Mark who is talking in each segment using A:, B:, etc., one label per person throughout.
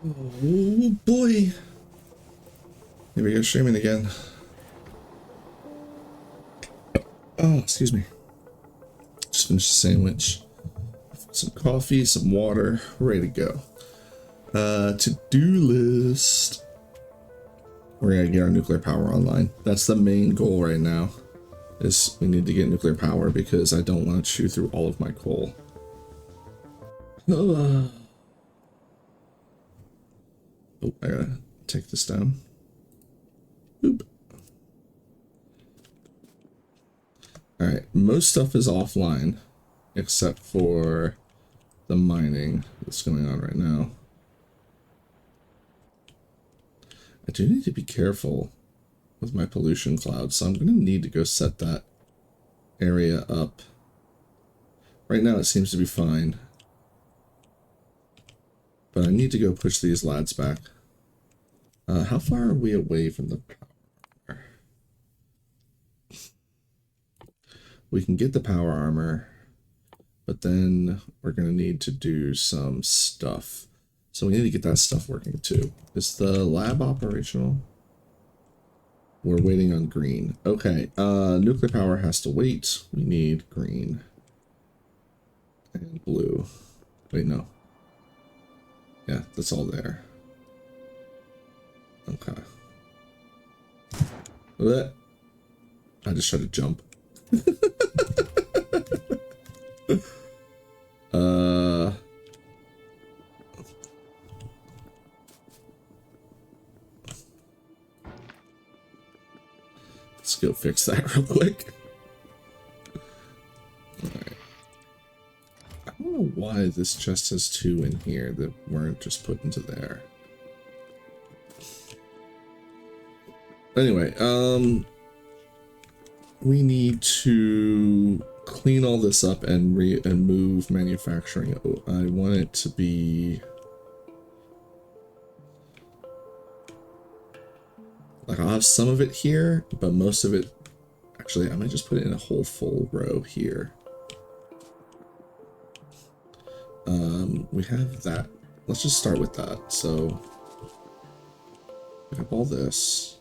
A: Oh boy. Here we go, streaming again. Oh, excuse me. Just finished the sandwich. Some coffee, some water, ready to go. To-do list. We're gonna get our nuclear power online. That's the main goal right now. Is we need to get nuclear power because I don't want to chew through all of my coal. Oh, I gotta take this down. Boop. Alright, most stuff is offline, except for the mining that's going on right now. I do need to be careful with my pollution cloud, so I'm going to need to go set that area up. Right now it seems to be fine. But I need to go push these lads back. How far are we away from the power? We can get the power armor, but then we're going to need to do some stuff. So we need to get that stuff working too. Is the lab operational? We're waiting on green. Okay, nuclear power has to wait. We need green. And blue. Wait, no. Yeah, that's all there. Okay. Blech. I just tried to jump. Let's go fix that real quick. Alright. I don't know why this chest has 2 in here that weren't just put into there. Anyway, we need to clean all this up and move manufacturing. I want it to be like, I'll have some of it here, but most of it, actually, I might just put it in a whole full row here. We have that. Let's just start with that. So we have all this.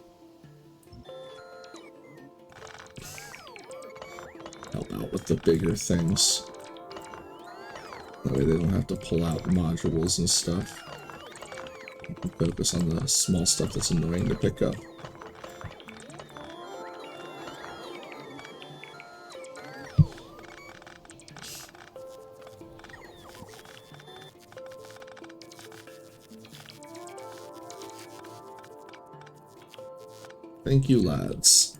A: Help out with the bigger things. That way they don't have to pull out modules and stuff. Focus on the small stuff that's annoying to pick up. Thank you, lads.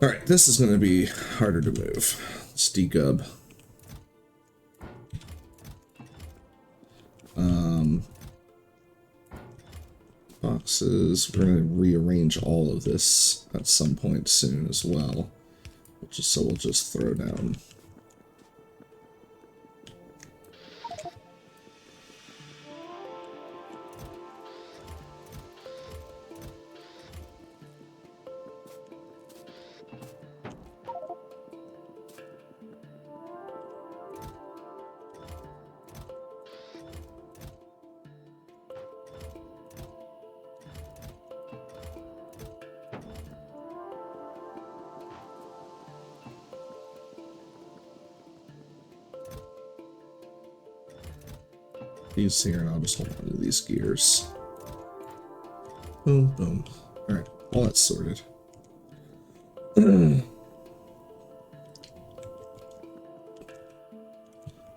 A: Alright, this is going to be harder to move. Let's degub. Boxes. We're going to rearrange all of this at some point soon as well. So we'll just throw down. These here, and I'll just hold on to these gears. Boom, boom. Alright, all that's sorted.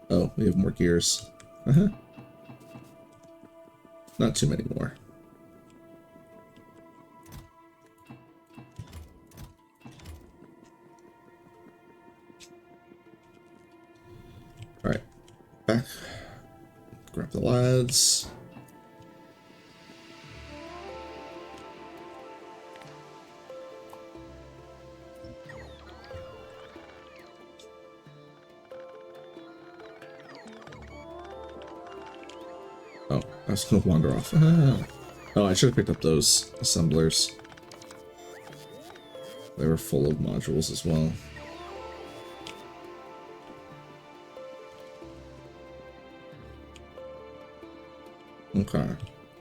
A: Oh, we have more gears. Not too many more. Alright, back. Grab the lads. Oh, I was gonna wander off. Oh, I should have picked up those assemblers. They were full of modules as well. Okay.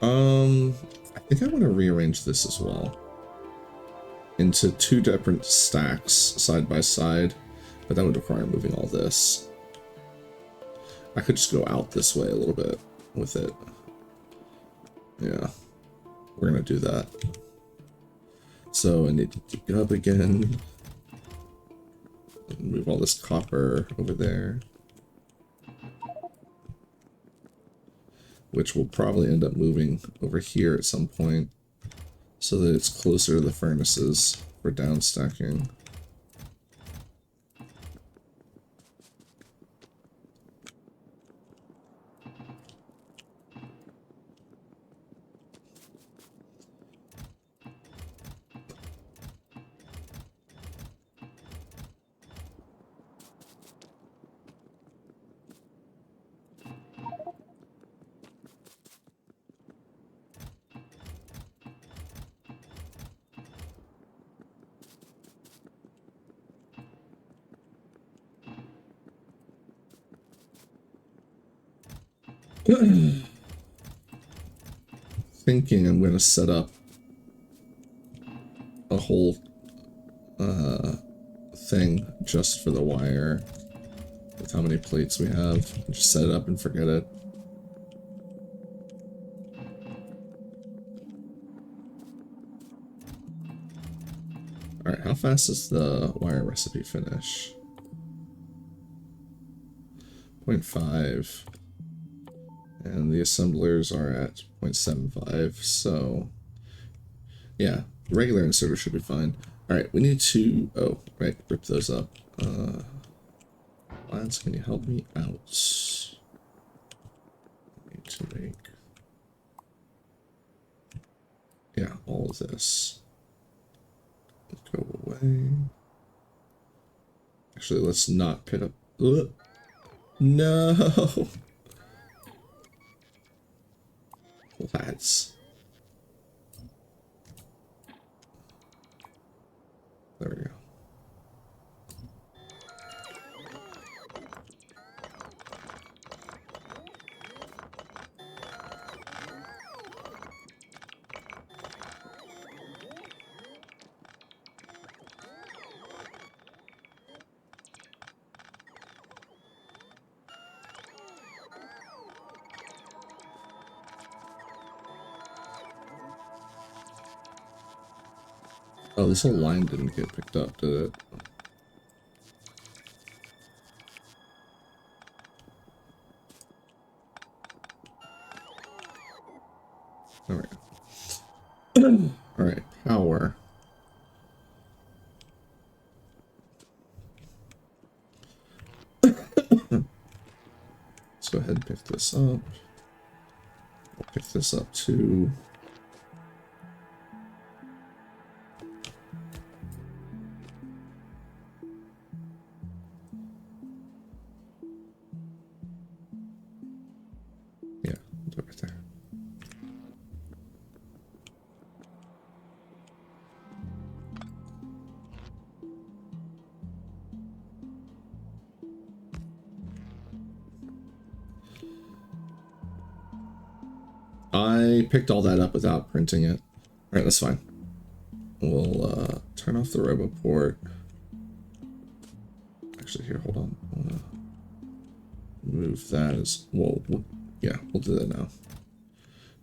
A: I think I want to rearrange this as well into 2 different stacks side by side, but that would require moving all this. I could just go out this way a little bit with it. Yeah, we're gonna do that. So I need to dig it up again. Move all this copper over there, which will probably end up moving over here at some point so that it's closer to the furnaces for down stacking. Thinking I'm going to set up a whole thing just for the wire with how many plates we have. Just set it up and forget it. Alright, how fast does the wire recipe finish? 0.5. And the assemblers are at 0.75, so yeah, regular inserter should be fine. Alright, we need to, oh, right, rip those up. Lance, can you help me out? I need to make, yeah, all of this. Go away. Actually, let's not pick up, no! Lads. There we go. Oh, this whole line didn't get picked up, did it? Alright. Alright, power. Let's go ahead and pick this up. We'll pick this up too. Yeah, do it right there. I picked all that up without printing it. Alright, that's fine. We'll turn off the RoboPort. Actually, here, hold on. I wanna move that as well. Yeah, we'll do that now.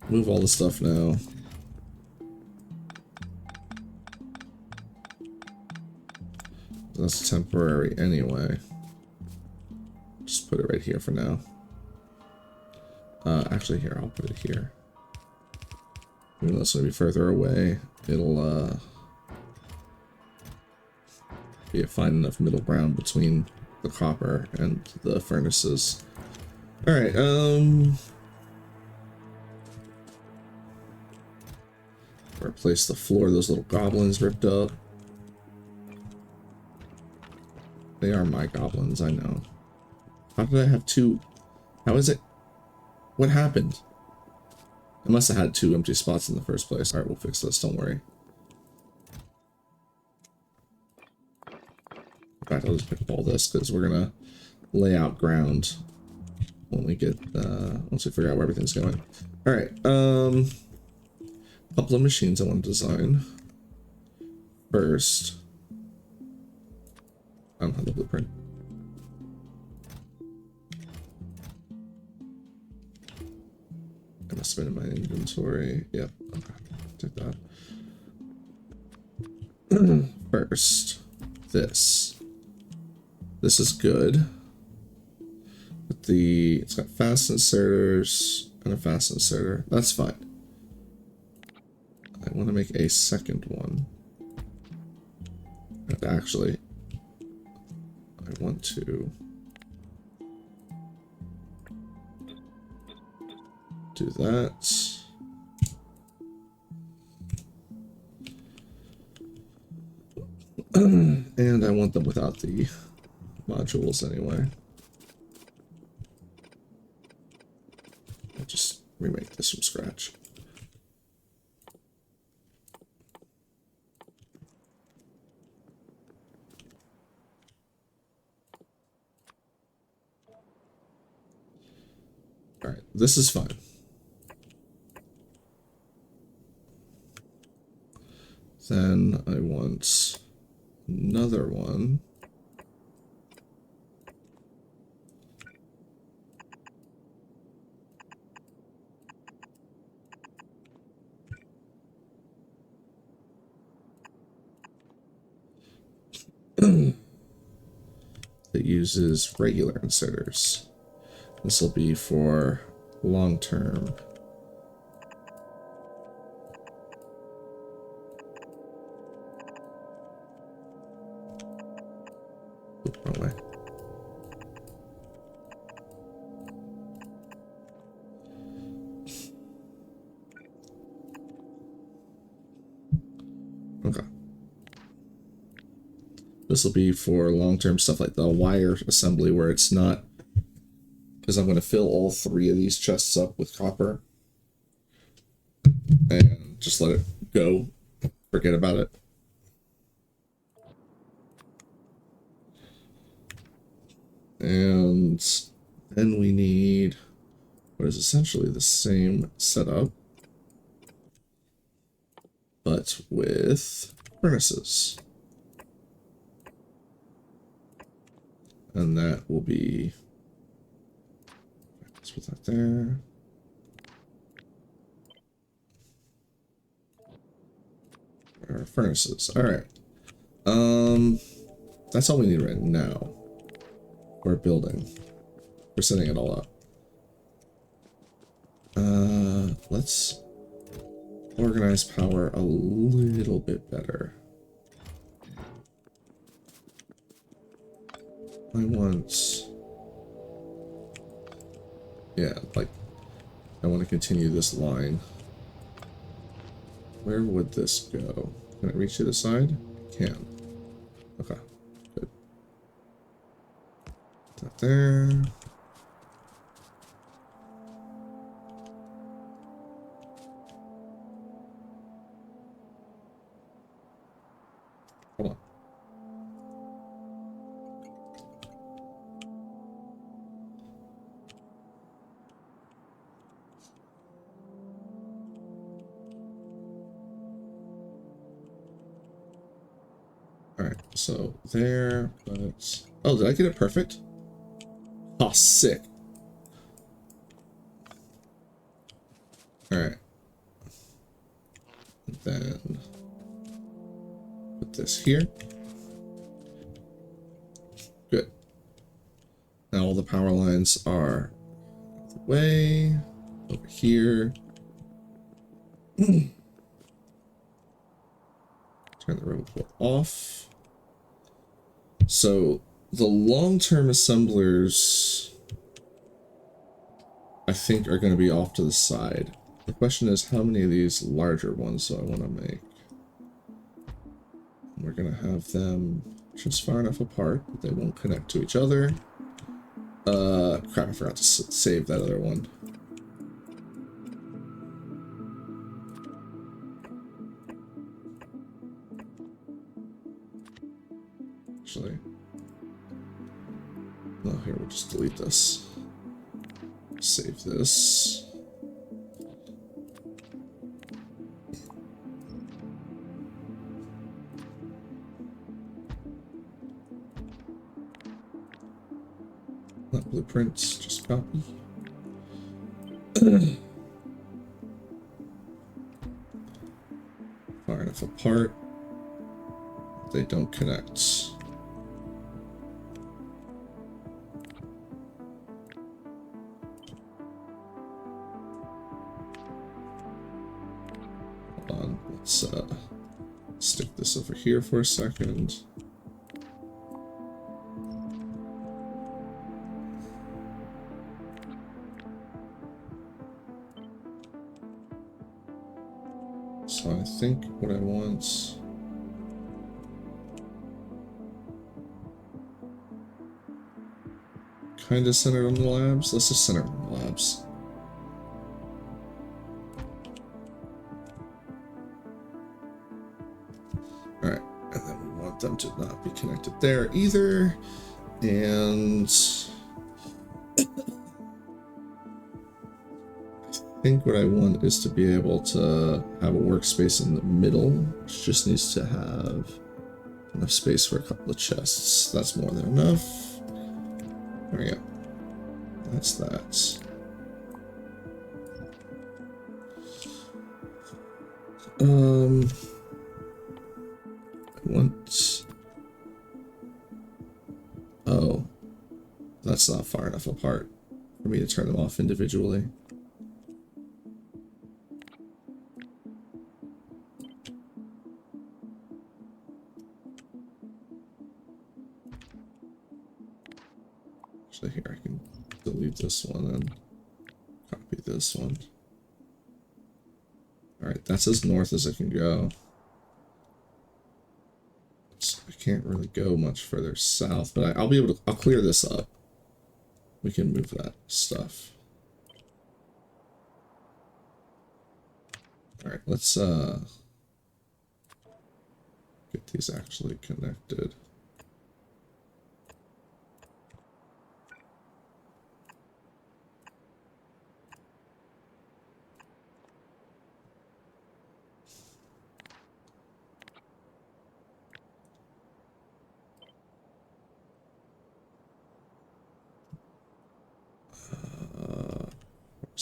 A: Move all the stuff now. That's temporary anyway. Just put it right here for now. Actually, here, I'll put it here. Even though it's going to be further away, it'll be a fine enough middle ground between the copper and the furnaces. Alright, replace the floor those little goblins ripped up. They are my goblins, I know. How did I have 2? How is it? What happened? I must have had 2 empty spots in the first place. Alright, we'll fix this, don't worry. In fact, I'll just pick up all this because we're gonna lay out ground when we get once we figure out where everything's going. All right, couple of machines I want to design. First, I don't have the blueprint. It must have been in my inventory. Yep. Okay. Take that. First, this. This is good. But it's got fast inserters and a fast inserter. That's fine. I want to make a second one. And actually, I want to do that. And I want them without the modules anyway. I'll just remake this from scratch. All right, this is fine. Then I want another one. That uses regular inserters. This will be for long term. Oop, wrong way. Okay. This will be for long-term stuff like the wire assembly where it's not, because I'm going to fill all 3 of these chests up with copper and just let it go. Forget about it. And then we need what is essentially the same setup, but with furnaces. And that will be, let's put that there. Our furnaces. All right. That's all we need right now. We're building. We're setting it all up. Let's organize power a little bit better. I want, yeah, like, I want to continue this line. Where would this go? Can it reach to the side? Can. Okay, good. Put that there. Hold on. Alright, so there, but... Oh, did I get it perfect? Oh, sick. Alright. Then... put this here. Good. Now all the power lines are out of the way. Over here. Turn the remote off. So the long-term assemblers, I think, are going to be off to the side. The question is how many of these larger ones do I want to make? We're going to have them just far enough apart that they won't connect to each other. Crap, I forgot to save that other one. Actually, no, here, we'll just delete this. Save this. Not blueprints, just copy. Far enough apart. They don't connect. Hold on, let's stick this over here for a second. So I think what I want, kind of centered on the labs. Let's just center on the labs. All right, and then we want them to not be connected there either. And I think what I want is to be able to have a workspace in the middle, which just needs to have enough space for a couple of chests. That's more than enough. There we go. That's that. I want... Oh. That's not far enough apart for me to turn them off individually. Actually, here, I can delete this one and copy this one. Alright, that's as north as it can go. So I can't really go much further south, but I'll be able to, I'll clear this up. We can move that stuff. Alright, let's get these actually connected.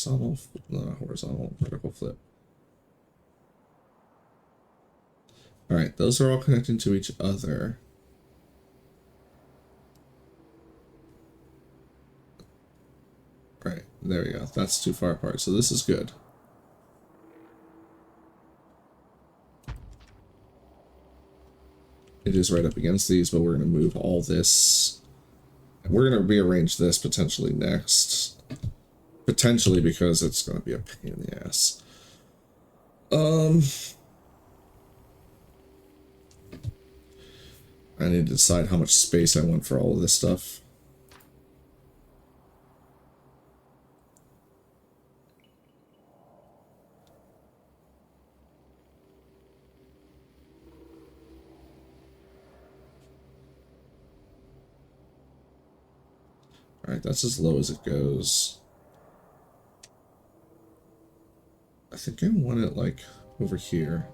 A: Horizontal, no, horizontal, vertical flip. All right, those are all connecting to each other. All right, there we go. That's too far apart, so this is good. It is right up against these, but we're going to move all this. We're going to rearrange this potentially next. Potentially because it's going to be a pain in the ass. I need to decide how much space I want for all of this stuff. All right, that's as low as it goes. I think I want it like over here.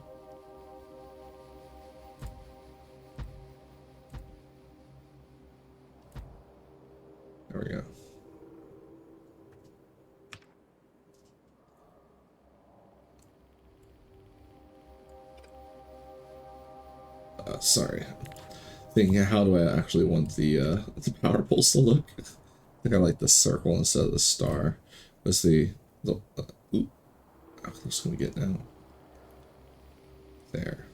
A: There we go. Sorry. Thinking, how do I actually want the power poles to look? I think I like the circle instead of the star. What's the ooh, how close can we get now? There.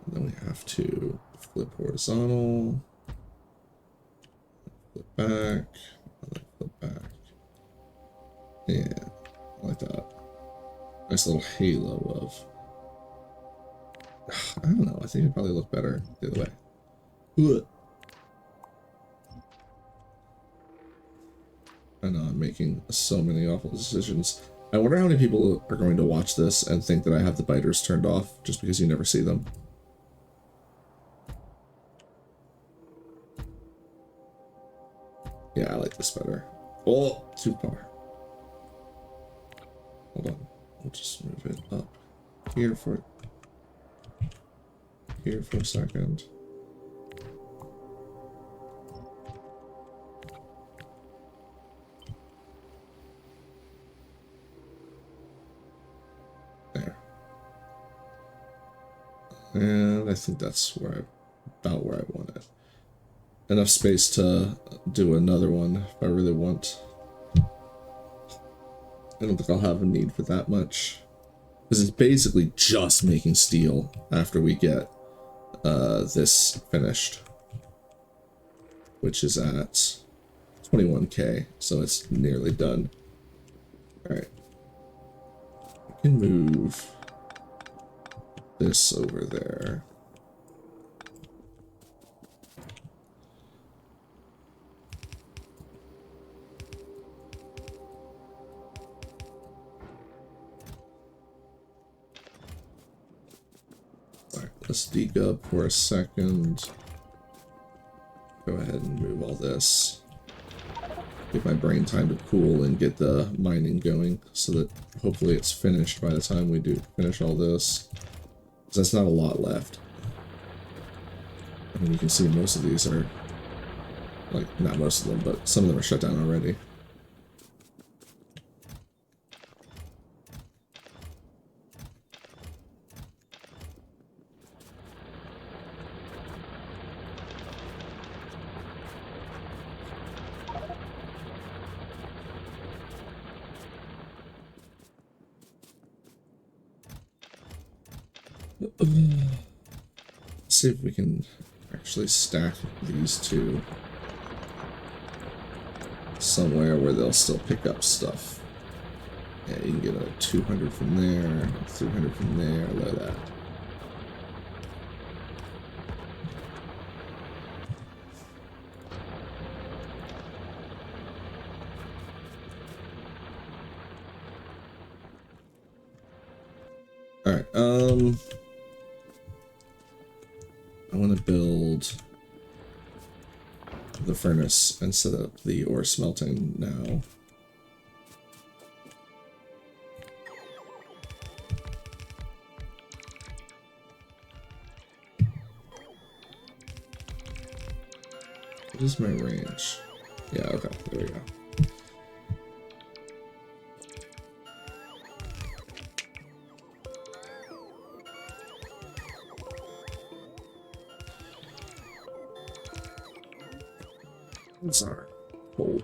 A: And then we have to flip horizontal, flip back, and then flip back. Yeah, I like that. Nice little halo of. I don't know. I think it'd probably look better the other way. Ugh. I know I'm making so many awful decisions. I wonder how many people are going to watch this and think that I have the biters turned off just because you never see them. Yeah, I like this better. Oh, too far. Hold on. We'll just move it up here for a second. There. And I think that's about where I want it. Enough space to do another one if I really want. I don't think I'll have a need for that much. Because it's basically just making steel after we get this finished. Which is at 21k, so it's nearly done. Alright. We can move this over there. Alright, let's degub for a second. Go ahead and move all this. Give my brain time to cool and get the mining going so that hopefully it's finished by the time we do finish all this. Because that's not a lot left. I mean, you can see most of these are, like, not most of them, but some of them are shut down already. Let's see if we can actually stack these two somewhere where they'll still pick up stuff. Yeah, you can get a 200 from there, 300 from there, look at that. Alright, I want to build the furnace and set up the ore smelting now. What is my range? Yeah, okay, there we go. What's our coal?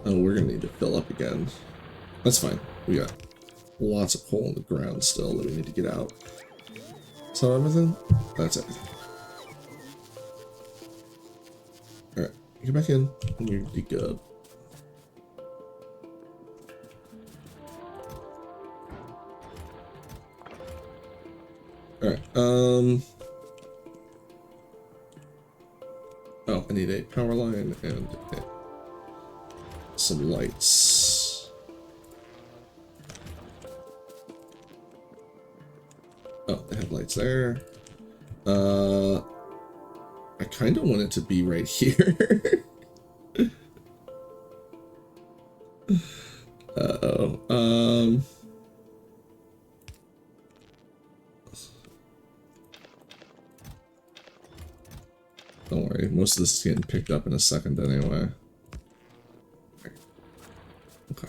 A: Oh, we're gonna need to fill up again. That's fine. We got lots of coal in the ground still that we need to get out. Is that everything? That's everything. Alright, get back in and you're good. Alright, oh, I need a power line and some lights. Oh, they have lights there. I kind of want it to be right here. Uh-oh. Don't worry, most of this is getting picked up in a second anyway. Okay.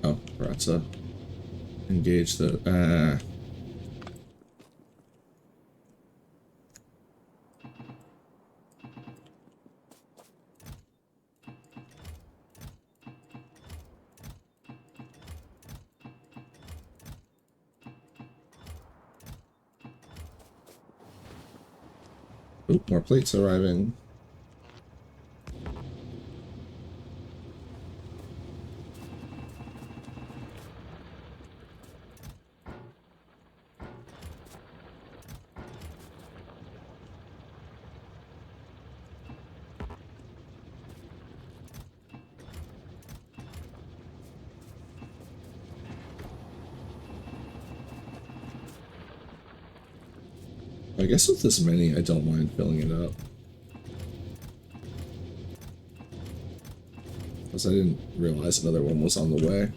A: Oh, forgot to engage the. Oop, more plates arriving. I guess with this many, I don't mind filling it up. Because I didn't realize another one was on the way.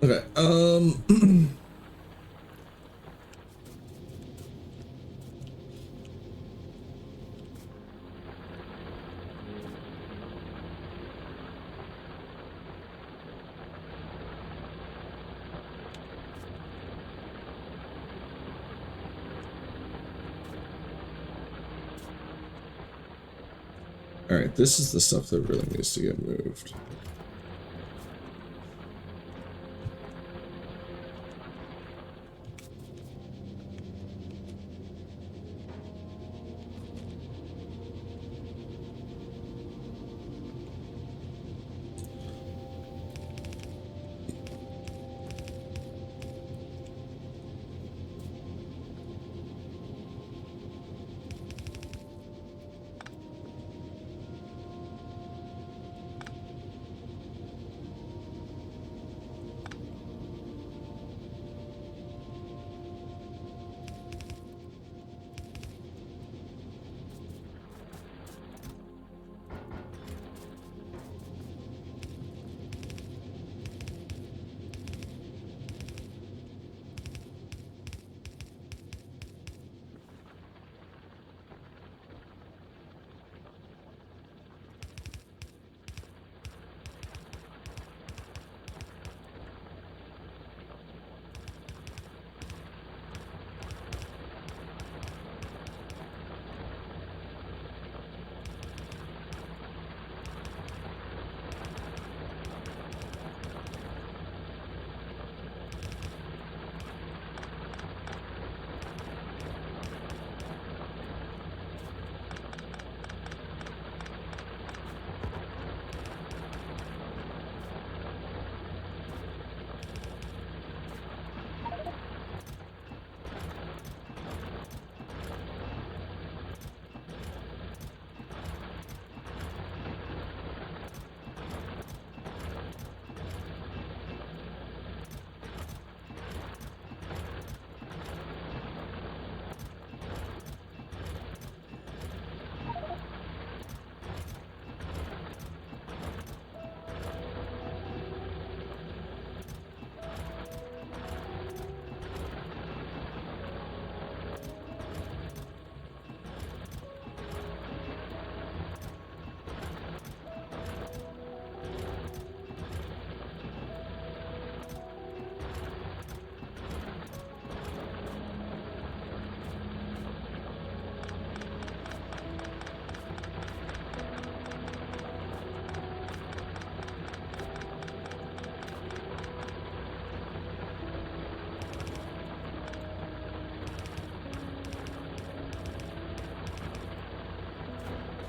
A: Okay, Alright, this is the stuff that really needs to get moved.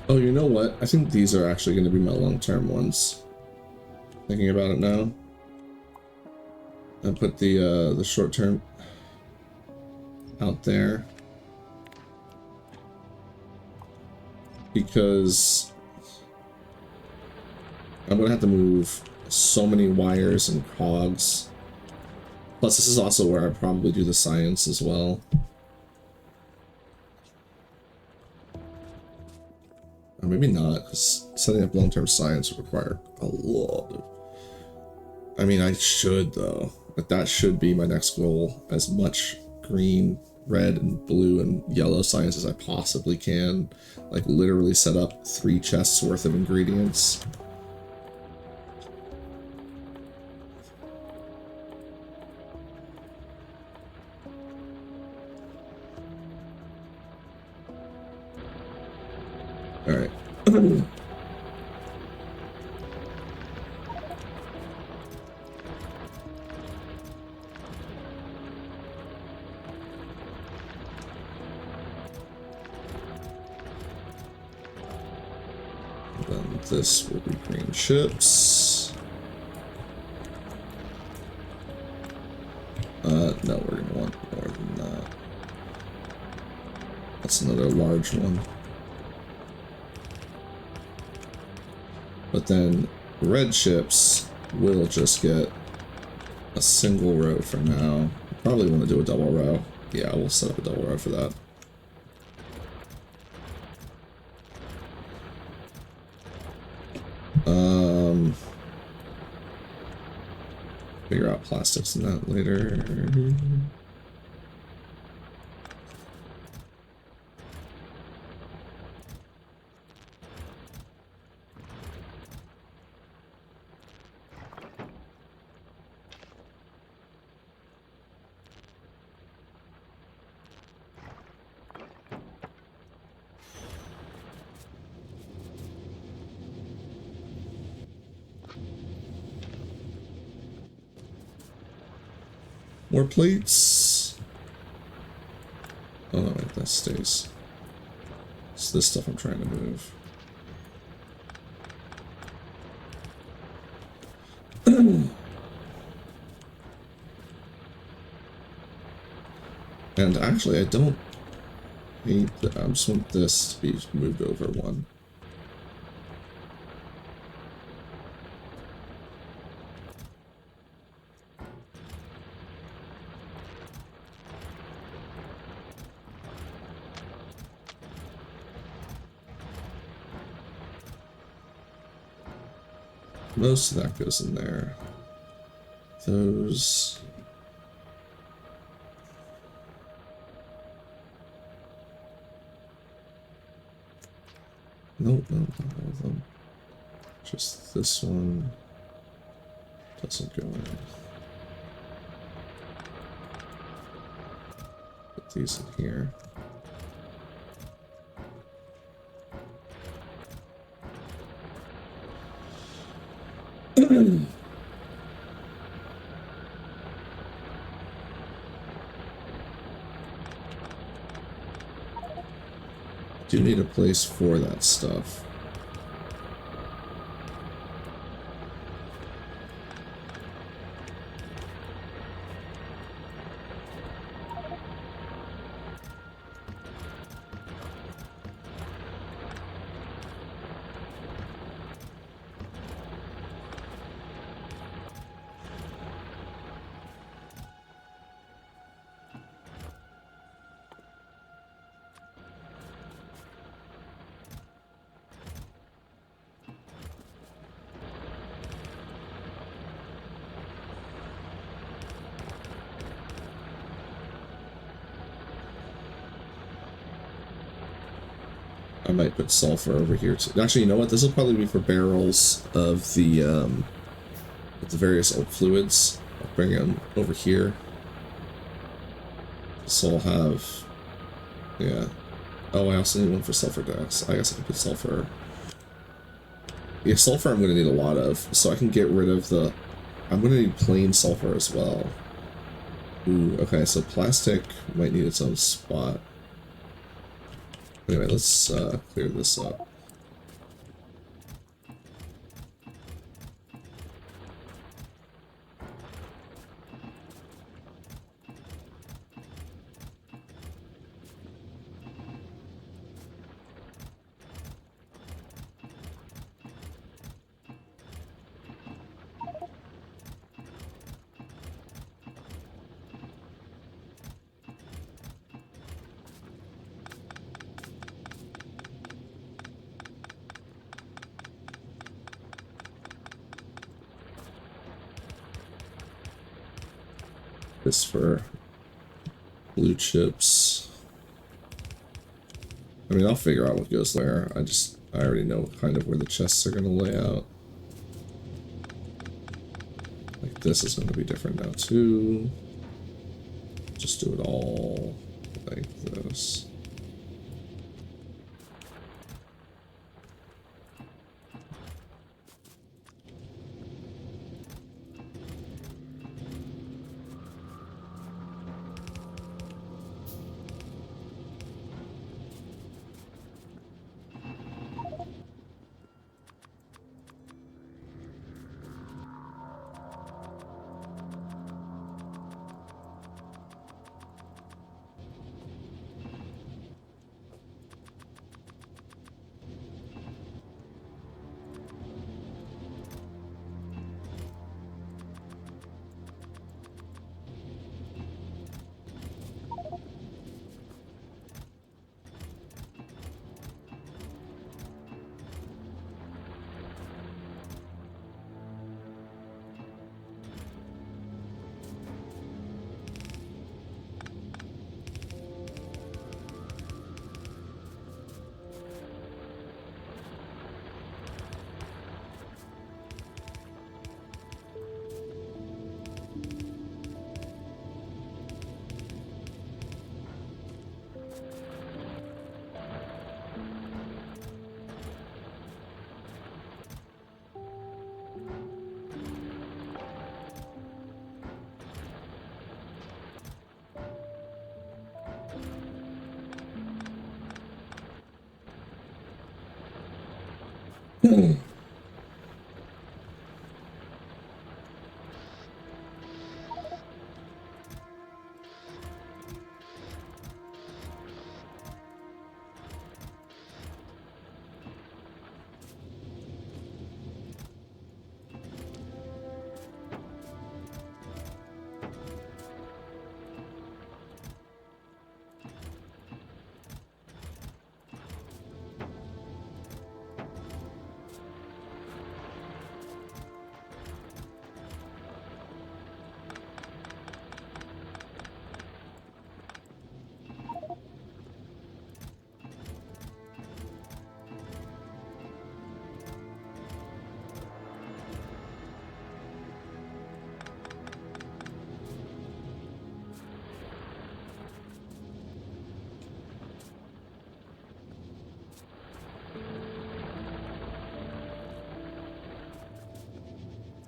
A: Oh, you know what? I think these are actually going to be my long-term ones. Thinking about it now. I put the short-term out there. Because I'm going to have to move so many wires and cogs. Plus, this is also where I probably do the science as well. Or maybe not, because setting up long-term science would require a lot of... I mean, I should, though. But that should be my next goal. As much green, red, and blue, and yellow science as I possibly can. Like, literally set up 3 chests worth of ingredients. Alright. Then this will be green ships. No, we're gonna want more than that. That's another large one. But then red ships will just get a single row for now. Probably want to do a double row. Yeah, we'll set up a double row for that. Figure out plastics and that later. More plates. Oh no, wait, that stays. It's this stuff I'm trying to move. And actually, I don't hate that. I just want this to be moved over 1. Most of that goes in there. Those... Nope, not all of them. Just this one doesn't go in. Put these in here. Do need a place for that stuff. I might put sulfur over here too. Actually, you know what? This will probably be for barrels of the various old fluids. I'll bring them over here. So I'll have, yeah. Oh, I also need one for sulfur gas. I guess I can put sulfur. Yeah, sulfur I'm going to need a lot of, so I can get rid of the... I'm going to need plain sulfur as well. Ooh, okay, so plastic might need its own spot. Anyway, let's clear this up. This for blue chips. I mean, I'll figure out what goes there. I already know kind of where the chests are going to lay out. Like this is going to be different now too. Just do it all like this.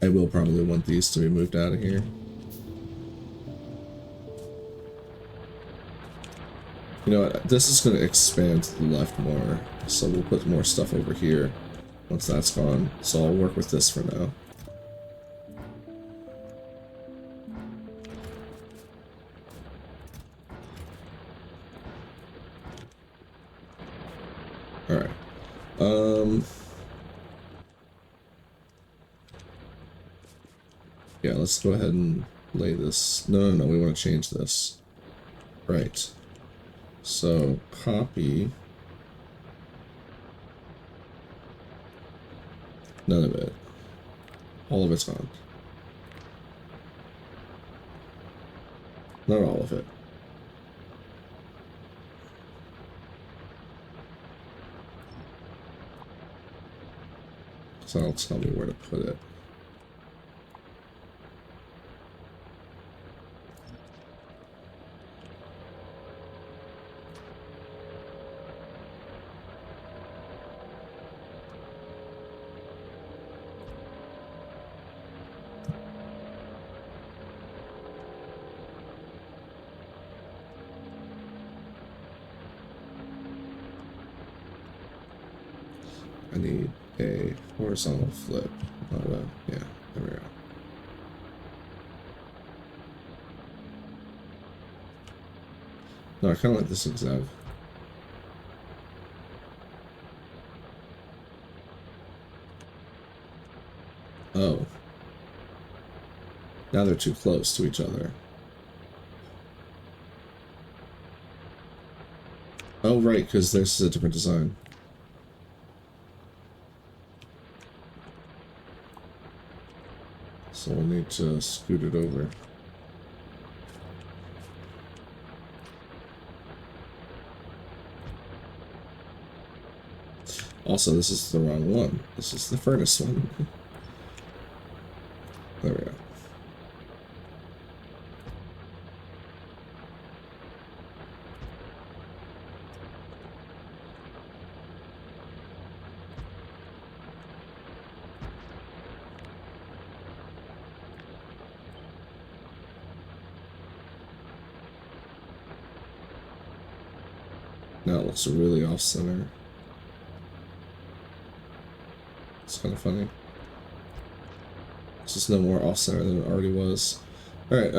A: I will probably want these to be moved out of here. You know what? This is going to expand to the left more, so we'll put more stuff over here once that's gone. So I'll work with this for now. Alright. Yeah, let's go ahead and lay this. No, we want to change this. Right. So, copy. None of it. All of it's gone. Not all of it. So that'll tell me where to put it. I need a horizontal flip. Oh, well, yeah, there we go. No, I kind of like this zigzag. Oh. Now they're too close to each other. Oh, right, because this is a different design. So we'll need to scoot it over. Also, this is the wrong one. This is the furnace one. There we go. Now it looks really off-center. It's kind of funny. It's just no more off-center than it already was. Alright,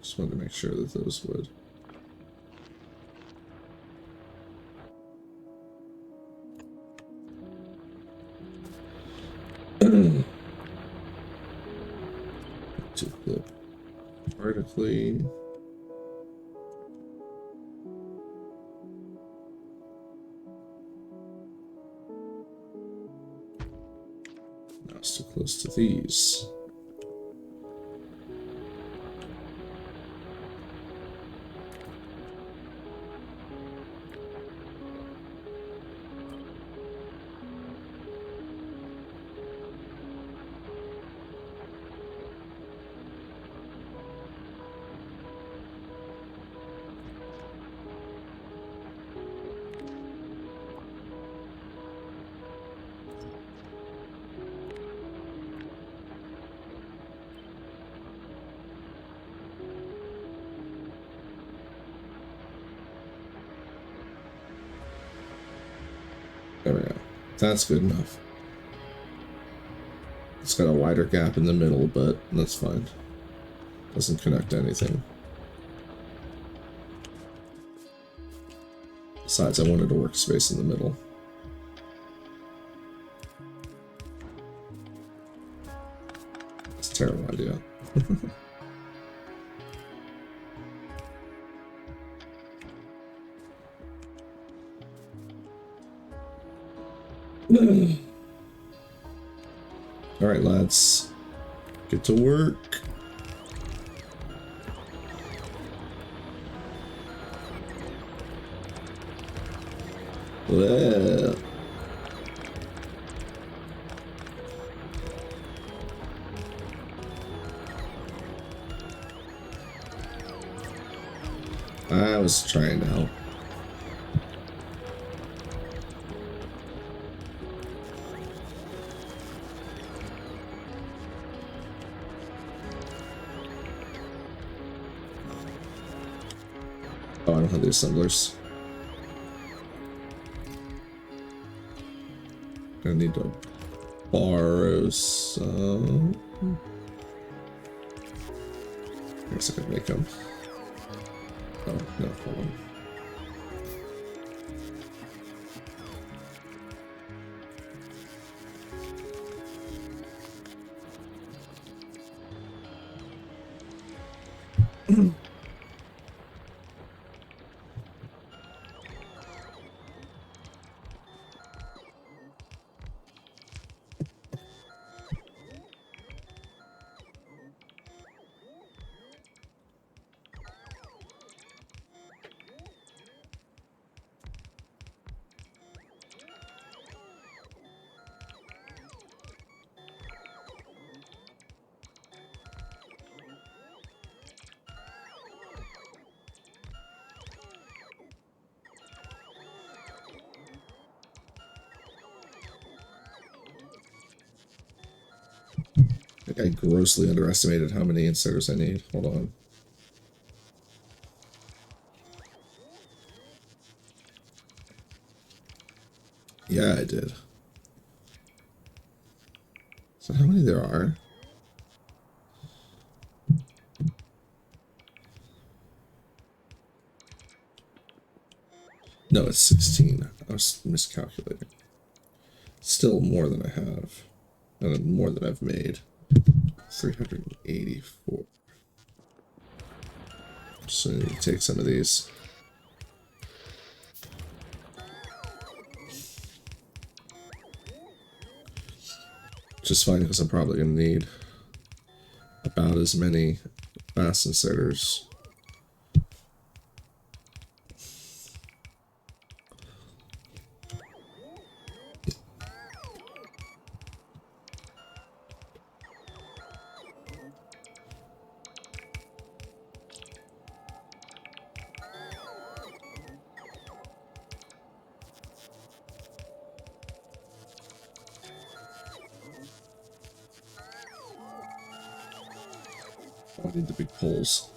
A: just wanted to make sure that those would... to flip vertically. Now it's too close to these. There we go. That's good enough. It's got a wider gap in the middle, but that's fine. Doesn't connect to anything. Besides, I wanted a workspace in the middle. That's a terrible idea. Alright, lads. Get to work. Well. I was trying to help. Oh, I don't have the assemblers. I need to borrow some. I guess I could make them. Oh, no, hold on. I think I grossly underestimated how many inserters I need. Hold on. Yeah, I did. So how many there are? No, it's 16. I was miscalculating. Still more than I have. And more than I've made. 384. So I need to take some of these. Which is fine because I'm probably going to need about as many fast inserters. Oh, I need the big poles.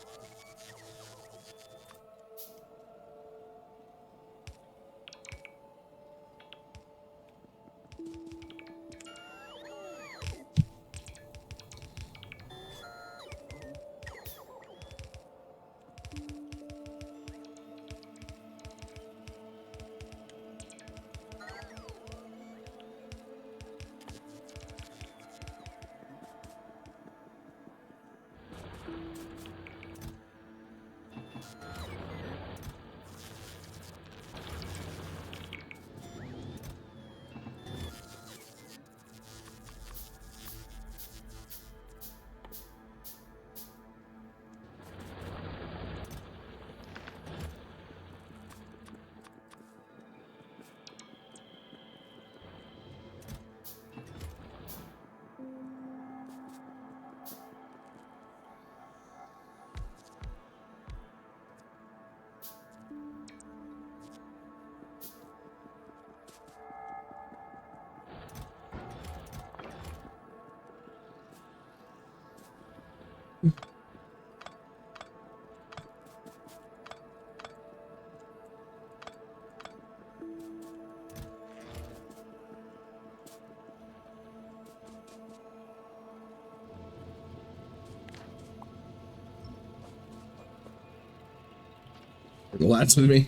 A: The lads with me.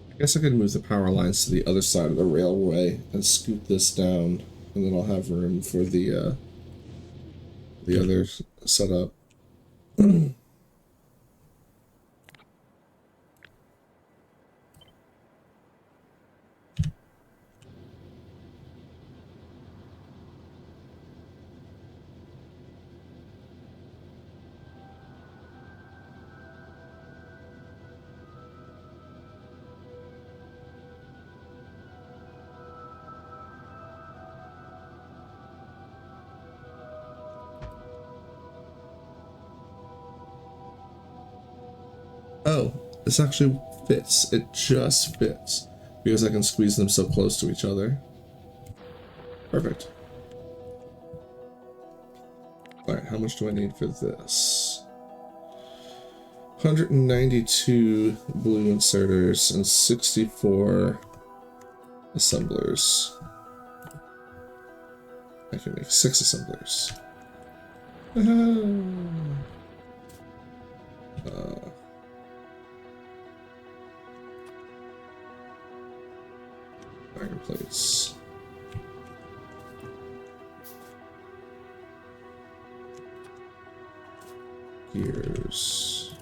A: I guess I could move the power lines to the other side of the railway and scoot this down, and then I'll have room for the other setup. Oh, this actually fits. It just fits because I can squeeze them so close to each other. Perfect. Alright, how much do I need for this? 192 blue inserters and 64 assemblers. I can make 6 assemblers. Iron plates. Gears.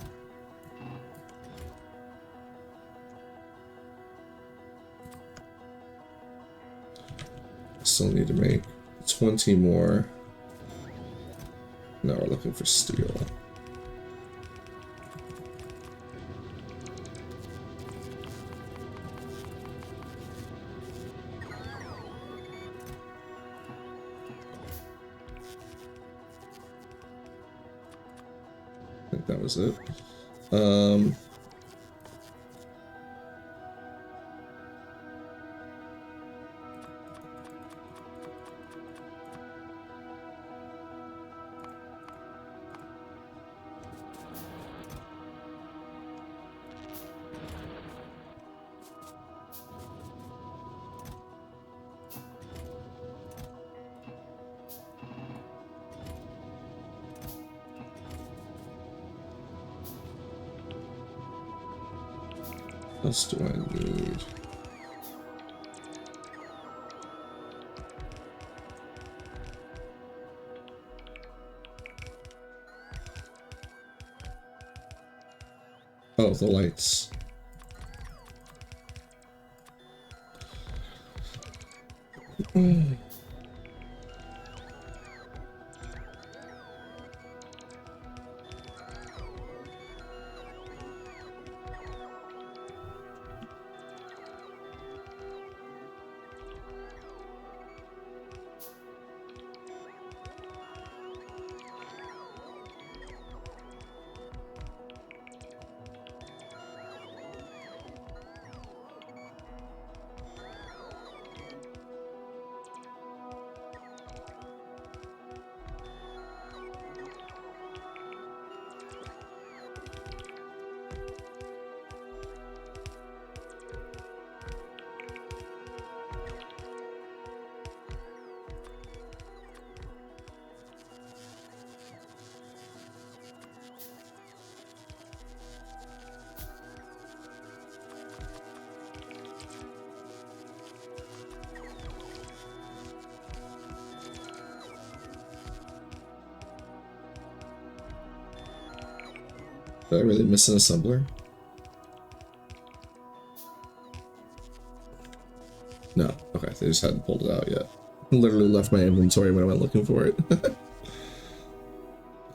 A: Still need to make 20 more. Now we're looking for steel. think that was it. What else do I need? Oh, the lights. Did I really miss an assembler? No. Okay, they just hadn't pulled it out yet. Literally left my inventory when I went looking for it.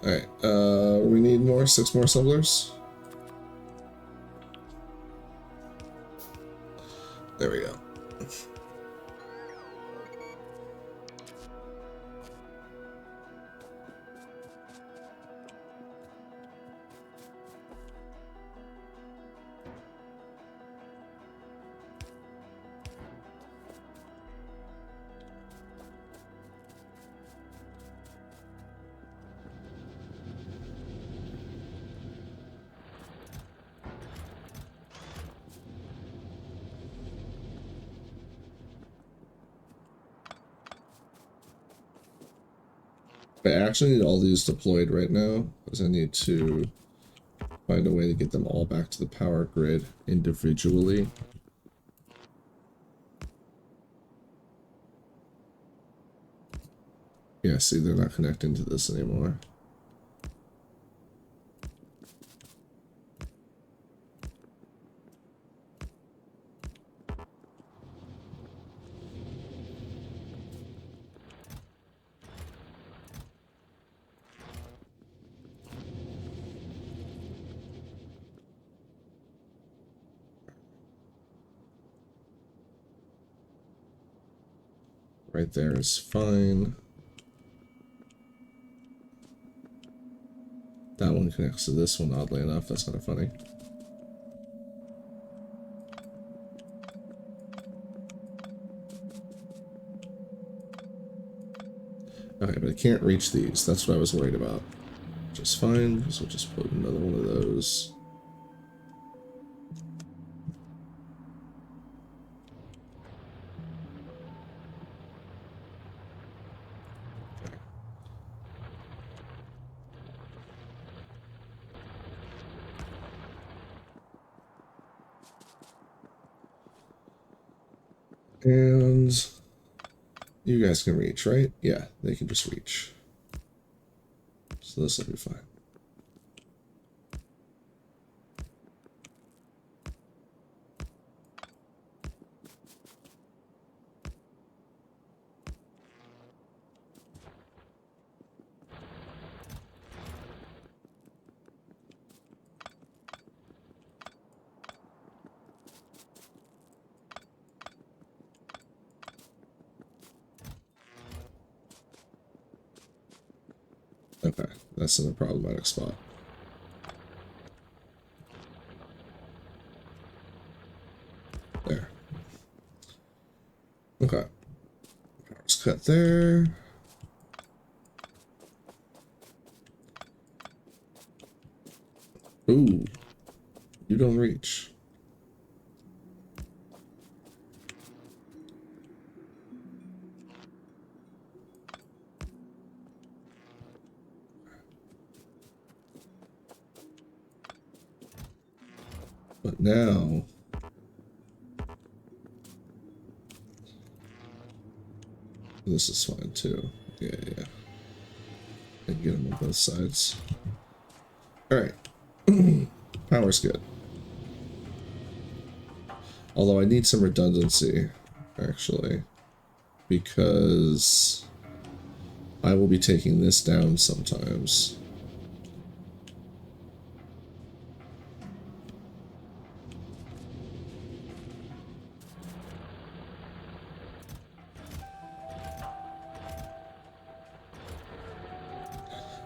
A: Alright, we need more, 6 more assemblers. There we go. I actually need all these deployed right now because I need to find a way to get them all back to the power grid individually. Yeah, see, they're not connecting to this anymore. Right there is fine. That one connects to this one, oddly enough. That's kind of funny. Okay, but it can't reach these. That's what I was worried about. Just fine. So we'll just put another one of those. And you guys can reach, right? Yeah, they can just reach. So this will be fine. Okay, that's in a problematic spot. Okay. Power's cut there. Ooh. You don't reach. But now... this is fine too. Yeah. I can get them on both sides. Alright. Power's good. Although I need some redundancy, actually. Because I will be taking this down sometimes.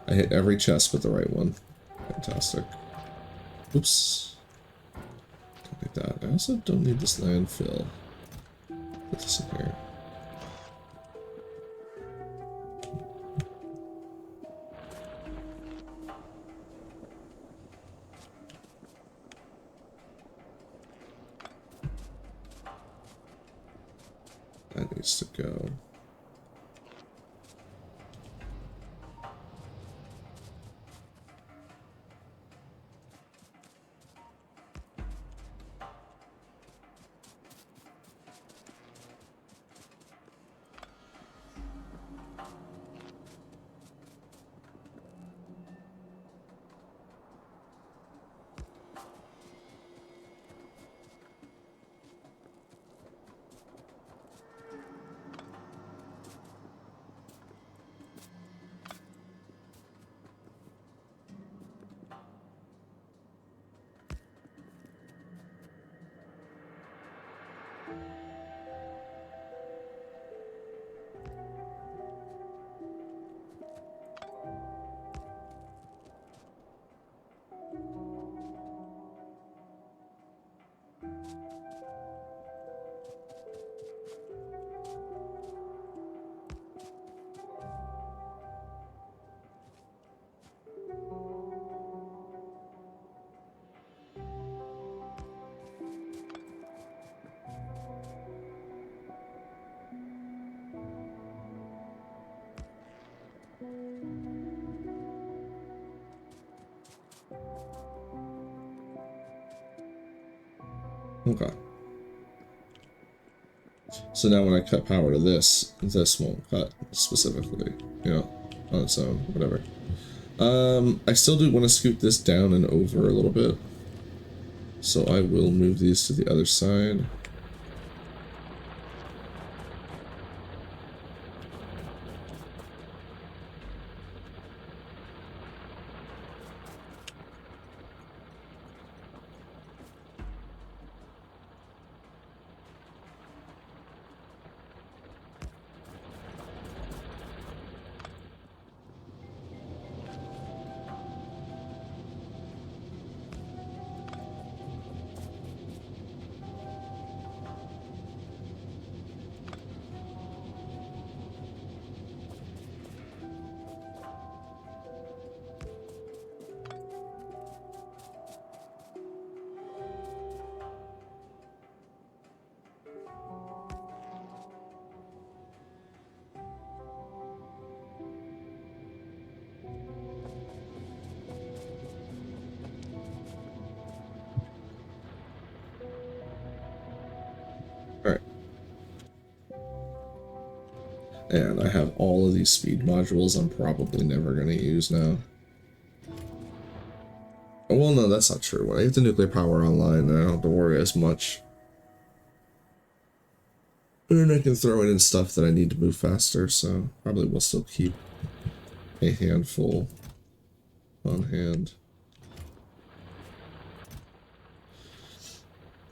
A: I hit every chest but the right one. Fantastic. Oops. Don't need that. I also don't need this landfill. Put this in here. That needs to go. Okay. So now when I cut power to this won't cut specifically, you know, on its own, whatever. I still do want to scoot this down and over a little bit. So I will move these to the other side. Alright. And I have all of these speed modules I'm probably never going to use now. Oh, well, no, that's not true. When I get the nuclear power online, then I don't have to worry as much. And then I can throw in stuff that I need to move faster, so probably will still keep a handful on hand.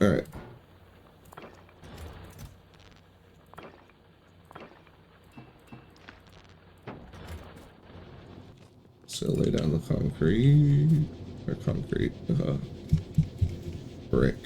A: Alright. So lay down the concrete, or concrete, brick.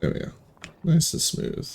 A: There we go. Nice and smooth.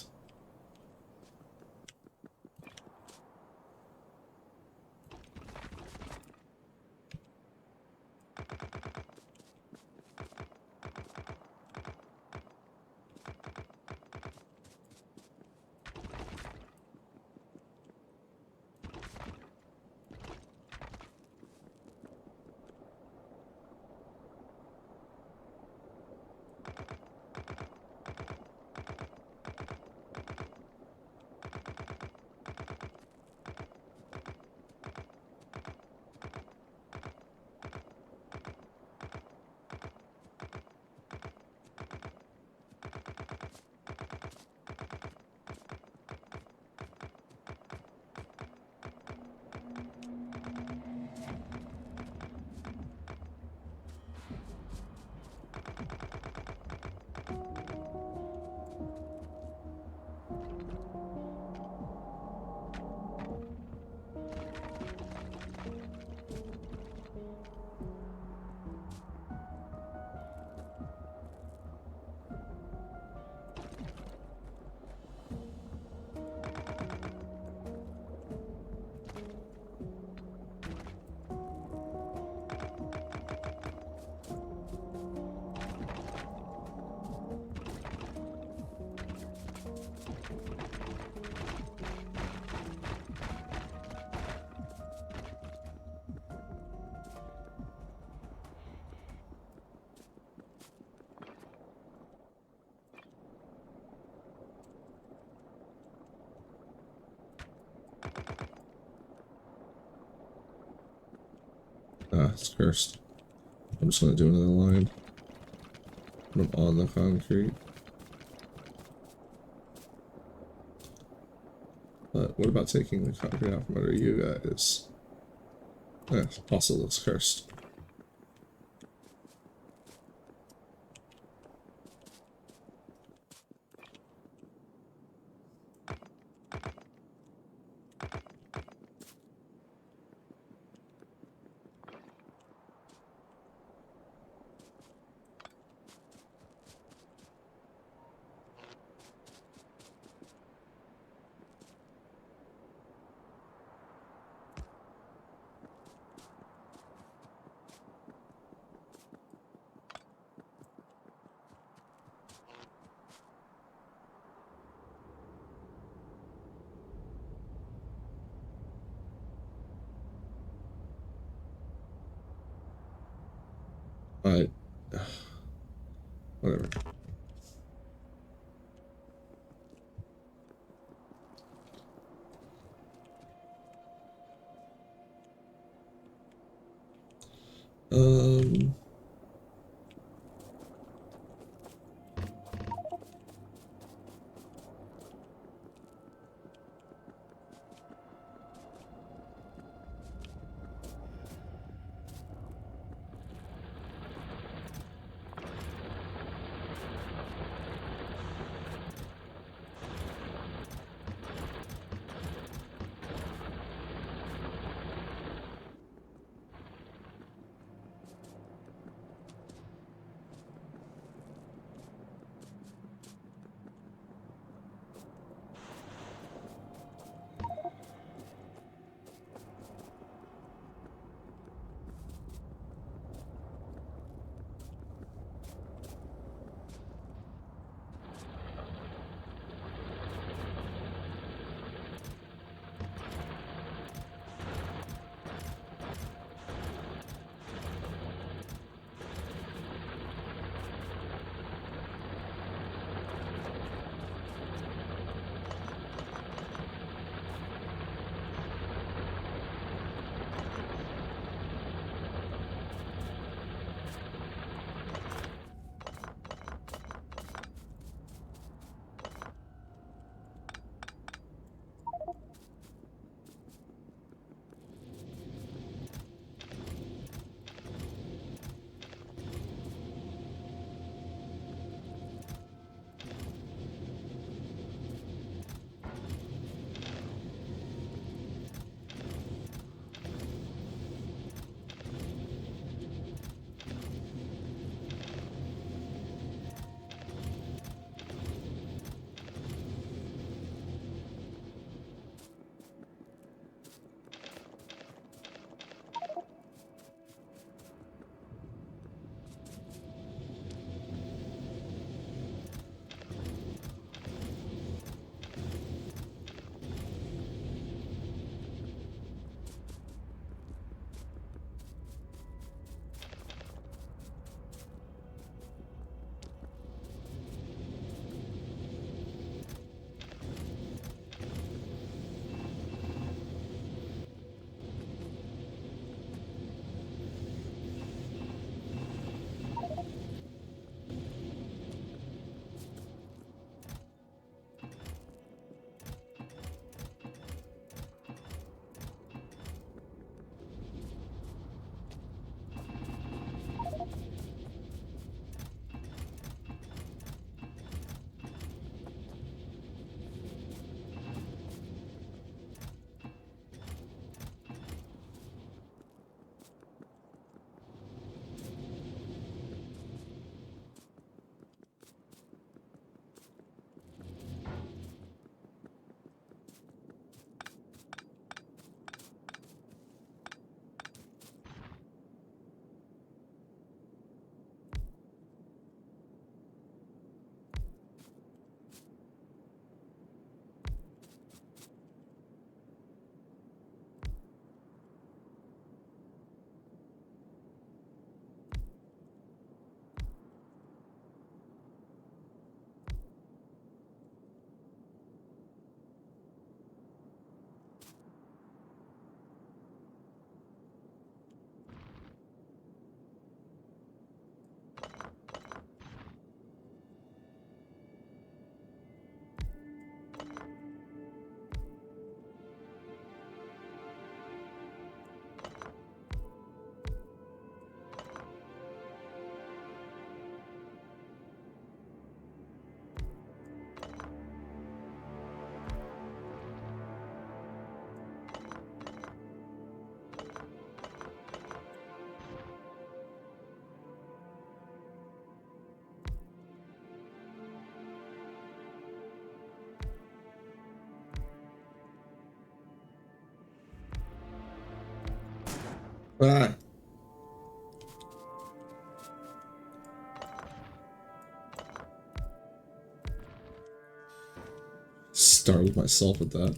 A: Ah, it's cursed. I'm just gonna do another line. Put them on the concrete. But what about taking the concrete out from under you guys? Eh, also looks cursed. I whatever. Um, Ah! Startled myself with that.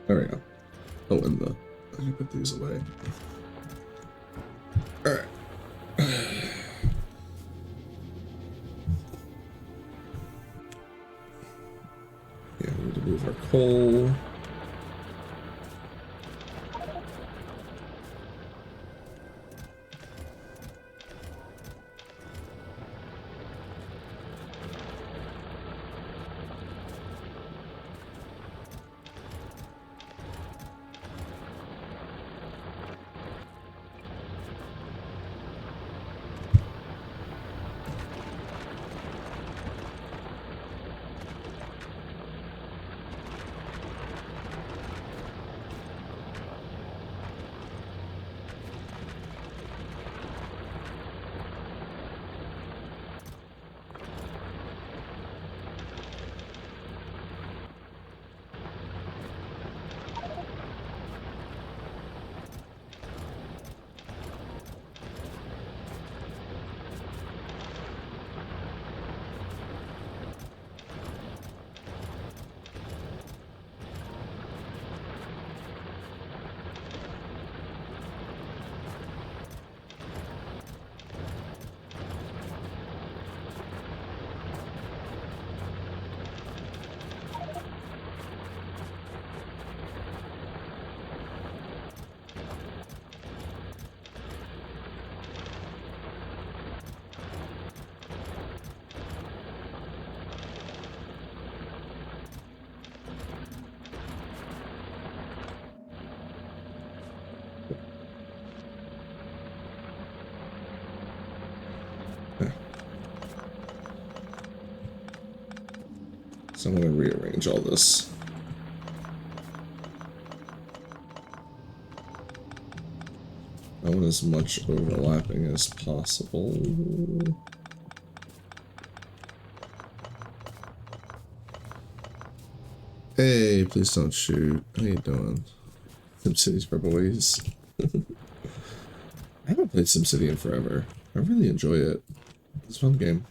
A: There we go. Oh, and let me put these away. Alright. Yeah, we need to move our coal. So I'm going to rearrange all this. I want as much overlapping as possible. Hey, please don't shoot. How you doing? SimCity's for boys. I haven't played SimCity in forever. I really enjoy it. It's a fun game.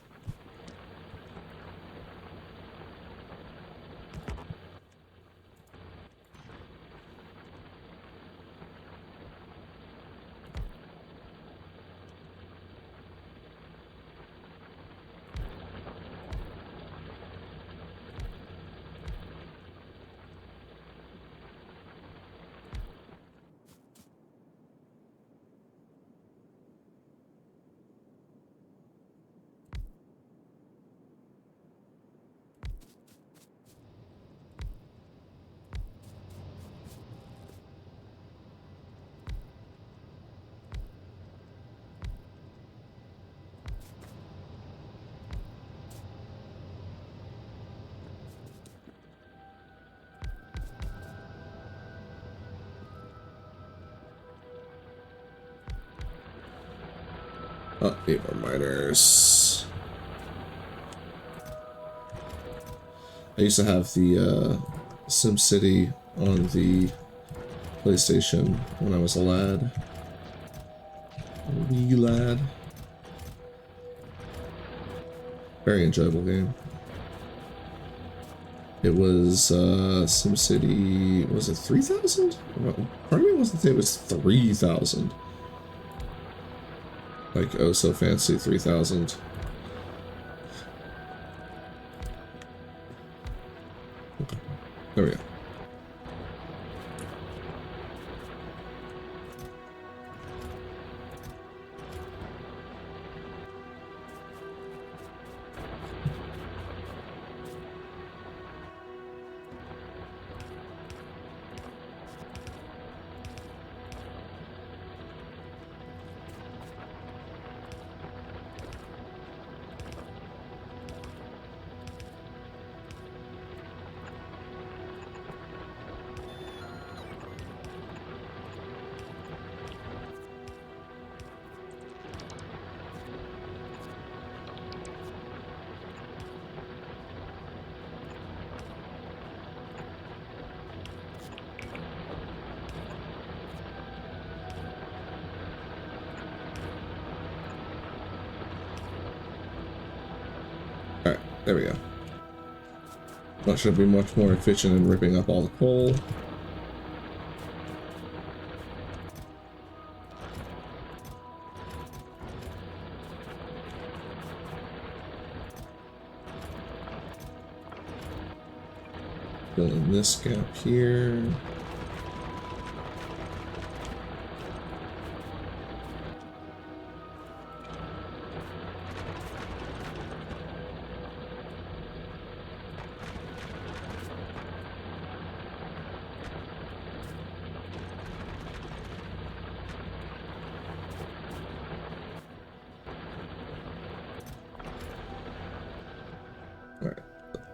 A: Oh, 8 more miners. I used to have the SimCity on the PlayStation when I was a lad. A wee lad. Very enjoyable game. It was SimCity, was it 3000? Part of me wants to say it was 3000. Like, oh so fancy 3000. Okay, there we go. Alright, there we go. That should be much more efficient in ripping up all the coal. Fill in this gap here.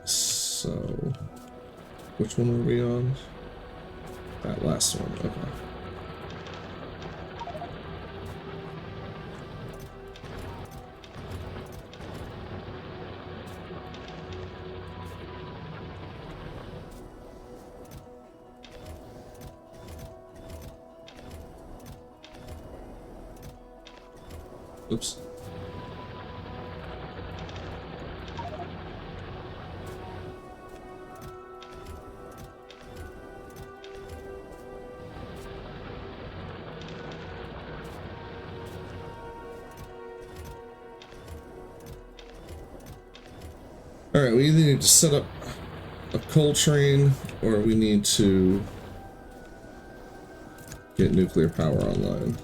A: So, which one were we on? That last one, okay. Oops. Alright, we either need to set up a coal train, or we need to get nuclear power online.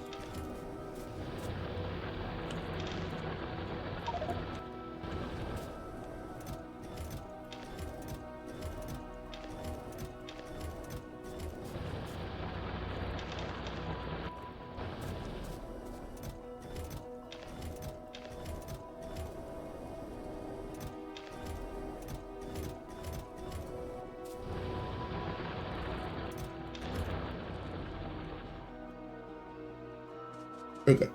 A: Okay.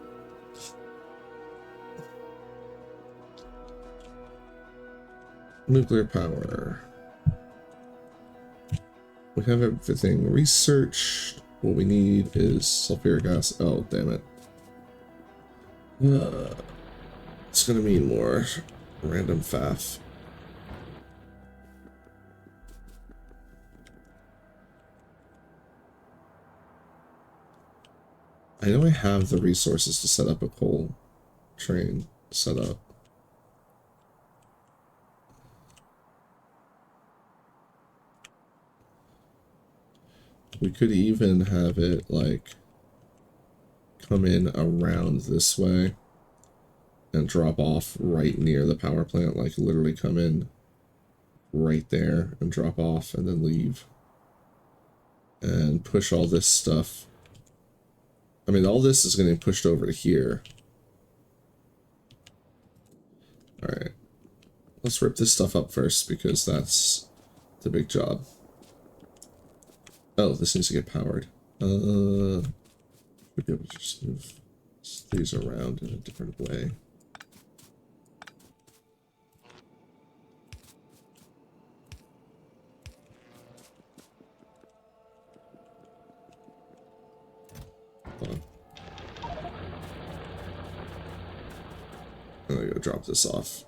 A: Nuclear power. We have everything researched. What we need is sulfuric acid. Oh, damn it. It's gonna mean more random faff. I know I have the resources to set up a coal train setup. We could even have it like come in around this way and drop off right near the power plant, like literally come in right there and drop off and then leave and push all this stuff. I mean, all this is getting pushed over to here. Alright. Let's rip this stuff up first because that's the big job. Oh, this needs to get powered. We'd be able to just move these around in a different way. I'm gonna go drop this off.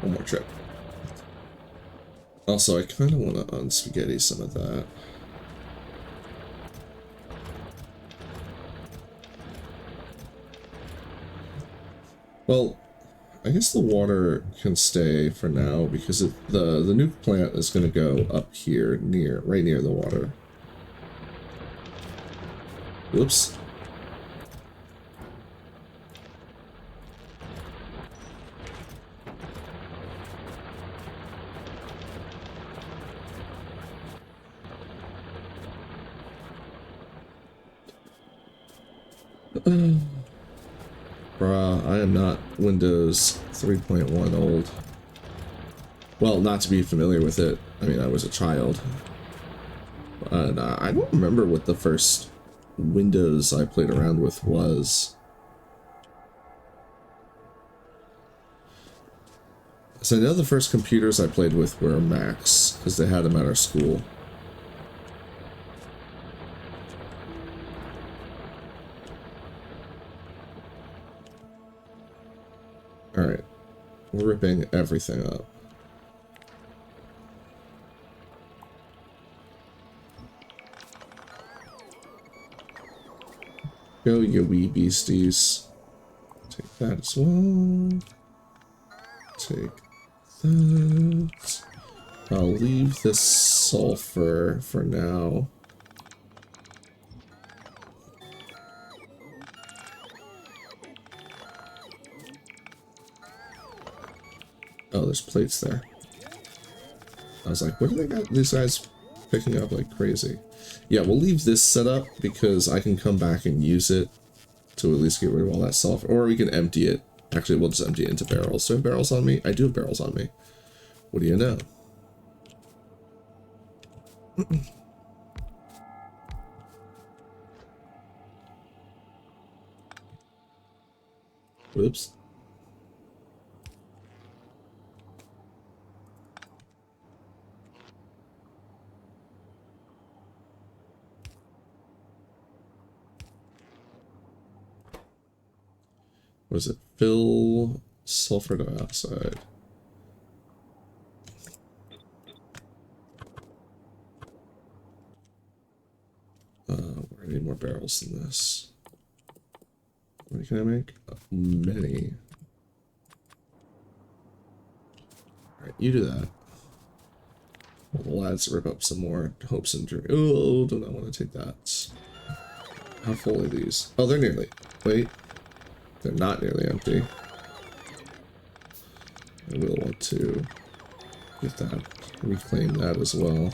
A: One more trip. Also, I kind of want to unspaghetti some of that. Well, I guess the water can stay for now because the nuke plant is going to go up here right near the water. Whoops. Bruh, I am not Windows 3.1 old. Well, not to be familiar with it. I mean, I was a child. And I don't remember what the first Windows I played around with was. So I know the first computers I played with were Macs, because they had them at our school. Alright. We're ripping everything up. Go, you wee beasties. Take that as well. Take that. I'll leave this sulfur for now. Oh, there's plates there. I was like, what do they got these guys picking up like crazy? Yeah, we'll leave this set up because I can come back and use it to at least get rid of all that sulfur. Or we can empty it. Actually, we'll just empty it into barrels. Do I have barrels on me? I do have barrels on me. What do you know? Whoops. What is it? Fill sulfur dioxide. We're gonna need more barrels than this. How many can I make? Many. Alright, you do that. Well, the lads rip up some more hopes and dreams. Oh, do not want to take that. How full are these? Oh, they're nearly. Wait. They're not nearly empty. I will want to get that, reclaim that as well.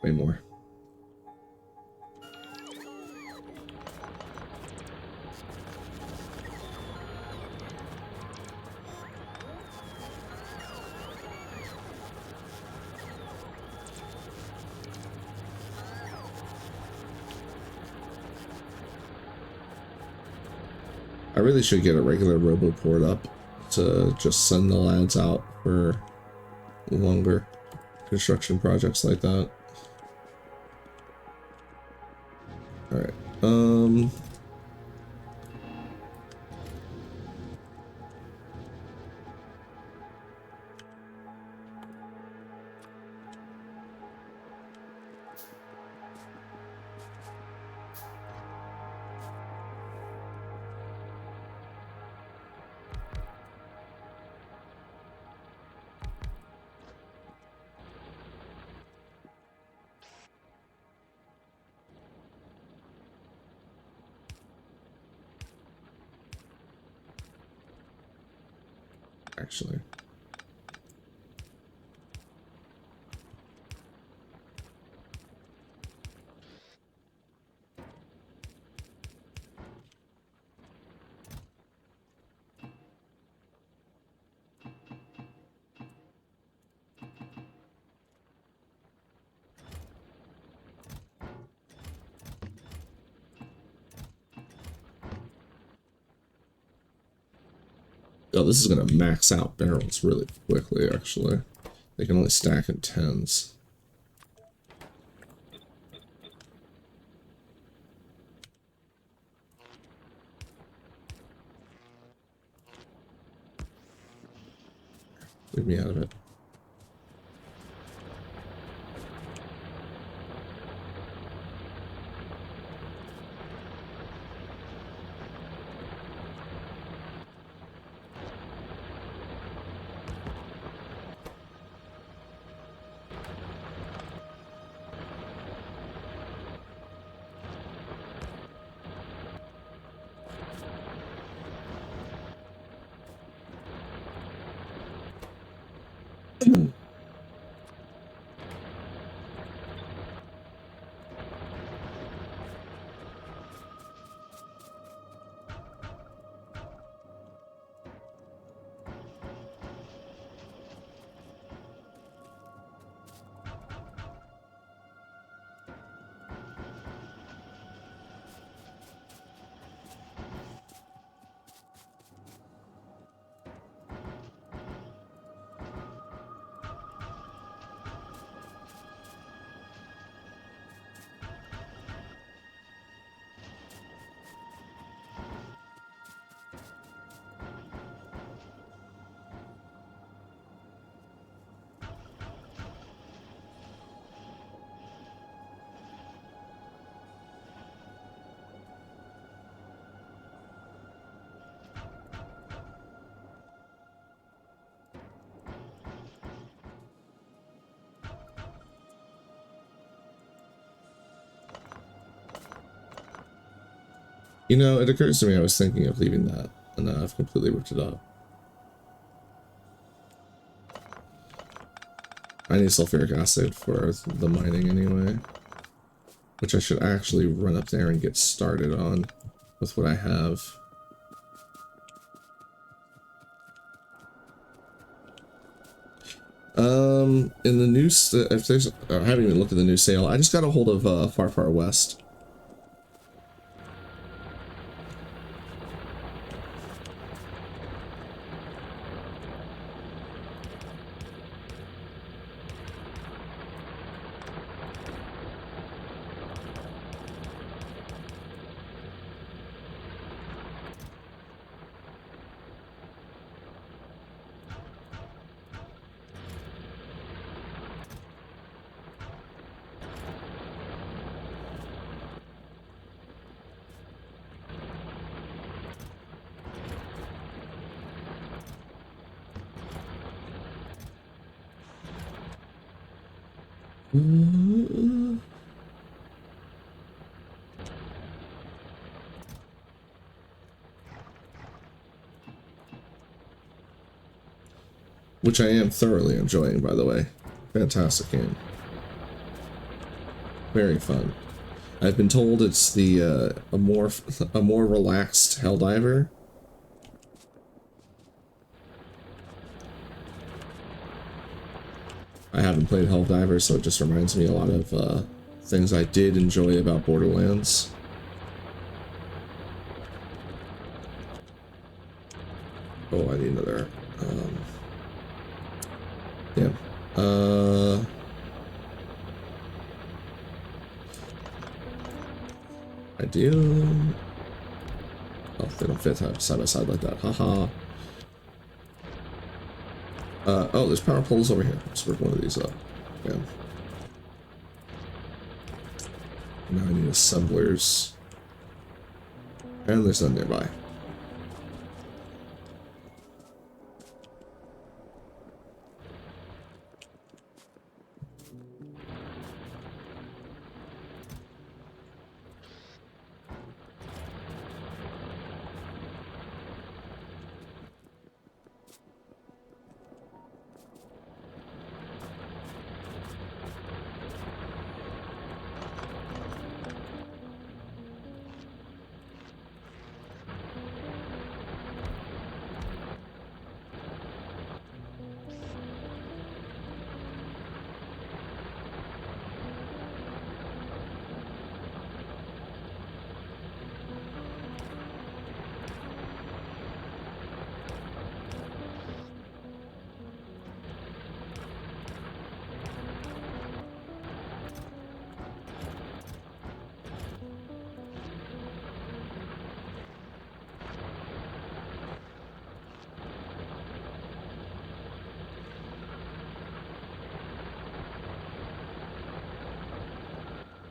A: Way more. I really should get a regular RoboPort up to just send the lads out for longer construction projects like that. Alright, actually, Oh, this is going to max out barrels really quickly, actually. They can only stack in 10s. Leave me out of it. You know, it occurs to me I was thinking of leaving that, and now I've completely ripped it up. I need sulfuric acid for the mining anyway, which I should actually run up there and get started on with what I have. In the new, if there's, I haven't even looked at the new sale. I just got a hold of Far Far West. Which I am thoroughly enjoying, by the way. Fantastic game. Very fun. I've been told it's the a more relaxed Helldiver. I haven't played Helldiver, so it just reminds me a lot of things I did enjoy about Borderlands. Oh, I need another. Yeah. I do. Oh, they don't fit side by side like that. Haha. Oh, there's power poles over here. Let's work one of these up. Yeah. Now I need assemblers. And there's none nearby.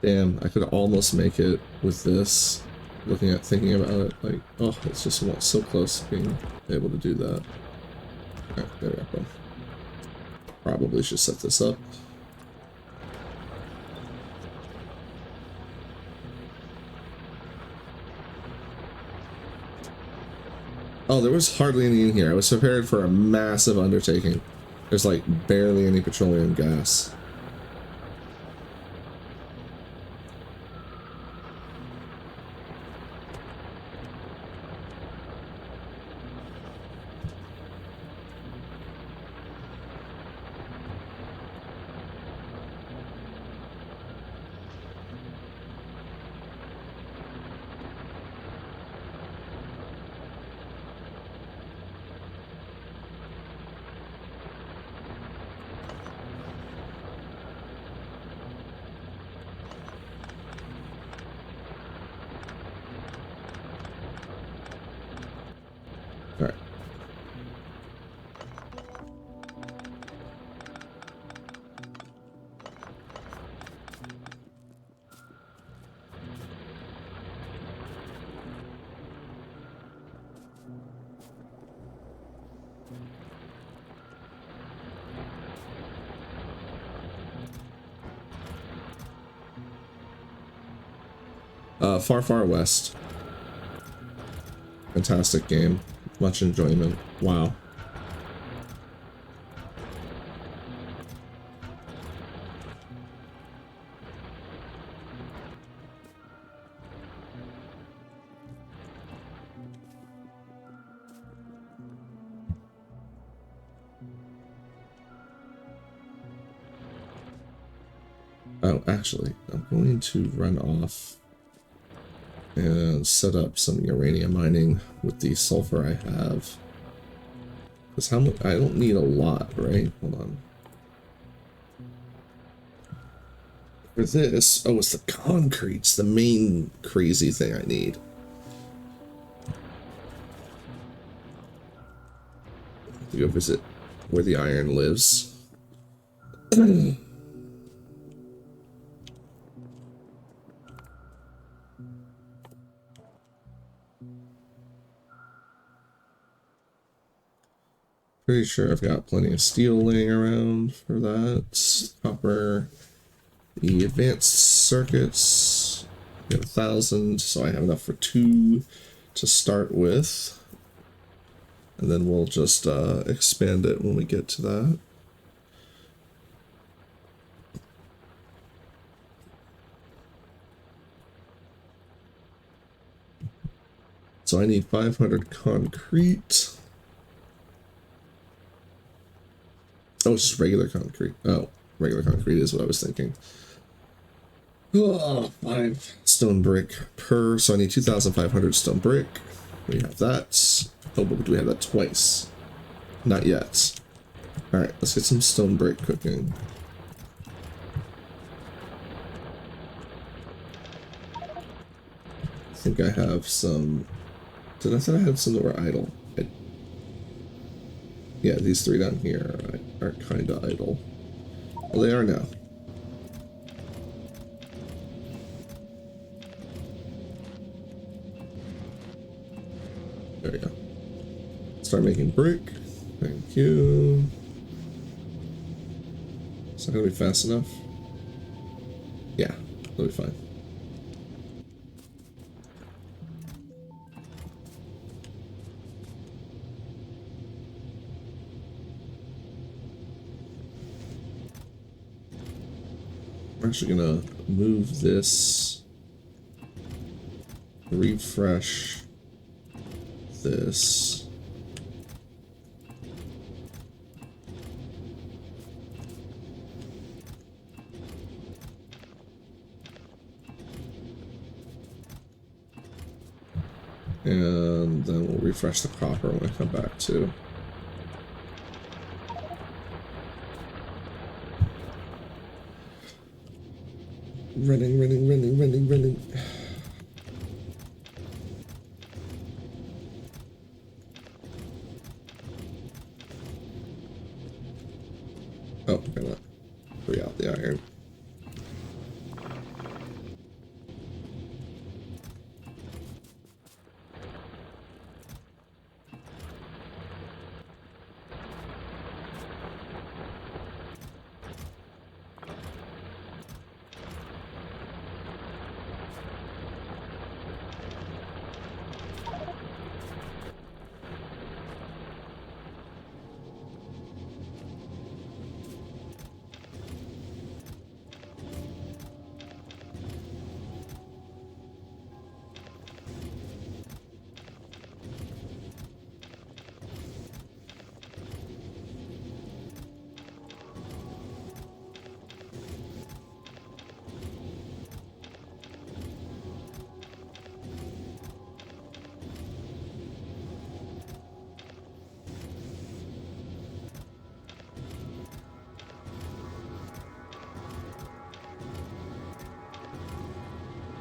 A: Damn, I could almost make it with this. Thinking about it, like, oh, it's just so close to being able to do that. Alright, there we go. Probably should set this up. Oh, there was hardly any in here. I was prepared for a massive undertaking. There's like barely any petroleum gas. Alright. Far, Far West. Fantastic game. Much enjoyment. Wow. Oh, actually, I'm going to run off and set up some uranium mining with the sulfur I have. Because how much? I don't need a lot, right? Hold on. For this, oh, it's the concrete's the main crazy thing I need. To go visit where the iron lives. Pretty sure I've got plenty of steel laying around for that. Copper. The advanced circuits. We have 1,000, so I have enough for 2 to start with. And then we'll just expand it when we get to that. So I need 500 concrete. Oh, it's just regular concrete. Oh, regular concrete is what I was thinking. Oh, 5 stone brick per. So I need 2,500 stone brick. We have that. Oh, but do we have that twice? Not yet. Alright, let's get some stone brick cooking. I think I have some. Did I thought I had some that were idle? Yeah, these 3 down here are kind of idle. Well, they are now. There we go. Start making brick. Thank you. Is that gonna be fast enough? Yeah, it'll be fine. We're actually gonna move this, refresh this. And then we'll refresh the copper when I come back too. Running. Oh, I'm gonna free out the iron.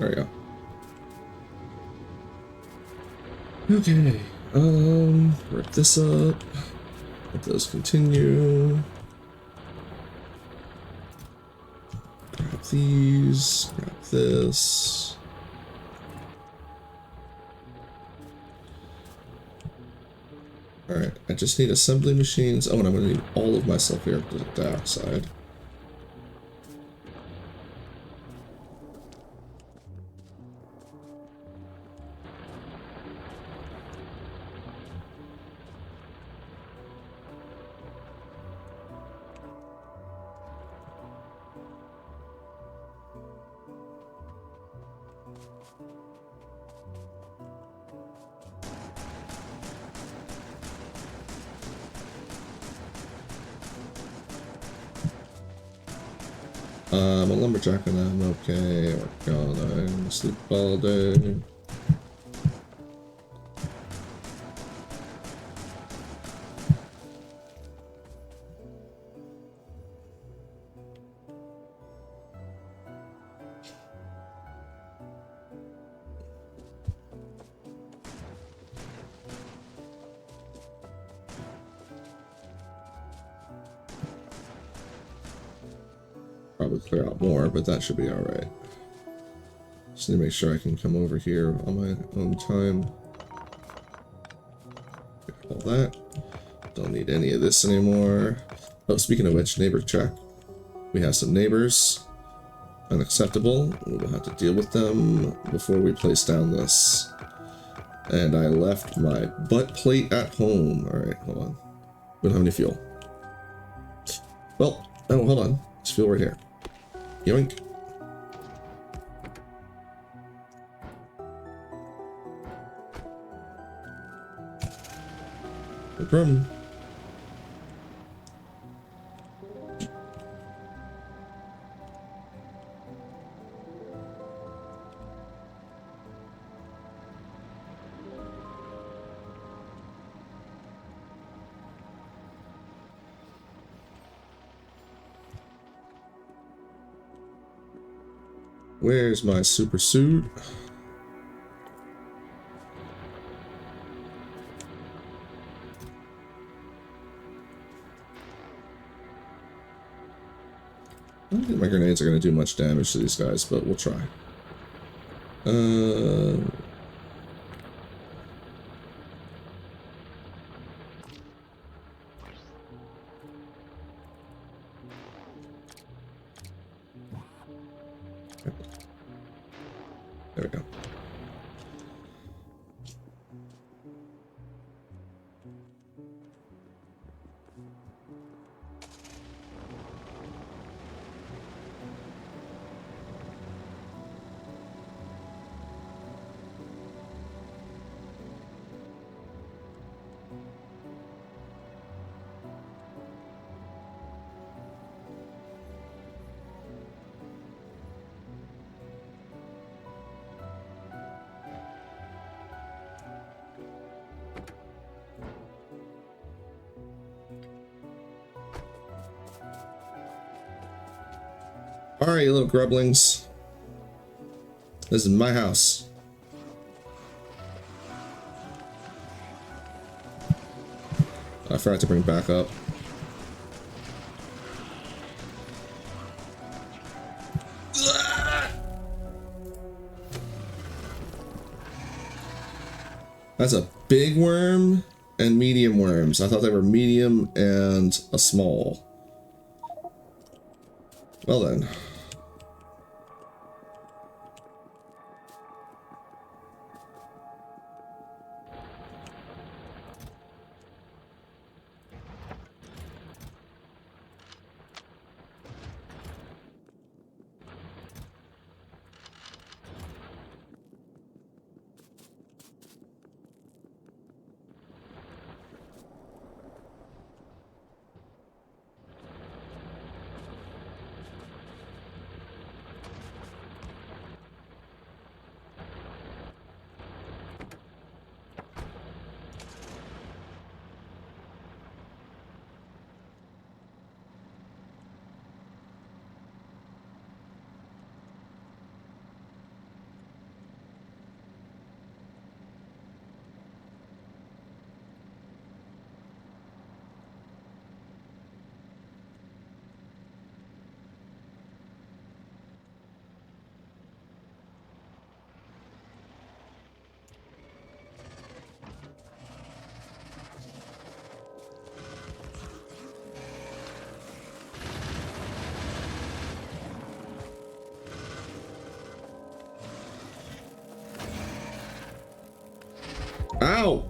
A: There we go. Okay. Rip this up. Let those continue. Grab these. Grab this. Alright, I just need assembly machines. Oh, and I'm going to need all of my sulfuric dioxide. I'm a lumberjack and I'm okay. We're gonna sleep all day. Probably clear out more, but that should be alright. Just need to make sure I can come over here on my own time. All that. Don't need any of this anymore. Oh, speaking of which, neighbor check. We have some neighbors. Unacceptable. We will have to deal with them before we place down this. And I left my butt plate at home. Alright, hold on. We don't have any fuel. Well, oh, hold on. There's fuel right here. Yoink. No problem. Where's my super suit? I don't think my grenades are going to do much damage to these guys, but we'll try. There we go. Alright, you little grublings. This is my house. I forgot to bring backup. That's a big worm and medium worms. I thought they were medium and a small. Well then. Ow!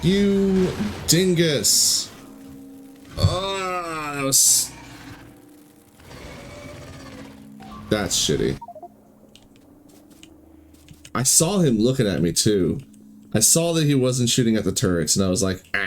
A: You dingus! Oh, that was... That's shitty. I saw him looking at me too. I saw that he wasn't shooting at the turrets, and I was like, ah.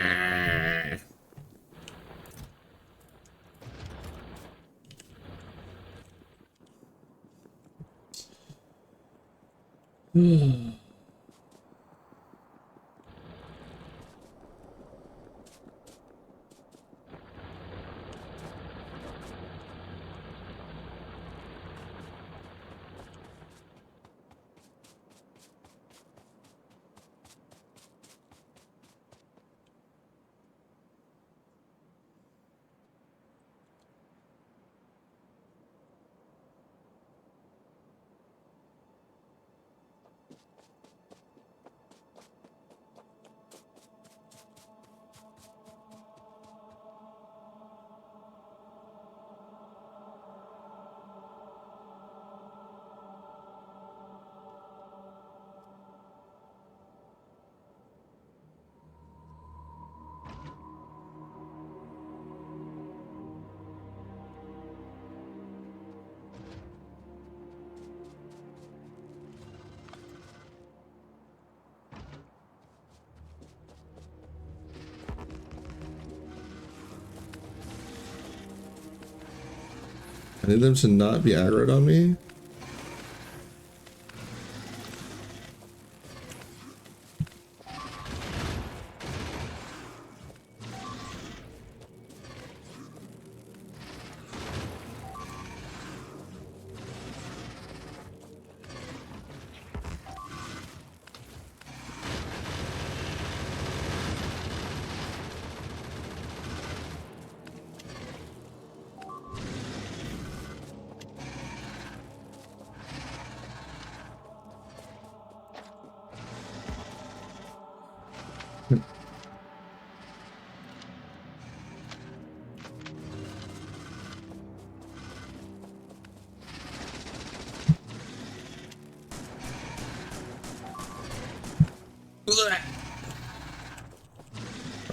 A: I need them to not be aggroed on me.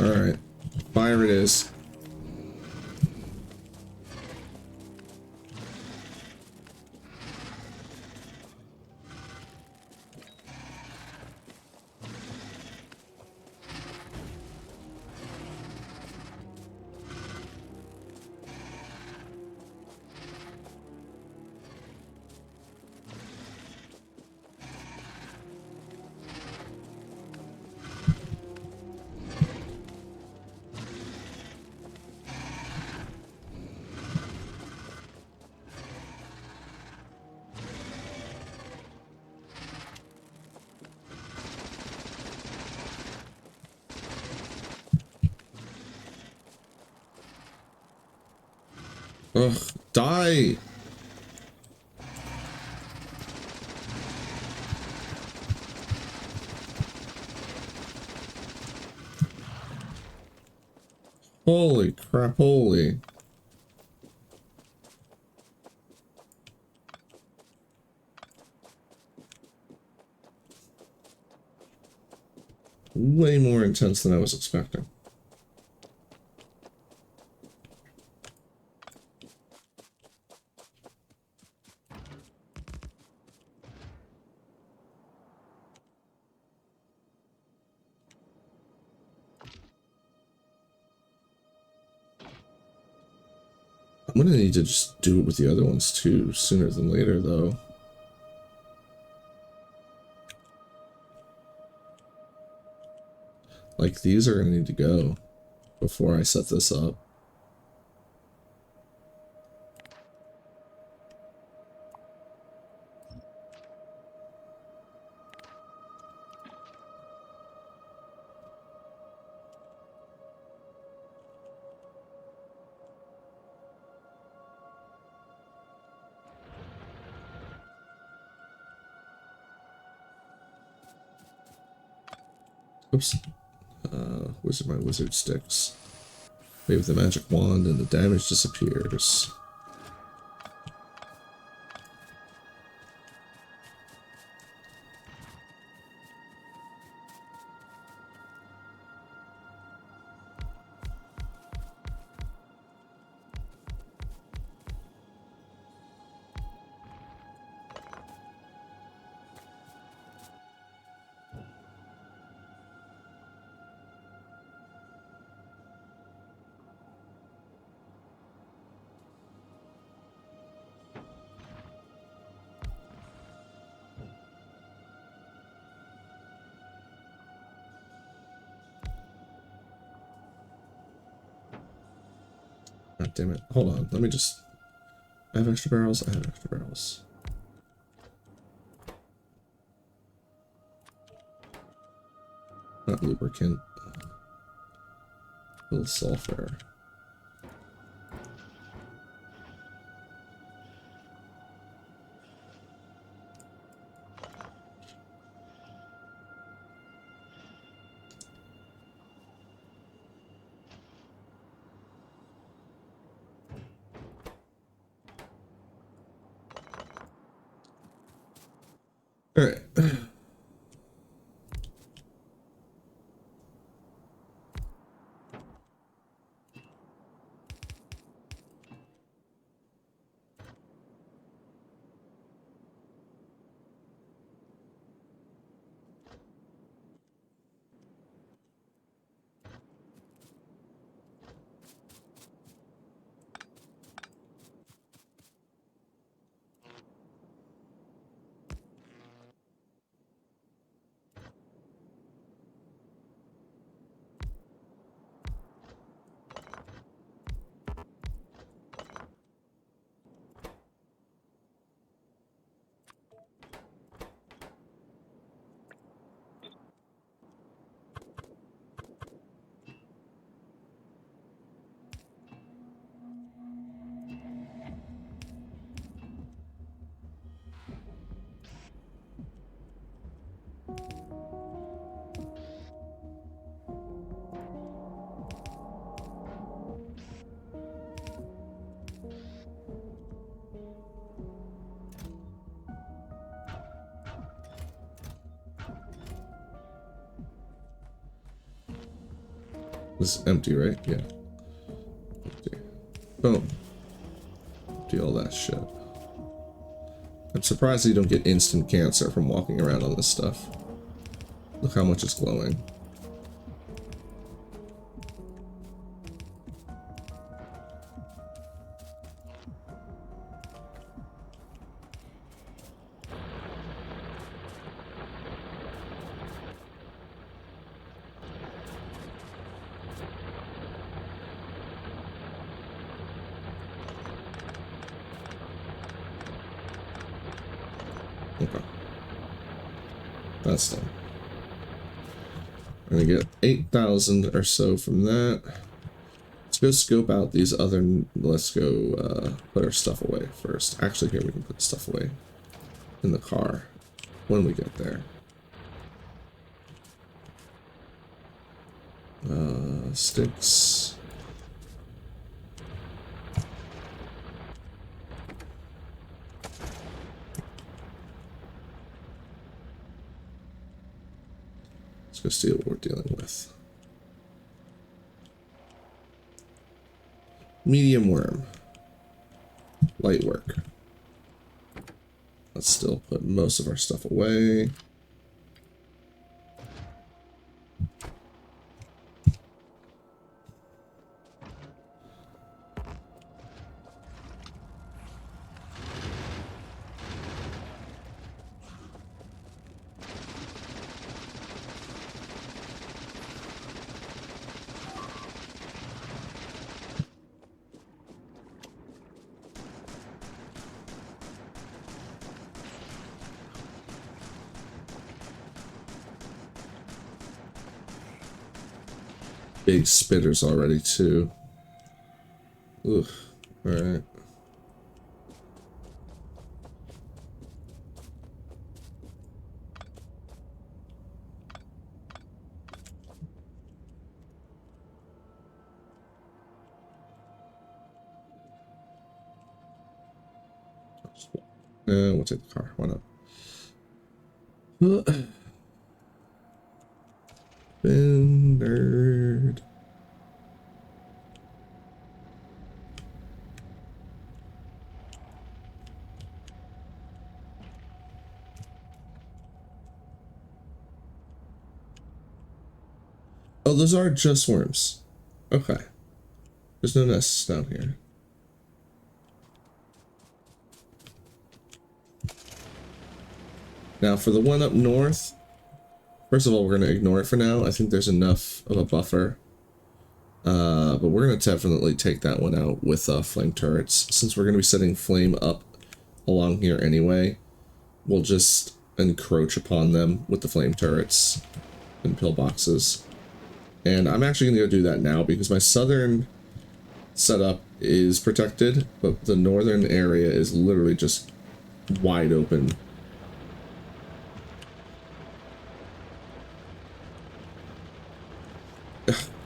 A: Alright. Fire it is. Ugh, die! Holy crap, holy. Way more intense than I was expecting. I'm gonna need to just do it with the other ones too, sooner than later though. Like, these are gonna need to go before I set this up. Oops. Wizard my wizard sticks. Wave the magic wand and the damage disappears. God damn it. Hold on. Let me just... I have extra barrels. I have extra barrels. Not lubricant. A little sulfur. All right. This is empty, right? Yeah. Empty. Boom. Empty all that shit. I'm surprised you don't get instant cancer from walking around on this stuff. Look how much it's glowing. Okay. That's done. We're gonna get 8,000 or so from that. Let's go scope out these other... Let's go put our stuff away first. Actually, here we can put stuff away in the car when we get there. Sticks. Let's go see what we're dealing with. Medium worm. Light work. Let's still put most of our stuff away. Big spitters already too. Ugh. All right. We'll take the car. Why not? Been nerd. Oh, those are just worms. Okay. There's no nests down here. Now for the one up north, first of all, we're going to ignore it for now. I think there's enough of a buffer But we're going to definitely take that one out with flame turrets. Since we're going to be setting flame up along here anyway, we'll just encroach upon them with the flame turrets and pillboxes. And I'm actually going to go do that now because my southern setup is protected, but the northern area is literally just wide open.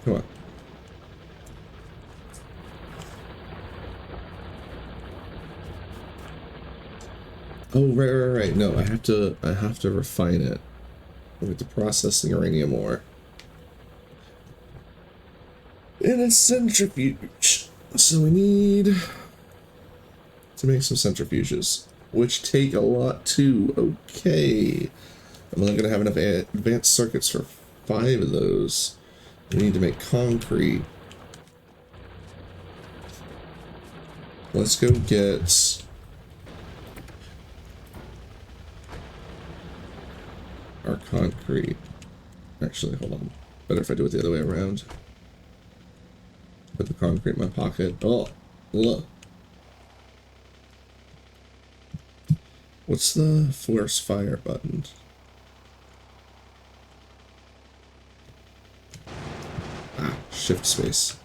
A: Come on. Oh, right. No, I have to refine it. I have to process the uranium ore in a centrifuge. So we need to make some centrifuges, which take a lot too. Okay. I'm only going to have enough advanced circuits for 5 of those. We need to make concrete. Let's go get our concrete. Actually, hold on. Better if I do it the other way around. Put the concrete in my pocket. Oh, look. What's the force fire button? Ah, shift space.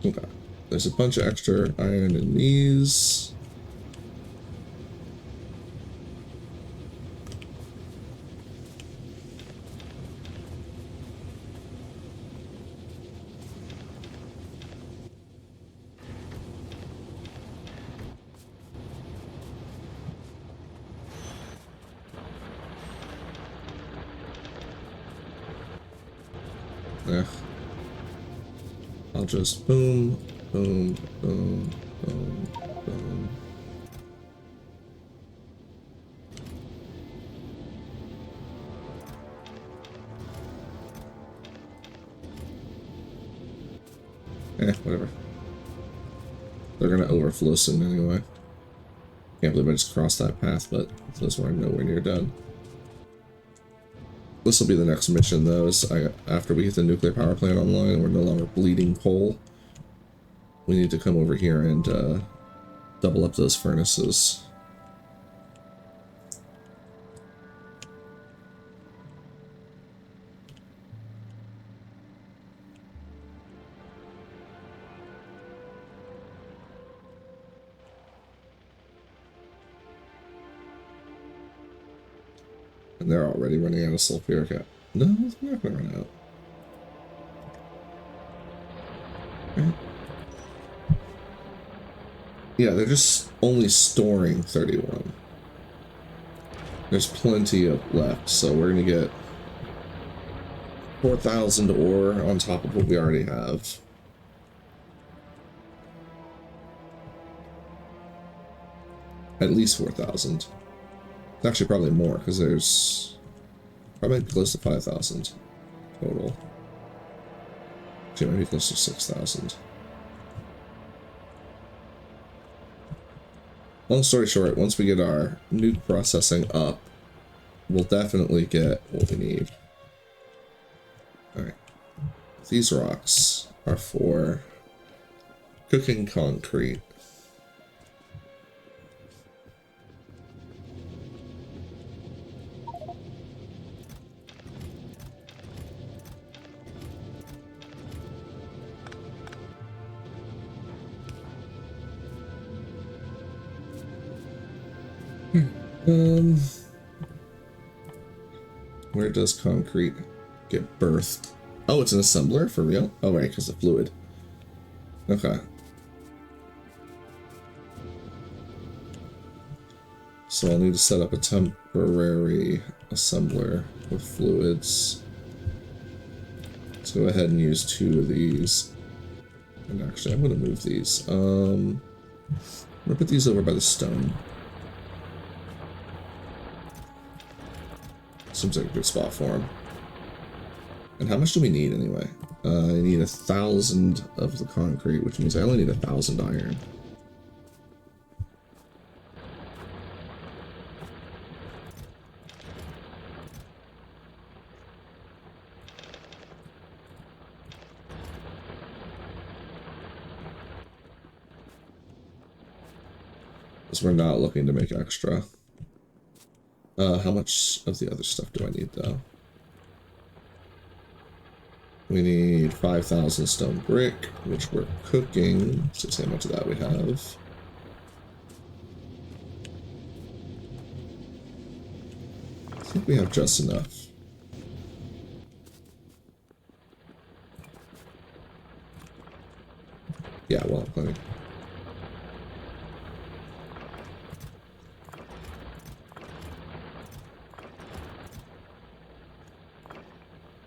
A: Okay. There's a bunch of extra iron in these. Yeah. I'll just boom, boom, boom, boom, boom. Whatever. They're gonna overflow soon anyway. Can't believe I just crossed that path, but those were nowhere near done. This will be the next mission, though, is after we get the nuclear power plant online and we're no longer bleeding coal, we need to come over here and double up those furnaces. And they're already running out of sulfuric acid. No, they're not going to run out. Right. Yeah, they're just only storing 31. There's plenty of left, so we're going to get 4,000 ore on top of what we already have. At least 4,000. It's actually probably more, because there's probably close to 5,000 total. Actually, maybe close to 6,000. Long story short, once we get our nuke processing up, we'll definitely get what we need. Alright. These rocks are for cooking concrete. Where does concrete get birthed? Oh, it's an assembler for real? Oh, right, because of fluid. Okay. So I'll need to set up a temporary assembler with fluids. Let's go ahead and use 2 of these. And actually, I'm going to move these. I'm going to put these over by the stone. Seems like a good spot for them. And how much do we need anyway? I need 1,000 of the concrete, which means I only need 1,000 iron. Because we're not looking to make extra. How much of the other stuff do I need though? We need 5,000 stone brick, which we're cooking. So see how much of that we have. I think we have just enough. Yeah, well, plenty.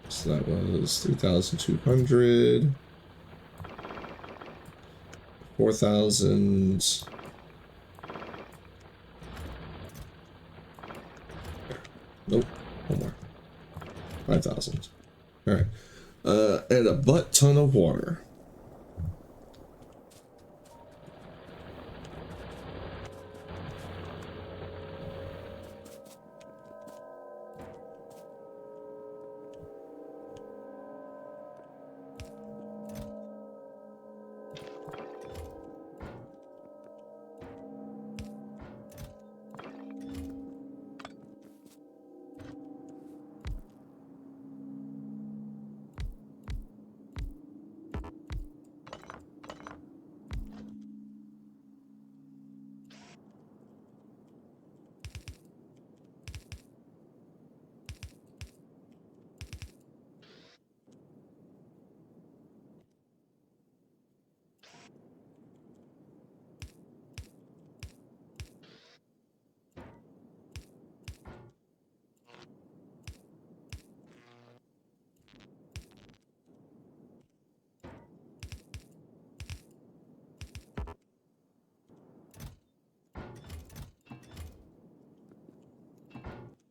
A: So that was 3,200, 4,000. Nope, one more. 5,000. All right, and a butt ton of water.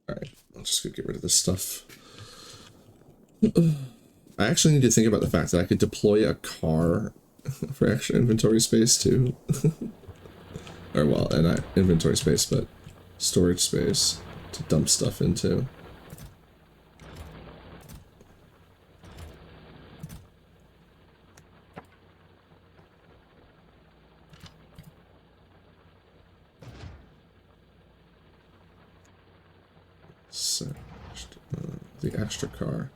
A: Alright, I'll just go get rid of this stuff. I actually need to think about the fact that I could deploy a car for extra inventory space too. Or well, not inventory space, but storage space to dump stuff into. So, the extra car.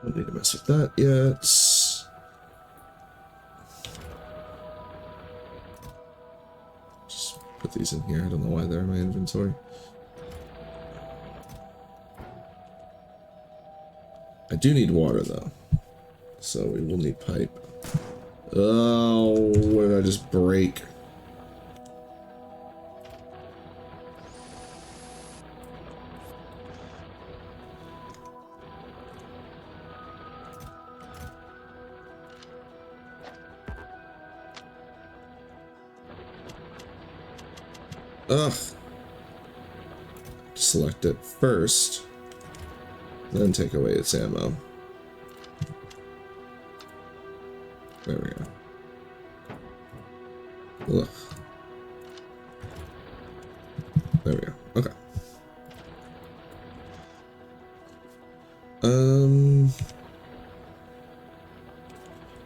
A: Don't need to mess with that yet. Just put these in here. I don't know why they're in my inventory. I do need water though, so we will need pipe. Oh, what did I just break? Ugh. Select it first. Then take away its ammo. There we go. Ugh. There we go. Okay.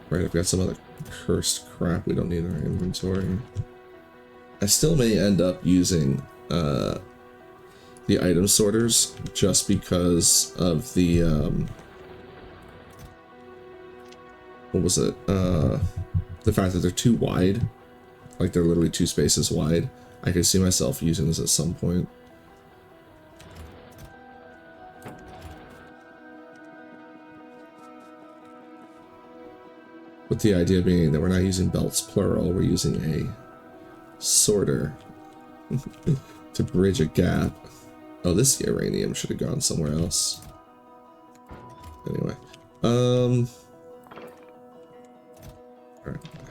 A: Right, I've got some other cursed crap we don't need in our inventory. I still may end up using the item sorters just because of the what was it? The fact that they're too wide, like they're literally 2 spaces wide. I could see myself using this at some point. With the idea being that we're not using belts plural, we're using a sorter to bridge a gap. Oh, this uranium should have gone somewhere else. Anyway, alright,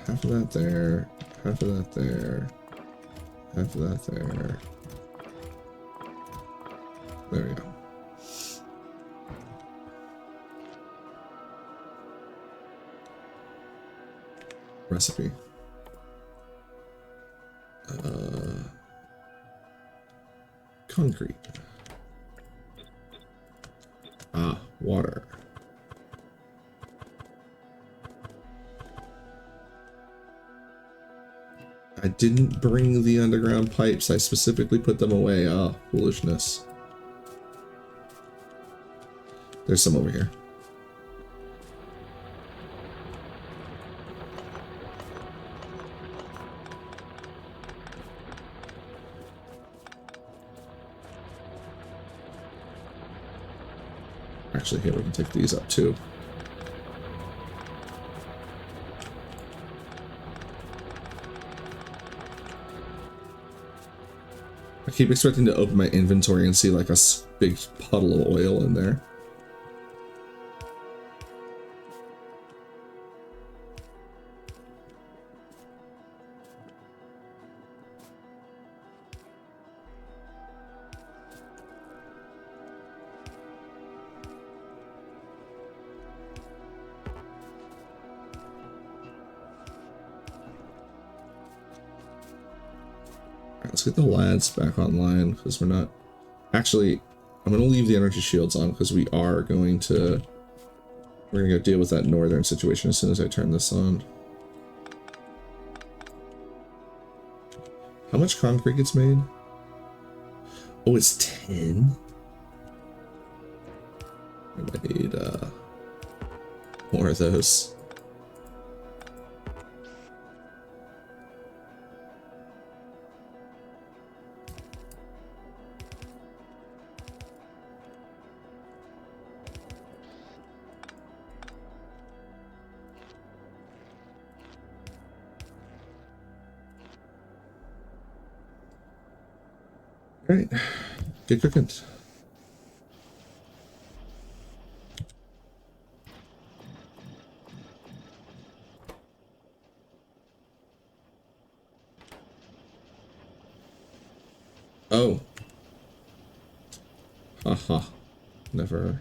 A: half of that there, half of that there, half of that there. There we go. Recipe. Concrete. Ah, water. I didn't bring the underground pipes. I specifically put them away. Ah, foolishness. There's some over here. Actually, here we can take these up too. I keep expecting to open my inventory and see like a big puddle of oil in there. Let's get the lads back online because we're not actually. I'm going to leave the energy shields on because we are going to. We're going to go deal with that northern situation as soon as I turn this on. How much concrete gets made? Oh, it's 10. I need more of those. Alright, get cooking. Oh. Haha. Never.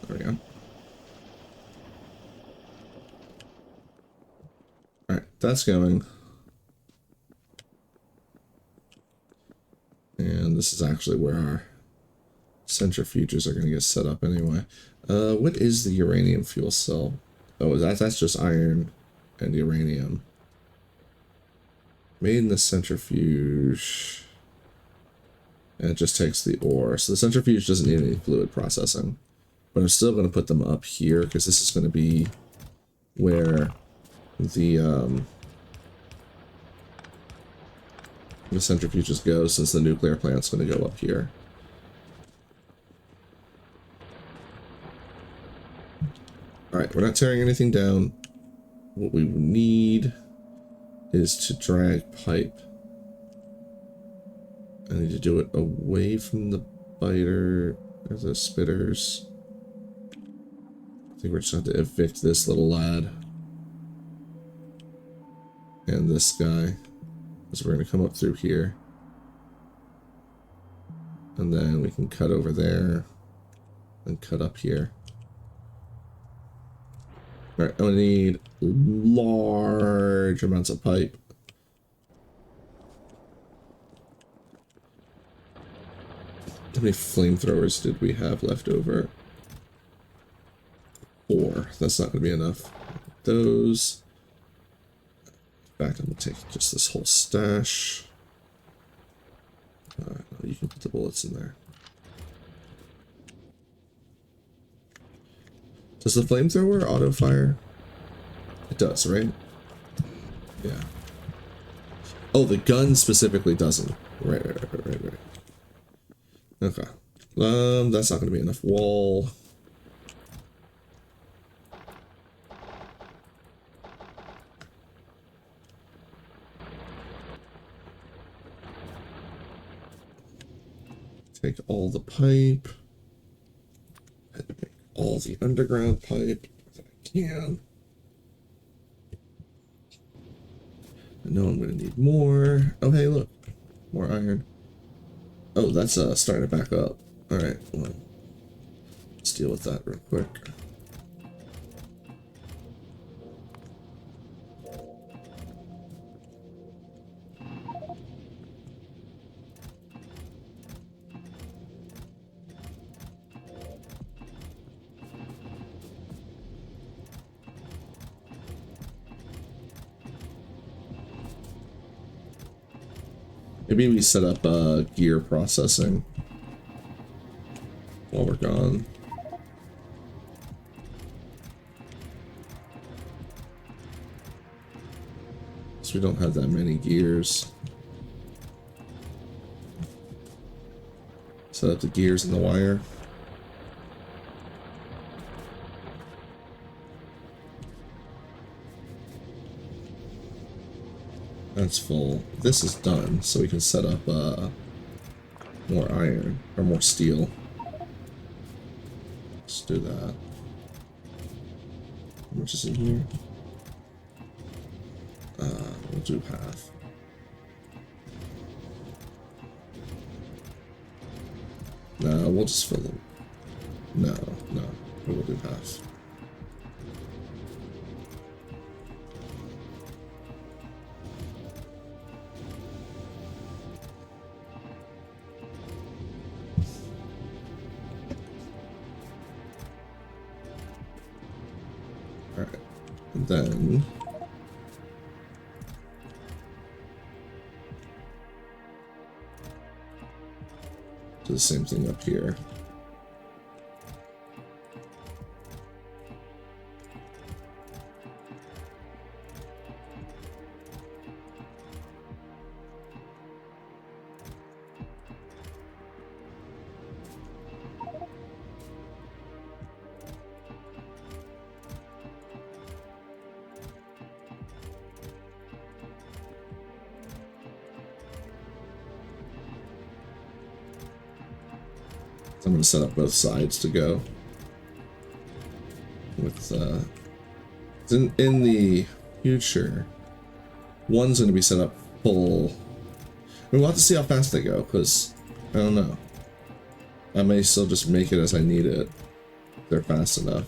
A: There we go. Alright, that's going. And this is actually where our centrifuges are going to get set up anyway. What is the uranium fuel cell? Oh, that's just iron and uranium. Made in the centrifuge. And it just takes the ore. So the centrifuge doesn't need any fluid processing. But I'm still going to put them up here because this is going to be where the centrifuges go, since the nuclear plant's going to go up here. Alright, we're not tearing anything down. What we need is to drag pipe. I need to do it away from the biter or the spitters. I think we're just going to have to evict this little lad. And this guy. So we're going to come up through here. And then we can cut over there. And cut up here. Alright, I'm going to need large amounts of pipe. How many flamethrowers did we have left over? 4. That's not going to be enough. Those. In fact, I'm going to take just this whole stash. You can put the bullets in there. Does the flamethrower auto fire? It does, right? Yeah. Oh, the gun specifically doesn't. Right. Okay. That's not going to be enough wall. take all the pipe. And make all the underground pipe that I can. I know I'm going to need more. Oh, hey, look. More iron. Oh, that's starting to back up. Alright, well, let's deal with that real quick. Maybe we set up gear processing while we're gone. So we don't have that many gears. Set up the gears and the wire. That's full. This is done, so we can set up more iron, or more steel. Let's do that. How much is in here? We'll do half. No, we'll just fill them. No, we'll do half. Alright, and then do the same thing up here. I'm going to set up both sides to go with in the future. One's going to be set up full. We'll have to see how fast they go, because I don't know. I may still just make it as I need it if they're fast enough.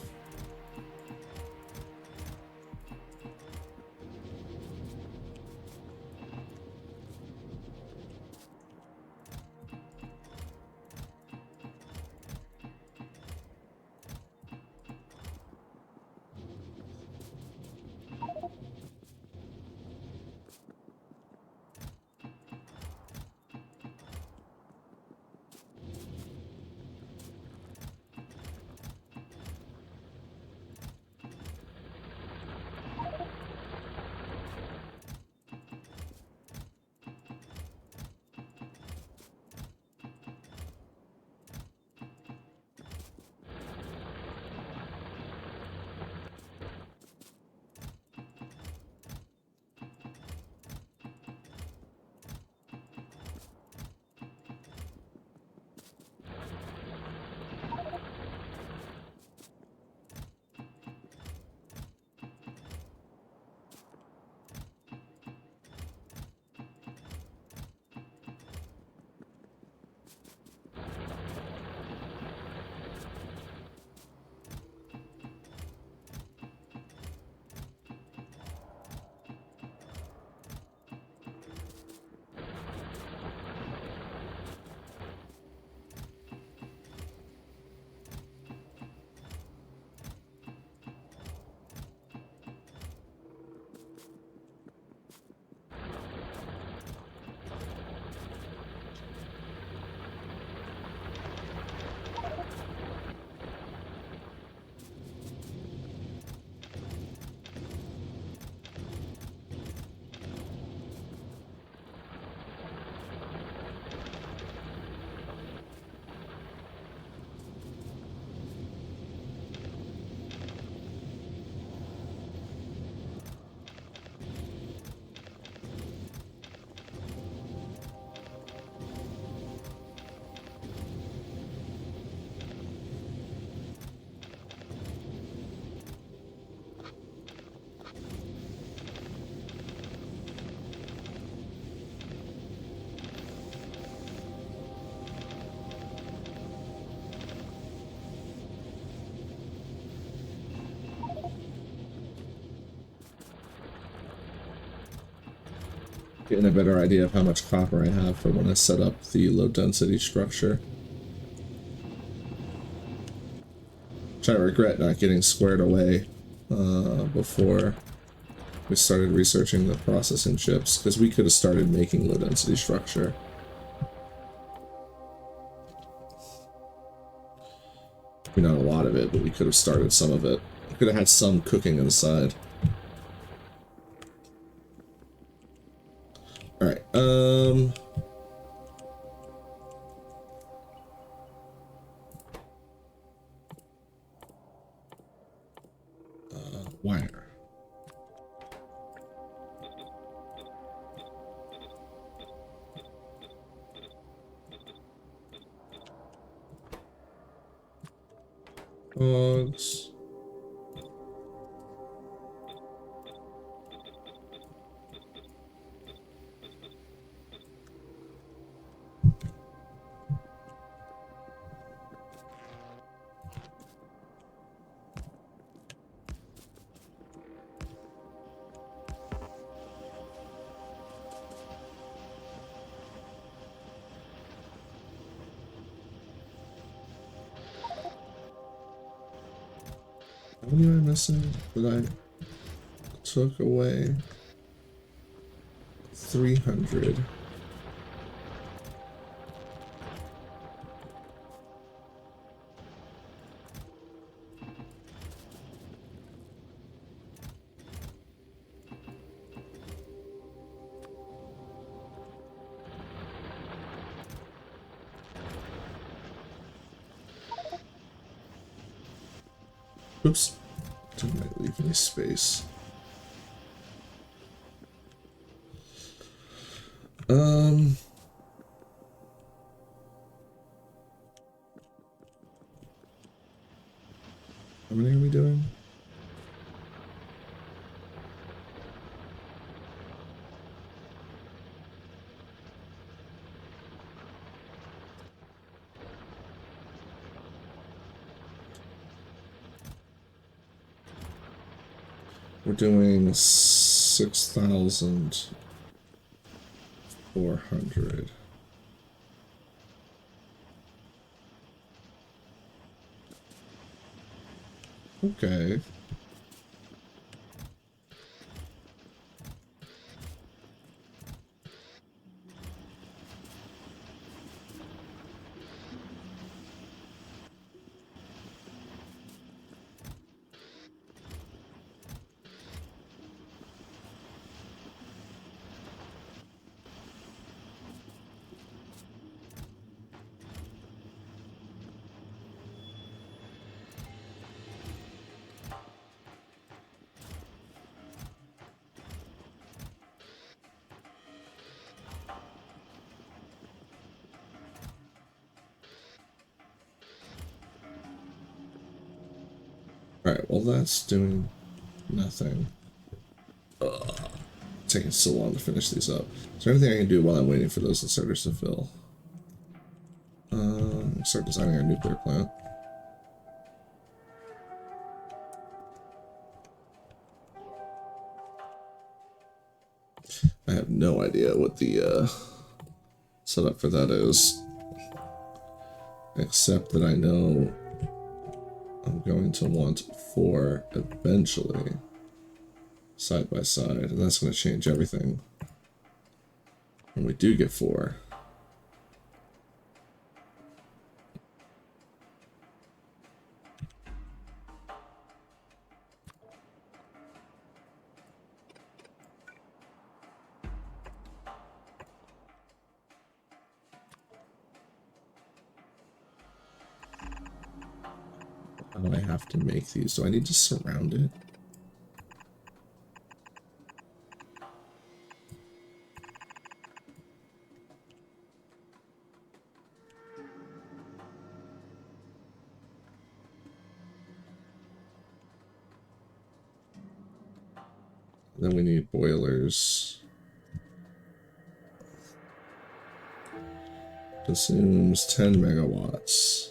A: Getting a better idea of how much copper I have for when I set up the low density structure. Which I regret not getting squared away before we started researching the processing chips, because we could have started making low density structure. I mean, not a lot of it, but we could have started some of it. We could have had some cooking inside. Alright, wire. Hogs. How many am I missing that I took away? 300. Oops. Didn't leave any space. How many are we doing? We're doing 6,400. Okay. Alright, well that's doing nothing. Taking so long to finish these up. Is there anything I can do while I'm waiting for those inserters to fill? Start designing our nuclear plant. I have no idea what the setup for that is, except that I know I'm going to want 4 eventually, side by side, and that's going to change everything when we do get 4. How do I have to make these? Do I need to surround it? Then we need boilers. Consumes 10 megawatts.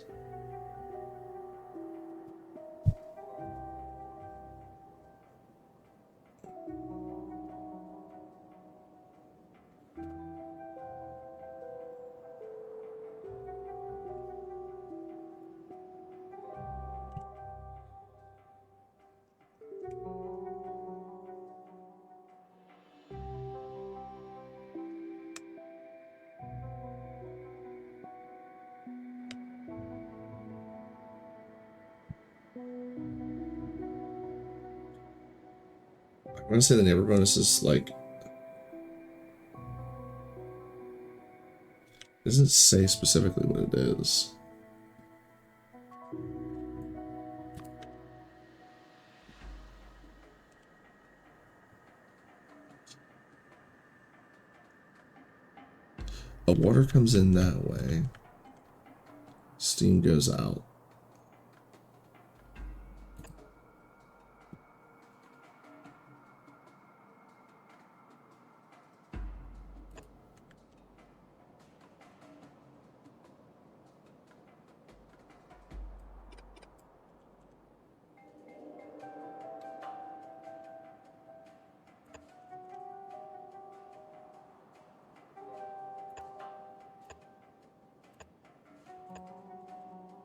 A: gonna say the neighbor bonus is like, doesn't say specifically what it is. But water comes in that way. Steam goes out.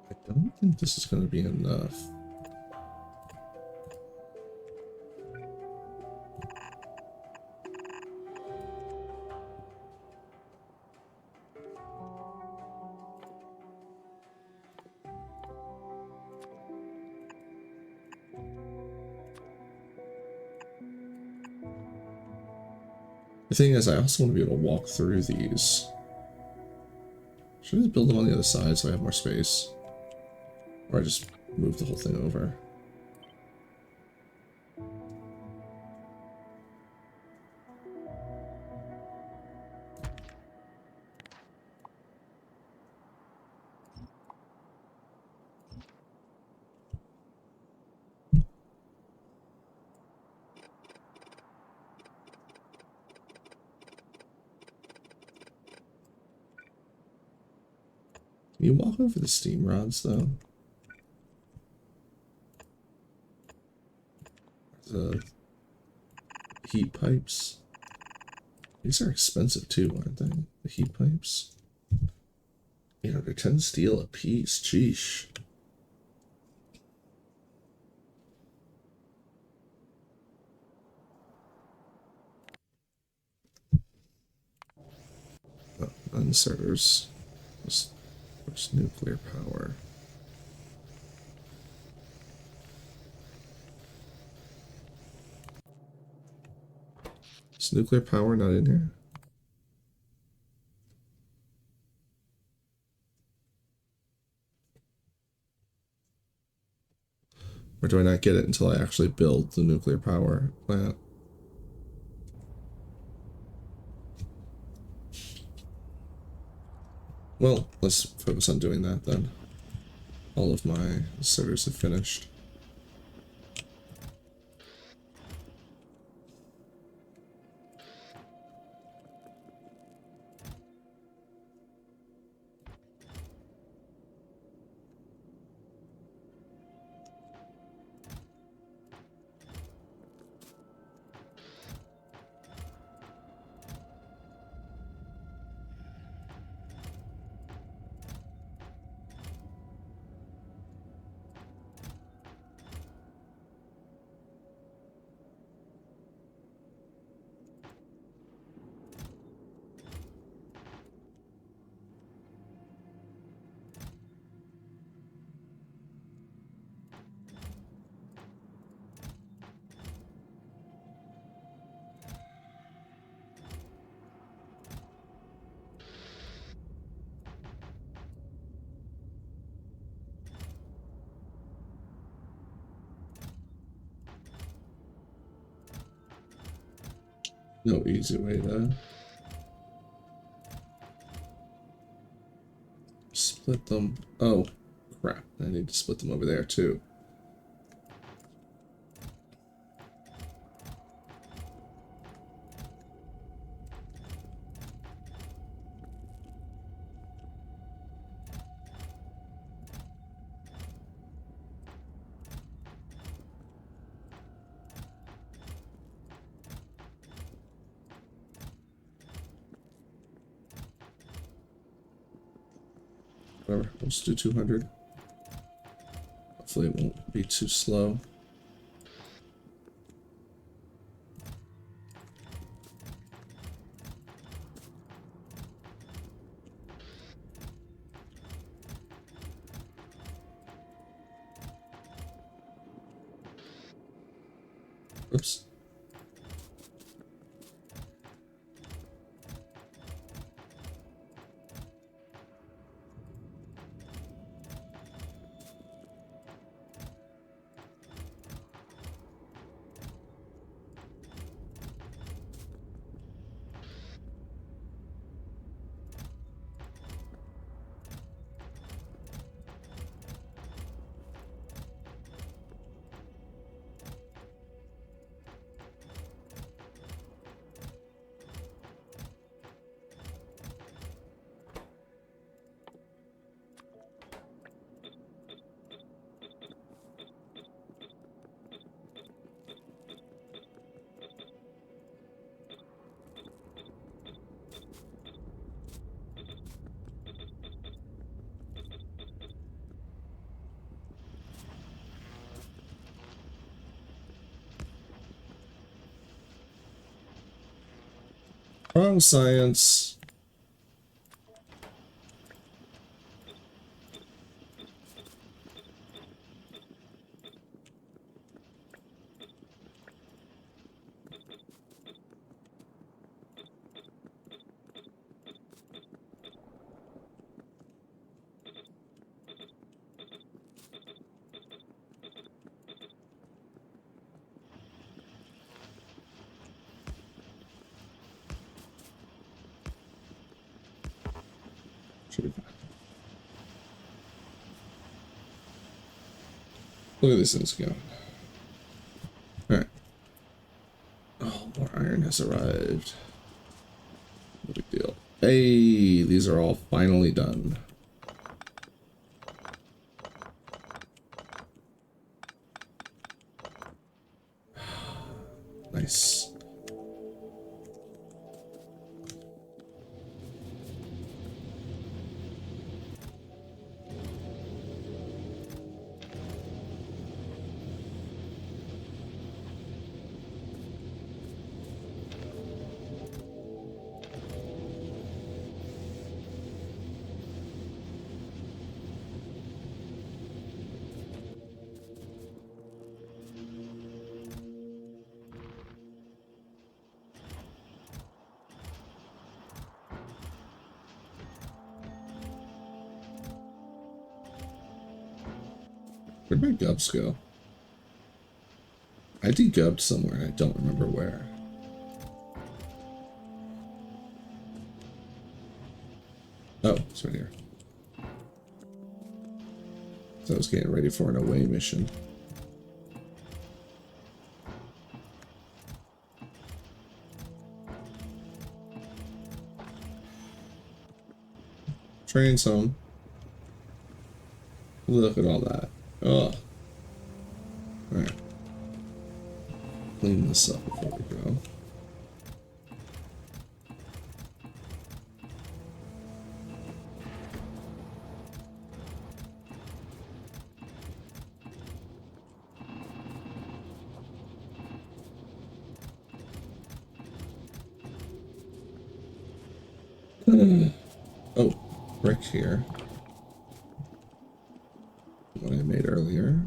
A: I don't think this is going to be enough. The thing is, I also want to be able to walk through these. Should I just build them on the other side so I have more space? Or I just move the whole thing over? Can you walk over the steam rods, though? The heat pipes. These are expensive too, aren't they? The heat pipes. You know, they're 10 steel a piece. Sheesh. Oh, inserters. There's nuclear power. Is nuclear power not in here? Or do I not get it until I actually build the nuclear power plant? Well, let's focus on doing that then. All of my inserters have finished. No easy way to split them. Oh, crap. I need to split them over there too. Whatever, we'll just do 200. Hopefully it won't be too slow. Oops. Wrong science. Look at these things going. Alright. Oh, more iron has arrived. No big deal. Hey, these are all finally done. Nice. Where'd my gubs go? I degubbed somewhere and I don't remember where. Oh, it's right here. So I was getting ready for an away mission. Train some. Look at all that. Oh. Alright. Clean this up before we go. Oh, brick here. What I made earlier.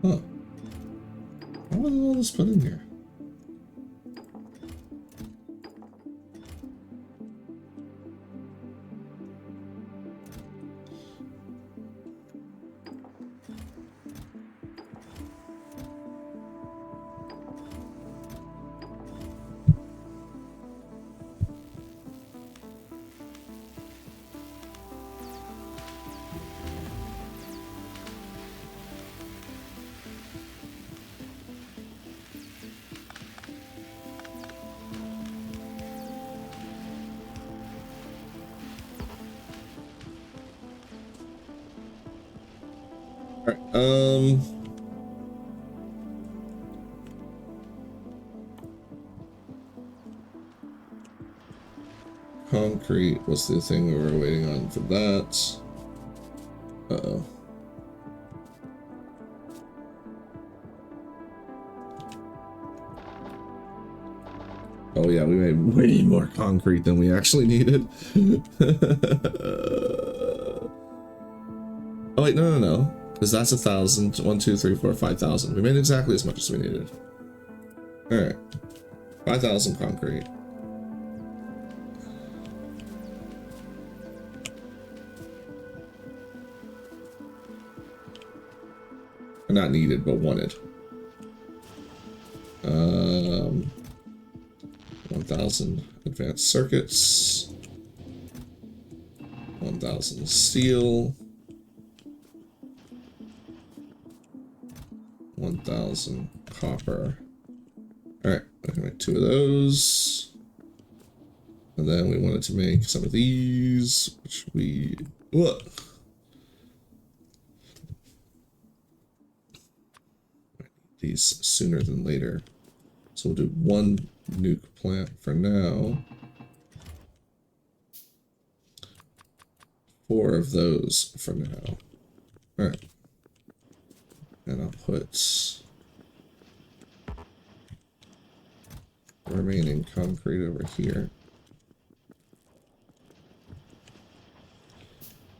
A: Huh. How was all this put in here? Alright, concrete was the thing we were waiting on for that. Uh-oh. Oh yeah, we made way more concrete than we actually needed. Oh wait, no. Because that's 1,000. 1, 2, 3, 4, 5,000. We made exactly as much as we needed. Alright. 5,000 concrete. Not needed, but wanted. 1,000 advanced circuits. 1,000 steel. 1,000 copper. Alright, I can make 2 of those. And then we wanted to make some of these, which we... Ugh. These sooner than later. So we'll do one nuke plant for now. 4 of those for now. Alright. And I'll put the remaining concrete over here.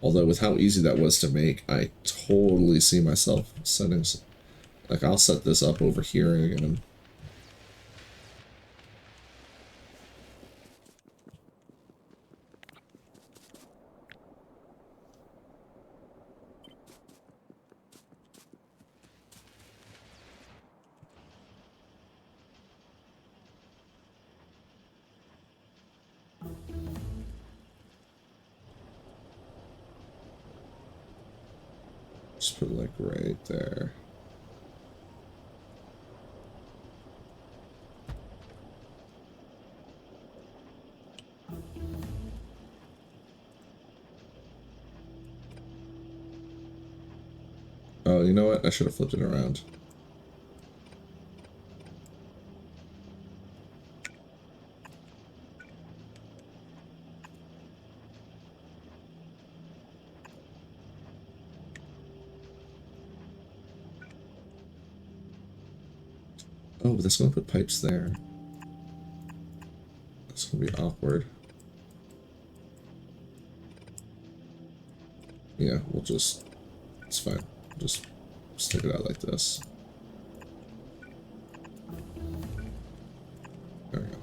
A: Although with how easy that was to make, I totally see myself setting... Like, I'll set this up over here again. Just put it like right there. Oh, you know what? I should have flipped it around. Oh, but that's going to put pipes there. That's going to be awkward. Yeah, we'll just... It's fine. Just stick it out like this. There we go.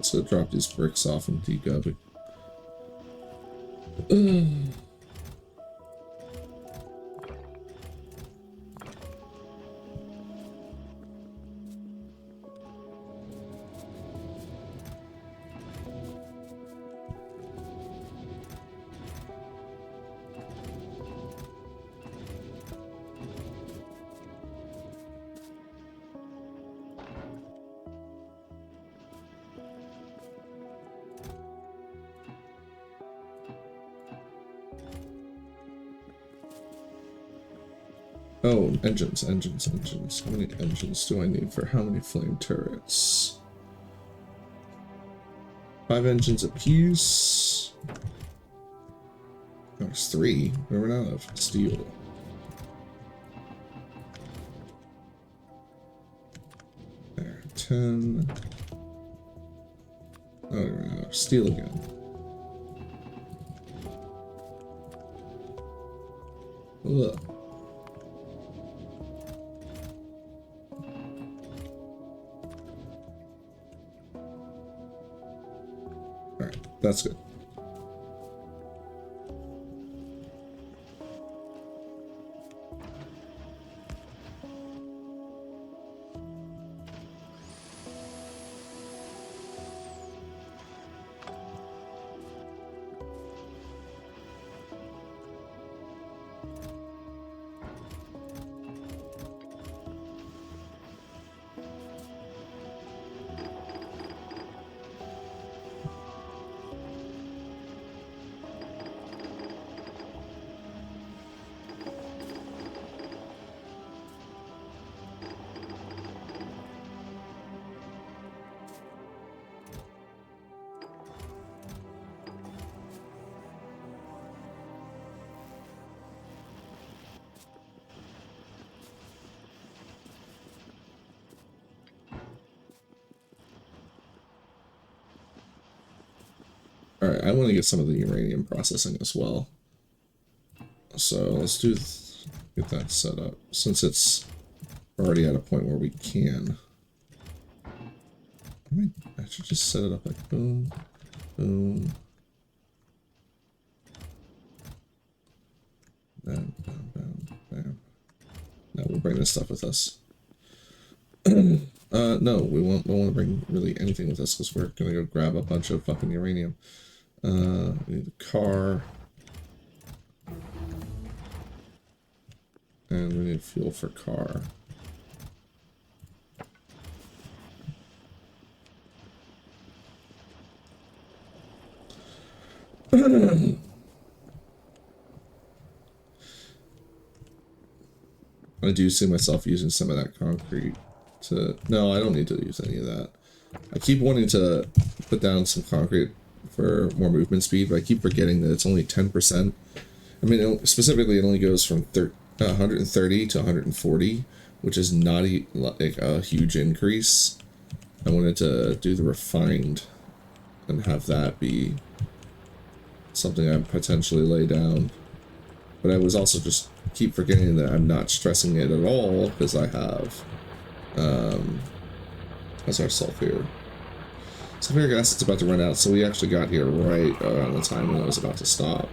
A: So drop these bricks off and degub. Oh, engines. How many engines do I need for how many flame turrets? 5 engines apiece. Oh, it's 3. We run out of steel. There, 10. Oh, we ran out of steel again. Ugh. That's good. Alright, I want to get some of the uranium processing as well. So let's do get that set up. Since it's already at a point where we can. I should just set it up like boom, boom. Bam, bam, bam, bam. Now we'll bring this stuff with us. No, we won't want to bring really anything with us because we're gonna go grab a bunch of fucking uranium. We need a car. And we need fuel for car. I do see myself using some of that concrete to... No, I don't need to use any of that. I keep wanting to put down some concrete for more movement speed, but I keep forgetting that it's only 10%. I mean, specifically, it only goes from 130 to 140, which is not like a huge increase. I wanted to do the refined and have that be something I potentially lay down. But I was also just keep forgetting that I'm not stressing it at all because I have that's our sulfuric acid's about to run out, so we actually got here right around the time when I was about to stop.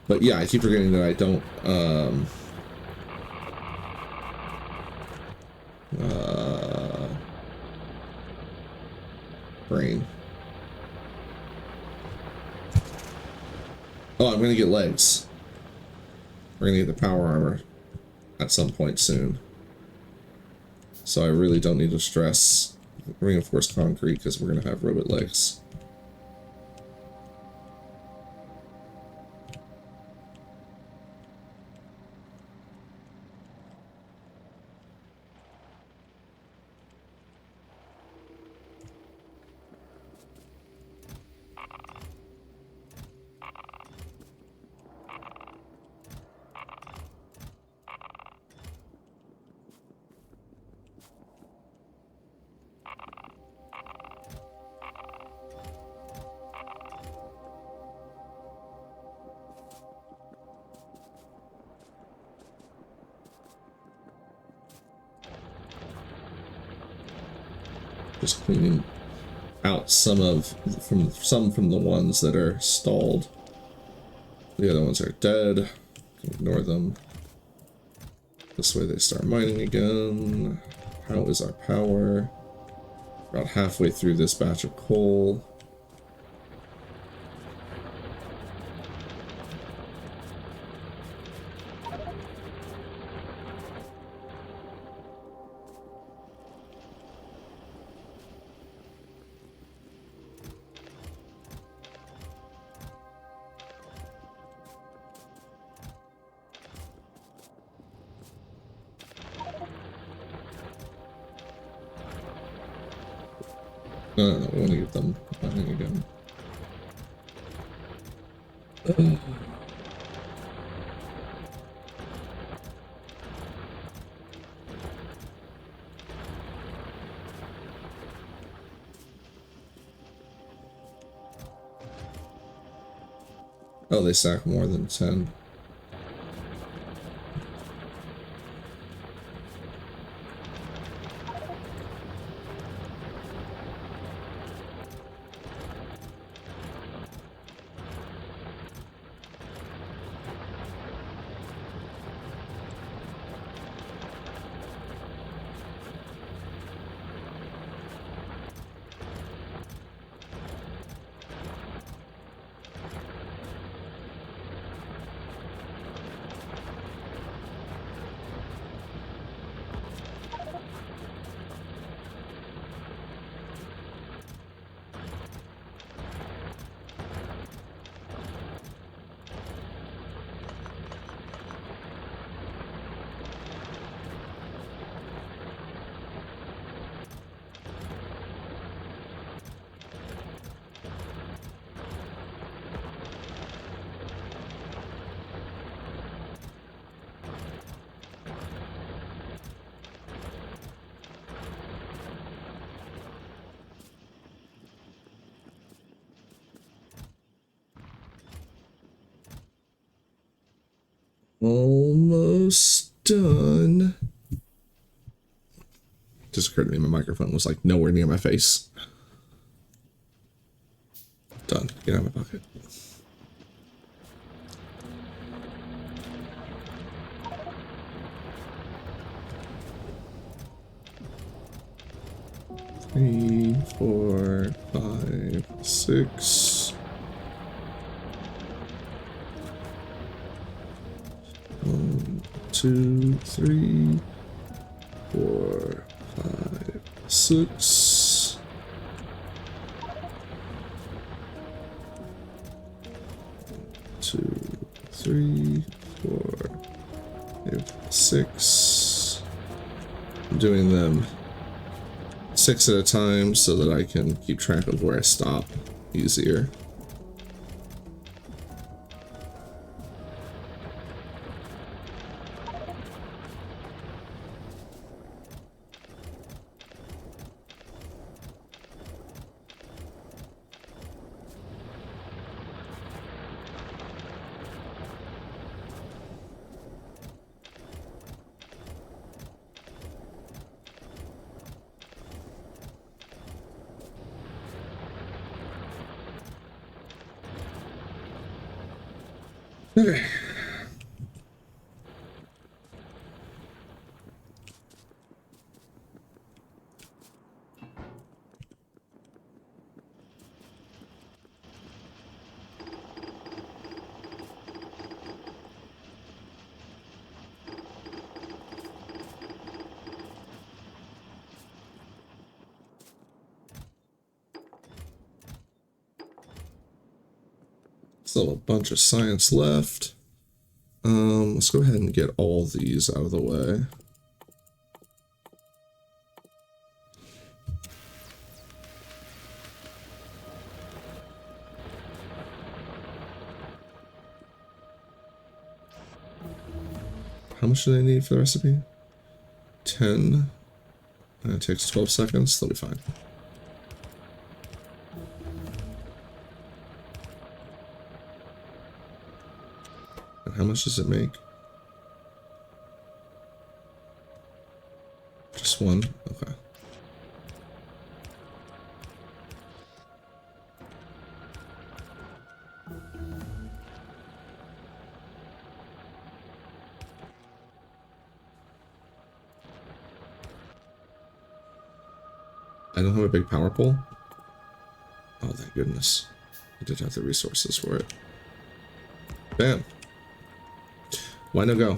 A: But yeah, I keep forgetting that I don't brain. Oh, I'm gonna get legs. We're gonna get the power armor at some point soon. So I really don't need to stress reinforced concrete because we're gonna have robot legs. Just cleaning out some from the ones that are stalled. The other ones are dead. Ignore them. This way they start mining again. How is our power? About halfway through this batch of coal. No, we want to get them mining again. Oh, they stack more than 10. Almost done. Just occurred to me my microphone was like nowhere near my face. Done. Get out of my pocket. Three, 4, 5, 6. 1, 2, 3, 4, 5, 6. 2, 3, 4, 5, 6. I'm doing them 6 at a time so that I can keep track of where I stop easier. Okay. Still a bunch of science left. Let's go ahead and get all these out of the way. How much do they need for the recipe? 10. And it takes 12 seconds. They'll be fine. And how much does it make? Just one? Okay. I don't have a big power pole. Oh, thank goodness. I did have the resources for it. Bam. Why no go?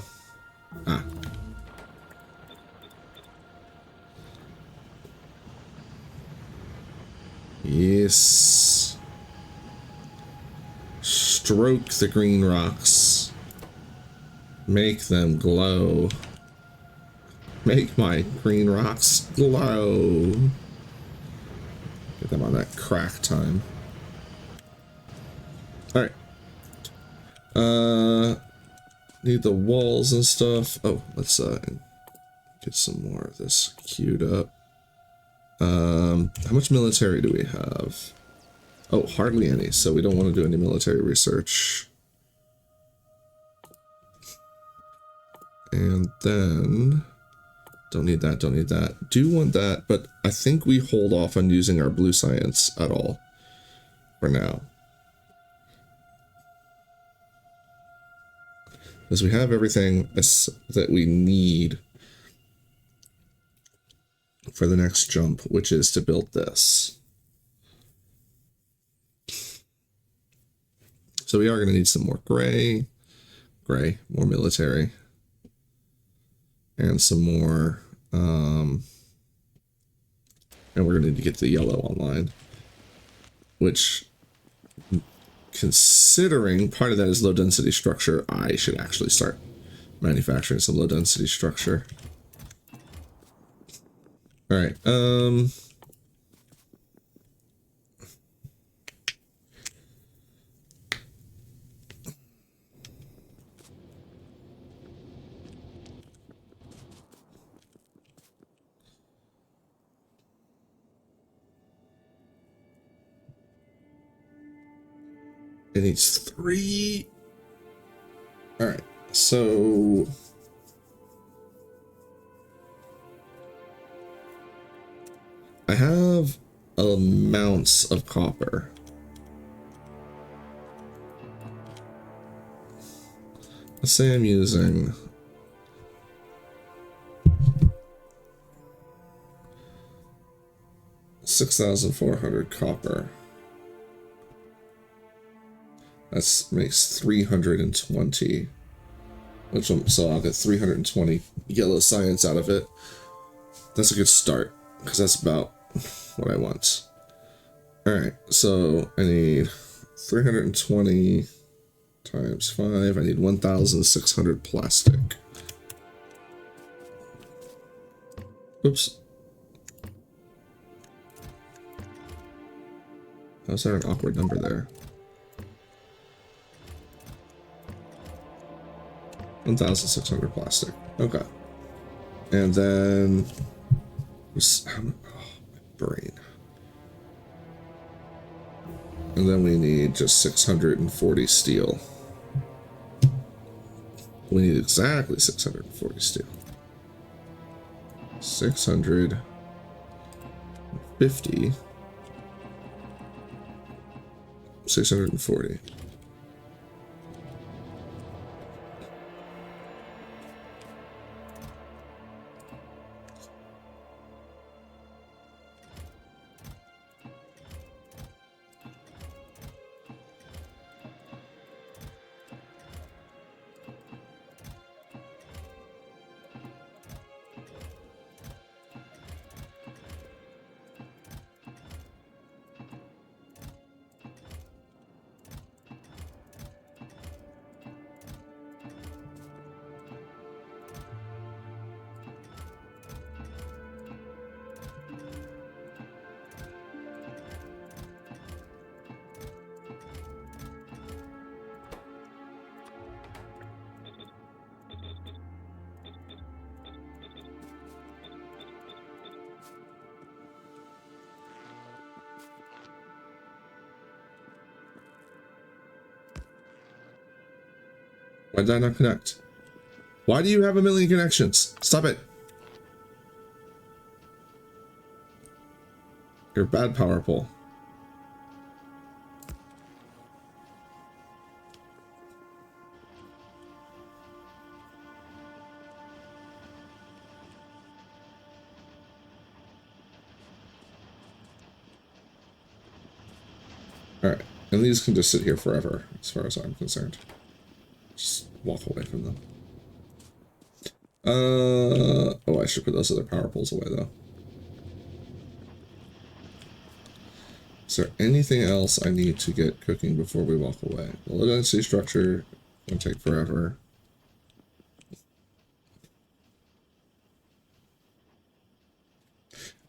A: Ah. Yes. Stroke the green rocks. Make them glow. Make my green rocks glow. Get them on that crack time. Alright. Need the walls and stuff. Oh, let's get some more of this queued up. How much military do we have? Oh, hardly any, so we don't want to do any military research. And then don't need that, don't need that. Do want that, but I think we hold off on using our blue science at all for now. Because we have everything that we need for the next jump, which is to build this. So we are going to need some more gray, more military, and some more, and we're going to need to get the yellow online, which, considering part of that is low density structure, I should actually start manufacturing some low density structure. All right. It needs 3. All right. So I have amounts of copper. Let's say I'm using 6,400 copper. That makes 320. So I'll get 320 yellow science out of it. That's a good start, because that's about what I want. Alright, so I need 320 times 5. I need 1,600 plastic. Oops. How's there an awkward number there? 1,600 plastic. Okay. And then... oh, my brain. And then we need just 640 steel. We need exactly 640 steel. 650. 640. Why did I not connect? Why do you have a million connections? Stop it. You're a bad power pole. Alright, and these can just sit here forever, as far as I'm concerned. Just walk away from them. Oh, I should put those other power poles away, though. Is there anything else I need to get cooking before we walk away? The low density structure will take forever.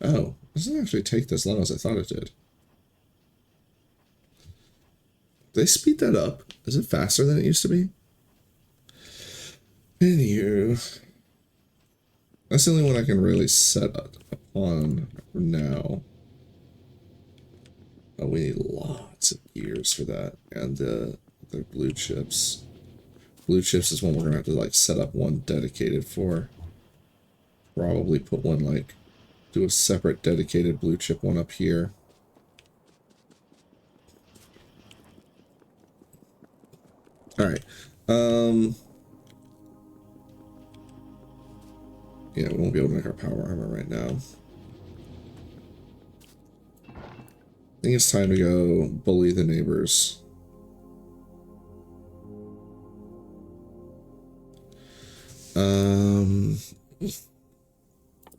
A: Oh, it doesn't actually take this long as I thought it did. They speed that up? Is it faster than it used to be? Anywho, that's the only one I can really set up on for now. Oh, we need lots of gears for that, and the blue chips. Blue chips is one we're gonna have to like set up one dedicated for. Probably put one like do a separate dedicated blue chip one up here. All right. Yeah, we won't be able to make our power armor right now. I think it's time to go bully the neighbors.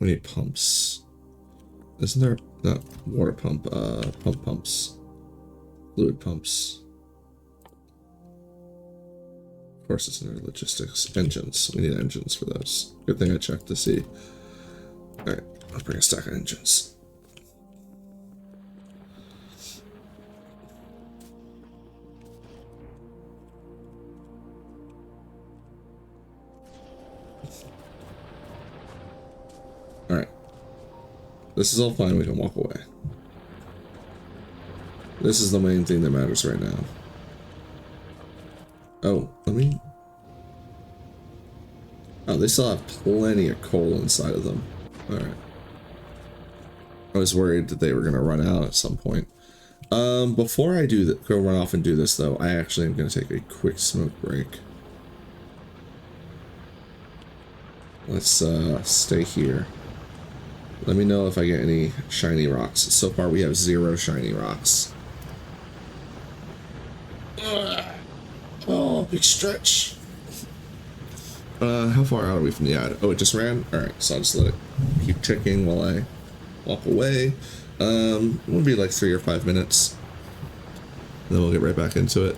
A: We need pumps. Isn't there not water pump? Pumps, fluid pumps. Of course, it's in our logistics. Engines. We need engines for those. Good thing I checked to see. Alright, let's bring a stack of engines. Alright. This is all fine. We can walk away. This is the main thing that matters right now. Oh, let me... Oh, they still have plenty of coal inside of them. Alright. I was worried that they were going to run out at some point. Before I do that, go run off and do this, though, I actually am going to take a quick smoke break. Let's stay here. Let me know if I get any shiny rocks. So far, we have 0 shiny rocks. Oh, big stretch. How far out are we from the ad? Oh, it just ran? Alright, so I'll just let it keep ticking while I walk away. It'll be like 3 or 5 minutes. And then we'll get right back into it.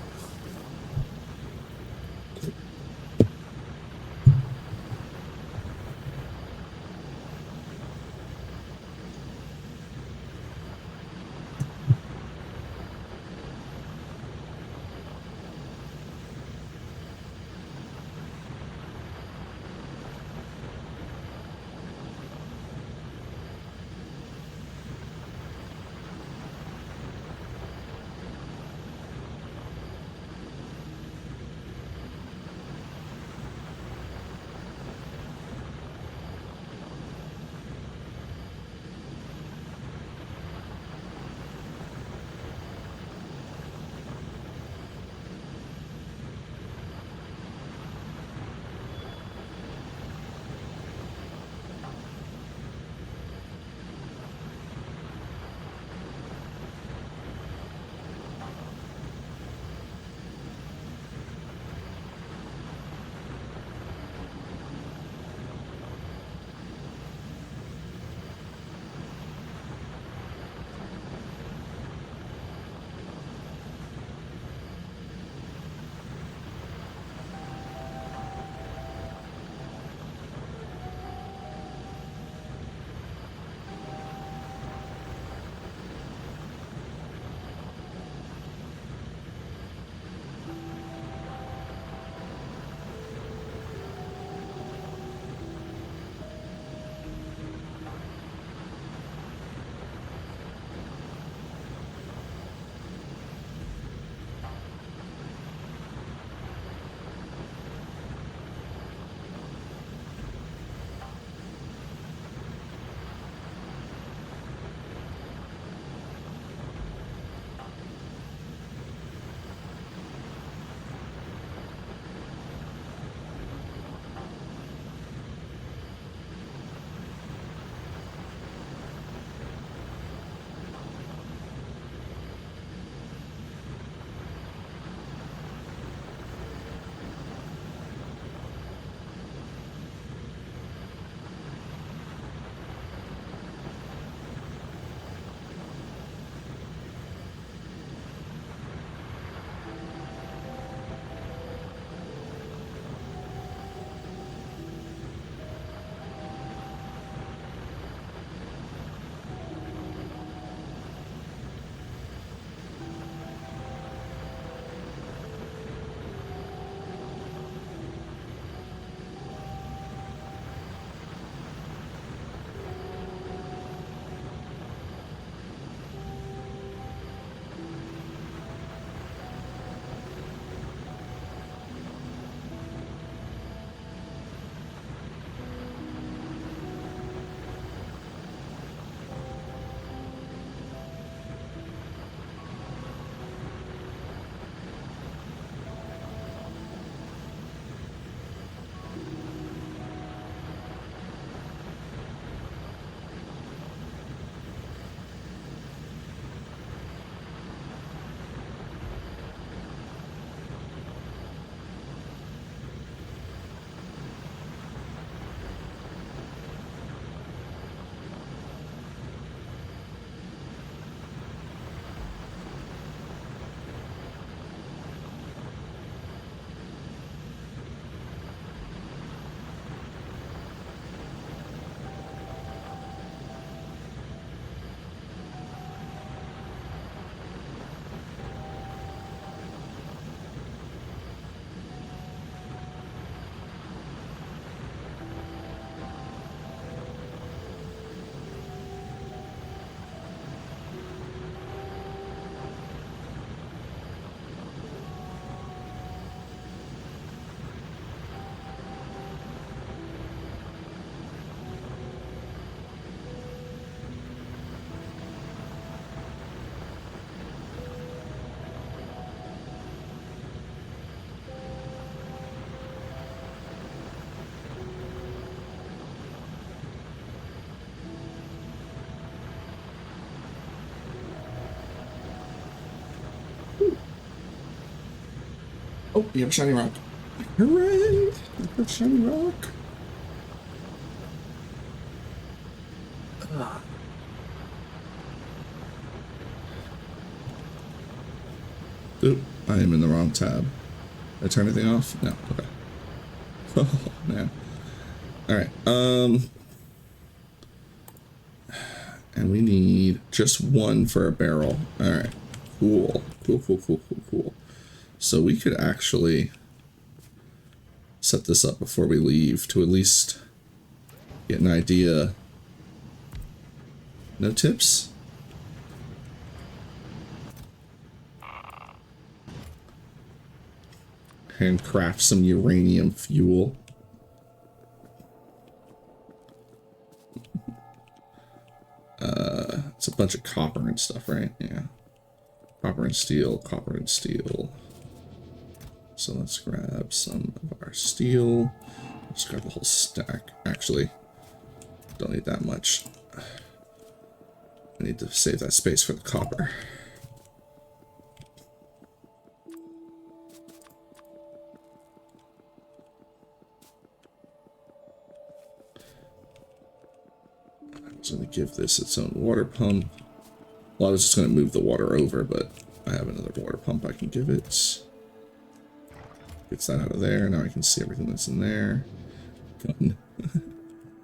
A: Oh, we have a shiny rock. Hooray! We have a shiny rock. Oop, I am in the wrong tab. Did I turn anything off? No, okay. Oh, man. Alright, and we need just one for a barrel. Alright, cool. Cool. So we could actually set this up before we leave to at least get an idea. No tips? And craft some uranium fuel. It's a bunch of copper and stuff, right? Yeah. Copper and steel. So let's grab some of our steel. Let's grab the whole stack. Actually, don't need that much. I need to save that space for the copper. I was going to give this its own water pump. Well, I was just going to move the water over, but I have another water pump I can give it. Gets that out of there. Now I can see everything that's in there. Gun.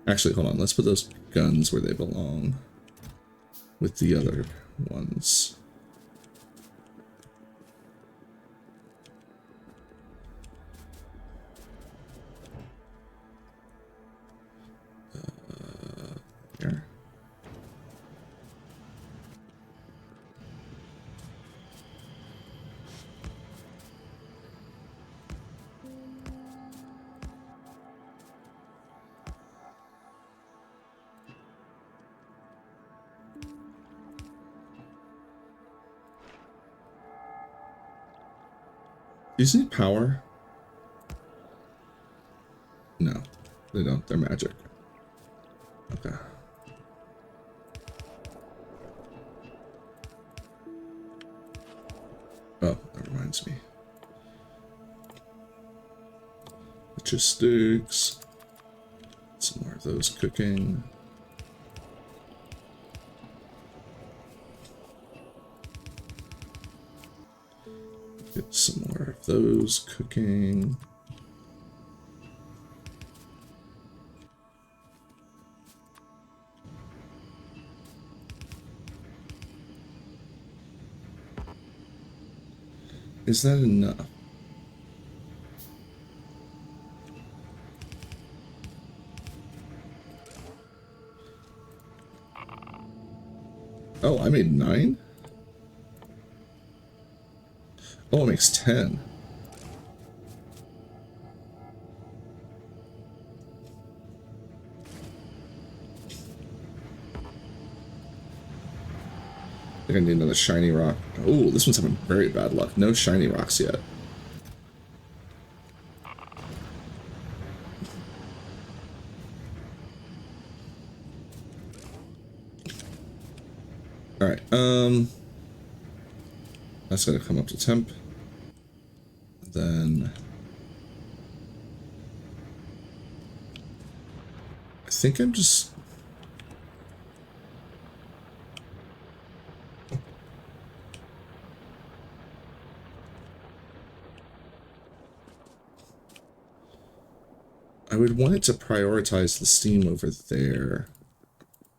A: Actually, hold on. Let's put those guns where they belong with the other ones. Here. These need power? No, they don't. They're magic. Okay. Oh, that reminds me. Logistics. Some more of those cooking. Get some more of those cooking. Is that enough? Oh, I made 9? Oh, it makes 10. I think I need another shiny rock. Oh, this one's having very bad luck. No shiny rocks yet. Alright, that's gonna come up to temp. Then I think I'm just I would want it to prioritize the steam over there,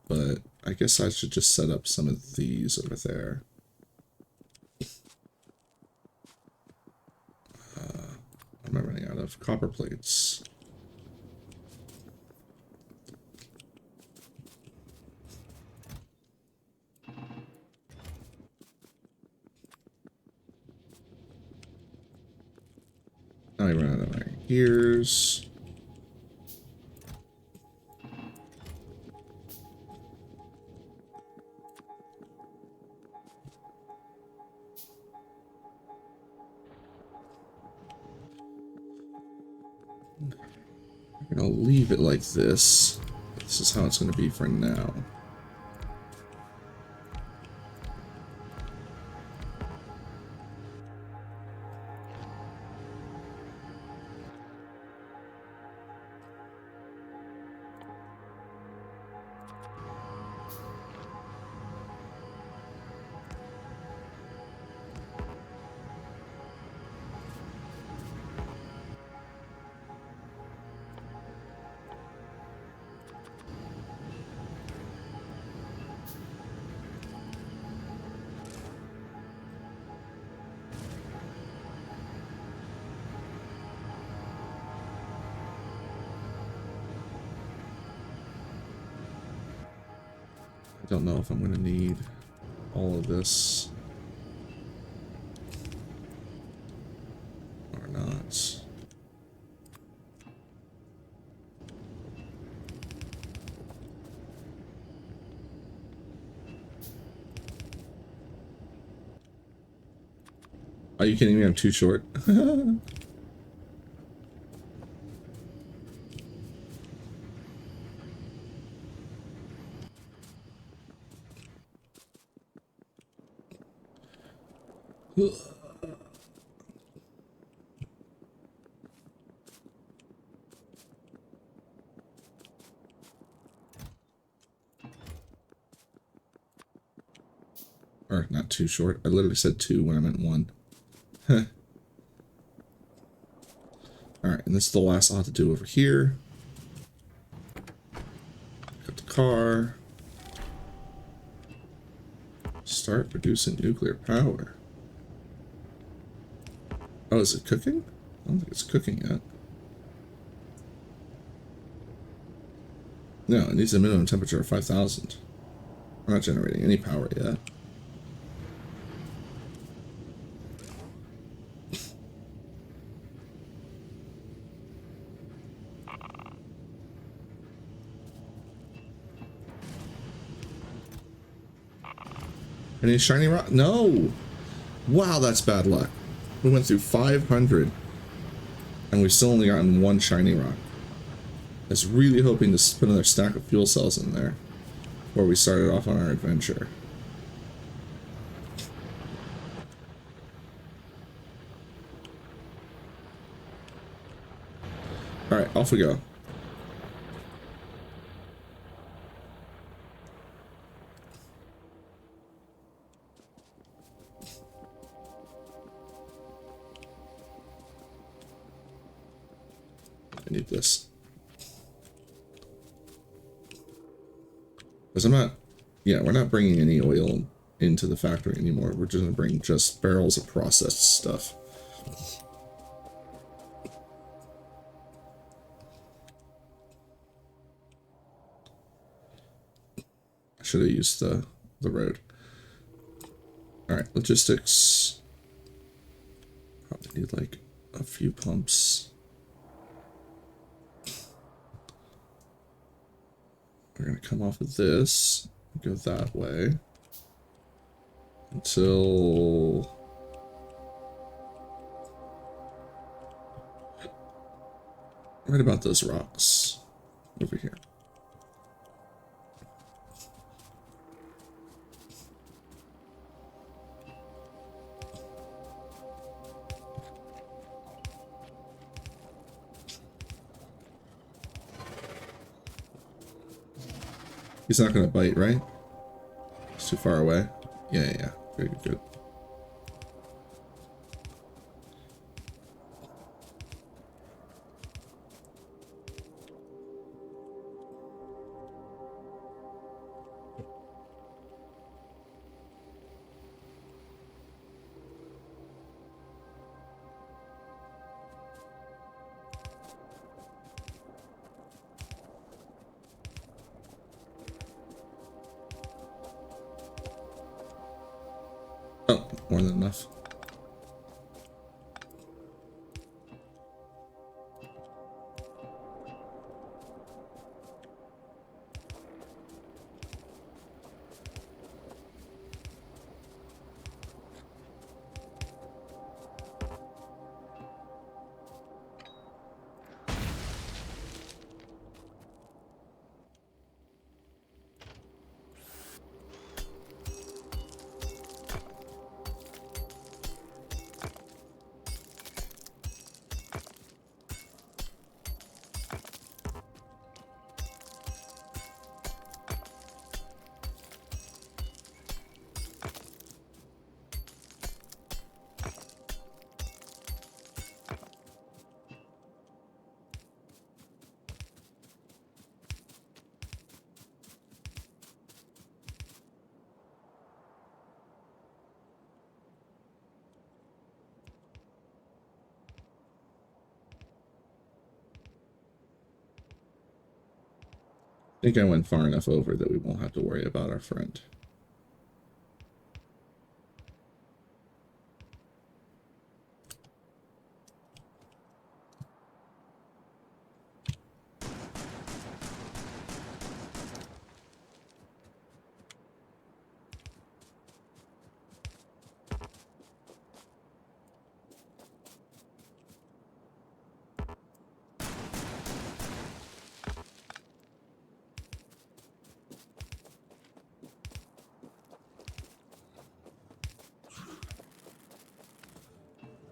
A: but I guess I should just set up some of these over there. Am I running out of copper plates? Now I run out of iron gears. I'm gonna leave it like this. This is how it's gonna be for now. I don't know if I'm going to need all of this or not. Are you kidding me? I'm too short. Or not too short. I literally said 2 when I meant 1. Alright, and this is the last I'll have to do over here. Got the car. Start producing nuclear power. Oh, is it cooking? I don't think it's cooking yet. No, it needs a minimum temperature of 5,000. We're not generating any power yet. Any shiny rock? No! Wow, that's bad luck. We went through 500 and we've still only gotten 1 shiny rock. I was really hoping to put another stack of fuel cells in there before we started off on our adventure. Alright, off we go. I need this. Because I'm not... Yeah, we're not bringing any oil into the factory anymore. We're just going to bring just barrels of processed stuff. I should have used the road. Alright, logistics. Probably need like a few pumps. We're going to come off of this, go that way, until right about those rocks over here. He's not going to bite, right? It's too far away. Yeah. Very good. Oh, more than enough. think I went far enough over that we won't have to worry about our friend.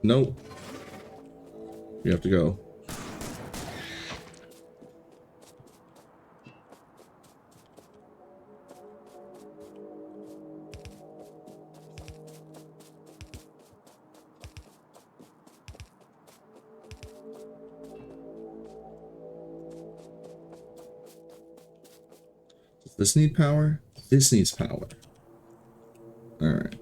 A: Nope. You have to go. Does this need power? This needs power. Alright.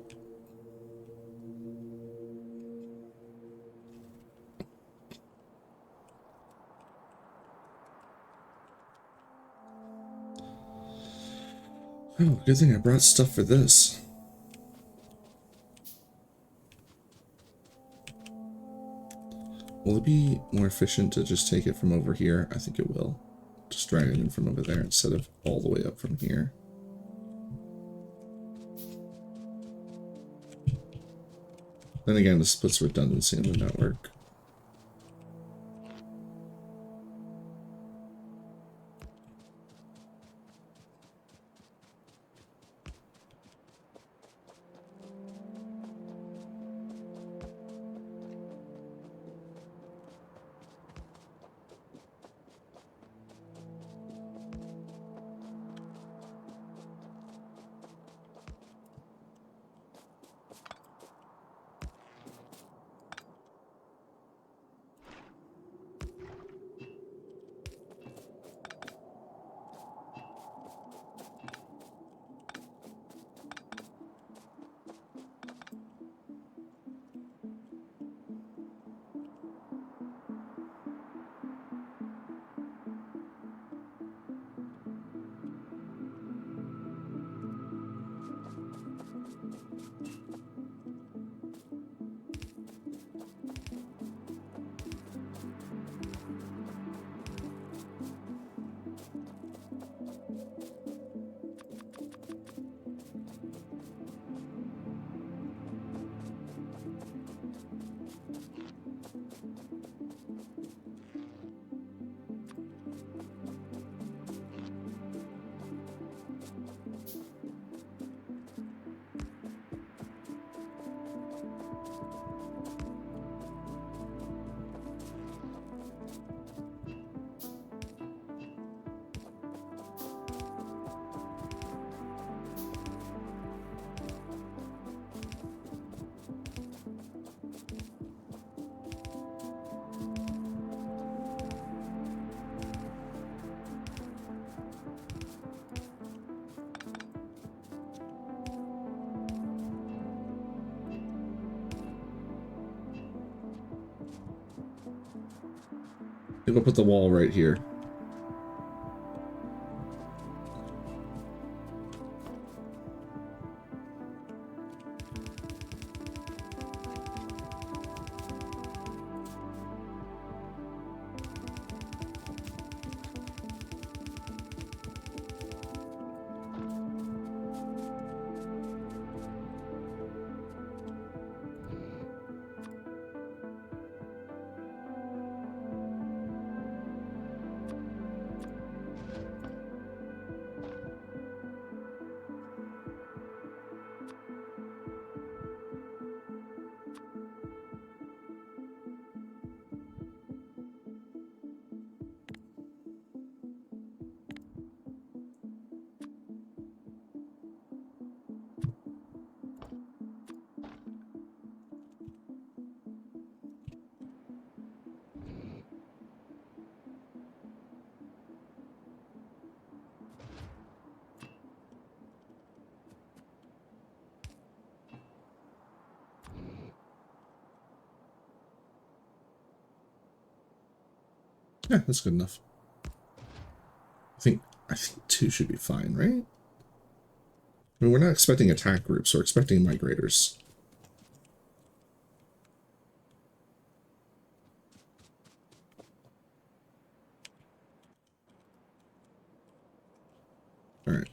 A: Oh, good thing I brought stuff for this. Will it be more efficient to just take it from over here? I think it will. Just drag it in from over there instead of all the way up from here. Then again, this puts redundancy in the network. I think I'll put the wall right here. Yeah, that's good enough. I think I think 2 should be fine, right? I mean, we're not expecting attack groups, we're expecting migrators. All right.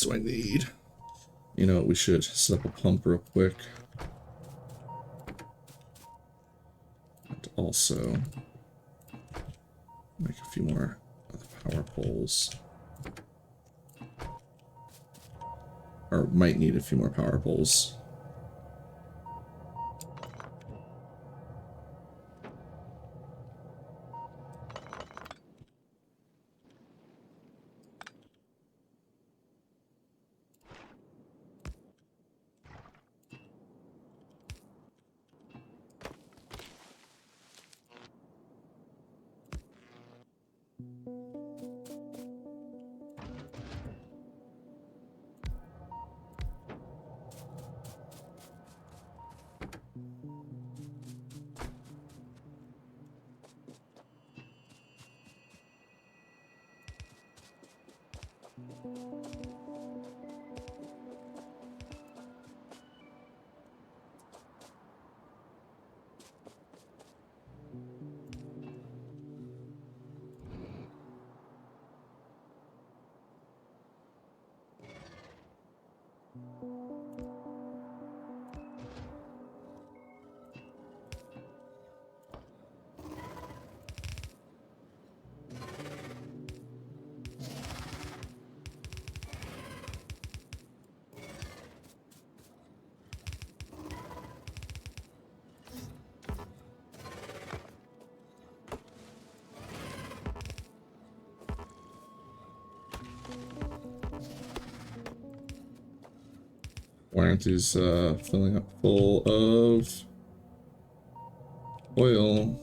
A: What do I need? You know, we should set up a pump real quick. And also make a few more of the power poles. Or might need a few more power poles. Why aren't these filling up full of oil?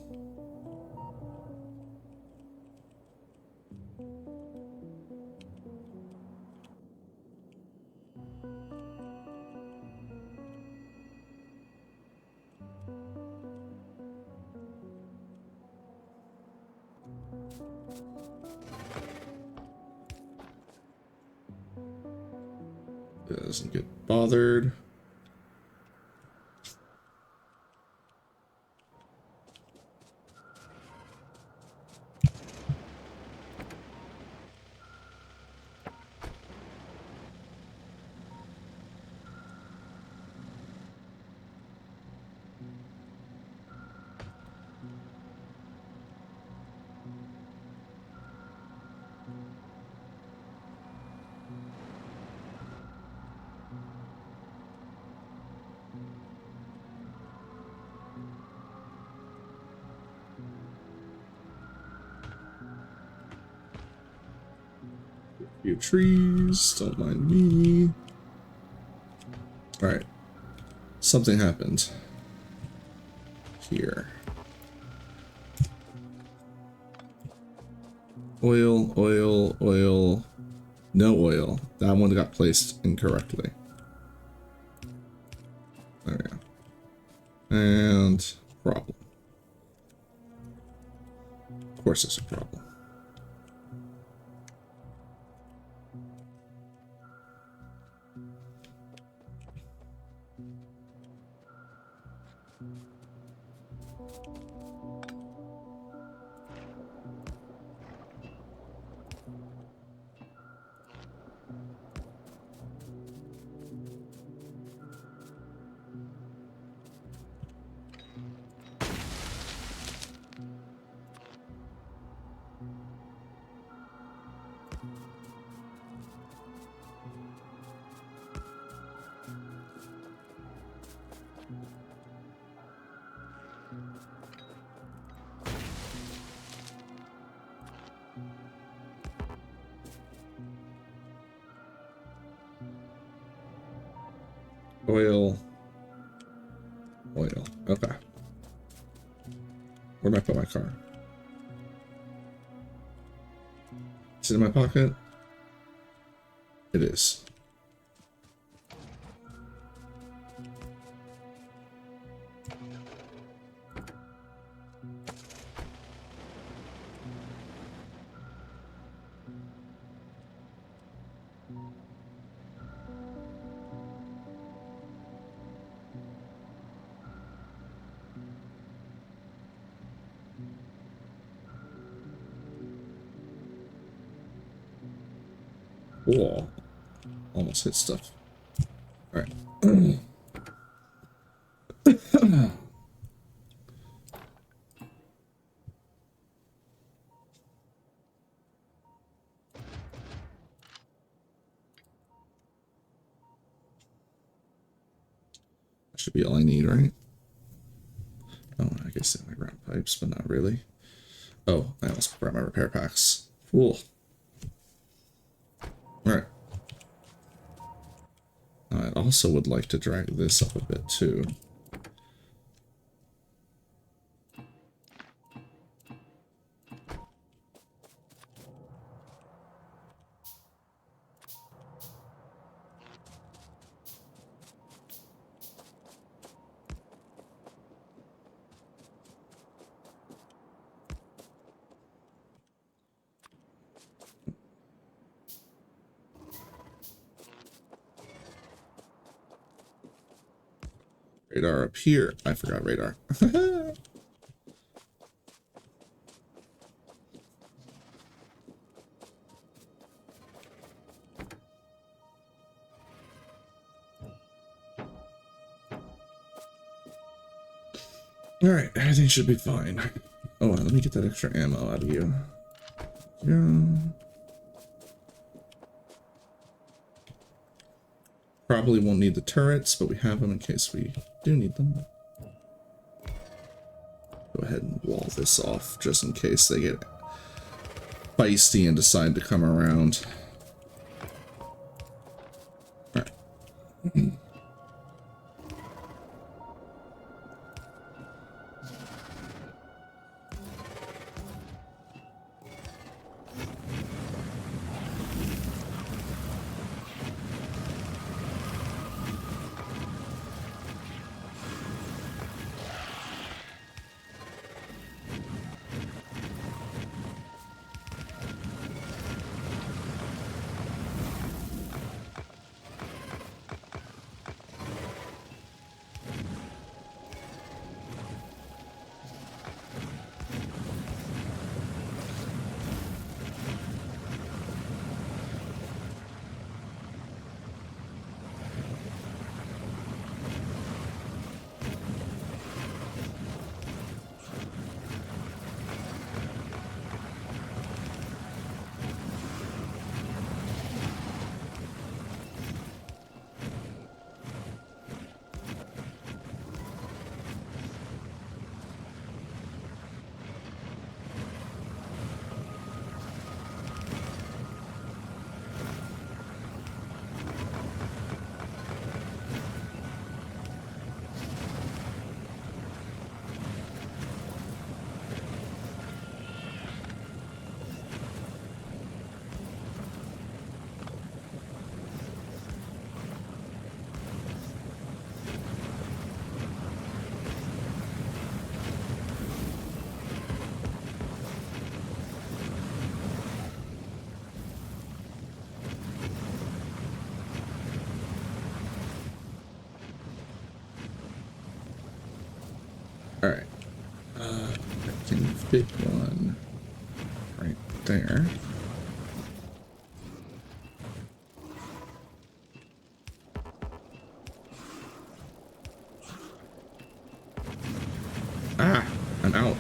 A: Doesn't get bothered. Few trees, don't mind me. Alright. Something happened here. Oil, oil, oil. No oil. That one got placed incorrectly. There we go. And problem. Of course there's a problem. Oil. Okay. Where'd I put my car? Is it in my pocket? It is. Whoa. Almost hit stuff. Alright. Should be all I need, right? Oh, I guess they're my ground pipes, but not really. Oh, I almost brought my repair packs. Cool. Alright. I also would like to drag this up a bit too. Radar up here. I forgot radar. Alright, everything should be fine. Oh, let me get that extra ammo out of you. Yeah. Probably won't need the turrets, but we have them in case we do need them. Go ahead and wall this off just in case they get feisty and decide to come around. Alright. Alright. I can fit one right there. Ah, I'm out.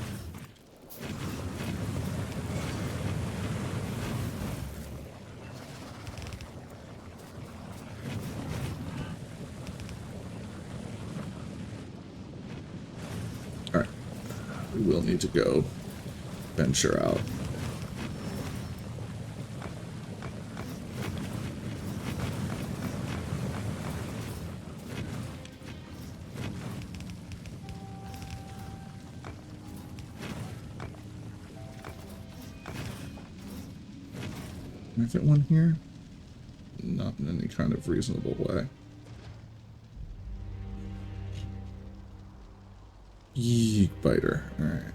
A: we will need to go venture out. Can I fit one here? Not in any kind of reasonable way. Yeek biter. Alright.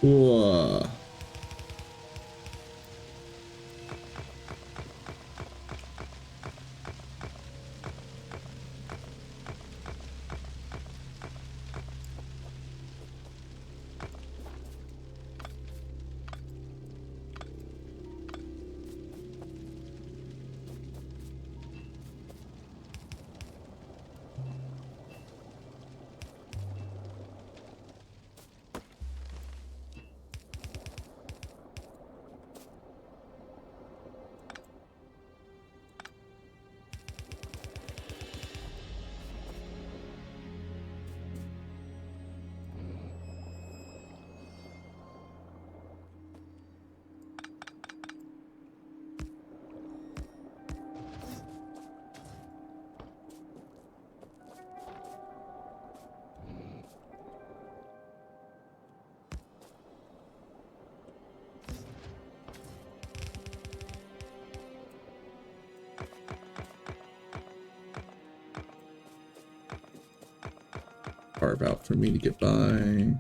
A: Whoa. Carve out for me to get by.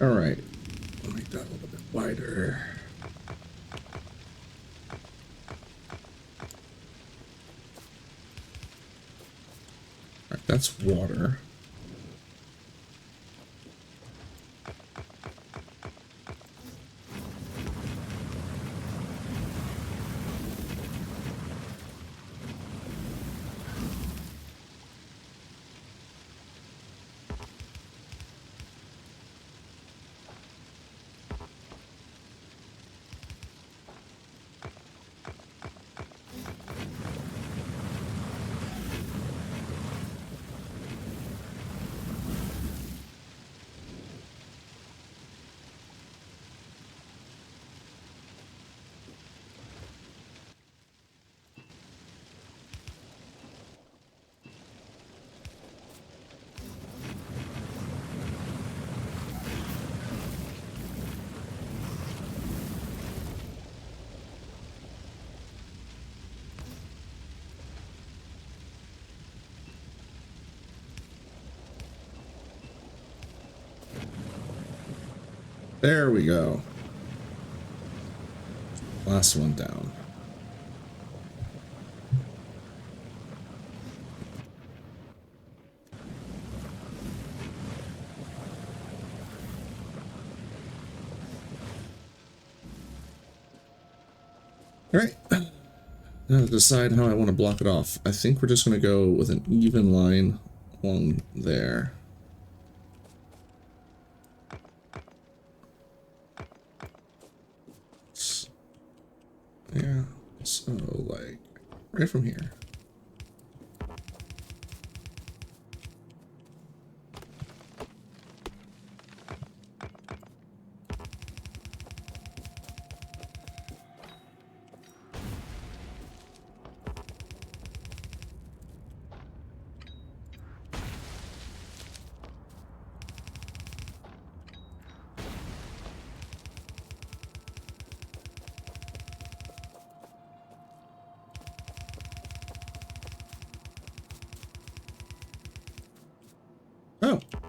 A: All right, I'll make that a little bit wider. All right, that's water. There we go. Last one down. All right. Now to decide how I want to block it off. I think we're just going to go with an even line along there. Yeah, so like right from here.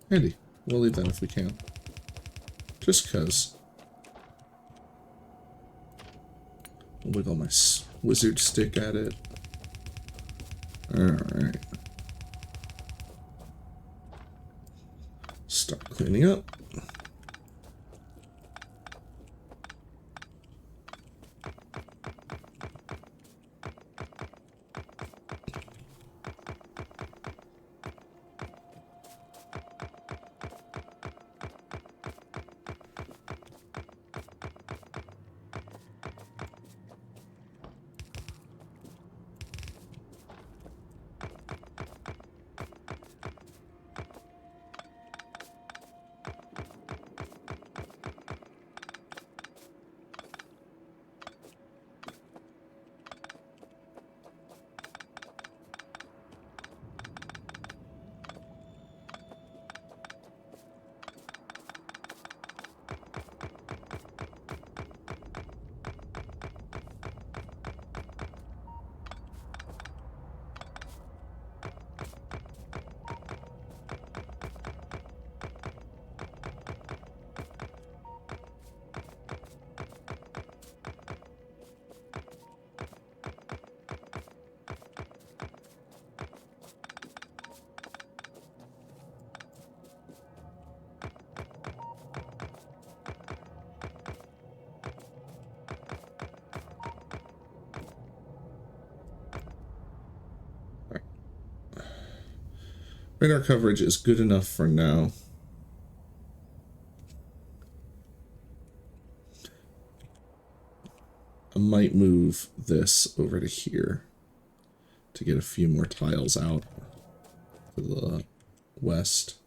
A: Handy. We'll leave that if we can. Just because. I'll wiggle my wizard stick at it. Alright. Start cleaning up. Radar coverage is good enough for now. I might move this over to here to get a few more tiles out to the west.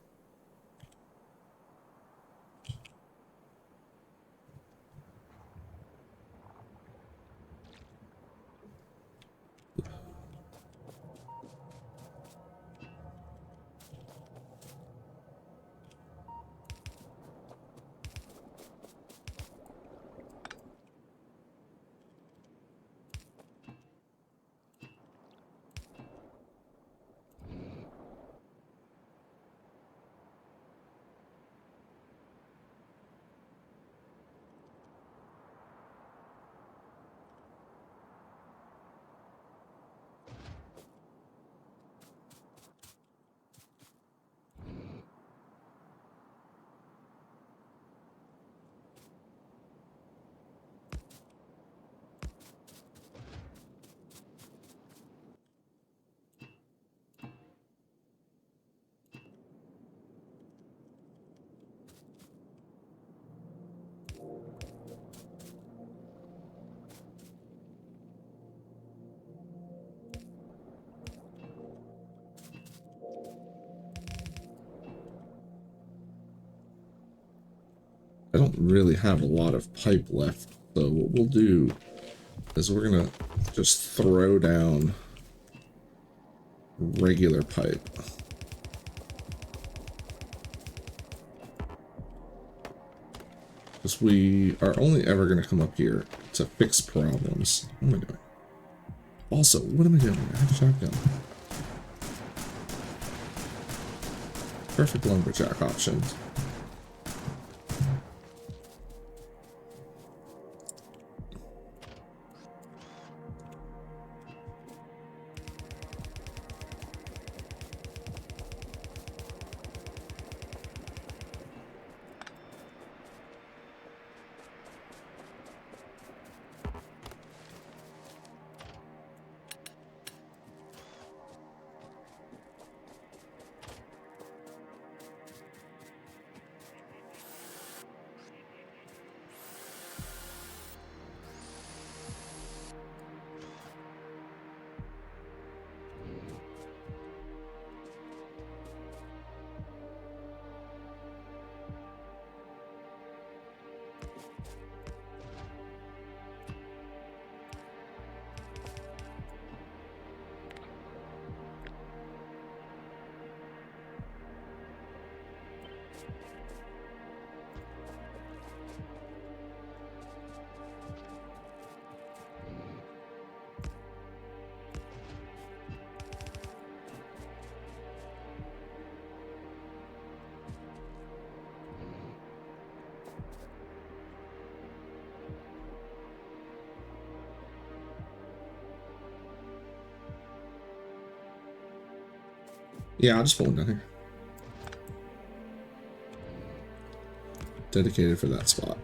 A: I don't really have a lot of pipe left, so what we'll do is we're gonna just throw down regular pipe. Because we are only ever gonna come up here to fix problems. What am I doing? Also, what am I doing? I have a shotgun. Perfect lumberjack options. Yeah, I'll just pull them down here. Dedicated for that spot.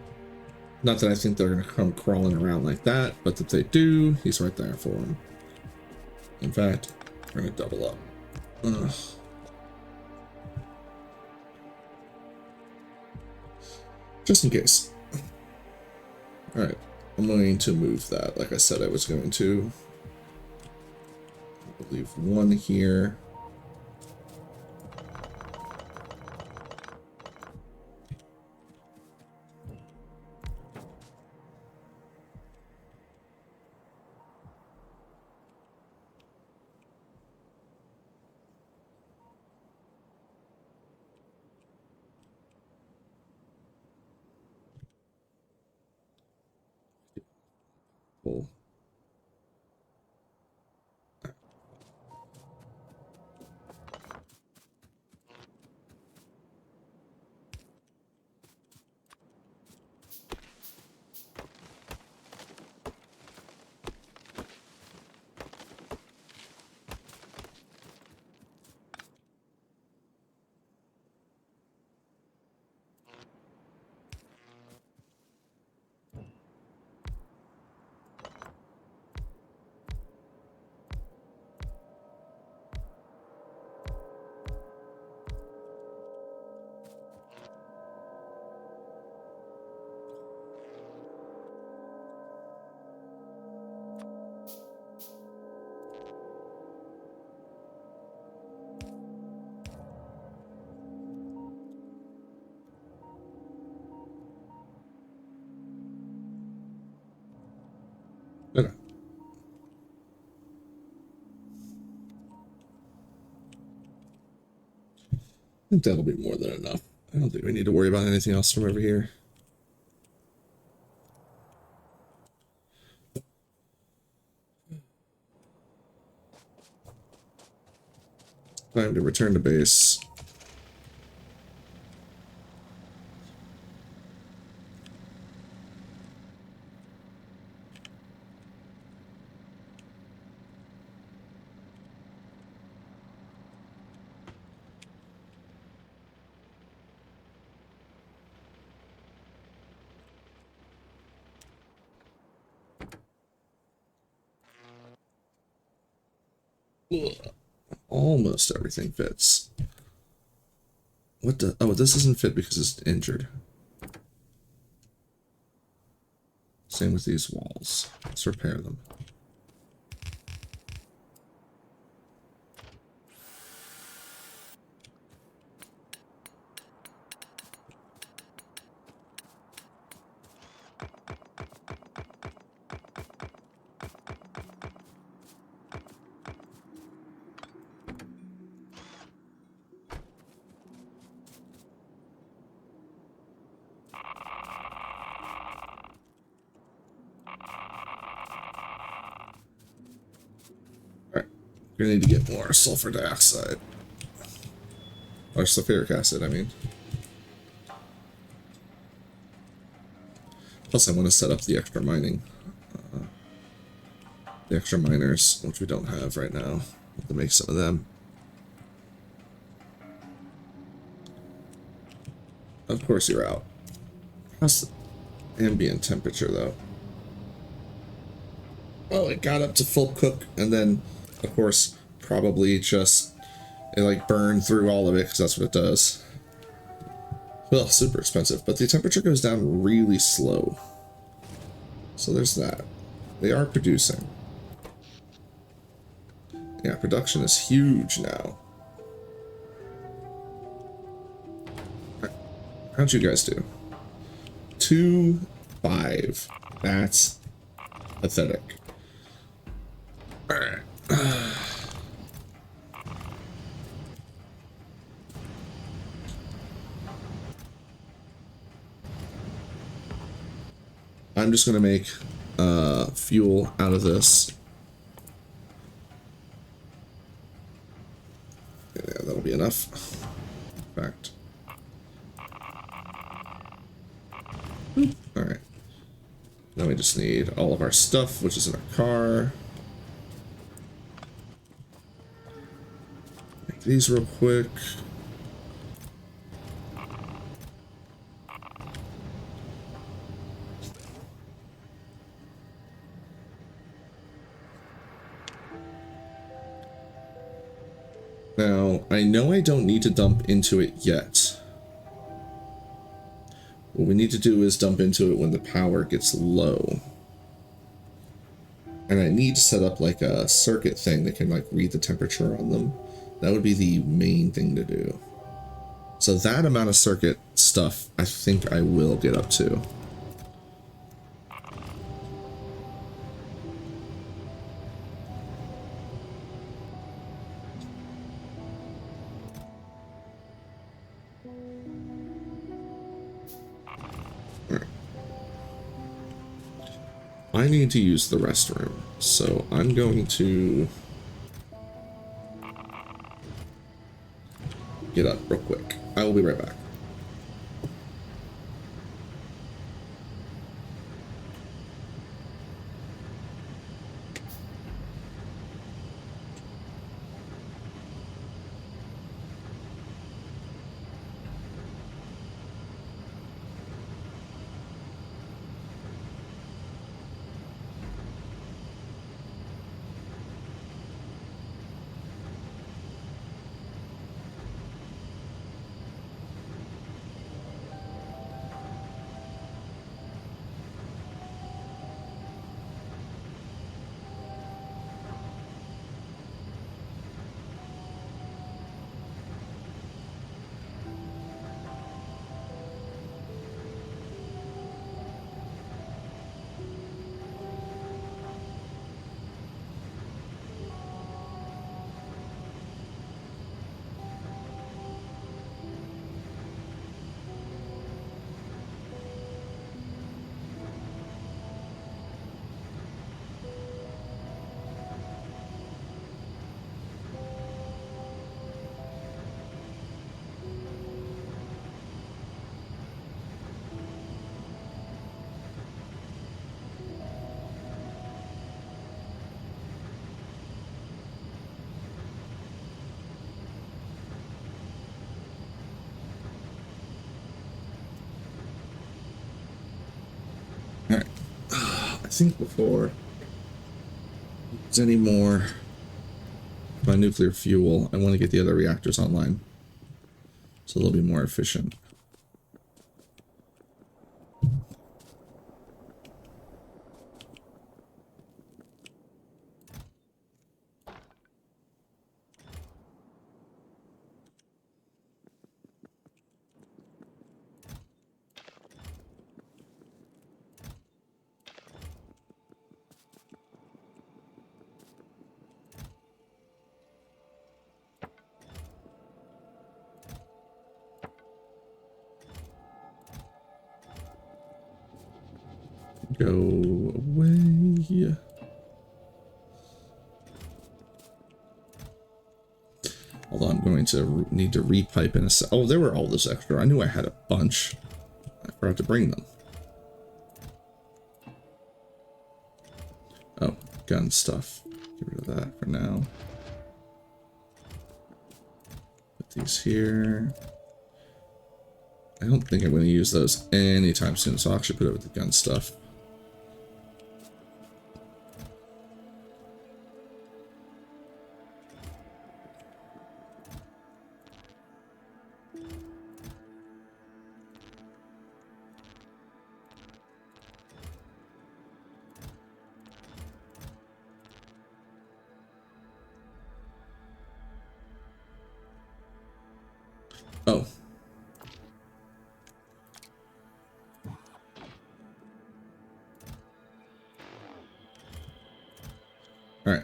A: Not that I think they're going to come crawling around like that, but if they do, he's right there for them. In fact, we're going to double up. Ugh. Just in case. Alright, I'm going to move that like I said I was going to. I'll leave one here. Pull. Okay. I think that'll be more than enough. I don't think we need to worry about anything else from over here. Time to return to base. Ugh. Almost everything fits. What the? Oh, this doesn't fit because it's injured. Same with these walls. Let's repair them. You're gonna need to get more sulfur dioxide. Or sulfuric acid, I mean. Plus I want to set up the extra mining. The extra miners, which we don't have right now. We'll have to make some of them. Of course you're out. How's the ambient temperature though? Well, it got up to full cook and then, of course, probably just it like burned through all of it because that's what it does. Well, super expensive, but the temperature goes down really slow. So there's that. They are producing. Yeah, production is huge now. How'd you guys do? 2-5. That's pathetic. Alright. I'm just gonna make fuel out of this. Yeah, that'll be enough. In fact. Alright. Now we just need all of our stuff, which is in our car. Make these real quick. Now, I know I don't need to dump into it yet. What we need to do is dump into it when the power gets low. And I need to set up like a circuit thing that can like read the temperature on them. That would be the main thing to do. So that amount of circuit stuff, I think I will get up to. I need to use the restroom, so I'm going to get up real quick. I will be right back. Alright. I think before there's any more of my nuclear fuel, I want to get the other reactors online so they'll be more efficient. Go away. Although I'm going to need to repipe in a sec. Oh, there were all those extra. I knew I had a bunch. I forgot to bring them. Oh, gun stuff. Get rid of that for now. Put these here. I don't think I'm going to use those anytime soon, so I'll actually put it with the gun stuff. Oh. All right.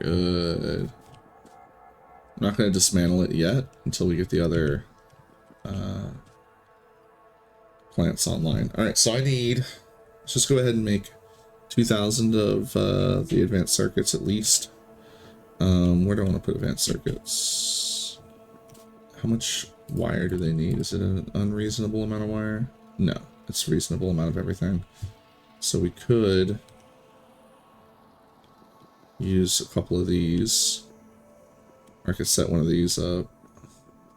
A: Good. I'm not going to dismantle it yet until we get the other plants online. All right, so I need, let's just go ahead and make 2,000 of the advanced circuits at least. Where do I want to put advanced circuits? How much wire do they need? Is it an unreasonable amount of wire? No, it's a reasonable amount of everything. So we could use a couple of these. Or I could set one of these up.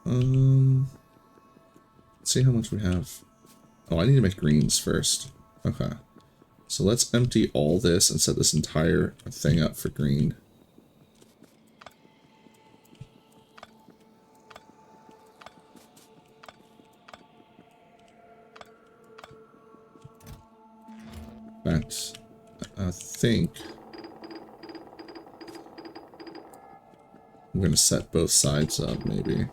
A: Let's see how much we have. Oh, I need to make greens first. Okay. So let's empty all this and set this entire thing up for green. In fact, I think I'm going to set both sides up, maybe.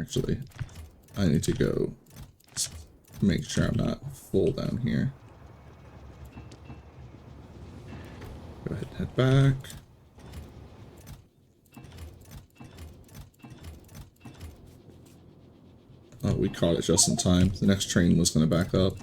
A: Actually, I need to go make sure I'm not full down here. Go ahead and head back. Oh, we caught it just in time. The next train was going to back up.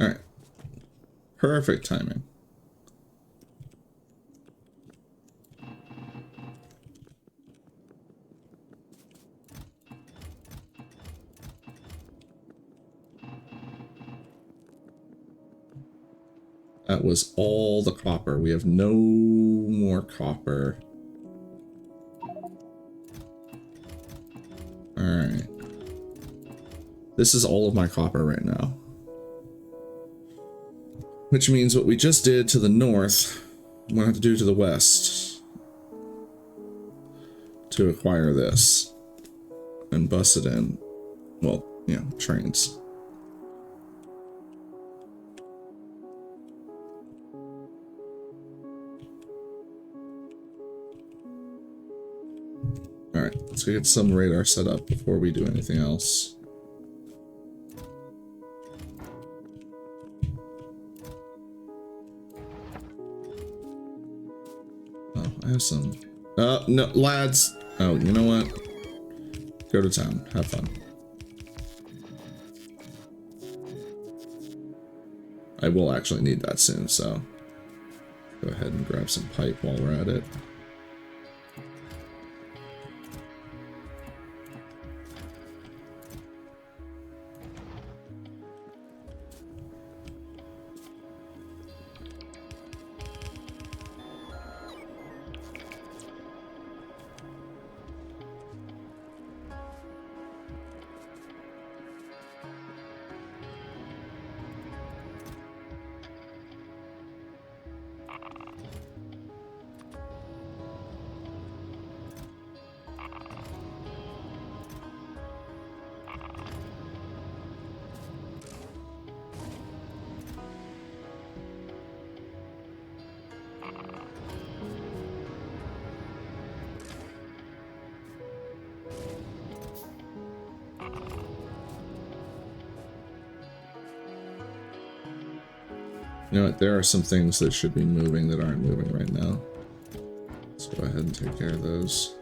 A: Alright. Perfect timing. That was all the copper. We have no more copper. Alright. This is all of my copper right now. Which means what we just did to the north, I'm gonna have to do to the west to acquire this and bust it in. Well, yeah, trains. Alright, let's go get some radar set up before we do anything else. Oh, I have some... no, lads! Oh, you know what? Go to town. Have fun. I will actually need that soon, so... Go ahead and grab some pipe while we're at it. You know what, there are some things that should be moving that aren't moving right now. Let's go ahead and take care of those.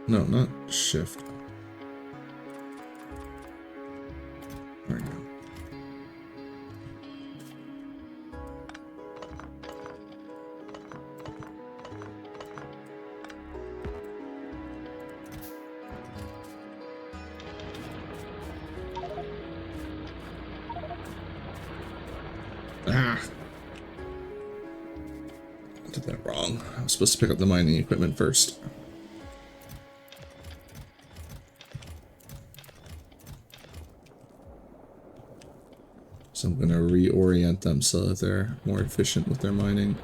A: No, not shift. There we go. did that wrong. I was supposed to pick up the mining equipment first. So I'm going to reorient them so that they're more efficient with their mining.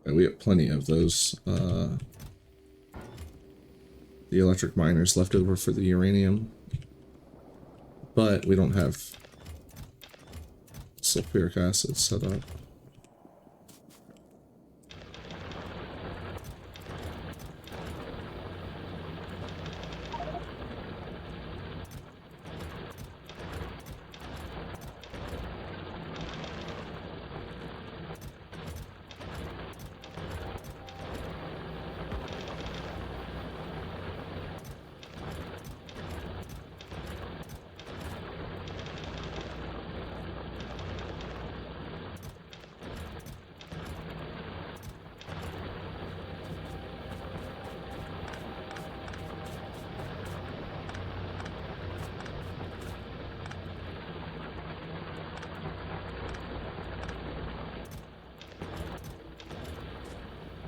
A: And we have plenty of those. The electric miners left over for the uranium. But we don't have sulfuric acid set up.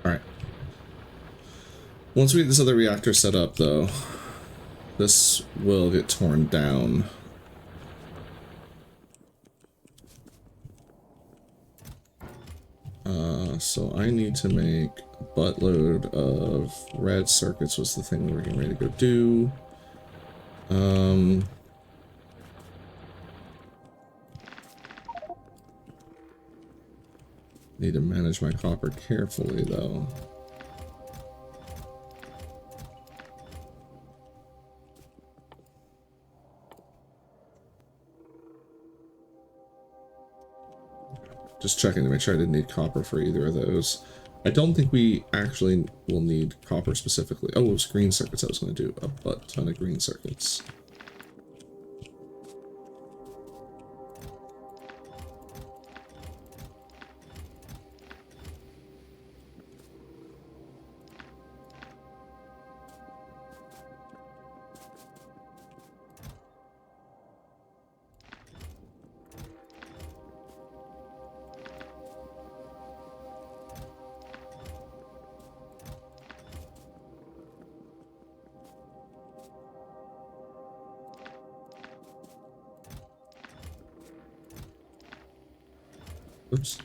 A: Alright. Once we get this other reactor set up, though, this will get torn down. So I need to make a buttload of red circuits was the thing we were getting ready to go do. Need to manage my copper carefully, though. Just checking to make sure I didn't need copper for either of those. I don't think we actually will need copper specifically. Oh, it was green circuits I was going to do. A butt ton of green circuits. Oops.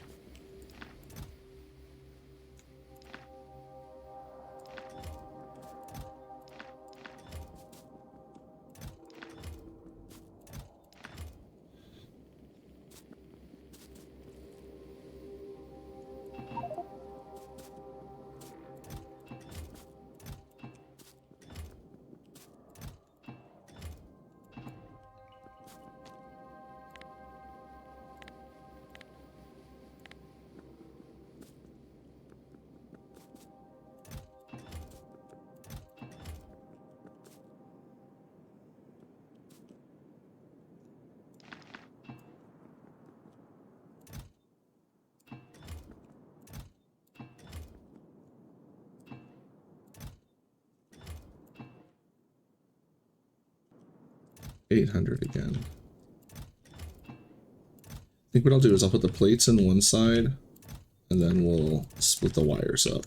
A: 800 again. I think what I'll do is I'll put the plates in one side, and then we'll split the wires up.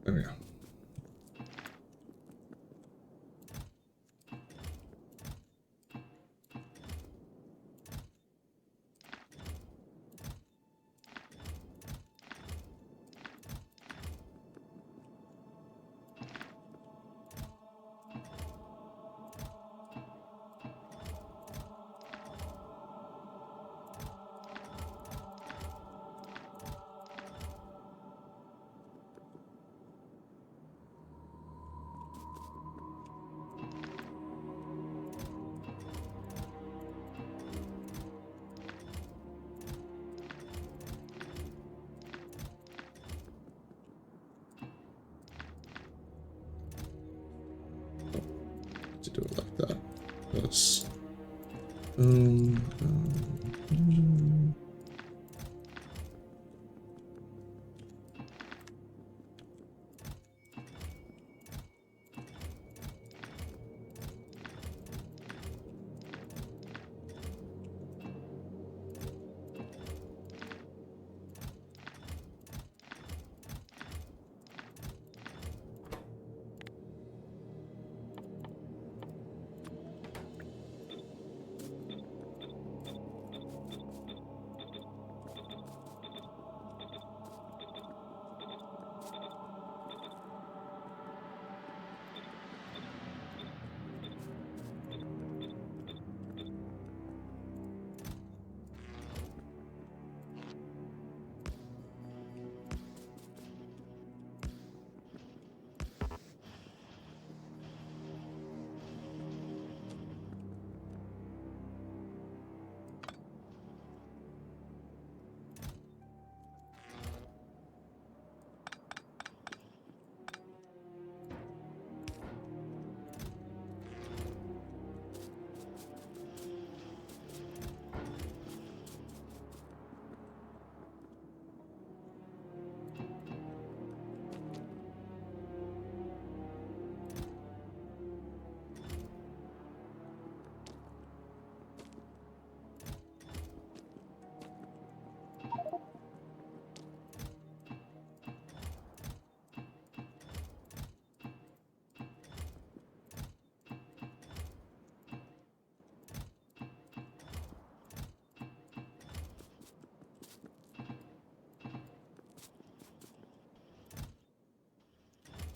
A: There we go. To do it like that. Yes.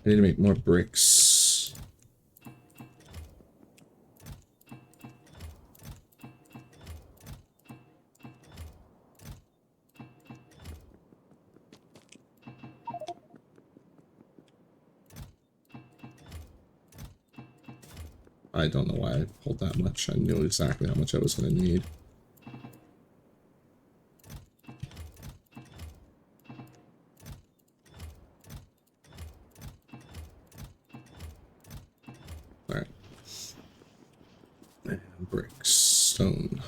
A: I need to make more bricks. I don't know why I pulled that much. I knew exactly how much I was going to need. Alright. And bricks. Stone.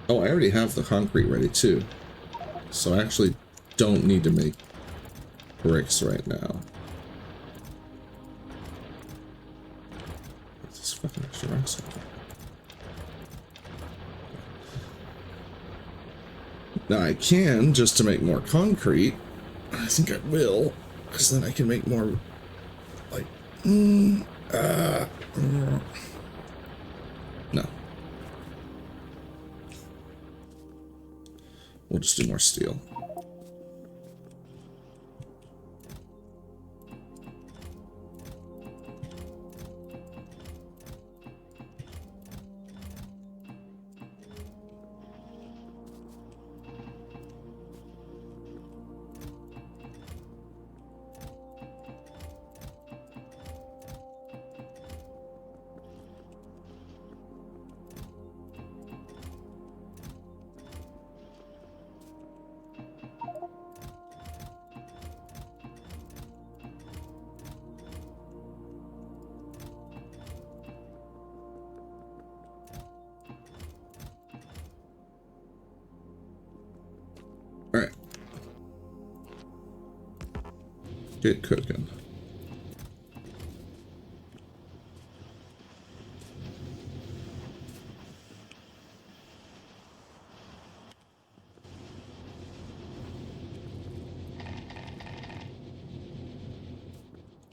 A: Oh, I already have the concrete ready too. So I actually don't need to make bricks right now. What's this fucking extra rocks? Now I can, just to make more concrete. I think I will, because then I can make more, like, no. We'll just do more steel. All right. Get cooking.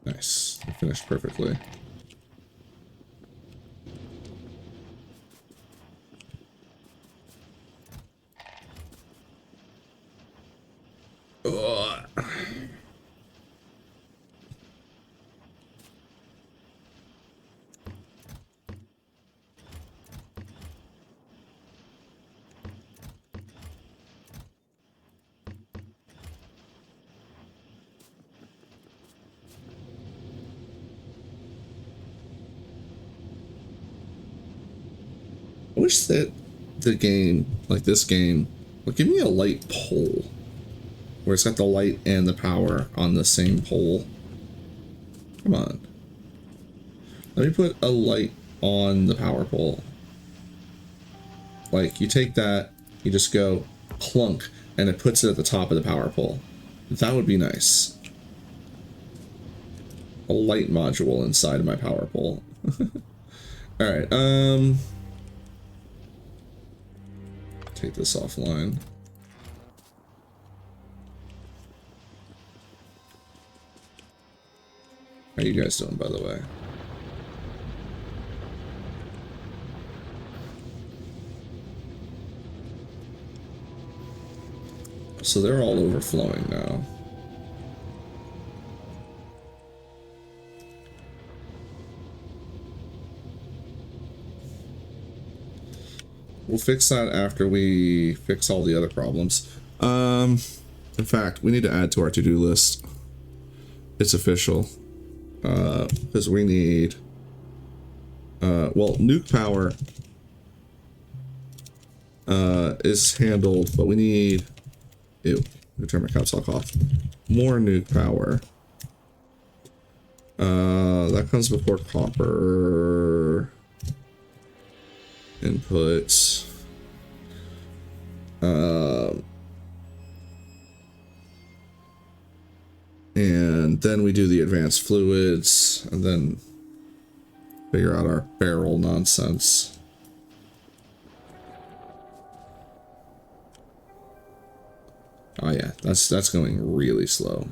A: Nice. It finished perfectly. Ugh. I wish that the game, like this game, would give me a light pole where it's got the light and the power on the same pole. Come on. Let me put a light on the power pole. Like, you take that, you just go clunk, and it puts it at the top of the power pole. That would be nice. A light module inside of my power pole. Alright, take this offline. How are you guys doing, by the way? So they're all overflowing now. We'll fix that after we fix all the other problems. In fact, we need to add to our to-do list. It's official. Because we need... well, nuke power is handled, but we need... Ew, I turn my caps lock off. More nuke power. That comes before copper inputs. And then we do the advanced fluids, and then figure out our barrel nonsense. Oh yeah, that's going really slow.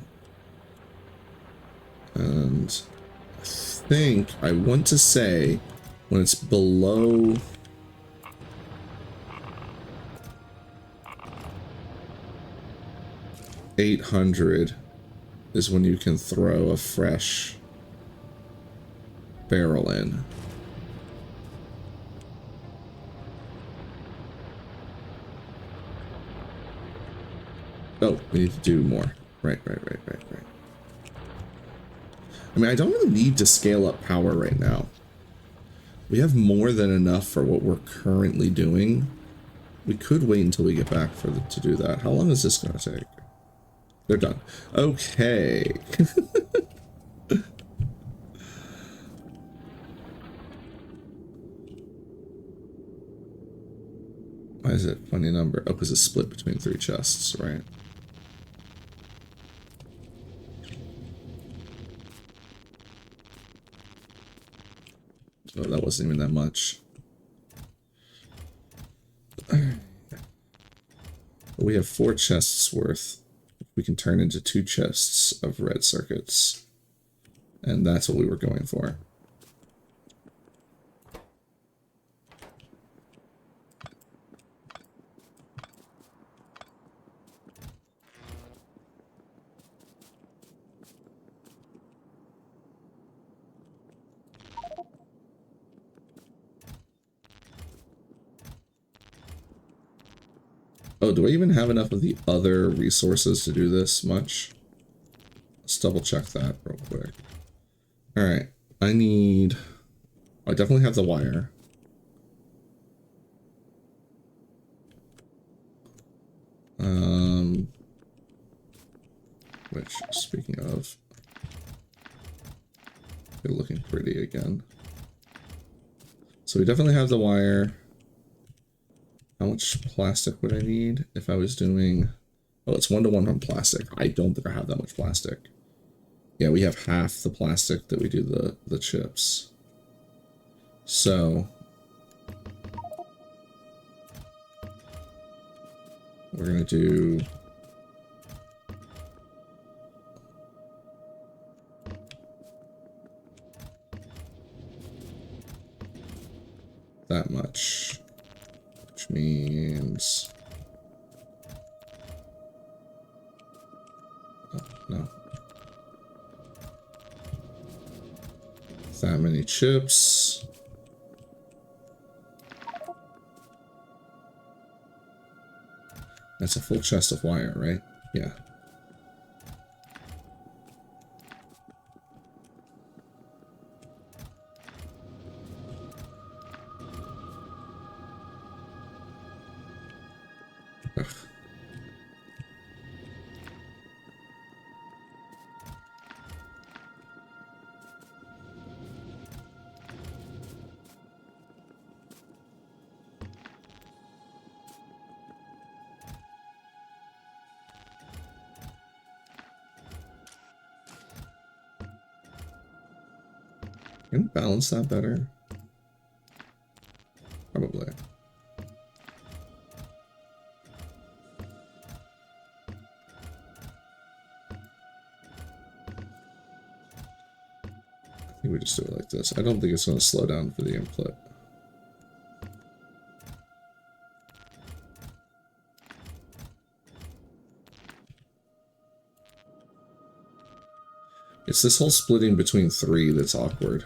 A: And I think I want to say when it's below 800 is when you can throw a fresh barrel in. Oh, we need to do more. Right. I mean, I don't really need to scale up power right now. We have more than enough for what we're currently doing. We could wait until we get back to do that. How long is this going to take? They're done. Okay. Why is it a funny number? Oh, because it's split between 3 chests, right? Oh, that wasn't even that much. We have 4 chests worth. We can turn into 2 chests of red circuits. And that's what we were going for. Oh, do I even have enough of the other resources to do this much? Let's double check that real quick. Alright, I definitely have the wire. Which, speaking of, they're looking pretty again. So we definitely have the wire. How much plastic would I need if I was doing Oh, it's 1-to-1 on plastic. I don't think I have that much plastic. Yeah, we have half the plastic that we do the chips. So we're gonna do that much, which means no, that many chips. That's a full chest of wire, right? Yeah. Ugh. Can I balance that better? Probably. I think we just do it like this. I don't think it's going to slow down for the input. It's this whole splitting between 3 that's awkward.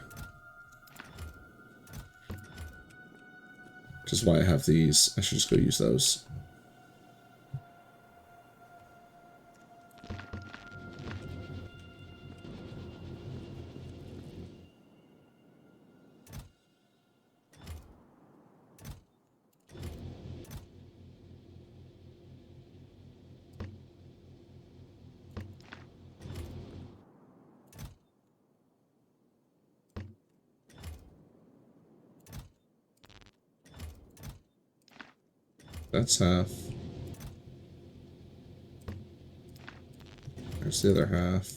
A: Which is why I have these. I should just go use those. That's half. There's the other half.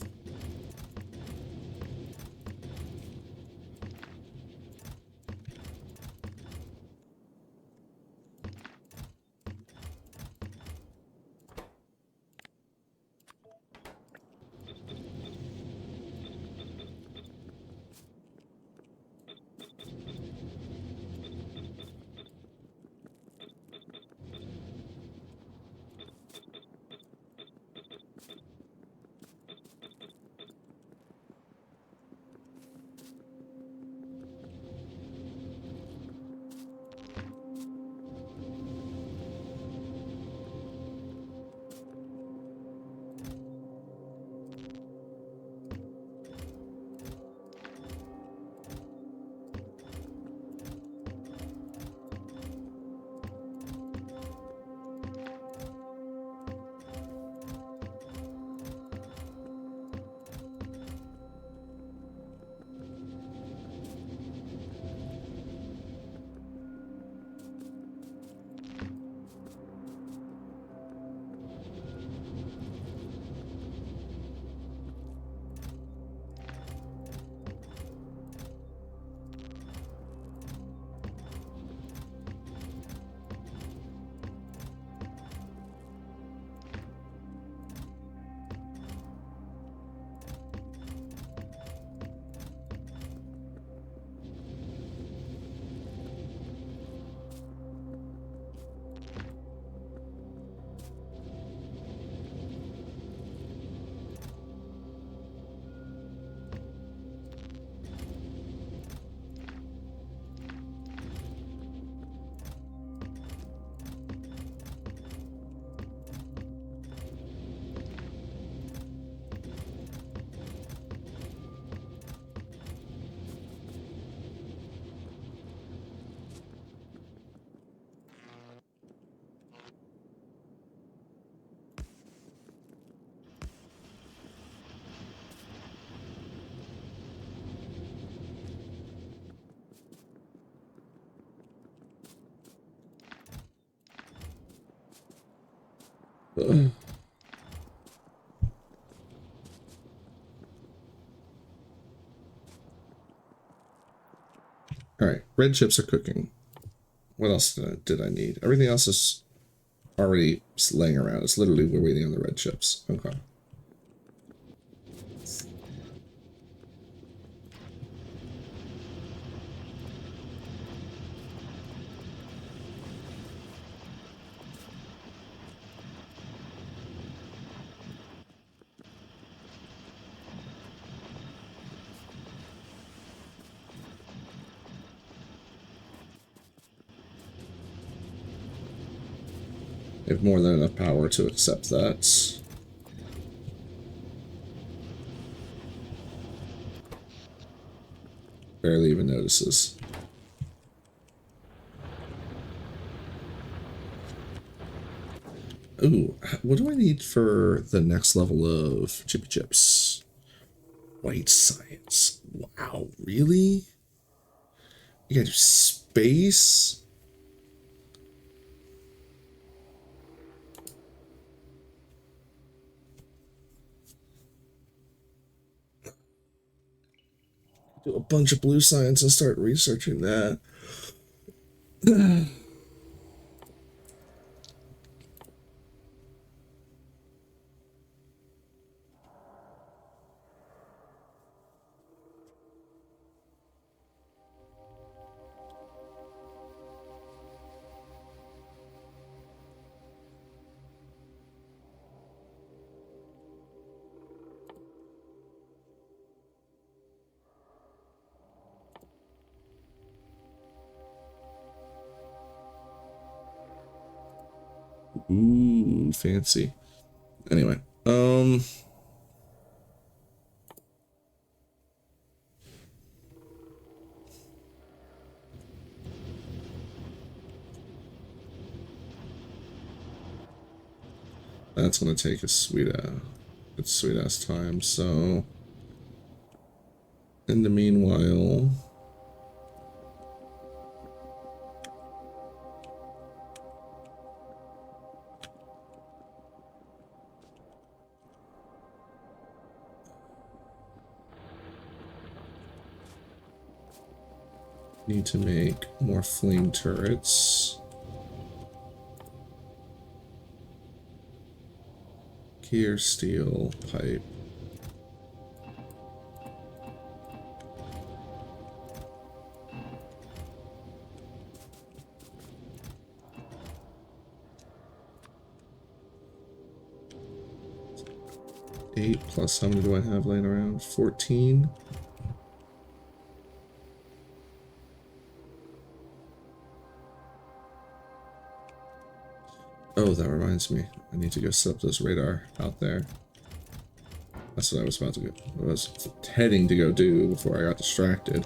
A: Ugh. red chips are cooking. What else did I need? Everything else is already laying around. It's literally we're waiting on the red chips. Okay. I have more than enough power to accept that. Barely even notices. Ooh, what do I need for the next level of chippy chips? White science. Wow, really? You gotta do space? Do a bunch of blue science and start researching that. Ooh, fancy. Anyway, that's gonna take a sweet ass time. So, in the meanwhile, need to make more flame turrets. Gear, steel, pipe. Eight plus how many do I have laying around? 14. Oh, that reminds me. I need to go set up this radar out there. That's what I was about to go. I was heading to go do before I got distracted.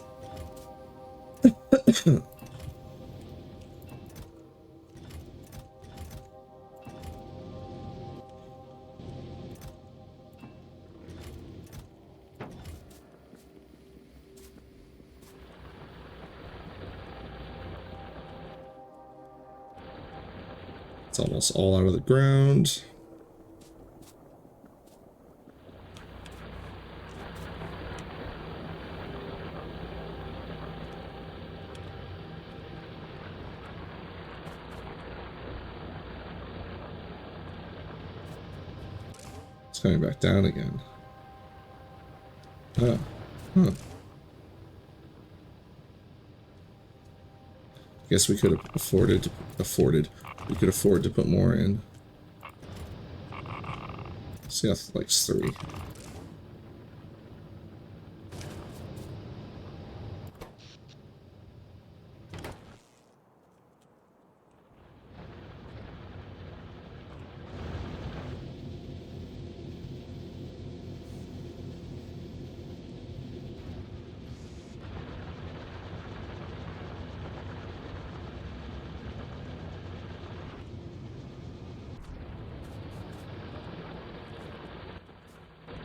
A: It's almost all out of the ground. It's coming back down again. Oh, huh. Guess we could have we could afford to put more in. See, that's like 3.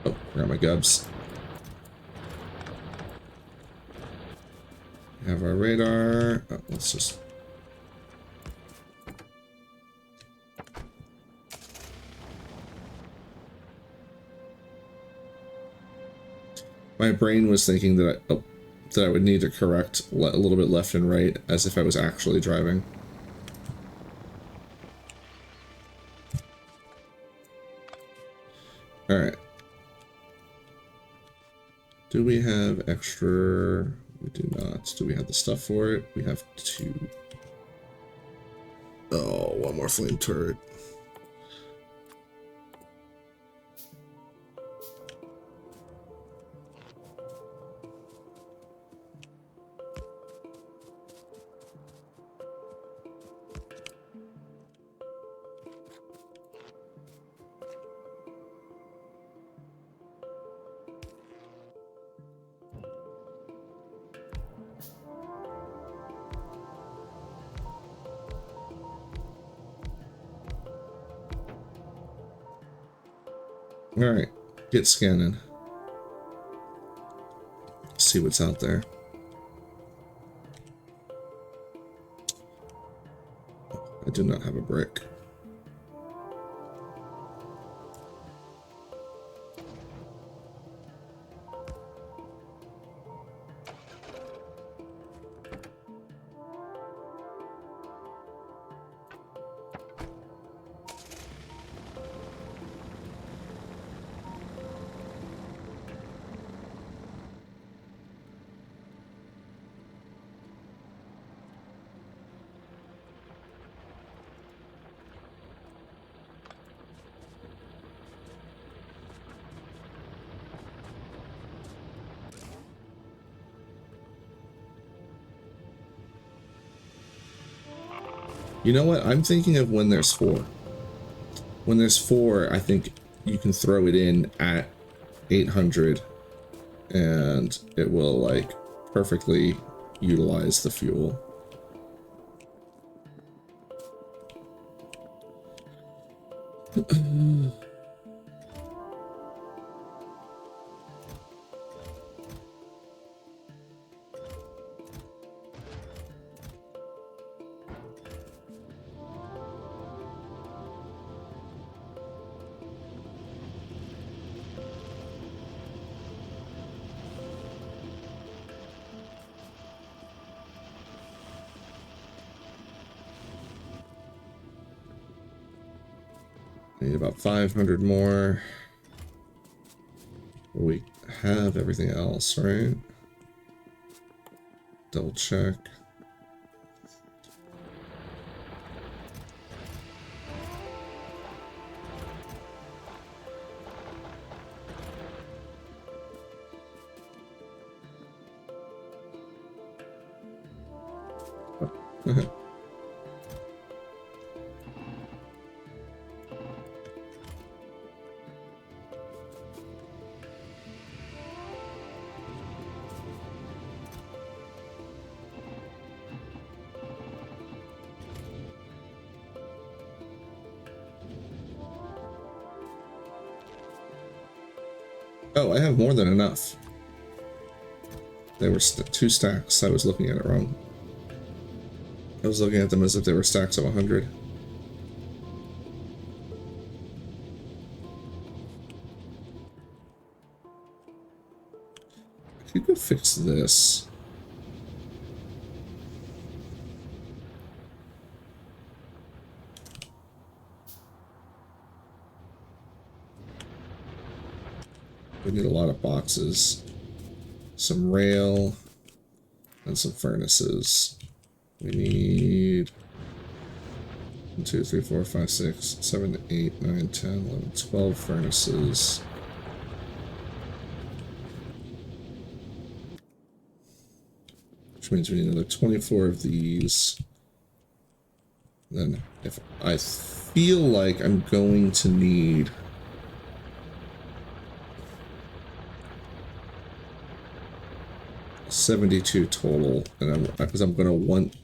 A: Oh, forgot my gubs. We have our radar. Oh, let's just... My brain was thinking that I... Oh, that I would need to correct a little bit left and right as if I was actually driving. Alright. Do we have extra? We do not. Do we have the stuff for it? We have 2. Oh, one more flame turret. Alright, get scanning. See what's out there. I do not have a brick. You know what? I'm thinking of when there's 4. When there's 4, I think you can throw it in at 800 and it will like perfectly utilize the fuel. Need about 500 more. We have everything else, right? Double check. Oh, I have more than enough. They were 2 stacks. I was looking at it wrong. I was looking at them as if they were stacks of 100. I could go fix this. We need a lot of boxes, some rail, and some furnaces. We need 1, 2, 3, 4, 5, 6, 7, 8, 9, 10, 11, 12 furnaces. Which means we need another 24 of these. Then if I feel like I'm going to need 72 total, and because I'm gonna want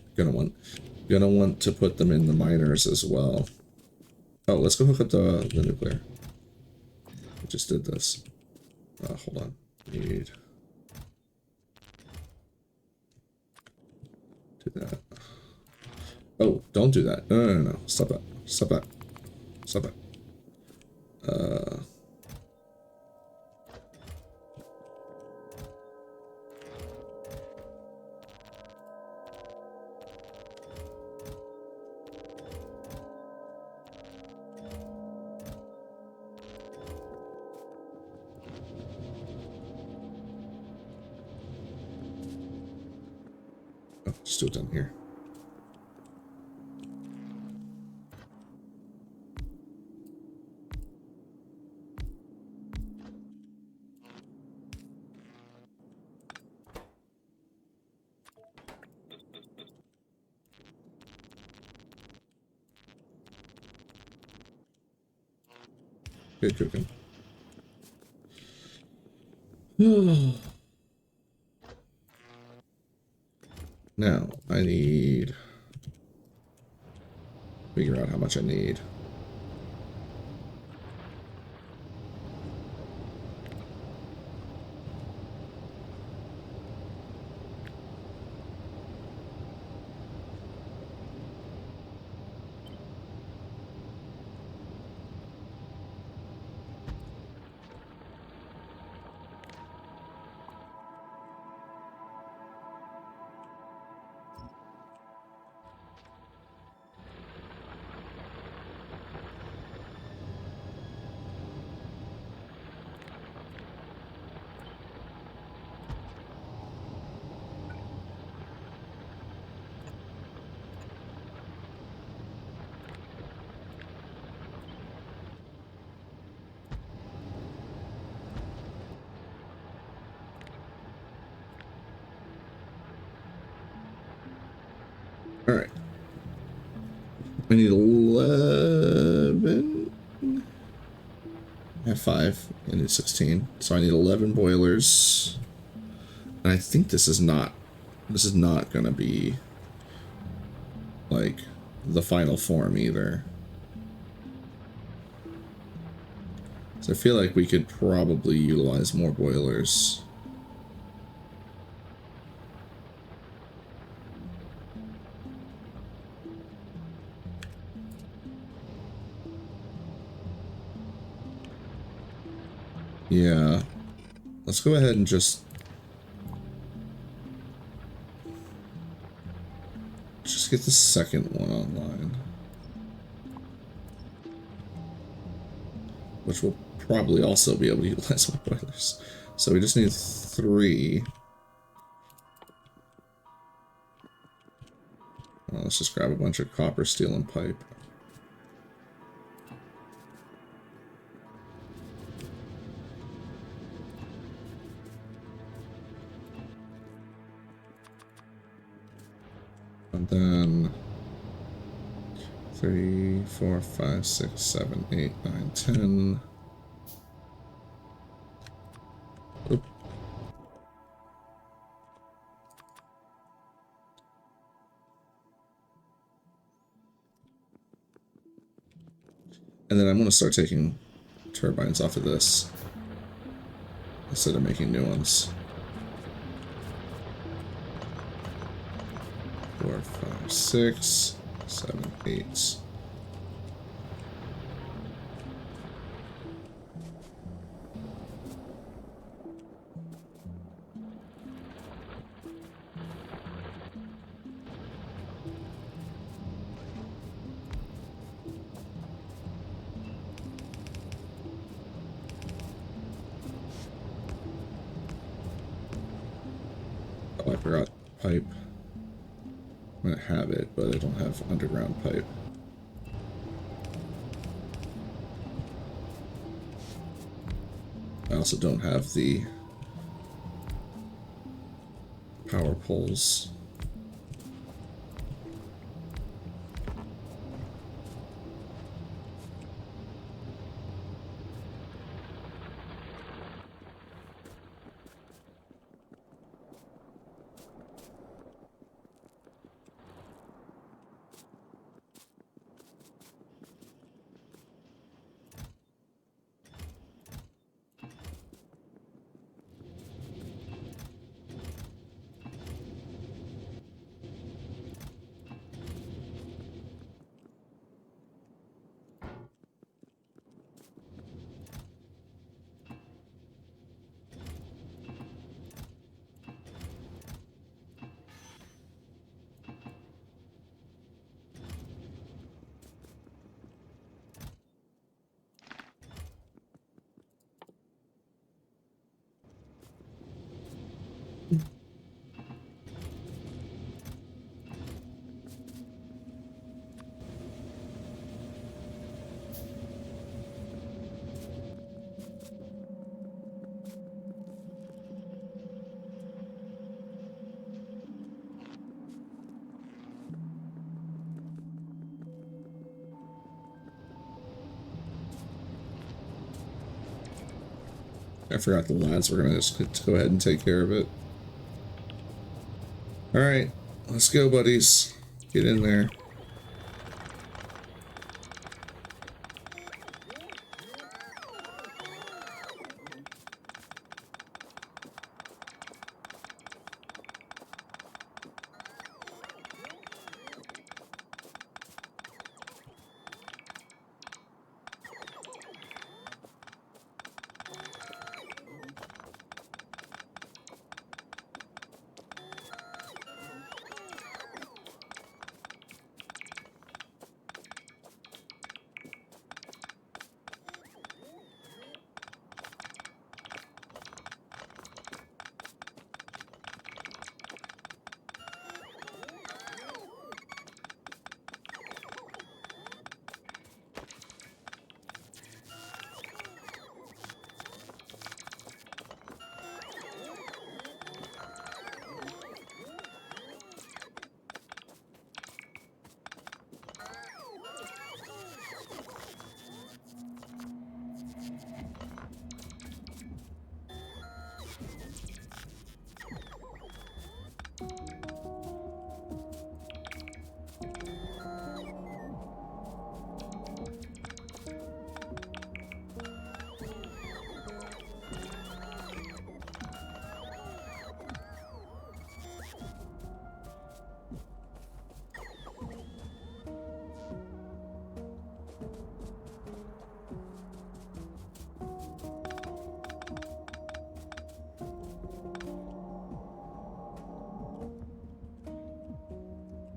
A: to put them in the miners as well. Oh, let's go hook up the nuclear. I just did this. Hold on. Need do that. Oh, don't do that. No, no, no, no. Stop that. Stop that. Stop that. Oh, just do it down here. Good cooking. Now, I need... figure out how much I need. Alright. I need 11. I have 5. I need 16. So I need 11 boilers. And I think this is not gonna be like the final form either. So I feel like we could probably utilize more boilers. Yeah. Let's go ahead and just get the second one online. Which will probably also be able to utilize more boilers. So we just need 3. Well, let's just grab a bunch of copper, steel, and pipe. And then 3, 4, 5, 6, 7, 8, 9, 10. Oop. And then I'm going to start taking turbines off of this instead of making new ones. 4, 5, 6, 7, 8. Oh, I forgot pipe. I have it, but I don't have underground pipe. I also don't have the power poles. I forgot the lads were gonna just go ahead and take care of it. Alright, let's go, buddies. Get in there.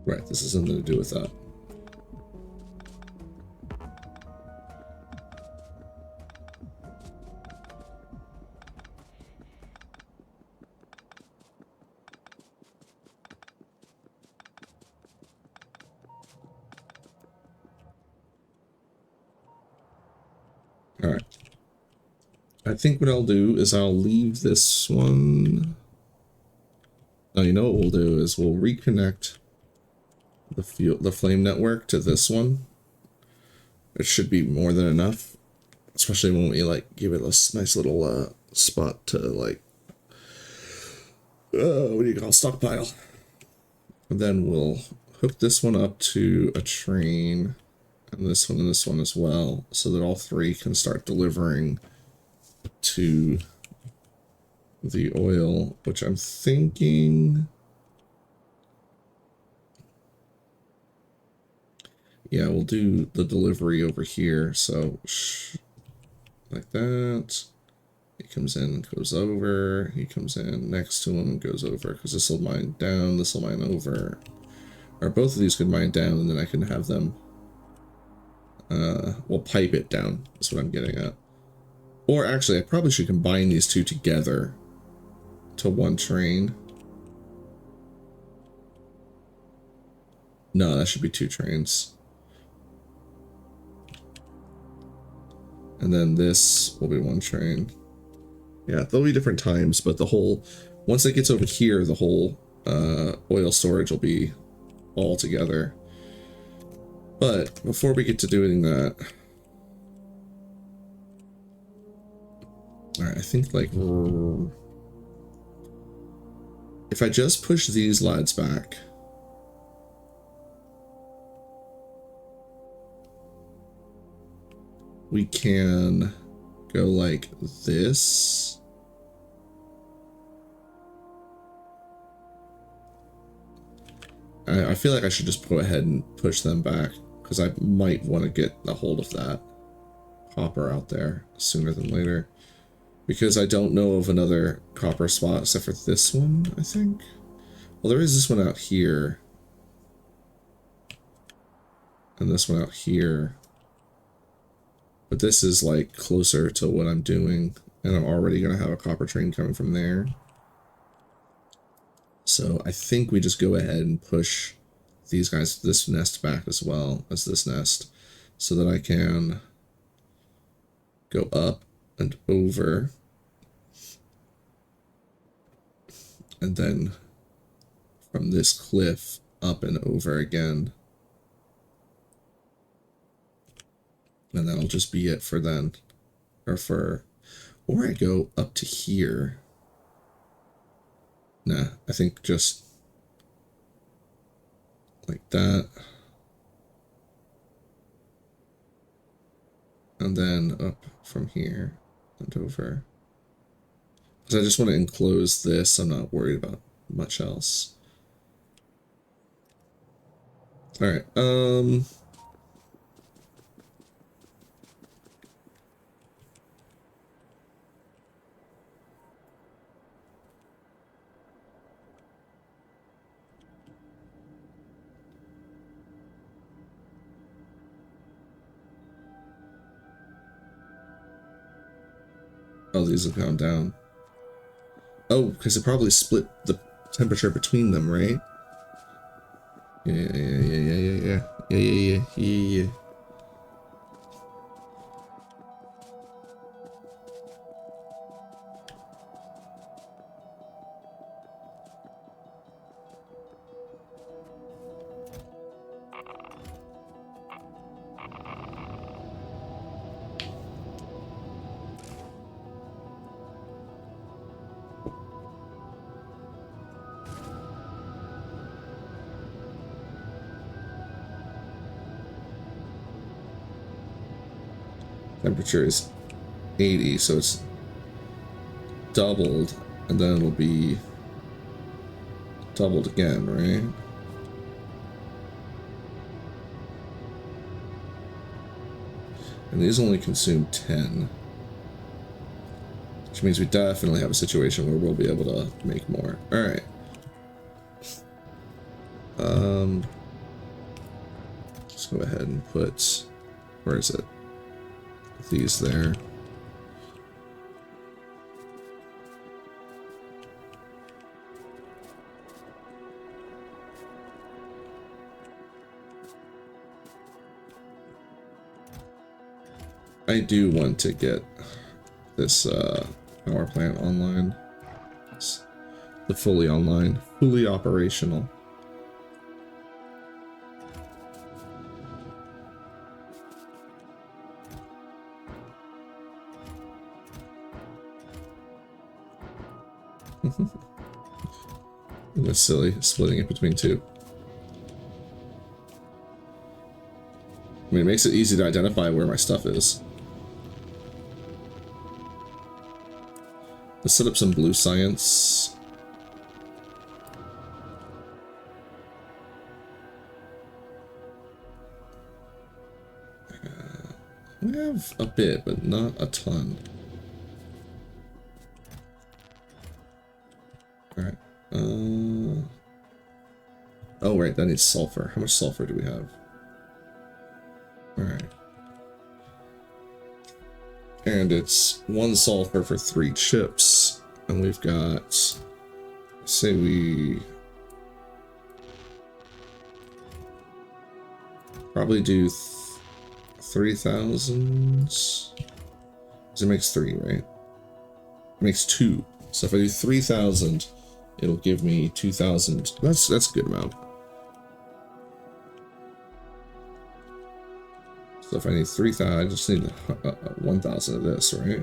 A: Right, this has something to do with that. Alright. I think what I'll do is I'll leave this one. Now, you know what we'll do is we'll reconnect the flame network to this one. It should be more than enough, especially when we like give it a nice little spot to like what do you call stockpile. And then we'll hook this one up to a train, and this one as well, so that all three can start delivering to the oil, which I'm thinking, yeah, we'll do the delivery over here. So like that. He comes in, goes over. He comes in next to him, goes over, because this will mine down, this will mine over. Or both of these could mine down, and then I can have them, we'll pipe it down. That's what I'm getting at. Or actually, I probably should combine these two together to one train. No, that should be two trains. And then this will be one train. Yeah, there'll be different times, but the whole, once it gets over here, the whole oil storage will be all together. But before we get to doing that, all right, I think like if I just push these lads back, we can go like this. I feel like I should just go ahead and push them back, because I might want to get a hold of that copper out there sooner than later. Because I don't know of another copper spot except for this one, I think. Well, there is this one out here. And this one out here. But this is like closer to what I'm doing. And I'm already going to have a copper train coming from there. So I think we just go ahead and push these guys, this nest back as well as this nest, so that I can go up and over. And then from this cliff up and over again. And that'll just be it for then. Or for, Or I go up to here. Nah, I think just like that. And then up from here and over. Because I just want to enclose this. I'm not worried about much else. Alright, oh, these have gone down. Oh, because it probably split the temperature between them, right? Yeah. Temperature is 80, so it's doubled, and then it'll be doubled again, right? And these only consume 10. Which means we definitely have a situation where we'll be able to make more. Alright. Let's go ahead and put... Where is it? These there. I do want to get this power plant online. It's the fully online, fully operational. That's silly, splitting it between two. I mean, it makes it easy to identify where my stuff is. Let's set up some blue science. We have a bit, but not a ton. Alright. Oh, right, that needs sulfur. How much sulfur do we have? Alright. And it's 1 sulfur for 3 chips. And we've got... Say we... Probably do 3,000... Because it makes 3, right? It makes 2. So if I do 3,000, it'll give me 2,000. That's a good amount. So if I need 3,000, I just need 1,000 of this, right?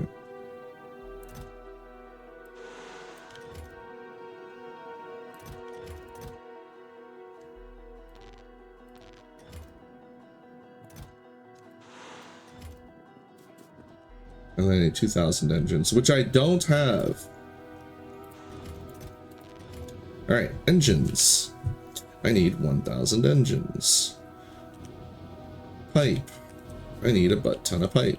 A: And then I need 2,000 engines, which I don't have. Alright, engines. I need 1,000 engines. Pipe. I need a butt ton of pipe.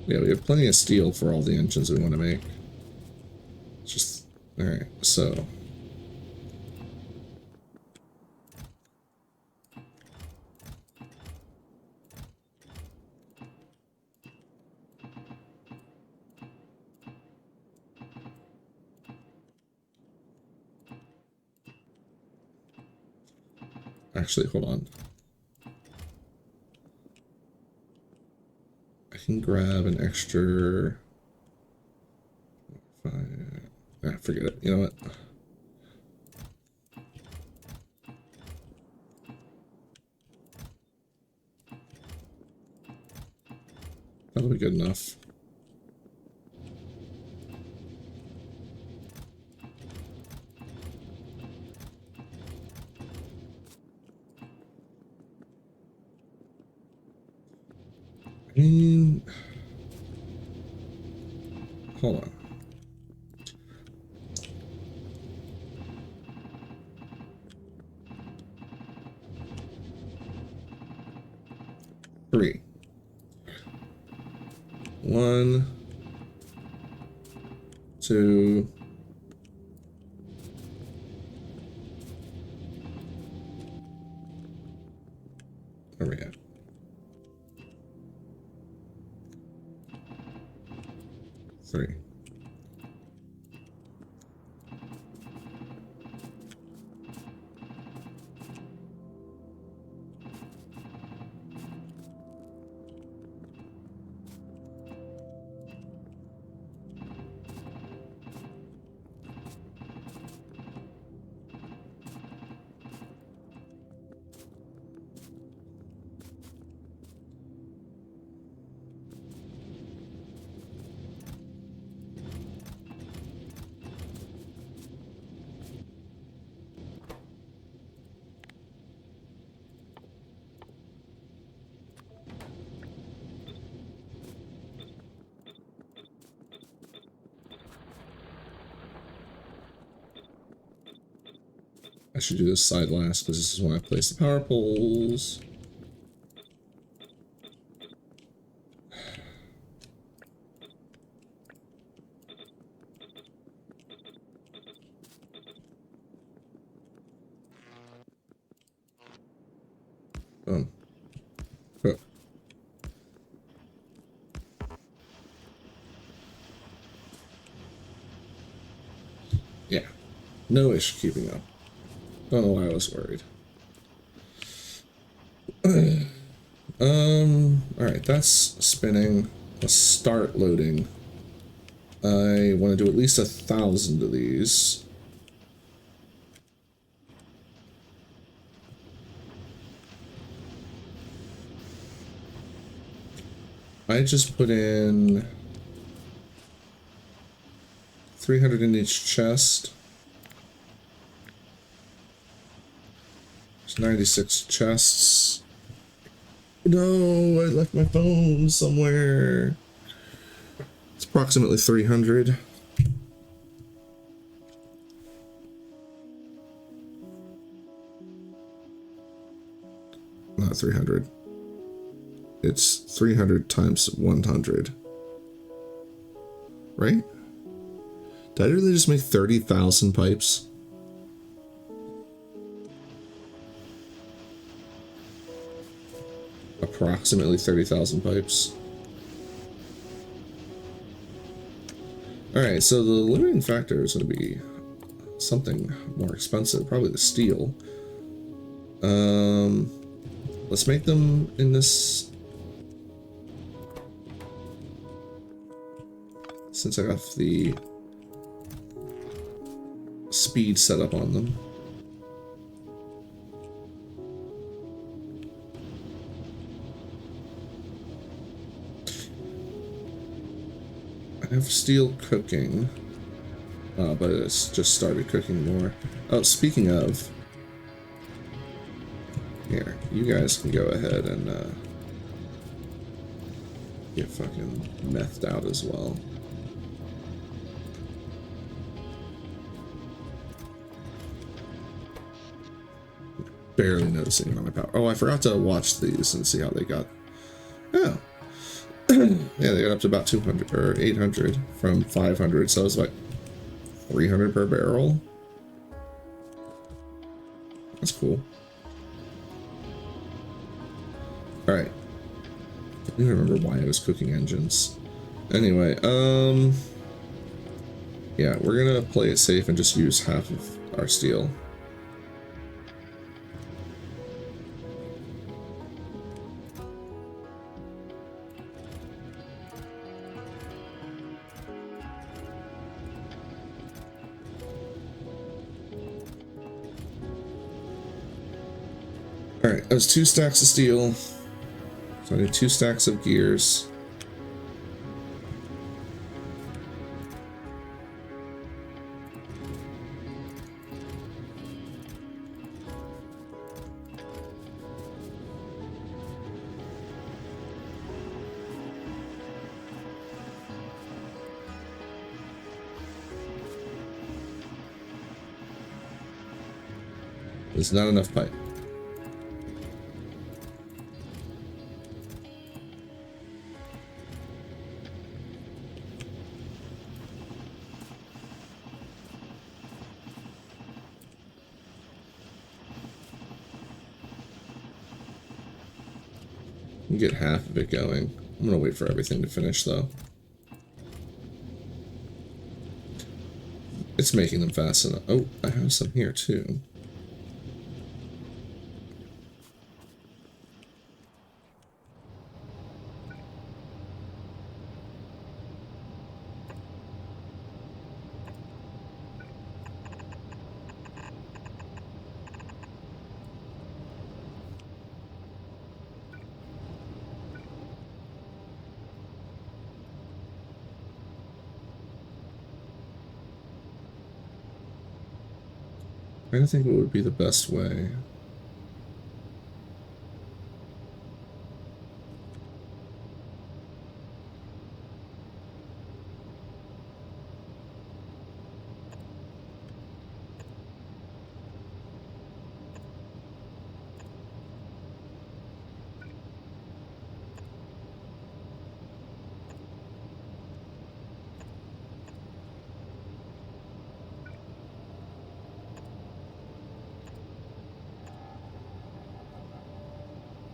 A: Yeah, we have plenty of steel for all the engines we want to make. Just, alright, so. Actually, hold on. I can grab an extra... forget it. You know what? That'll be good enough. I mean... Hold on. Three. 1, 2. Where are we at? 3. I should do this side last because this is when I place the power poles. Oh. Yeah, no issue keeping up. Don't know why I was worried. Alright, that's spinning. Let's start loading. I want to do at least 1,000 of these. I just put in 300 in each chest. There's 96 chests. No, I left my phone somewhere. It's approximately 300. Not 300. It's 300 times 100. Right? Did I really just make 30,000 pipes? Approximately 30,000 pipes. Alright, so the limiting factor is going to be something more expensive. Probably the steel. Let's make them in this... Since I got the speed set up on them. I have steel cooking, but it's just started cooking more. Oh, speaking of, here, you guys can go ahead and get fucking methed out as well. Barely noticing it on my power. Oh, I forgot to watch these and see how they got. Oh. Yeah, they got up to about 200 or 800 from 500, so it was like 300 per barrel. That's cool. All right. I don't even remember why I was cooking engines. Anyway, yeah, we're gonna play it safe and just use half of our steel. Alright, that was 2 stacks of steel. So I need 2 stacks of gears. There's not enough pipe. Get half of it going. I'm gonna wait for everything to finish though. It's making them fast enough. Oh, I have some here too. I don't think what would be the best way.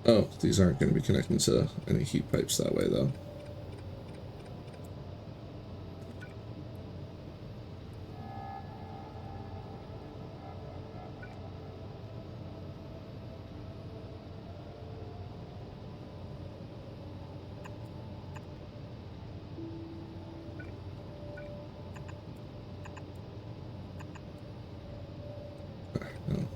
A: Oh, these aren't going to be connecting to any heat pipes that way though. No.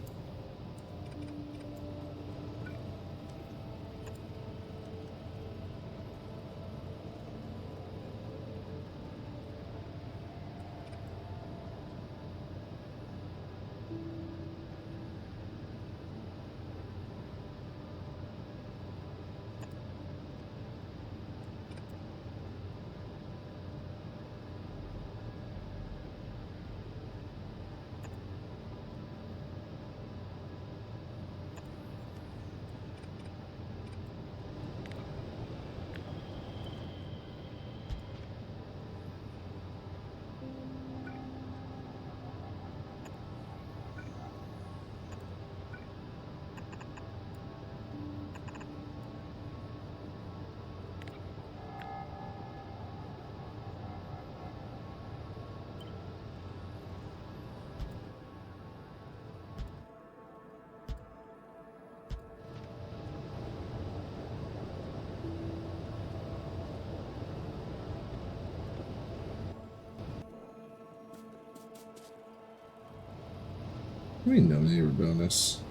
A: What do you mean no neighbor bonus?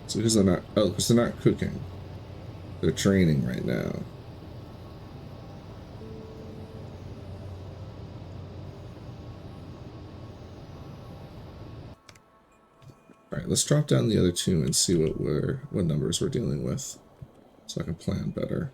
A: So because they're not, oh, because they're not cooking. They're training right now. Alright, let's drop down the other 2 and see what numbers we're dealing with. So I can plan better.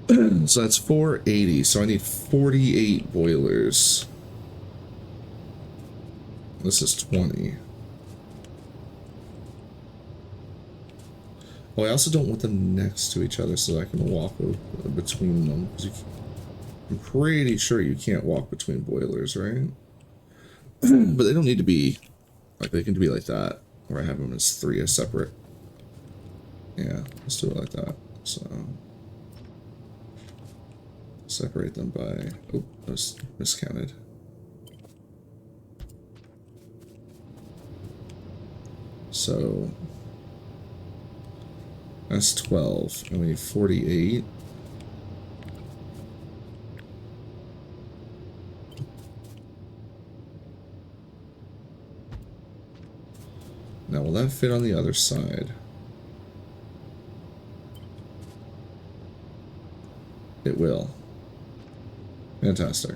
A: So that's 480. So I need 48 boilers. This is 20. Oh, I also don't want them next to each other so that I can walk between them. I'm pretty sure you can't walk between boilers, right? But they don't need to be, like, they can be like that, where I have them as 3 as separate. Yeah, let's do it like that. So, separate them by, oh, I was miscounted. So, that's 12, and we need 48. Now, will that fit on the other side? It will. Fantastic.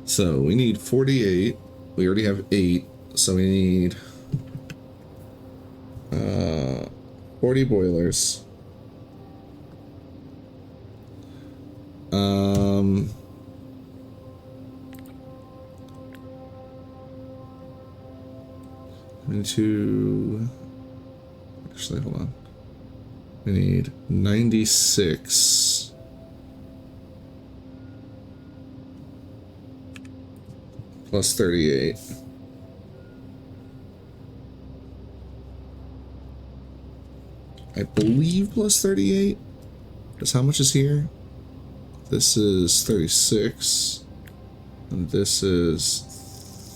A: So, we need 48. We already have 8, so we need 40 boilers. We need to... Actually, hold on. We need 96. Plus 38. I believe plus 38. Because how much is here? This is 36. And this is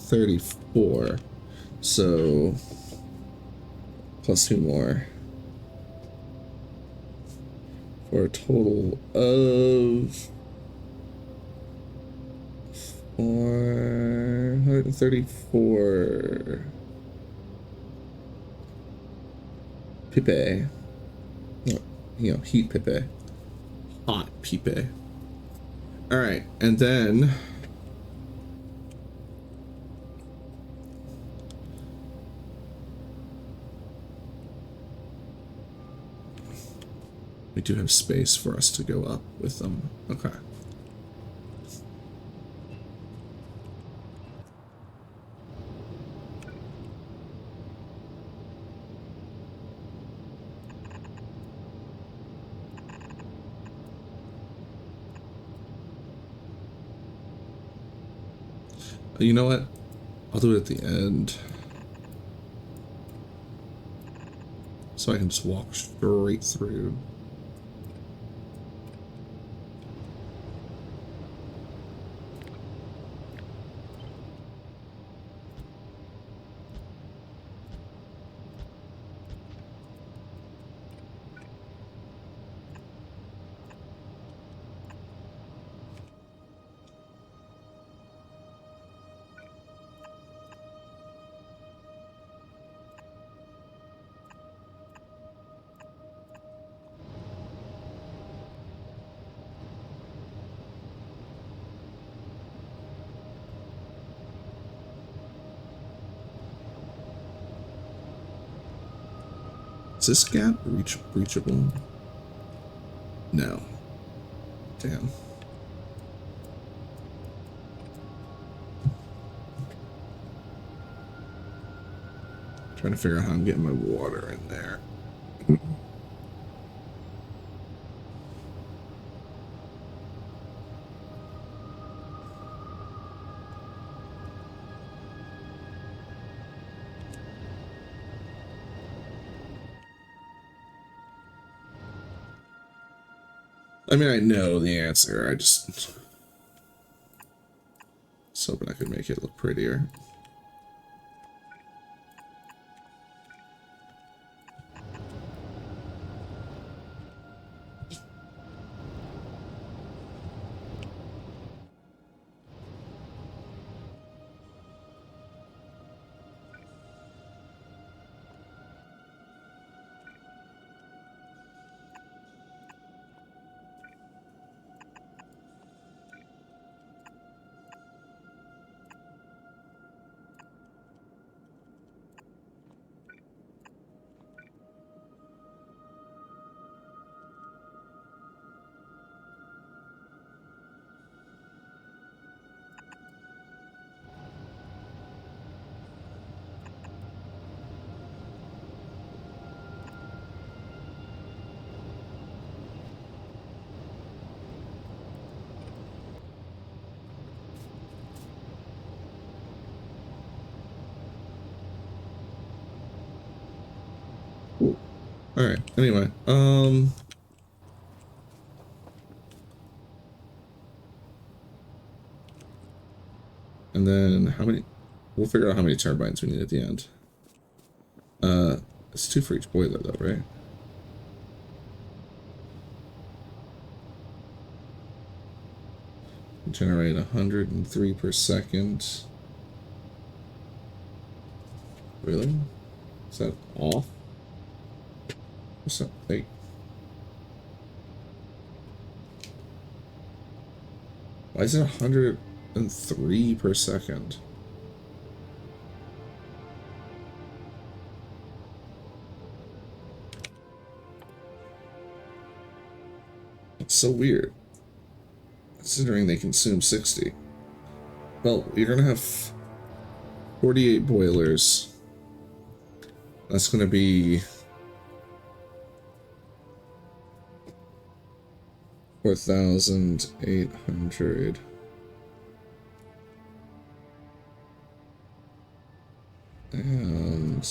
A: 34. So, plus 2 more. For a total of 434 pipe. You know, heat pipe. Hot pipe. Alright, and then we do have space for us to go up with them. Okay. You know what? I'll do it at the end. So I can just walk straight through. Is this gap breachable? No. Damn. Trying to figure out how I'm getting my water in there. I mean, I know the answer. I just was hoping I could make it look prettier. All right. Anyway, and then how many? We'll figure out how many turbines we need at the end. It's 2 for each boiler, though, right? Generate 103 per second. Really? Is that off? What's that? Like, why is it 103 per second? It's so weird, considering they consume 60. Well, you're gonna have 48 boilers. That's gonna be 4,800. And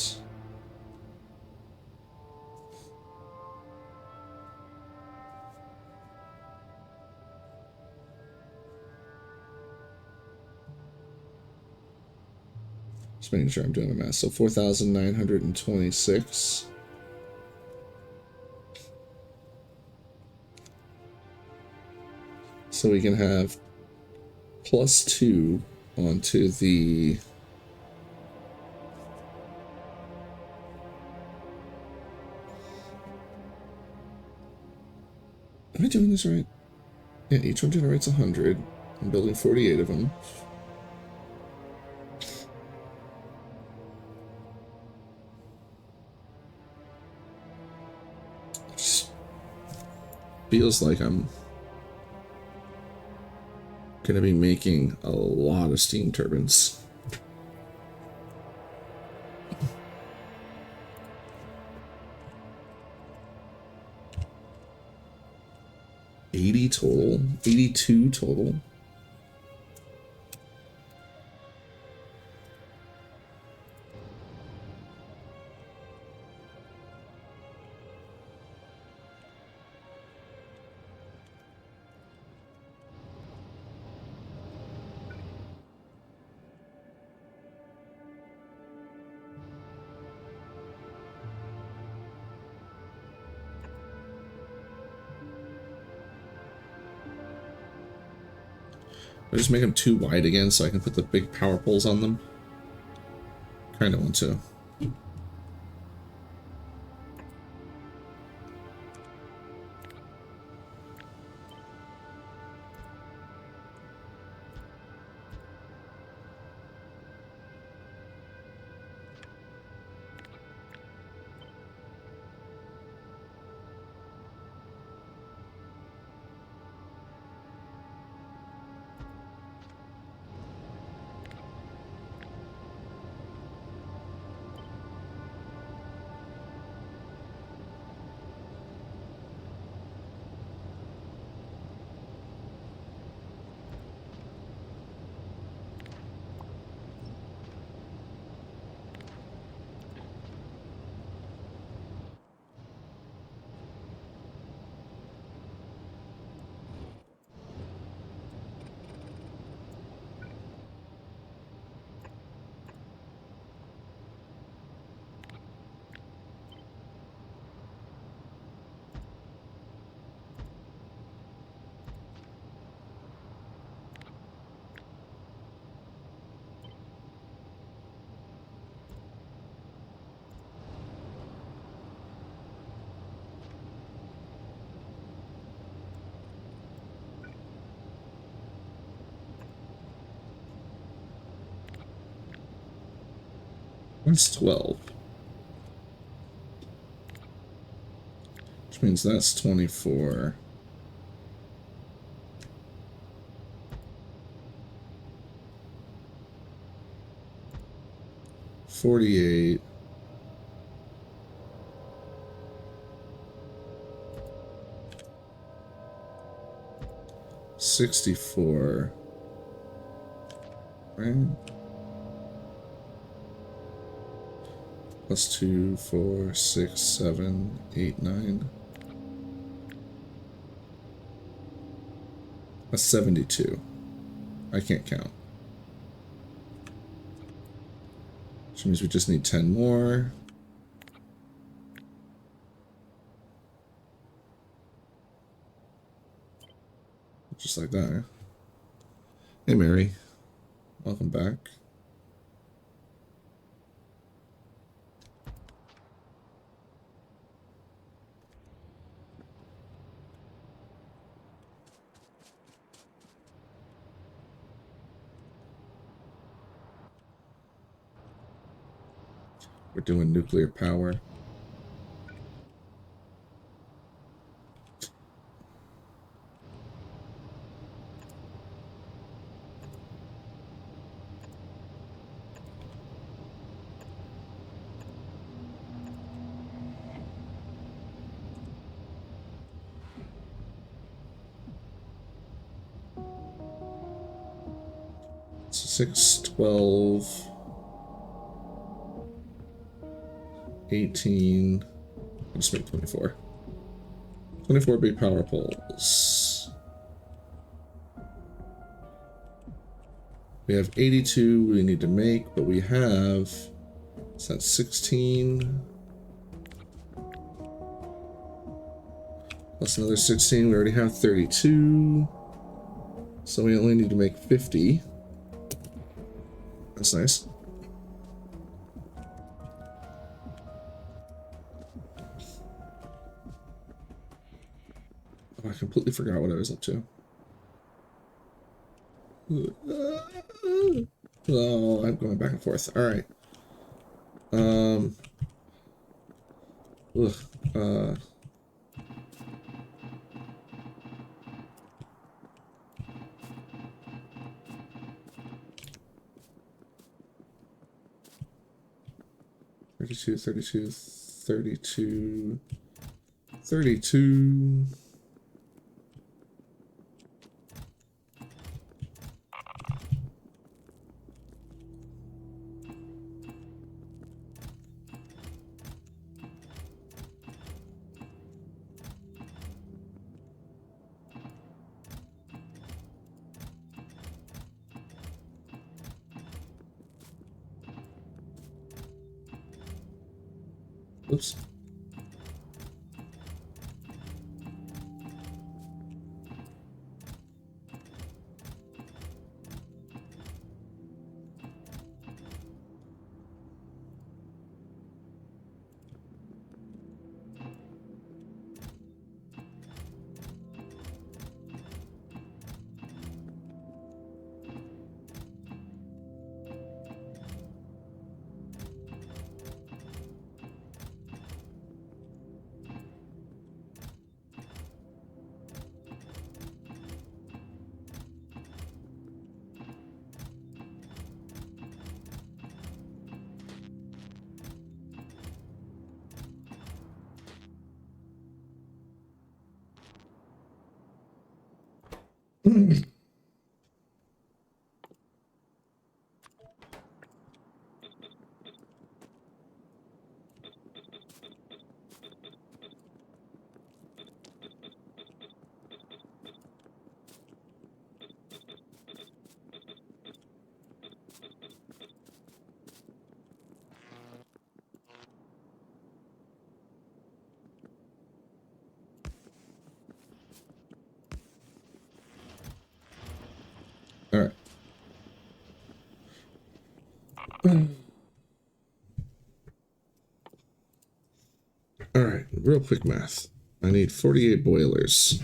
A: just making sure I'm doing the math. So 4,926. So we can have +2 onto the am I doing this right? Yeah, each one generates 100. I'm building 48 of them. Just feels like I'm gonna be making a lot of steam turbines. $80 total, 82 total. I just make them too wide again so I can put the big power poles on them. Kind of want to. That's 12. Which means that's 24. $48. $64. Right? plus 2, 4, 6, 7, 8, 9. That's 72. I can't count. Which means we just need 10 more. Just like that. Huh? Hey, Mary. Welcome back. We're doing nuclear power. So 6, 12, 18. I'll just make 24. 24 big power poles. We have 82 we need to make, but we have, so that's 16. Plus another 16, we already have 32. So we only need to make 50. That's nice. Oh, I completely forgot what I was up to. Oh, I'm going back and forth. All right. Ugh. 32, 32, 32, 32. Oops. All right. All right, real quick math. I need 48 boilers.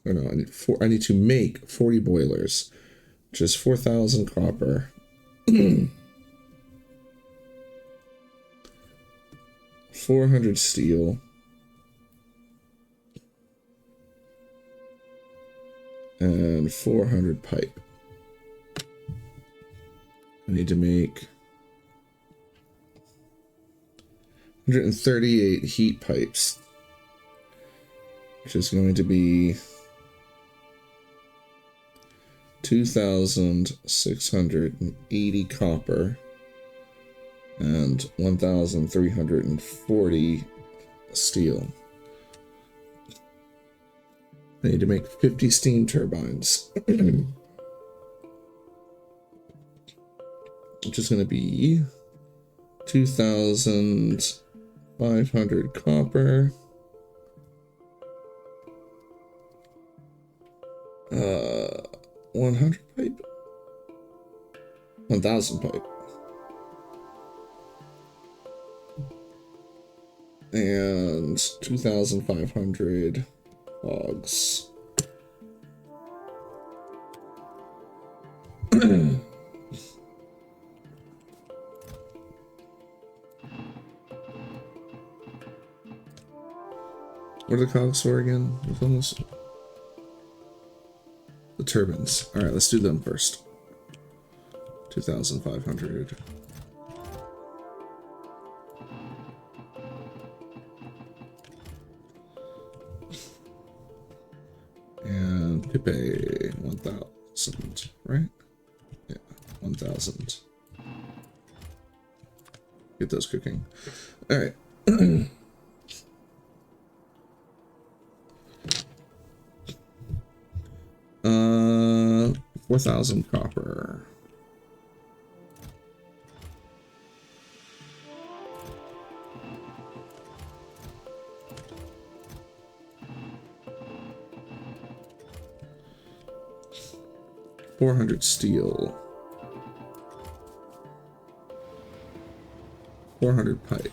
A: Oh no, I need to make 40 boilers, which is 4,000 copper. 400 steel. And 400 pipe. I need to make 138 heat pipes, which is going to be 2,680 copper and 1,340 steel. I need to make 50 steam turbines, which is going to be 2,500 copper, 100 pipe, 1,000 pipe, and 2,500 logs. What are the cogs for again? The turbines. Alright, let's do them first. 2,500. And Pipe 1,000, right? Yeah, 1,000. Get those cooking. Alright. 4,000 copper. $400 steel. 400 pipe.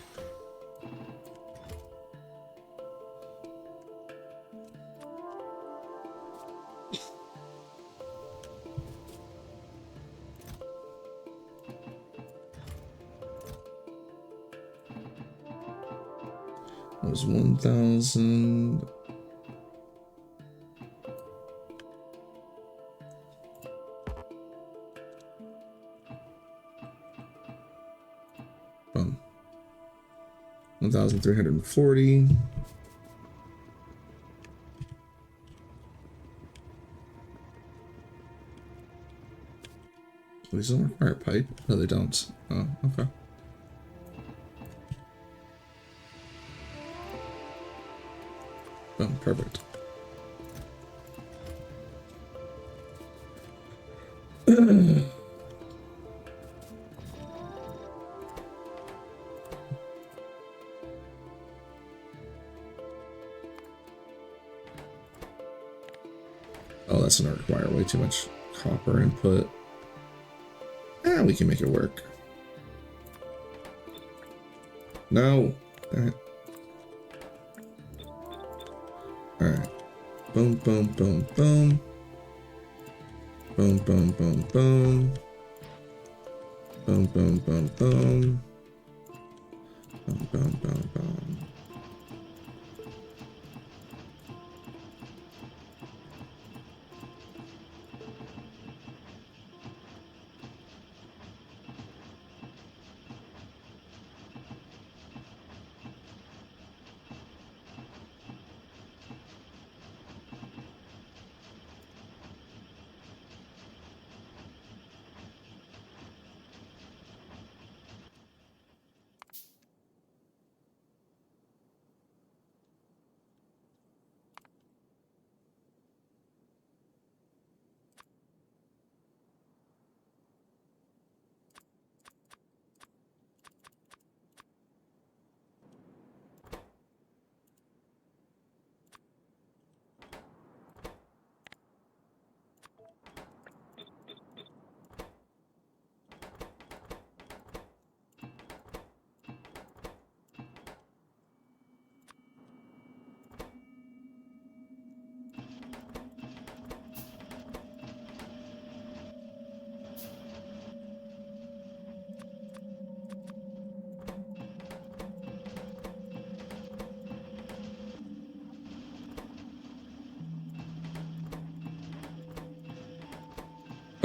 A: That was 1,000. Boom. 1,340. These don't require pipe? No, they don't. Oh, okay. Oh, perfect. Oh, that's gonna require way too much copper input. We can make it work. No. Alright. Boom, boom, boom, boom. Boom, boom, boom, boom. Boom, boom, boom, boom. Boom, boom, boom, boom.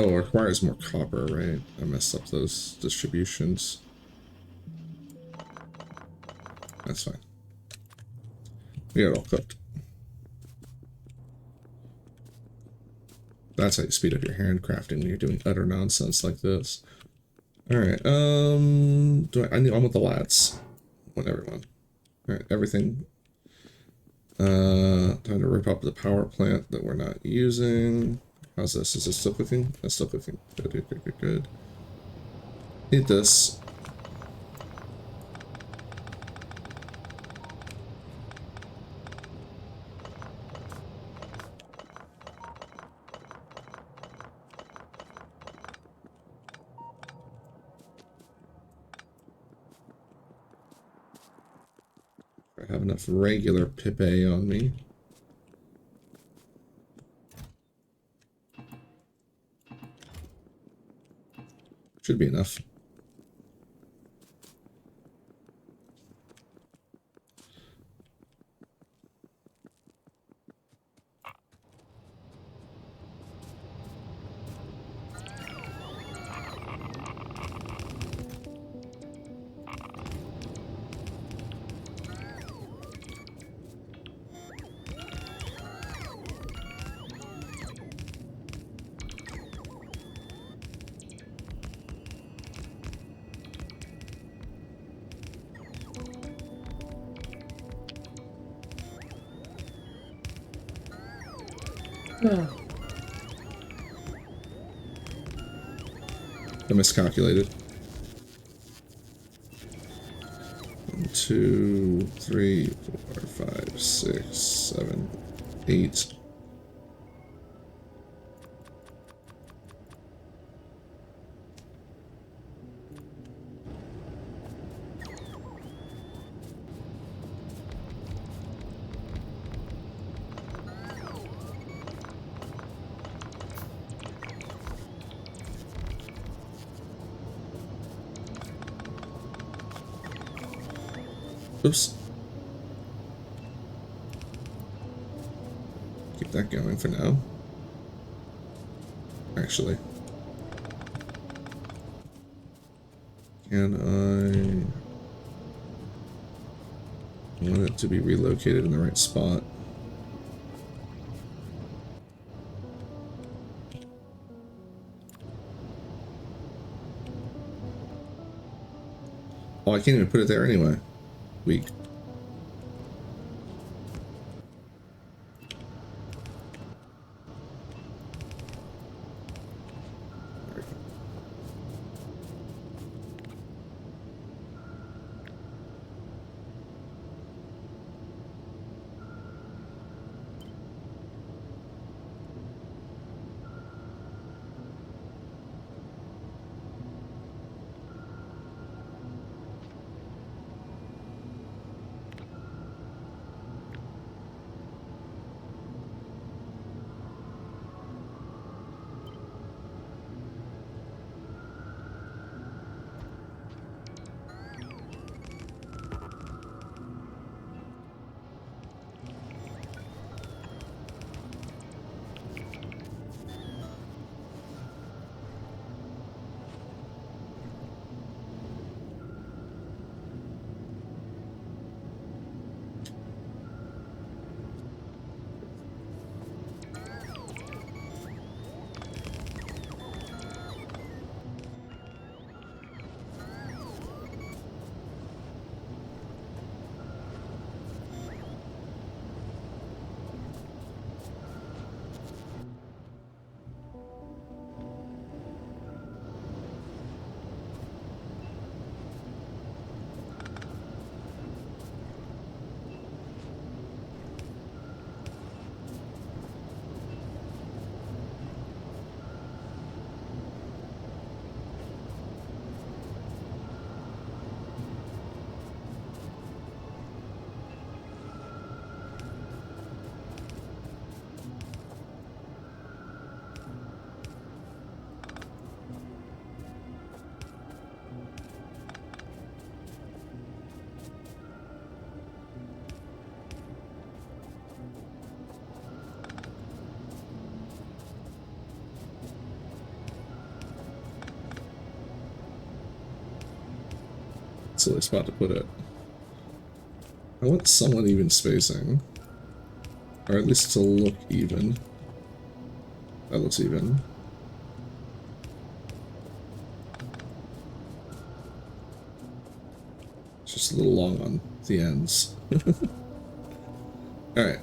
A: Oh, it requires more copper, right? I messed up those distributions. That's fine. We got it all cooked. That's how you speed up your handcrafting when you're doing utter nonsense like this. Alright, I want the lads. I want everyone. Alright, everything. Time to rip up the power plant that we're not using. How's this? Is it still cooking? It's still cooking. Good. Eat this. I have enough regular Pipe on me. Should be enough. I miscalculated. 1, 2, 3, 4, 5, 6, 7, 8. Oops. Keep that going for now. Actually. Can I want it to be relocated in the right spot? Oh, I can't even put it there anyway. Weak. Silly spot to put it. I want somewhat even spacing. Or at least to look even. That looks even. It's just a little long on the ends. Alright.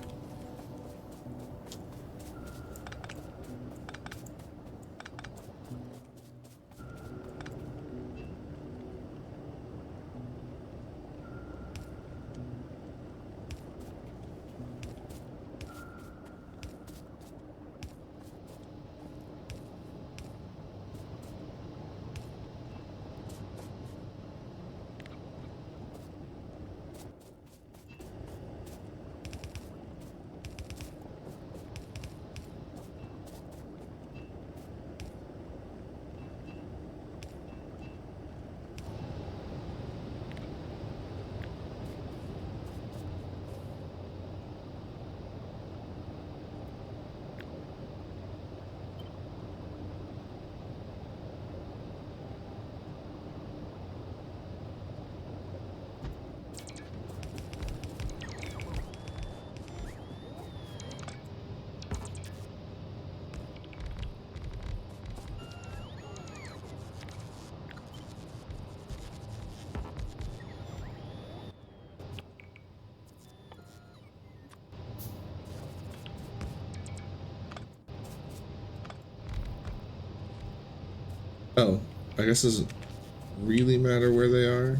A: Oh, I guess it doesn't really matter where they are.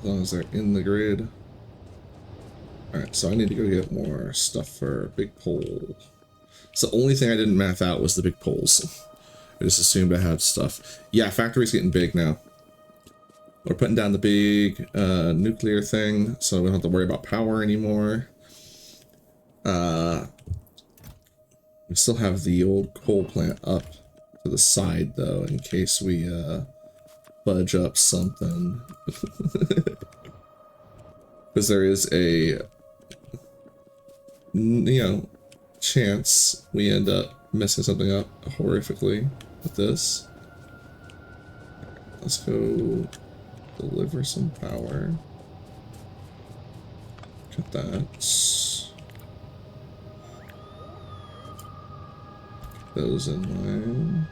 A: As long as they're in the grid. Alright, so I need to go get more stuff for big pole. So the only thing I didn't math out was the big poles. I just assumed I had stuff. Yeah, factory's getting big now. We're putting down the big nuclear thing, so we don't have to worry about power anymore. We still have the old coal plant up to the side, though, in case we budge up something. Because there is a, chance we end up messing something up horrifically with this. Let's go deliver some power. Cut that. Those in line.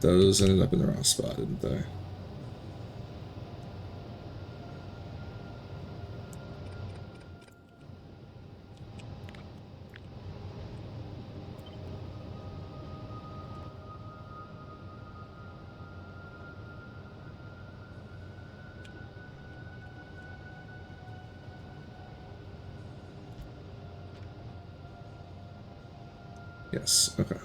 A: Those ended up in the wrong spot, didn't they? Yes, okay.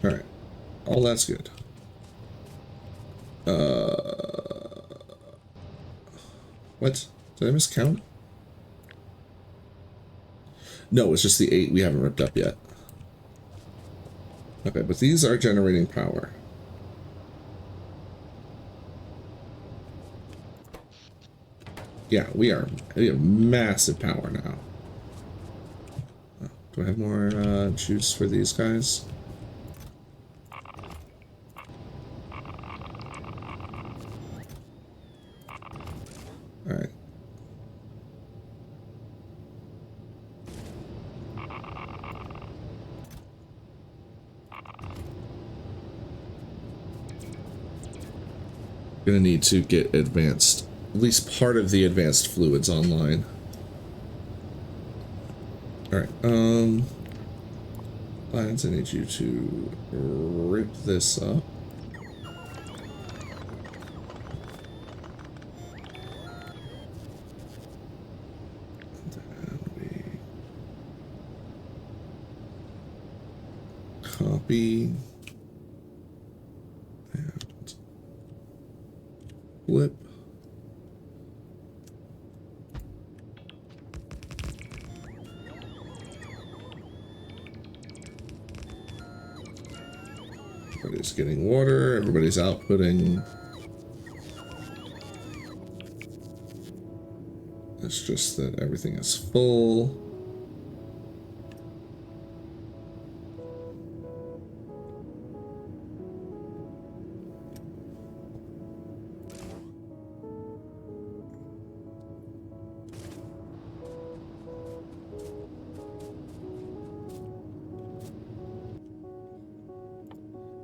A: Alright. All that's good. What? Did I miscount? No, it's just the 8 we haven't ripped up yet. Okay, but these are generating power. Yeah, we have massive power now. Do I have more juice for these guys? Alright. Gonna need to get advanced, at least part of the advanced fluids online. Alright, Lions, I need you to rip this up. Copy. blip. Everybody's getting water, everybody's outputting. It's just that everything is full.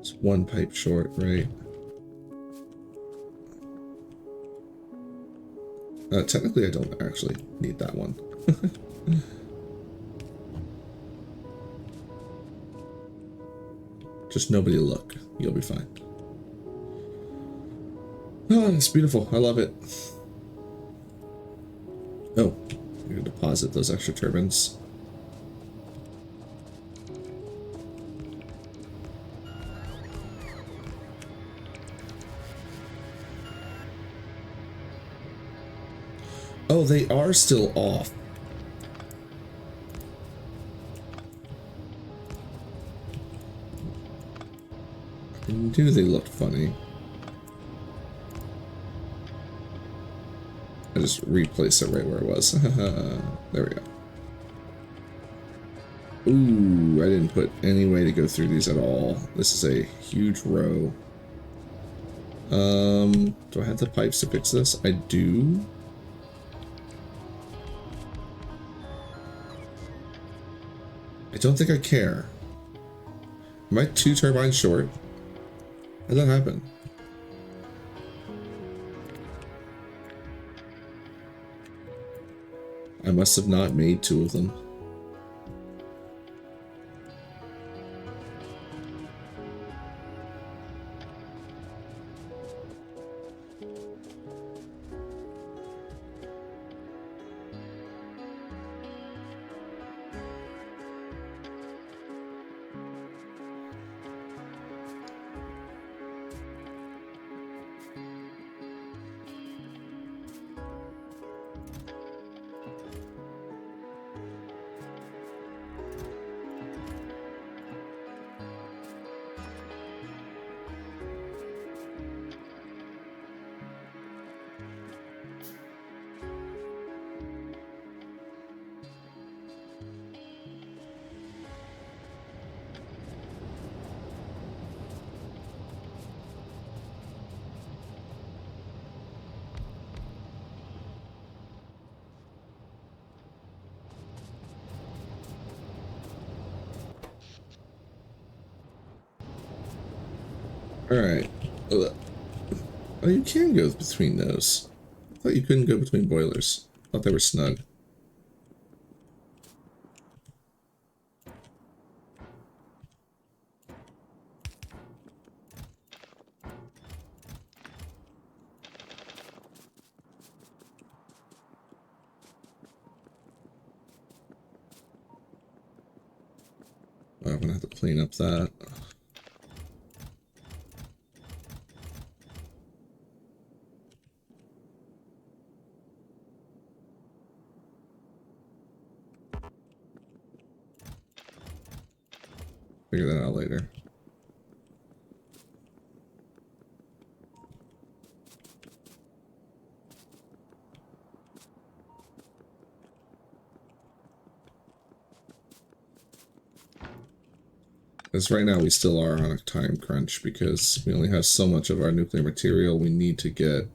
A: It's one pipe short, right? Technically, I don't actually need that one. Just nobody look. You'll be fine. Oh, it's beautiful. I love it. Oh, I'm gonna deposit those extra turbines. Oh, they are still off. I knew they looked funny. I just replaced it right where it was. There we go. Ooh, I didn't put any way to go through these at all. This is a huge row. Do I have the pipes to fix this? I do. I don't think I care. Am I 2 turbines short? How did that happen? I must have not made 2 of them. Alright. Oh, you can go between those. I thought you couldn't go between boilers. I thought they were snug. I'm gonna have to clean up that. Figure that out later. Because right now we still are on a time crunch because we only have so much of our nuclear material. We need to get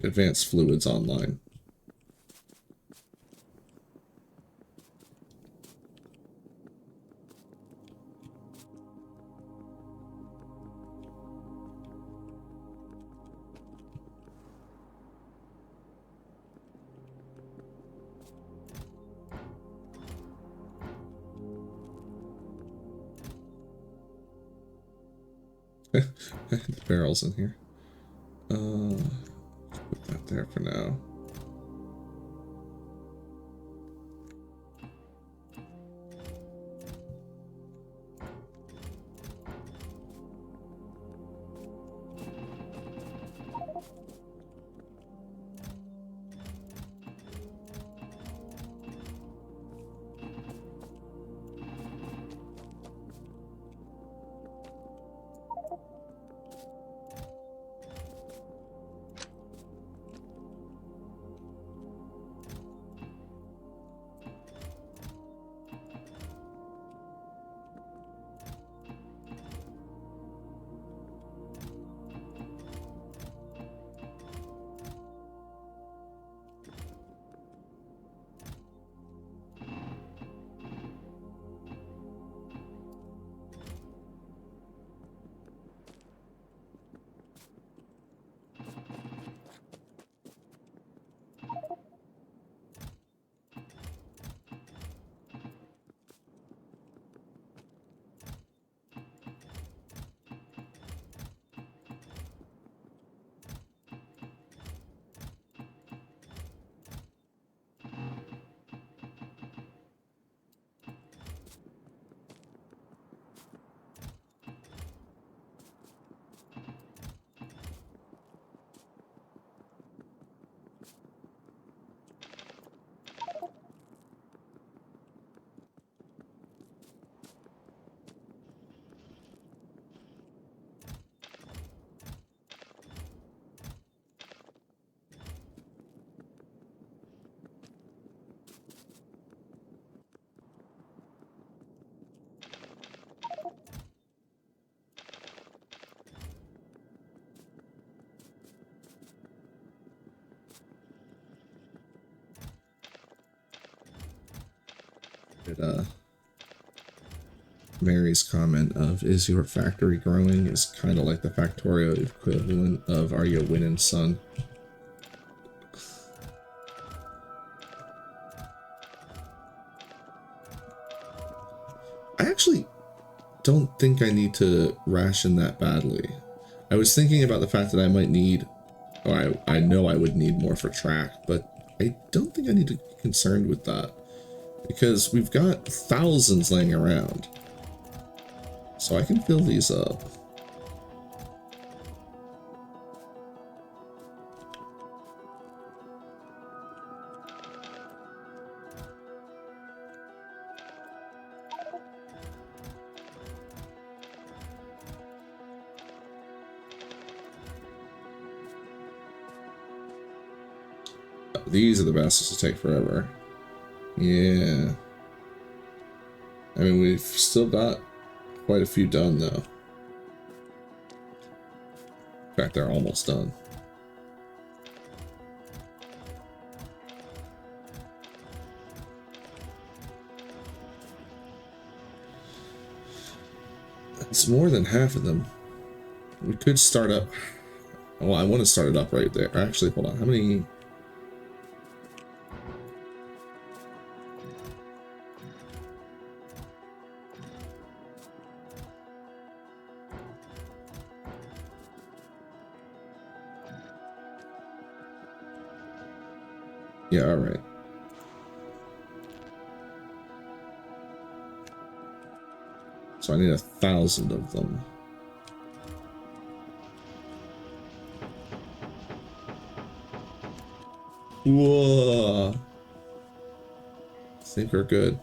A: advanced fluids online. The barrels in here. Put that there for now. Mary's comment of "Is your factory growing?" is kind of like the factorial equivalent of "Are you winning, son?" I actually don't think I need to ration that badly. I was thinking about the fact that I might need, or I know I would need more for track, but I don't think I need to be concerned with that because we've got thousands laying around. So I can fill these up. These are the bastards to take forever. Yeah. I mean, we've still got quite a few done, though. In fact, they're almost done. It's more than half of them. We could start up. Well, I want to start it up right there. Actually, hold on. How many? Yeah, all right. So I need 1,000 of them. Whoa. I think we're good.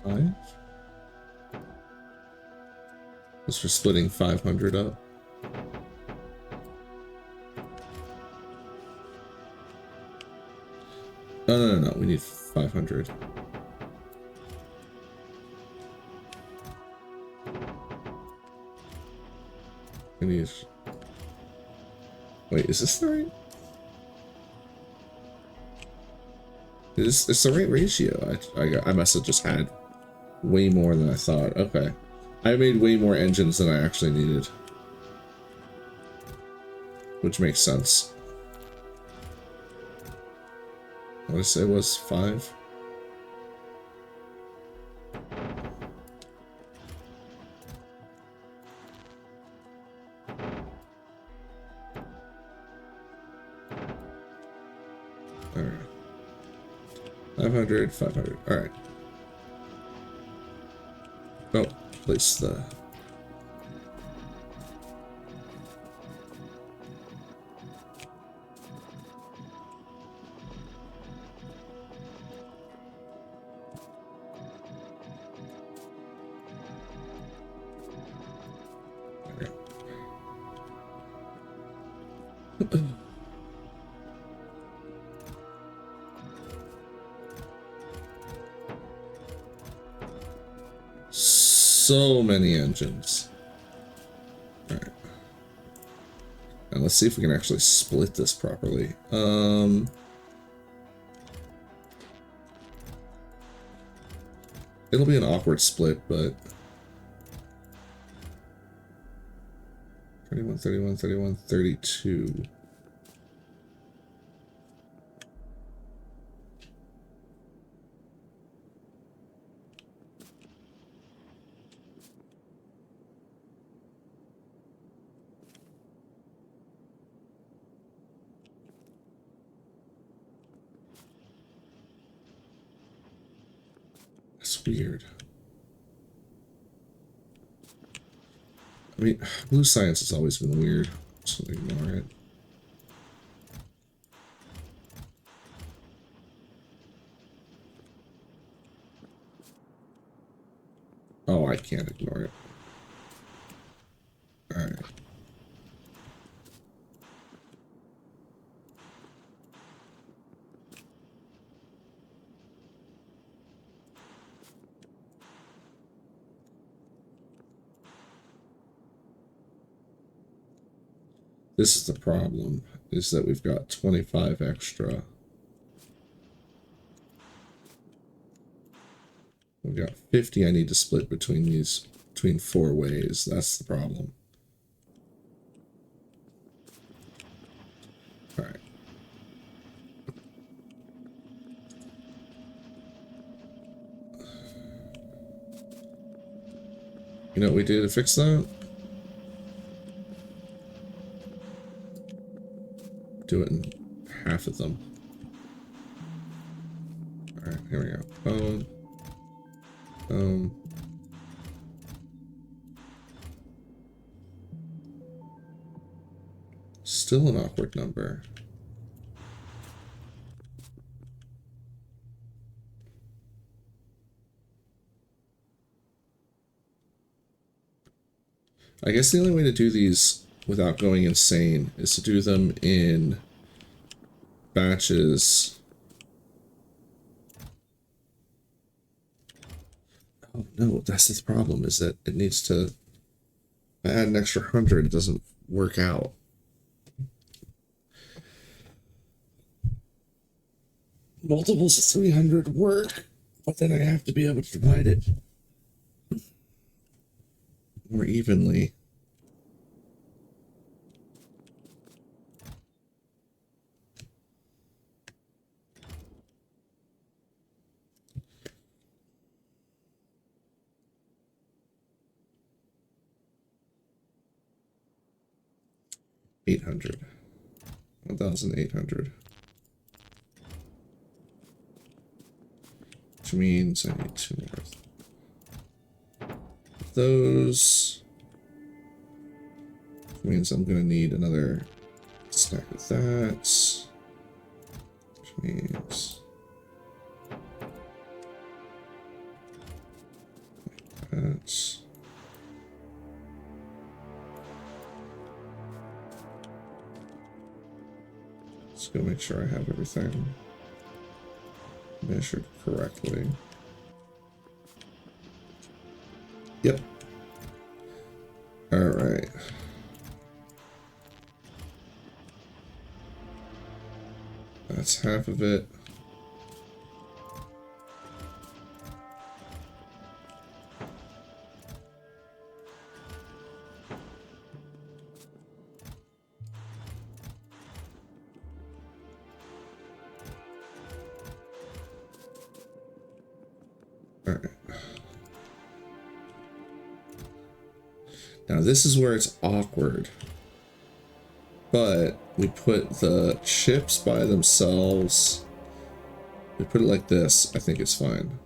A: Five? That's for splitting 500 up. No. We need 500. We need... Wait, is this the right? It's the right ratio. I must have just had way more than I thought. Okay. I made way more engines than I actually needed. Which makes sense. What did I say was 5? Alright. 500, 500. Alright. Oh, place the... So many engines. Alright. And let's see if we can actually split this properly. It'll be an awkward split, but 31, 31, 31, 32. That's weird. I mean, blue science has always been weird, so ignore it. can't ignore it. Alright. This is the problem, is that we've got 25 extra. We've got 50 I need to split between these, between 4 ways. That's the problem. Alright. You know what we did to fix that? Do it in half of them. Alright, here we go. Still an awkward number. I guess the only way to do these without going insane is to do them in batches. Oh no, that's the problem, is that it needs to add an extra 100. It doesn't work out. Multiples of 300 work, but then I have to be able to divide it more evenly. $800. 1,800. Which means I need 2 more of those. Which means I'm gonna need another stack of that. Which means that. Let's go make sure I have everything measured correctly. Yep. All right. That's half of it. Now this is where it's awkward, but we put the chips by themselves. We put it like this, I think it's fine.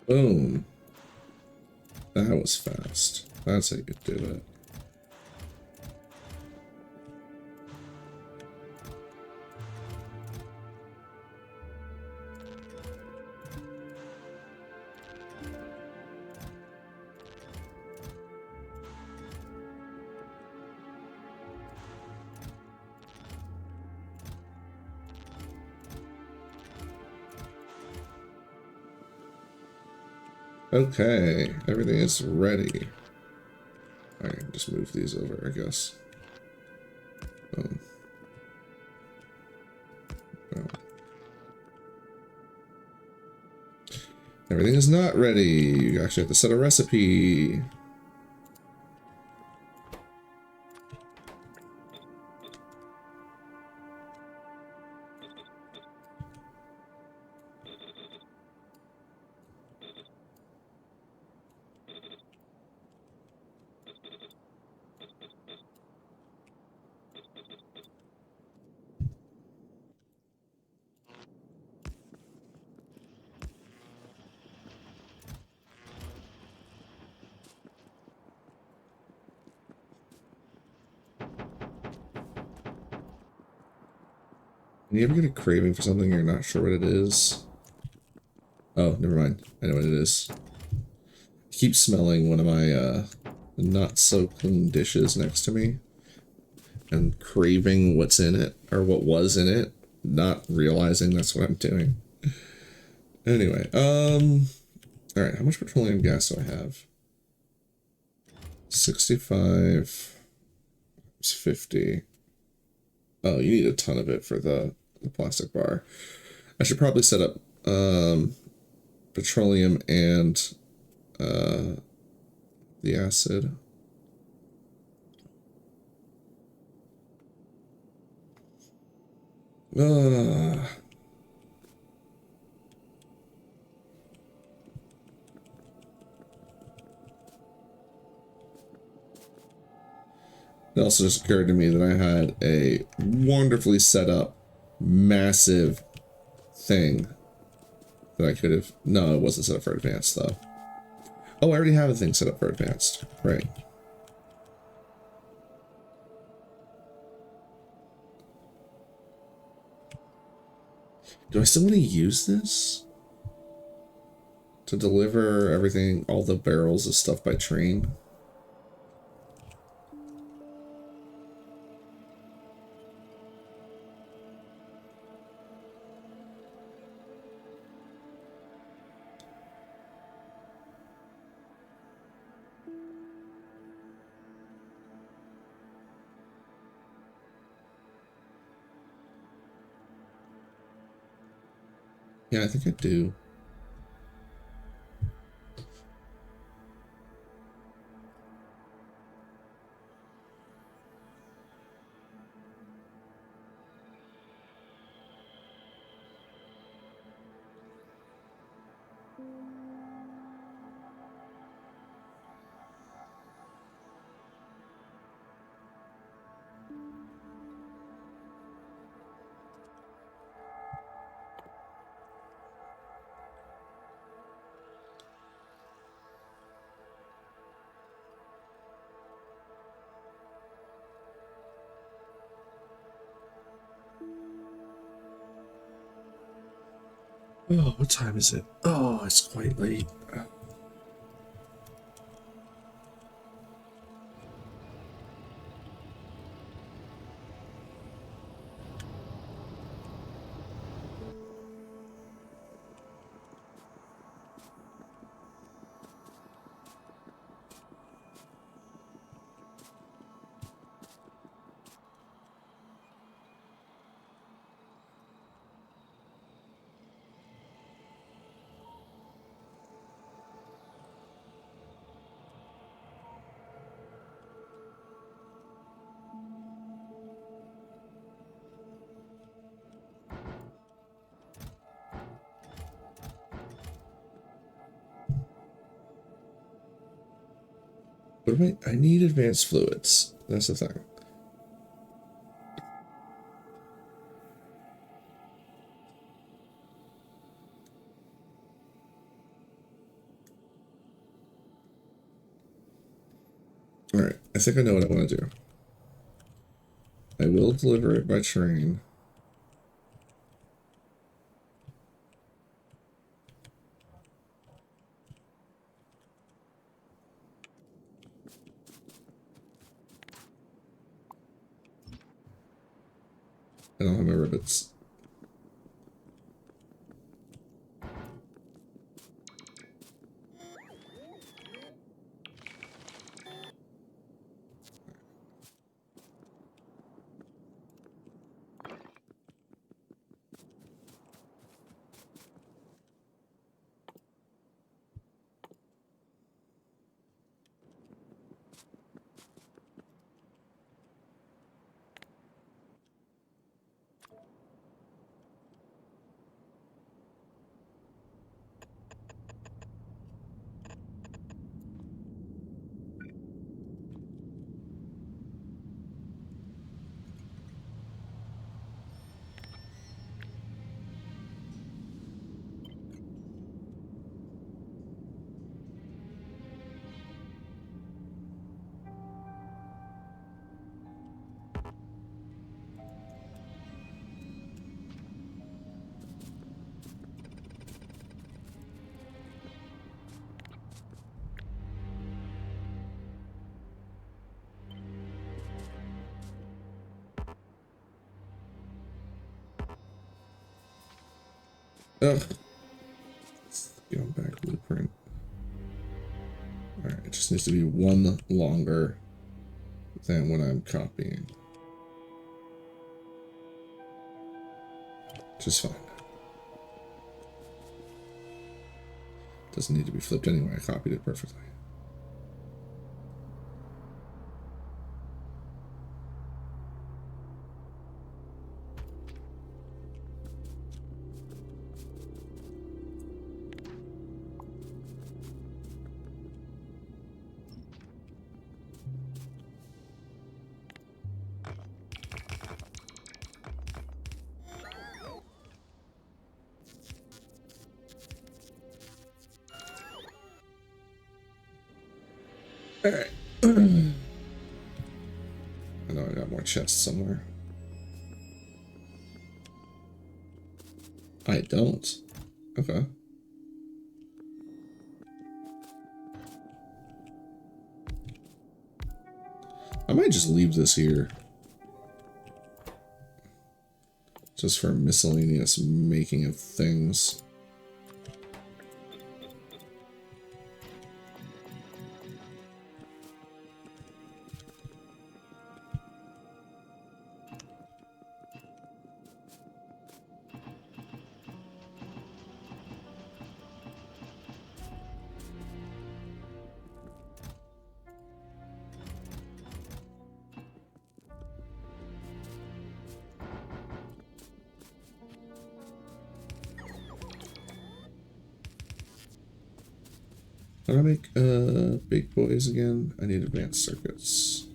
A: Boom. That was fast. That's how you do it. Okay, everything is ready. I can just move these over, I guess. Oh. Everything is not ready. You actually have to set a recipe. You ever get a craving for something you're not sure what it is? Oh, never mind. I know what it is. I keep smelling one of my not so clean dishes next to me and craving what's in it or what was in it, not realizing that's what I'm doing. Anyway, all right, how much petroleum gas do I have? 65. It's 50. Oh, you need a ton of it for the plastic bar. I should probably set up petroleum and the acid. It also just occurred to me that I had a wonderfully set up massive thing that I could have... No, it wasn't set up for advanced, though. Oh, I already have a thing set up for advanced. Right. Do I still want to use this? To deliver everything, all the barrels of stuff by train? Yeah, I think I do. Oh, what time is it? Oh, it's quite late. What am I need advanced fluids. That's the thing. Alright, I think I know what I want to do. I will deliver it by train. I don't have my rivets. Ugh. Go back blueprint. Alright, it just needs to be one longer than when I'm copying. Which is fine. Doesn't need to be flipped anyway, I copied it perfectly. Alright. I know I got more chests somewhere. I don't. Okay. I might just leave this here. Just for miscellaneous making of things. How do I make big boys again? I need advanced circuits.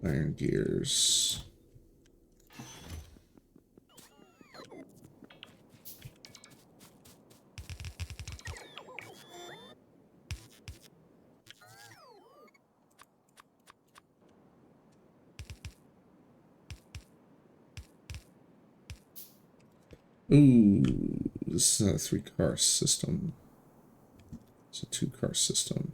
A: Iron gears. Ooh, this is not a 3-car system. It's a 2-car system.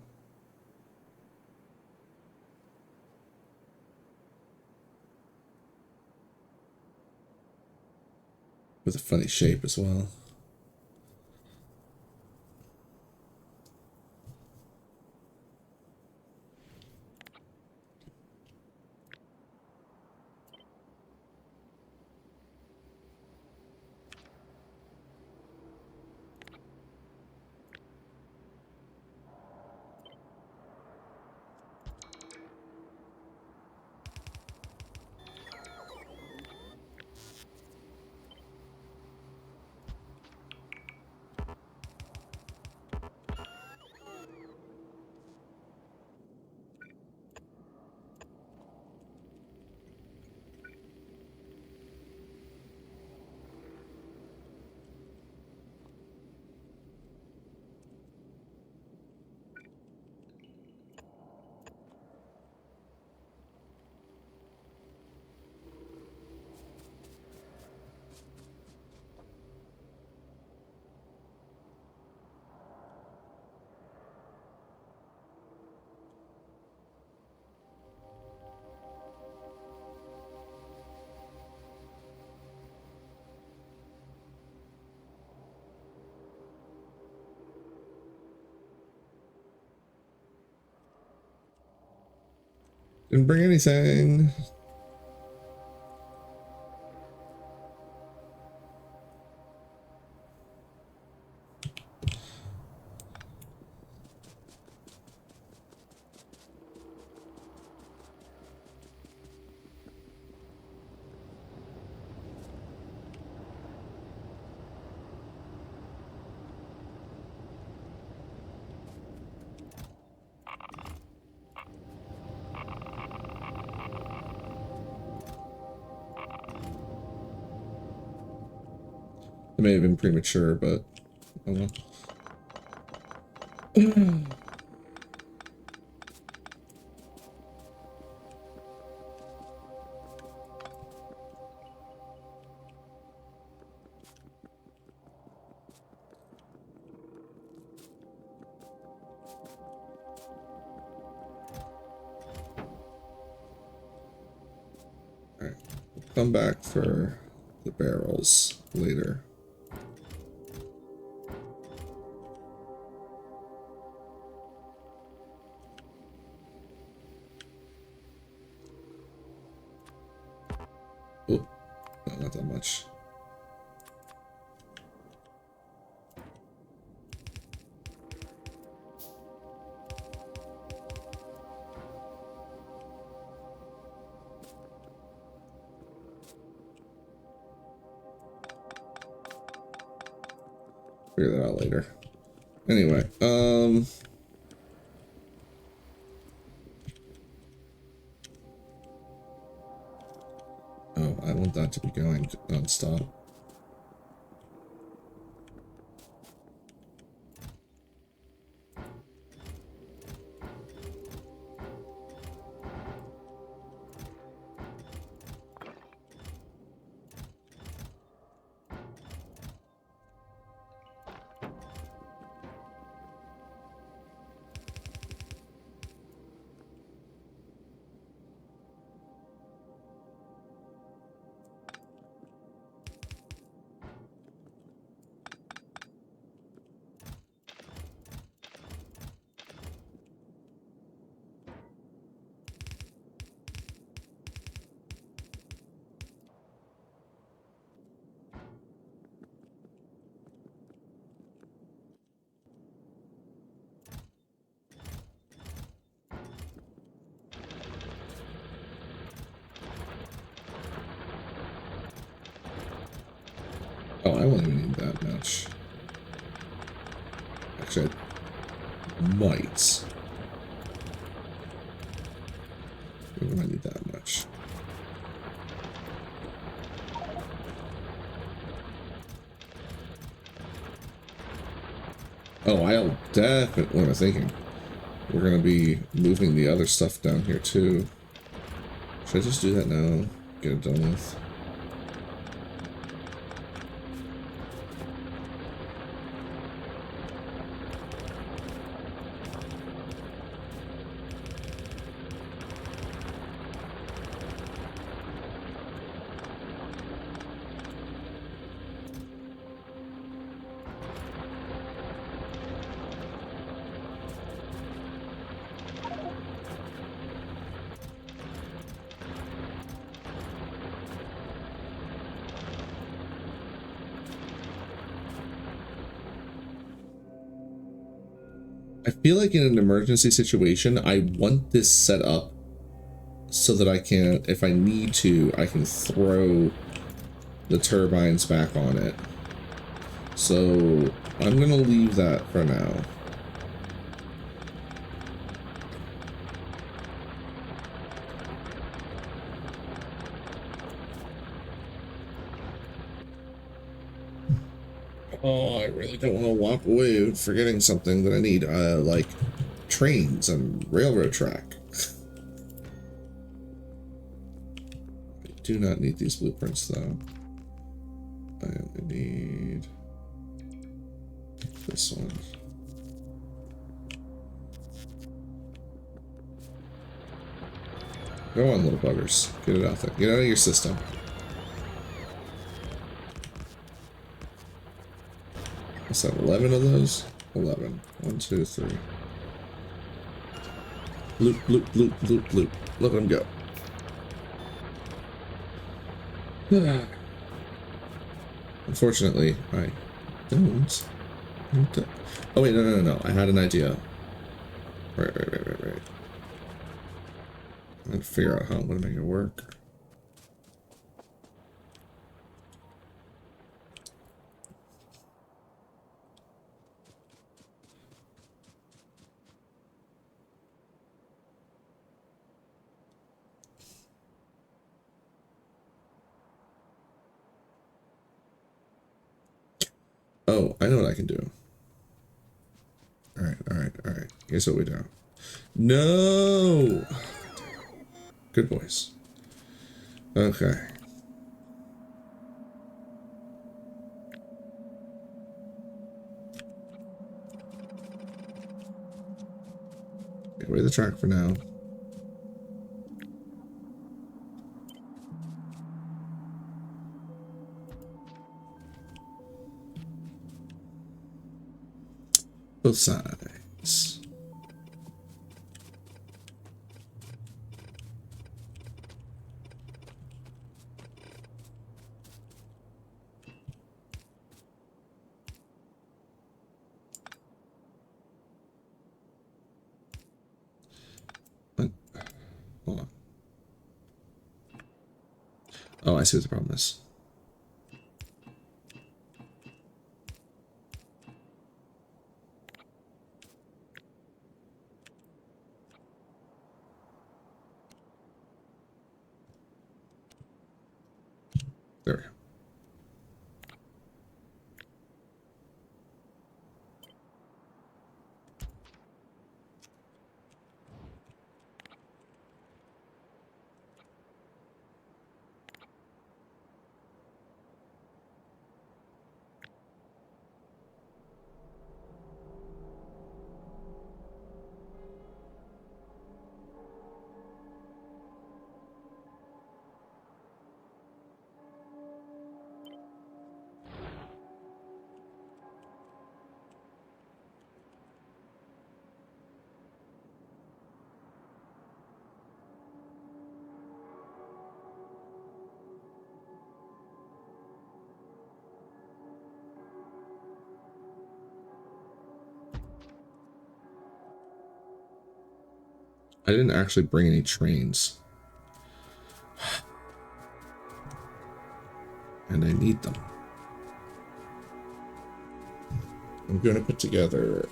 A: With a funny shape as well. Didn't bring anything. It may have been premature, but oh well. come back for the barrels later. Oh, no, not that much. Figure that out later. Anyway, oh, I want that to be going non-stop. Oh, I won't even need that much. Actually, I might. We might need that much. Oh, I'll definitely. What am I thinking? We're gonna be moving the other stuff down here too. Should I just do that now? Get it done with. I feel like in an emergency situation, I want this set up so that I can, if I need to, I can throw the turbines back on it. So I'm gonna leave that for now. Oh, I really don't want to walk away forgetting something that I need, like trains and railroad track. I do not need these blueprints, though. I only need this one. Go on, little buggers. Get it out there. Get out of your system. What's that, 11 of those? 11. 1, 2, 3. Loop, loop, loop, loop, loop. Look at them go. Unfortunately, I don't. Oh, wait, no. I had an idea. Right. I had to figure out how I'm going to make it work. Oh, I know what I can do. Alright. Here's what we do. No! Good boys. Okay. Get away the track for now. Both sides. Hold on. Oh, I see what the problem is. There we go. I didn't actually bring any trains. And I need them. I'm going to put together...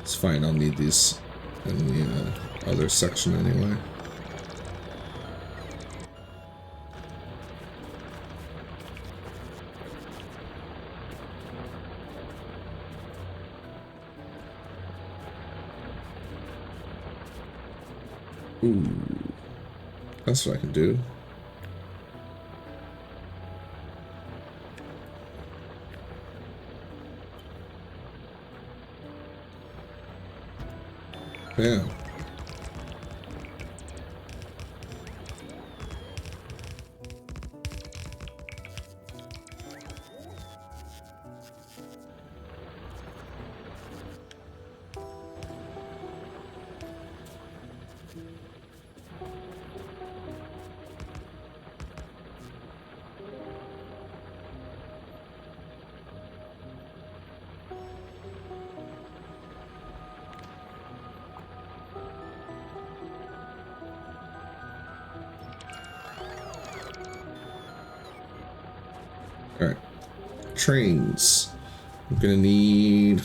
A: It's fine, I'll need these in the other section anyway. Ooh, that's what I can do. Bam. Alright. Trains. I'm gonna need...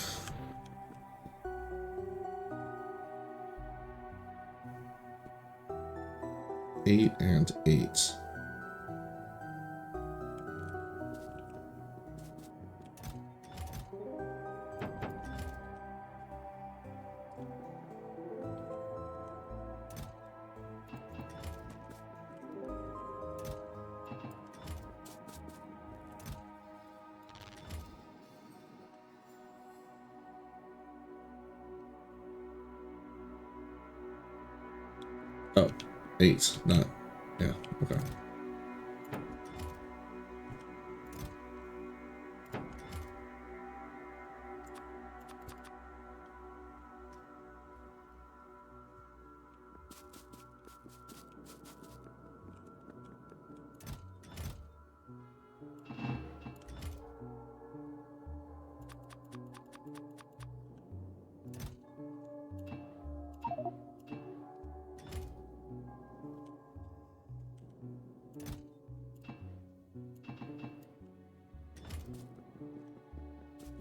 A: 8 and 8. Oh, 8, not... Yeah, okay.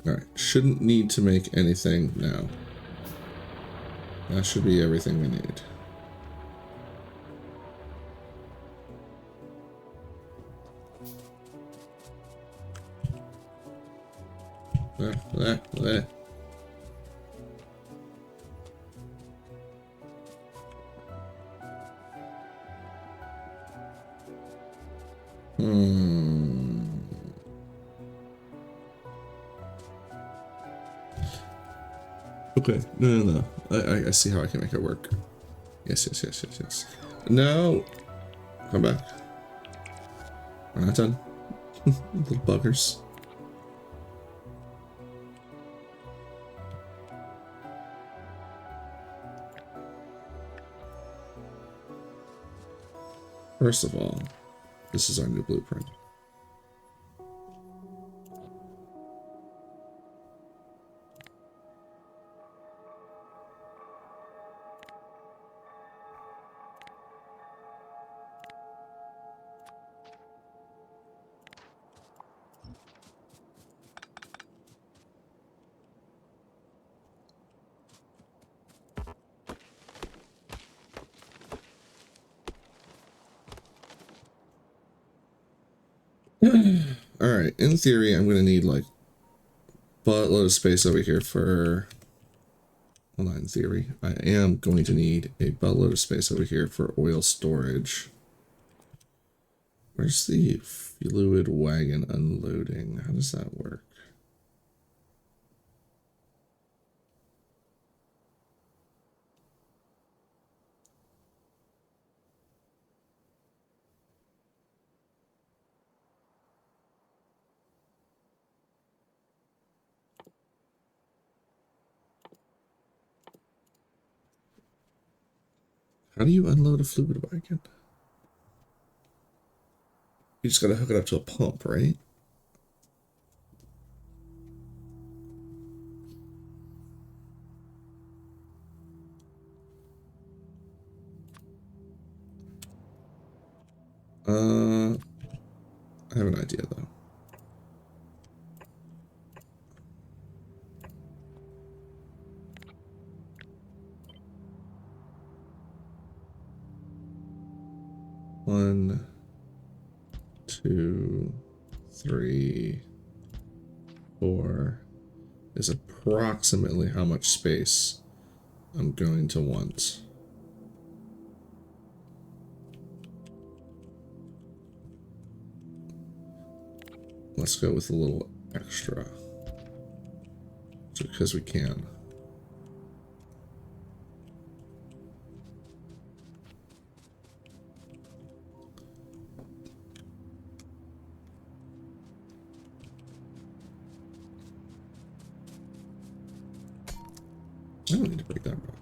A: Alright, shouldn't need to make anything now. That should be everything we need. eh. Okay, no. I see how I can make it work. Yes. No! Come back. We're not done. Little buggers. First of all, this is our new blueprint. Alright, in theory, I'm gonna need like buttload of space over here for... Well, not in theory. I am going to need a buttload of space over here for oil storage. Where's the fluid wagon unloading? How does that work? How do you unload a fluid wagon? You just gotta hook it up to a pump, right? I have an idea though. One, two, three, four is approximately how much space I'm going to want. Let's go with a little extra, just because we can. I don't need to break that rock.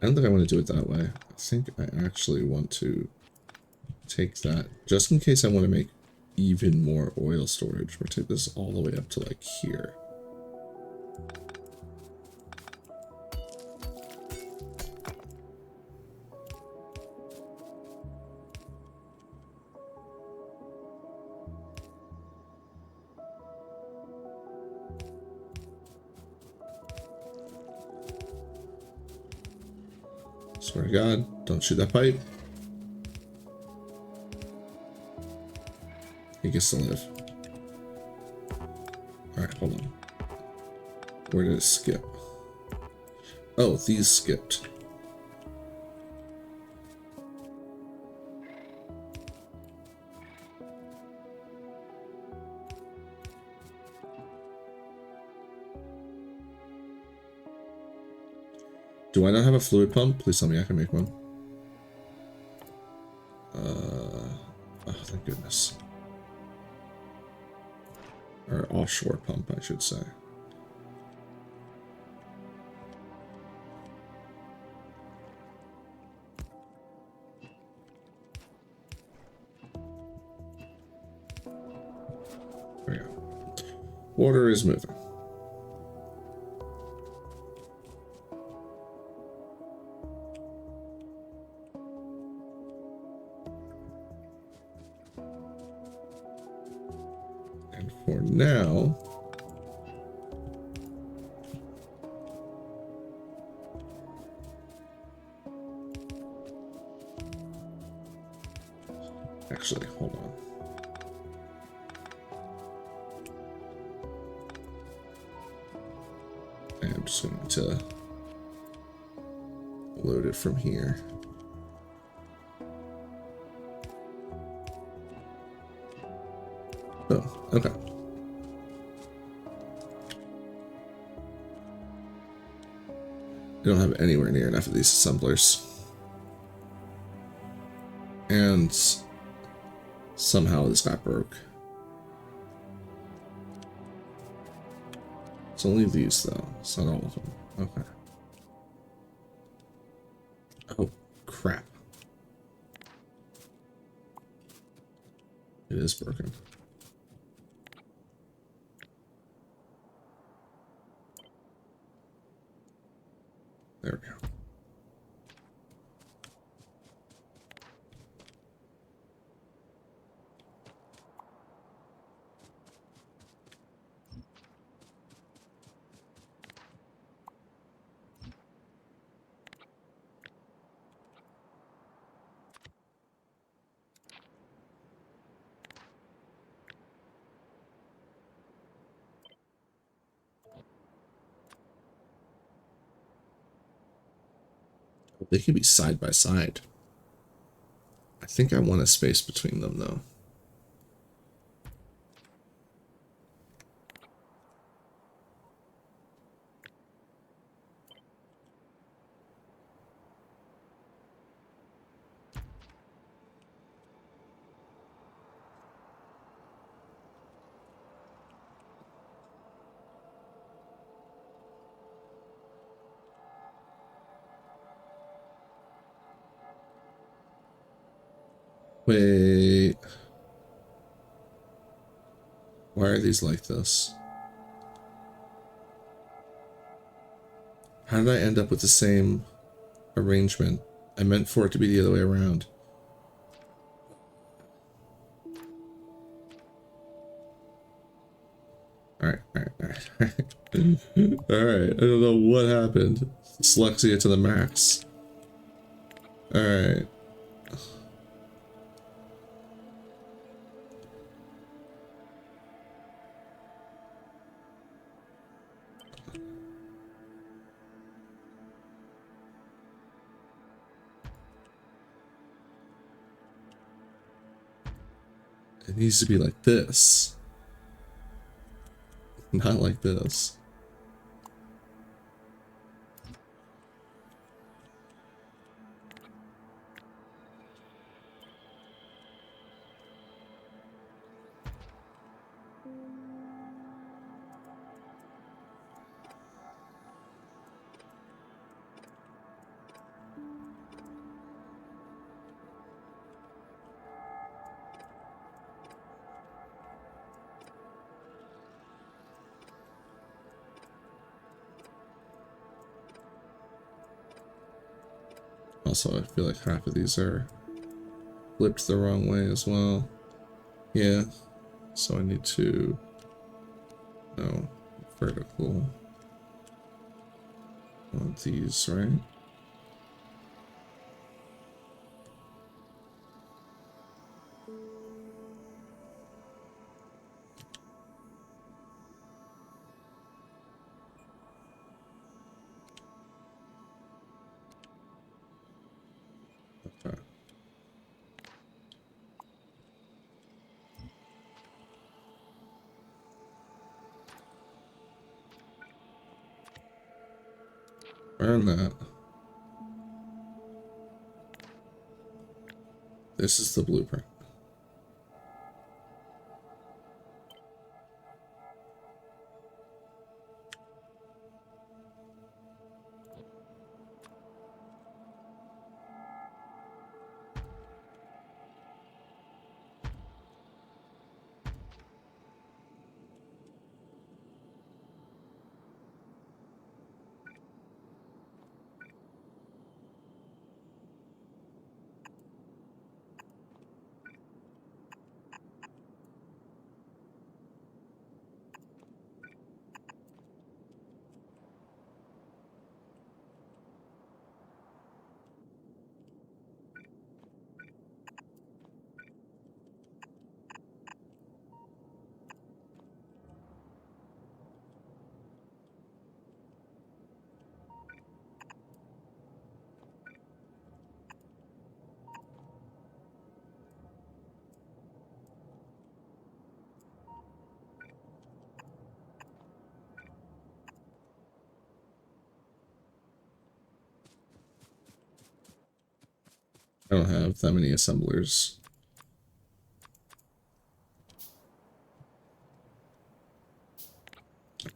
A: I don't think I want to do it that way. I think I actually want to take that, just in case I want to make even more oil storage. We'll take this all the way up to like here. Swear to God, don't shoot that pipe. He gets to live. Alright, hold on. Where did it skip? Oh, these skipped. Do I not have a fluid pump? Please tell me I can make one. goodness. Or offshore pump, I should say. There we go. Water is moving. And for now, actually, hold on. I'm just going to load it from here. Oh, okay. We don't have anywhere near enough of these assemblers. And somehow this got broke. It's only these, though. It's not all of them. Okay. Oh, crap. It is broken. There we go. They can be side by side. I think I want a space between them, though. Wait. Why are these like this? How did I end up with the same arrangement? I meant for it to be the other way around. Alright. Alright, I don't know what happened. Dyslexia to the max. Alright. It needs to be like this. Not like this. Also, I feel like half of these are flipped the wrong way as well. Yeah, so I need to, no, vertical on these, right? Okay. Burn that. This is the blueprint. I don't have that many assemblers.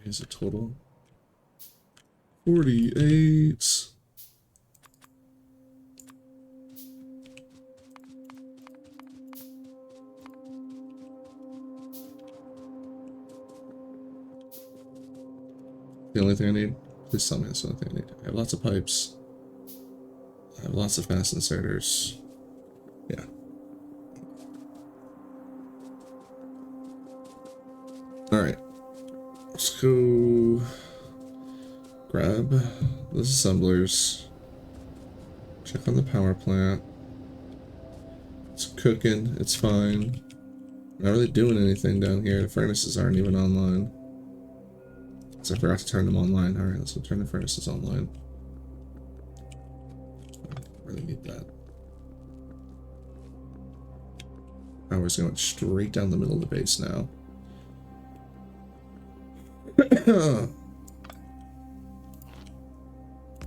A: Is a total 48. The only thing I need? Please tell me that's the only thing I need. I have lots of pipes. I have lots of fast inserters. Yeah. Alright. Let's go grab those assemblers. Check on the power plant. It's cooking. It's fine. Not really doing anything down here. The furnaces aren't even online. So I forgot to turn them online. Alright, let's go turn the furnaces online. I really need that. Power's going straight down the middle of the base now.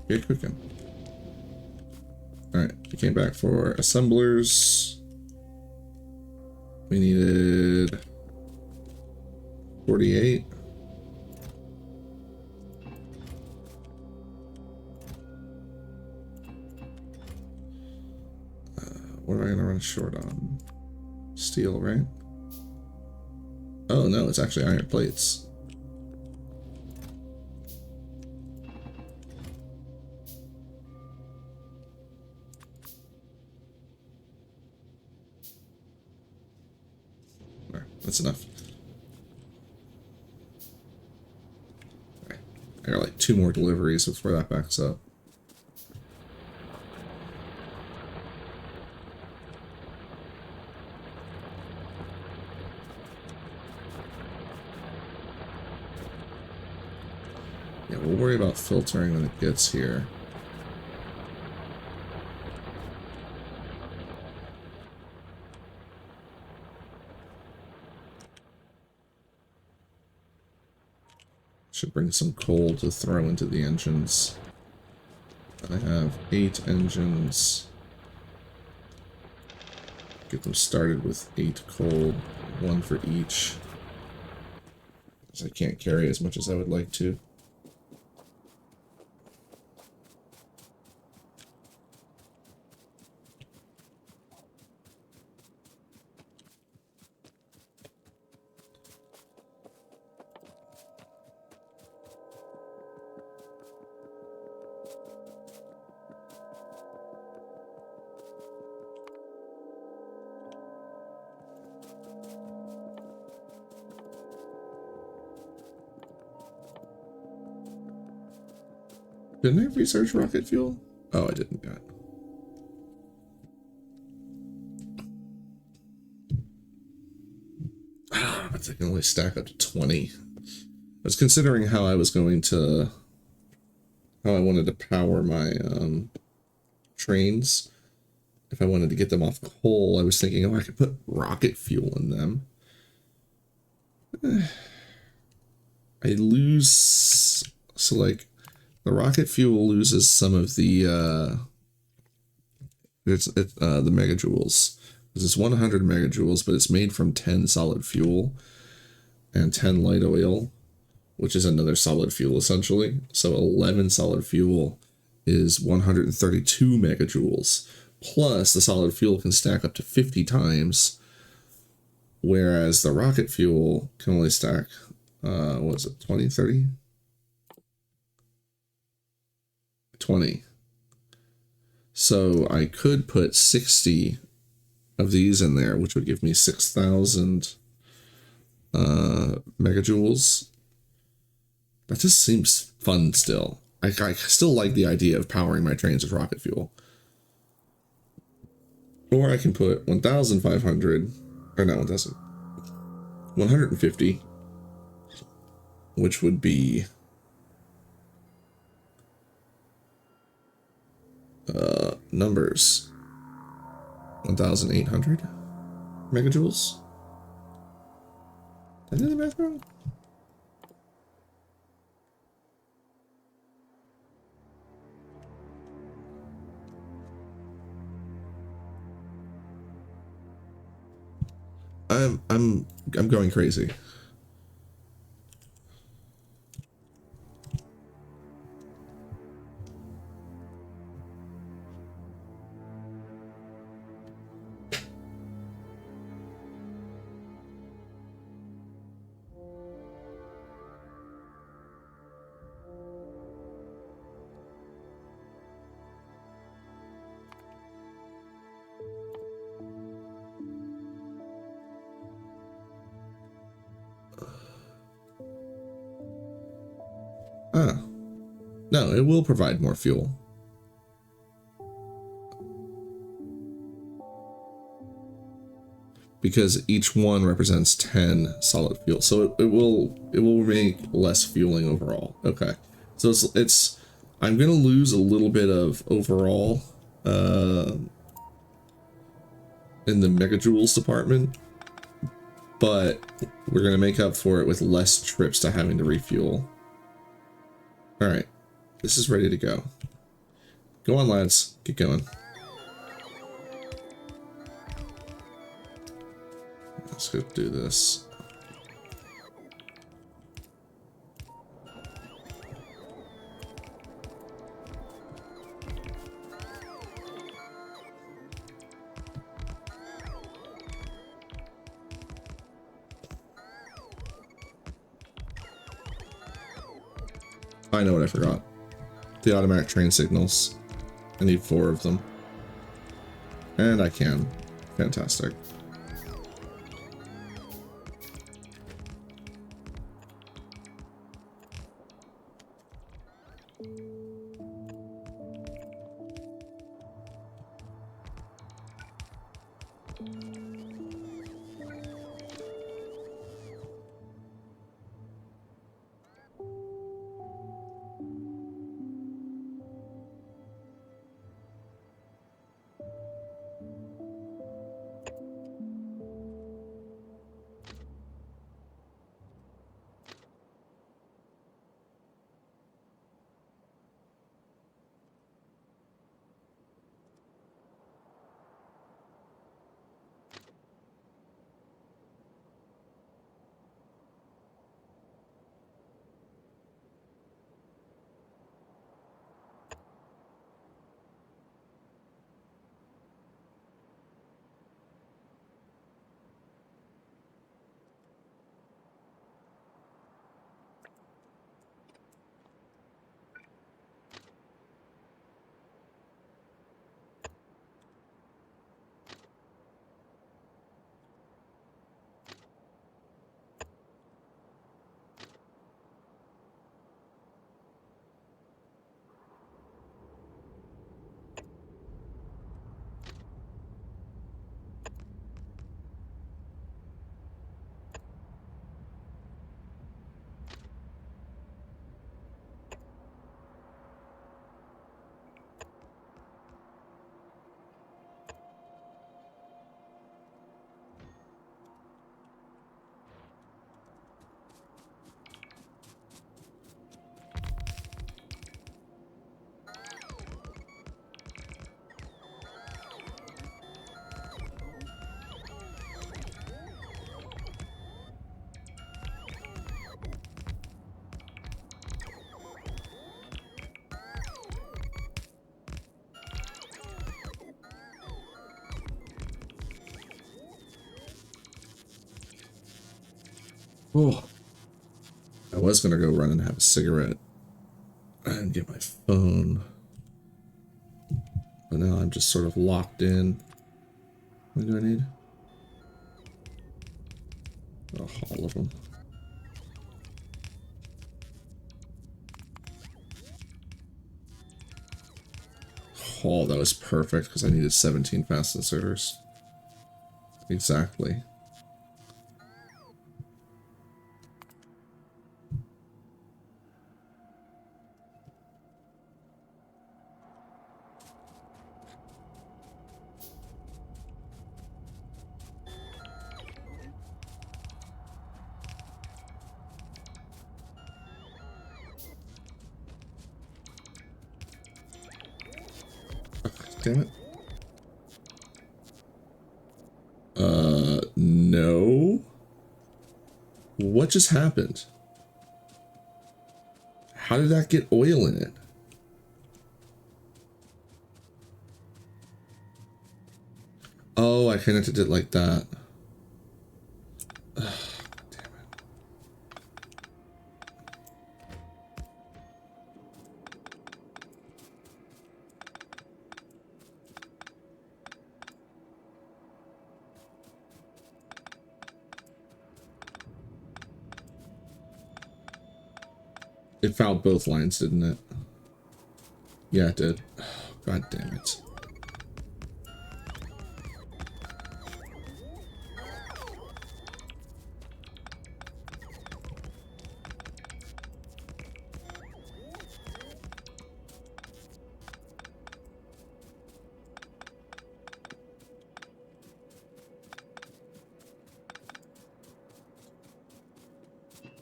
A: Get cooking. Alright, we came back for assemblers. We needed 48. What am I gonna run short on? Steel, right? Oh no, it's actually iron plates. There, that's enough. Alright, I got like 2 more deliveries before that backs up. Yeah, we'll worry about filtering when it gets here. Should bring some coal to throw into the engines. I have 8 engines. Get them started with 8 coal, 1 for each. Because I can't carry as much as I would like to. Didn't I research rocket fuel? Oh, I didn't yet. But they can only stack up to 20. I was considering how I was going to... how I wanted to power my trains. If I wanted to get them off coal, I was thinking, oh, I could put rocket fuel in them. I lose... So, like, the rocket fuel loses some of the the megajoules. Because it's 100 megajoules, but it's made from 10 solid fuel and 10 light oil, which is another solid fuel, essentially. So 11 solid fuel is 132 megajoules. Plus, the solid fuel can stack up to 50 times, whereas the rocket fuel can only stack, what is it, 20, 30? 20. So I could put 60 of these in there, which would give me 6,000 megajoules. That just seems fun still. I still like the idea of powering my trains with rocket fuel. Or I can put 1,500, or not 1,000, 150, which would be numbers. 1,800 megajoules. Did I do the math wrong? I'm going crazy. Ah, no, it will provide more fuel. Because each one represents 10 solid fuel, so it will make less fueling overall. Okay, so it's I'm gonna lose a little bit of overall in the megajoules department, but we're gonna make up for it with less trips to having to refuel. All right, this is ready to go. Go on, lads, get going. Let's go do this. I know what I forgot. The automatic train signals. I need 4 of them. And I can. Fantastic. Oh, I was gonna go run and have a cigarette and get my phone, but now I'm just sort of locked in. What do I need? Oh, all of them. Oh, that was perfect because I needed 17 fast inserters. Exactly. Damn it. No. what just happened? How did that get oil in it? Oh, I connected it like that. Ugh, damn it. It fouled both lines, didn't it? Yeah, it did. Oh, God damn it.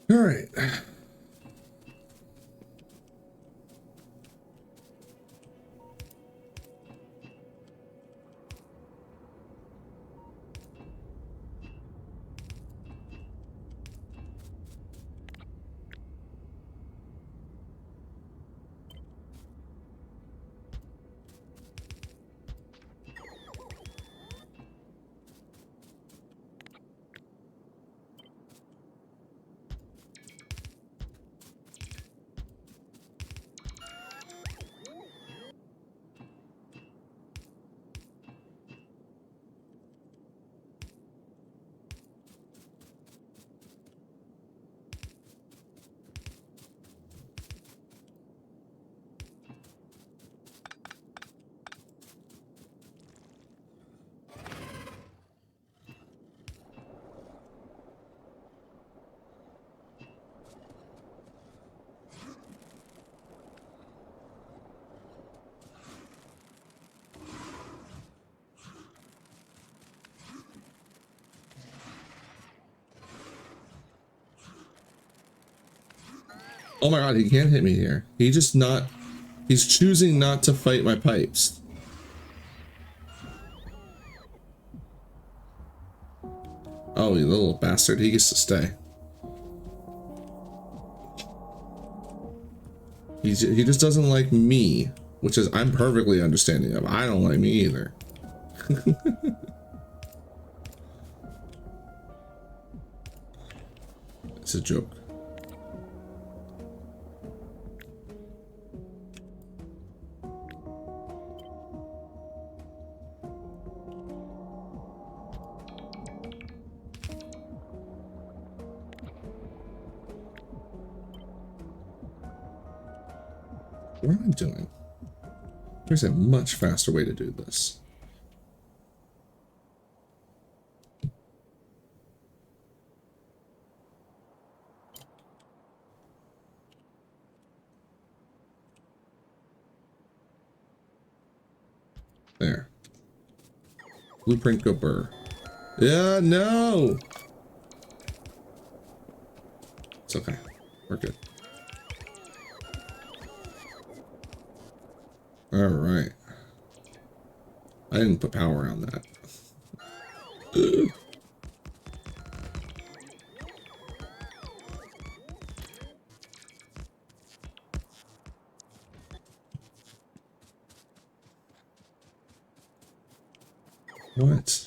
A: All right. Oh my God, he can't hit me here. He's choosing not to fight my pipes. Oh, you little bastard, he gets to stay. He just doesn't like me, which is I'm perfectly understanding of. I don't like me either. It's a joke. What am I doing? There's a much faster way to do this. There. Blueprint go burr. Yeah, no! It's okay. We're good. Alright. I didn't put power on that. What?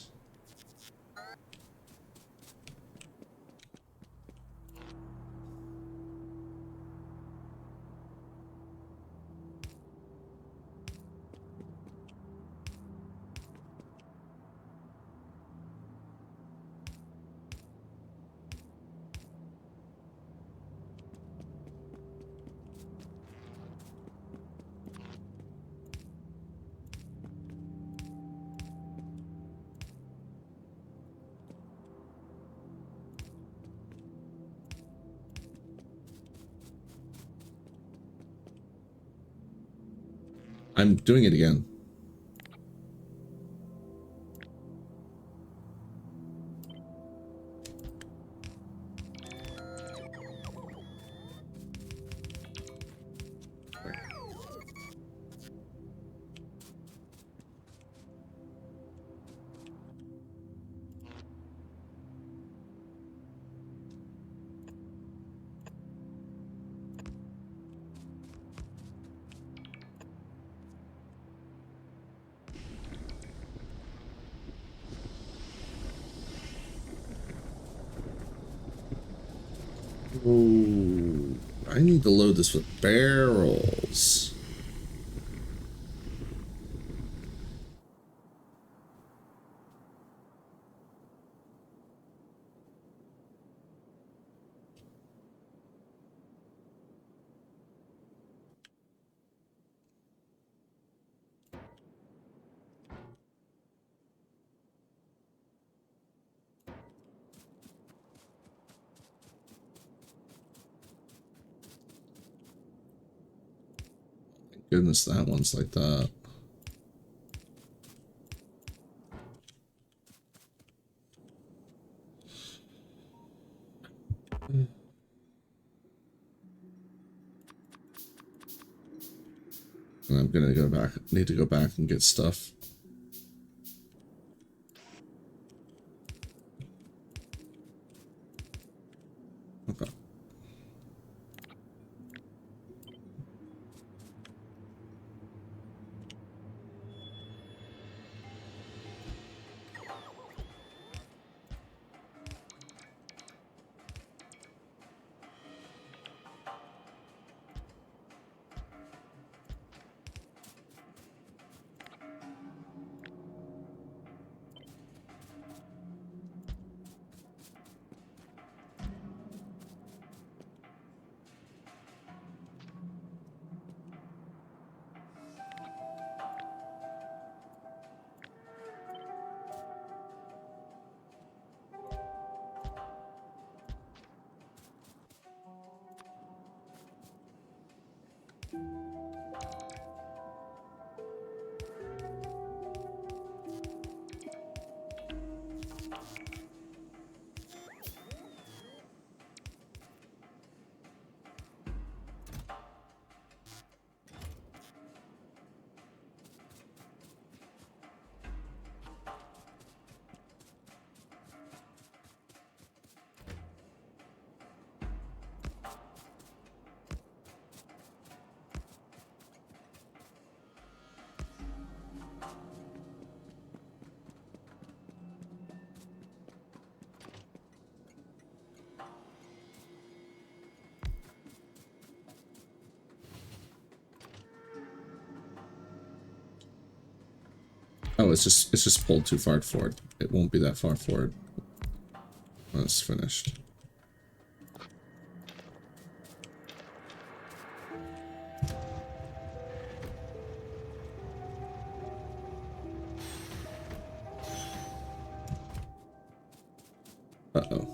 A: I'm doing it again. Oh, I need to load this with barrels. Goodness, that one's like that. And I'm gonna go back. Need to go back and get stuff. Okay. Oh, it's just pulled too far forward. It won't be that far forward when it's finished. Uh-oh.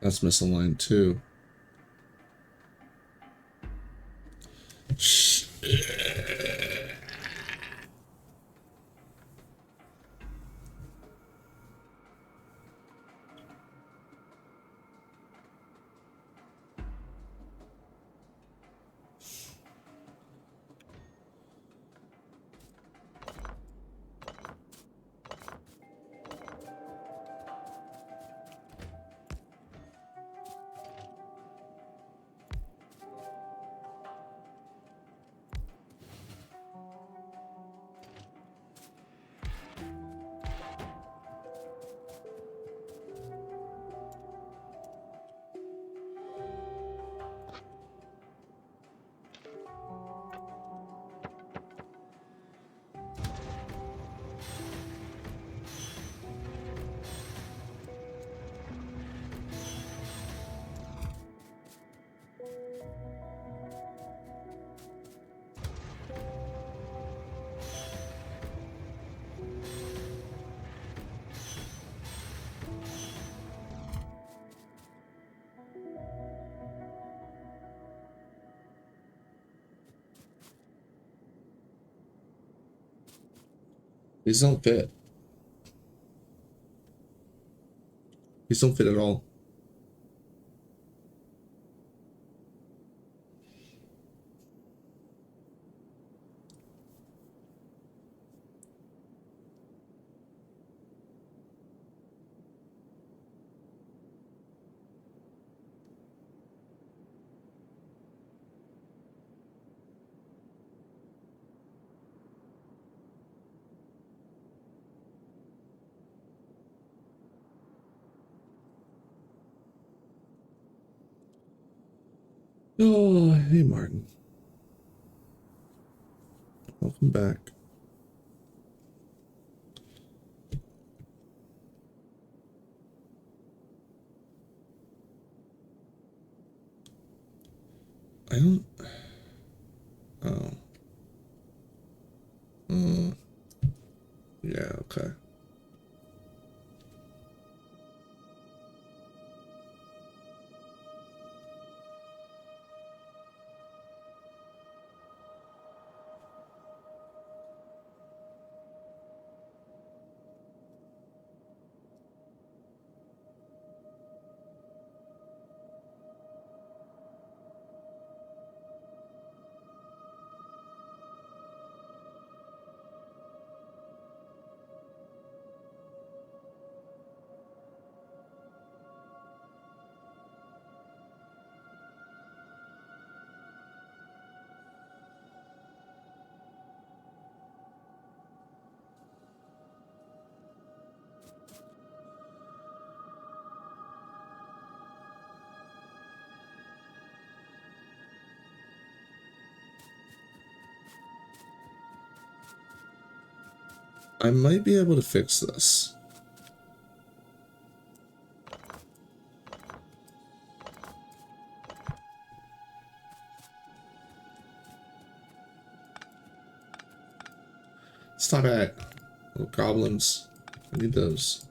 A: That's misaligned too. These don't fit. These don't fit at all. Oh, hey Martin. Welcome back. I don't... Oh. Yeah, okay. I might be able to fix this. Stop it. Little goblins. I need those.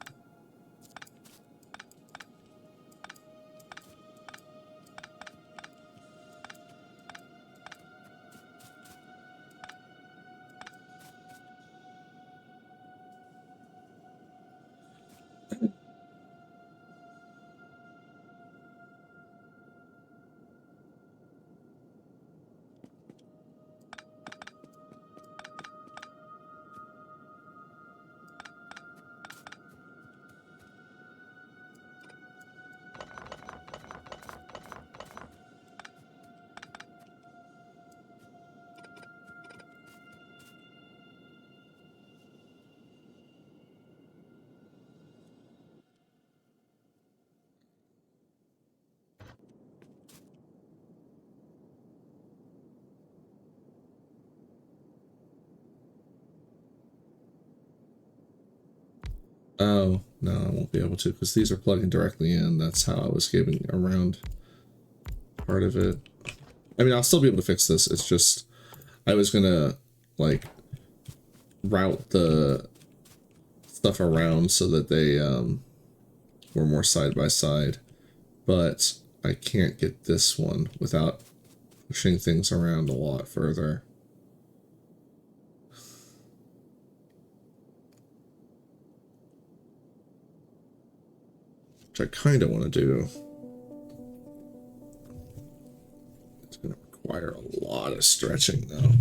A: Oh, no, I won't be able to because these are plugging directly in. That's how I was getting around part of it. I mean, I'll still be able to fix this. It's just, I was gonna, like, route the stuff around so that they were more side by side. But I can't get this one without pushing things around a lot further. Which I kind of want to do. It's going to require a lot of stretching, though.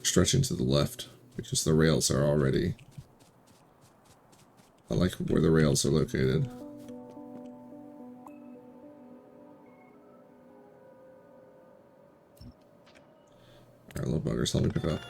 A: Stretching to the left because the rails are already... I like where the rails are located. Alright, little buggers, let me pick up.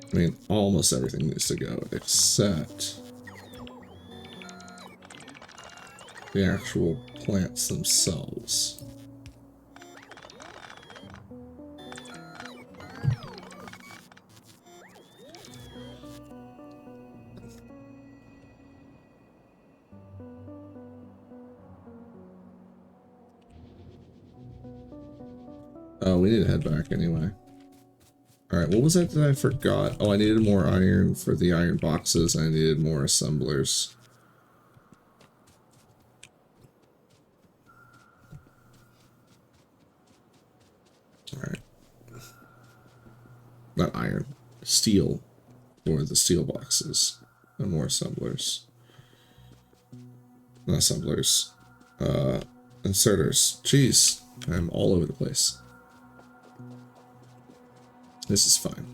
A: I mean, almost everything needs to go, except... the actual plants themselves. Oh, we need to head back anyway. Alright, what was that that I forgot? Oh, I needed more iron for the iron boxes. I needed more assemblers. Alright. Not iron. Steel for the steel boxes. And more assemblers. Not assemblers. Inserters. Jeez. I'm all over the place. This is fine.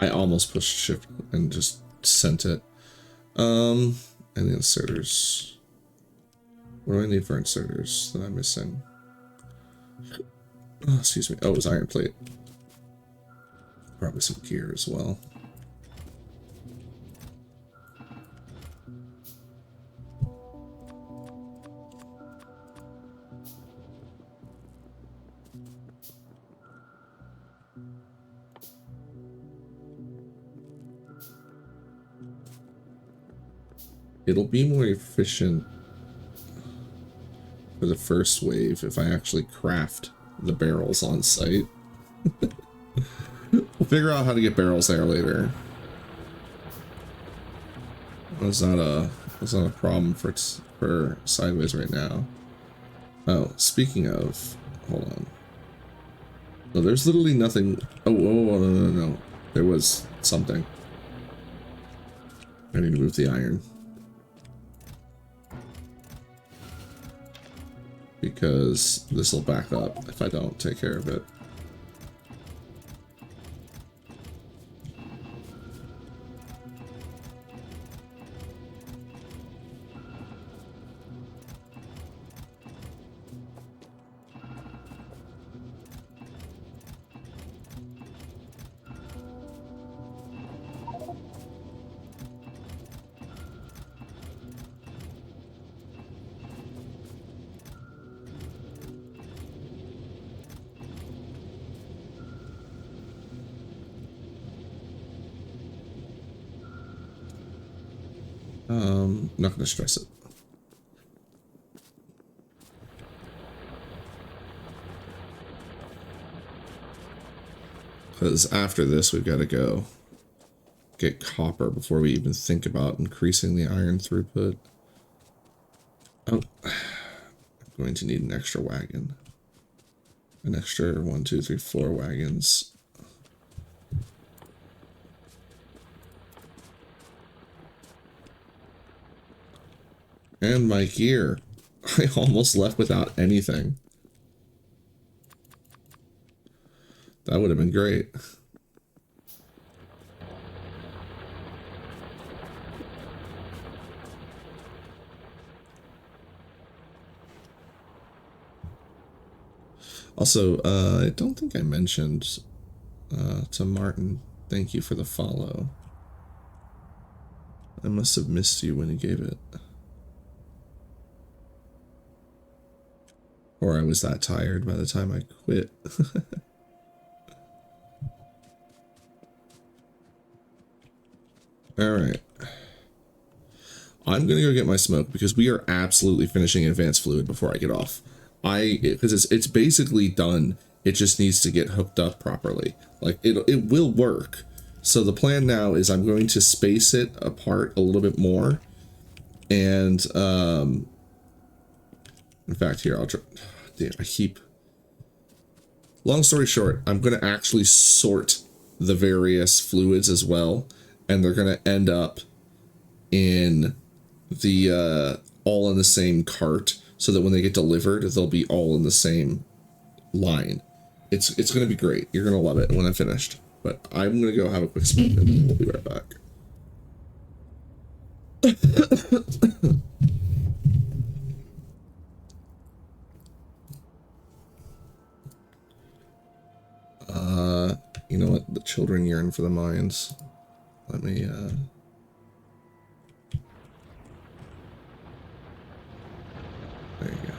A: I almost pushed shift and just sent it. And the inserters. What do I need for inserters that I'm missing? Oh, excuse me. Oh, it was iron plate. Probably some gear as well. It'll be more efficient for the first wave if I actually craft the barrels on site. We'll figure out how to get barrels there later. That's not a problem for sideways right now. Oh, speaking of, hold on. No, there's literally nothing. Oh, no. There was something. I need to move the iron. Because this will back up if I don't take care of it. Not gonna stress it. Because after this, we've got to go get copper before we even think about increasing the iron throughput. Oh, I'm going to need an extra wagon. An extra 1, 2, 3, 4 wagons. And my gear. I almost left without anything. That would have been great. Also, I don't think I mentioned to Martin, thank you for the follow. I must have missed you when he gave it. Or I was that tired by the time I quit. Alright. I'm gonna go get my smoke because we are absolutely finishing advanced fluid before I get off. Because it's basically done. It just needs to get hooked up properly. Like, it will work. So the plan now is I'm going to space it apart a little bit more. And, in fact, here, I'll try. Damn, long story short, I'm going to actually sort the various fluids as well. And they're going to end up in the all in the same cart so that when they get delivered, they'll be all in the same line. It's going to be great. You're going to love it when I'm finished. But I'm going to go have a quick smoke and then we'll be right back. You know what? The children yearn for the mines. Let me, there you go.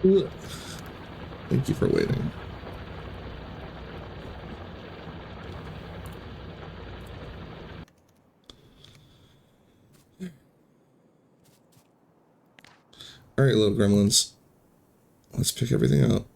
A: Ugh. Thank you for waiting. All right, little gremlins. Let's pick everything up.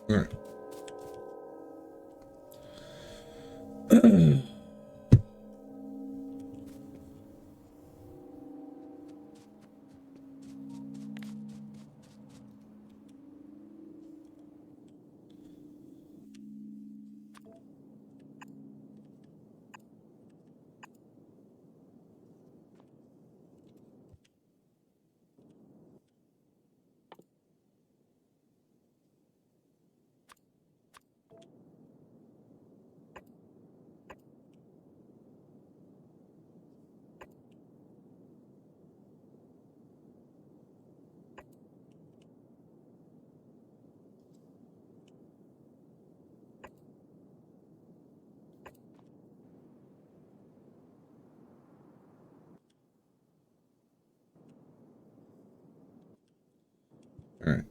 A: All right. All right.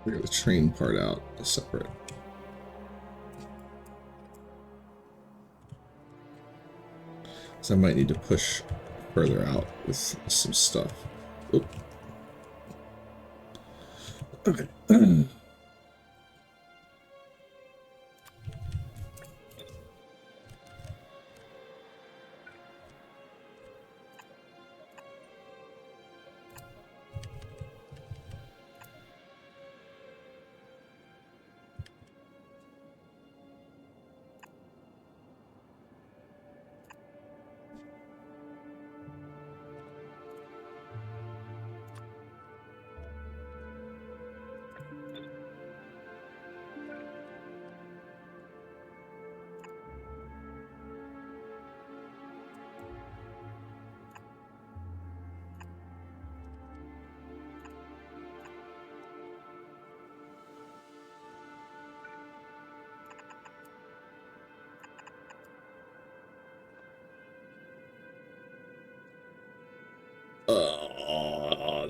A: Figure the train part out separate. So I might need to push further out with some stuff. Oop. Okay.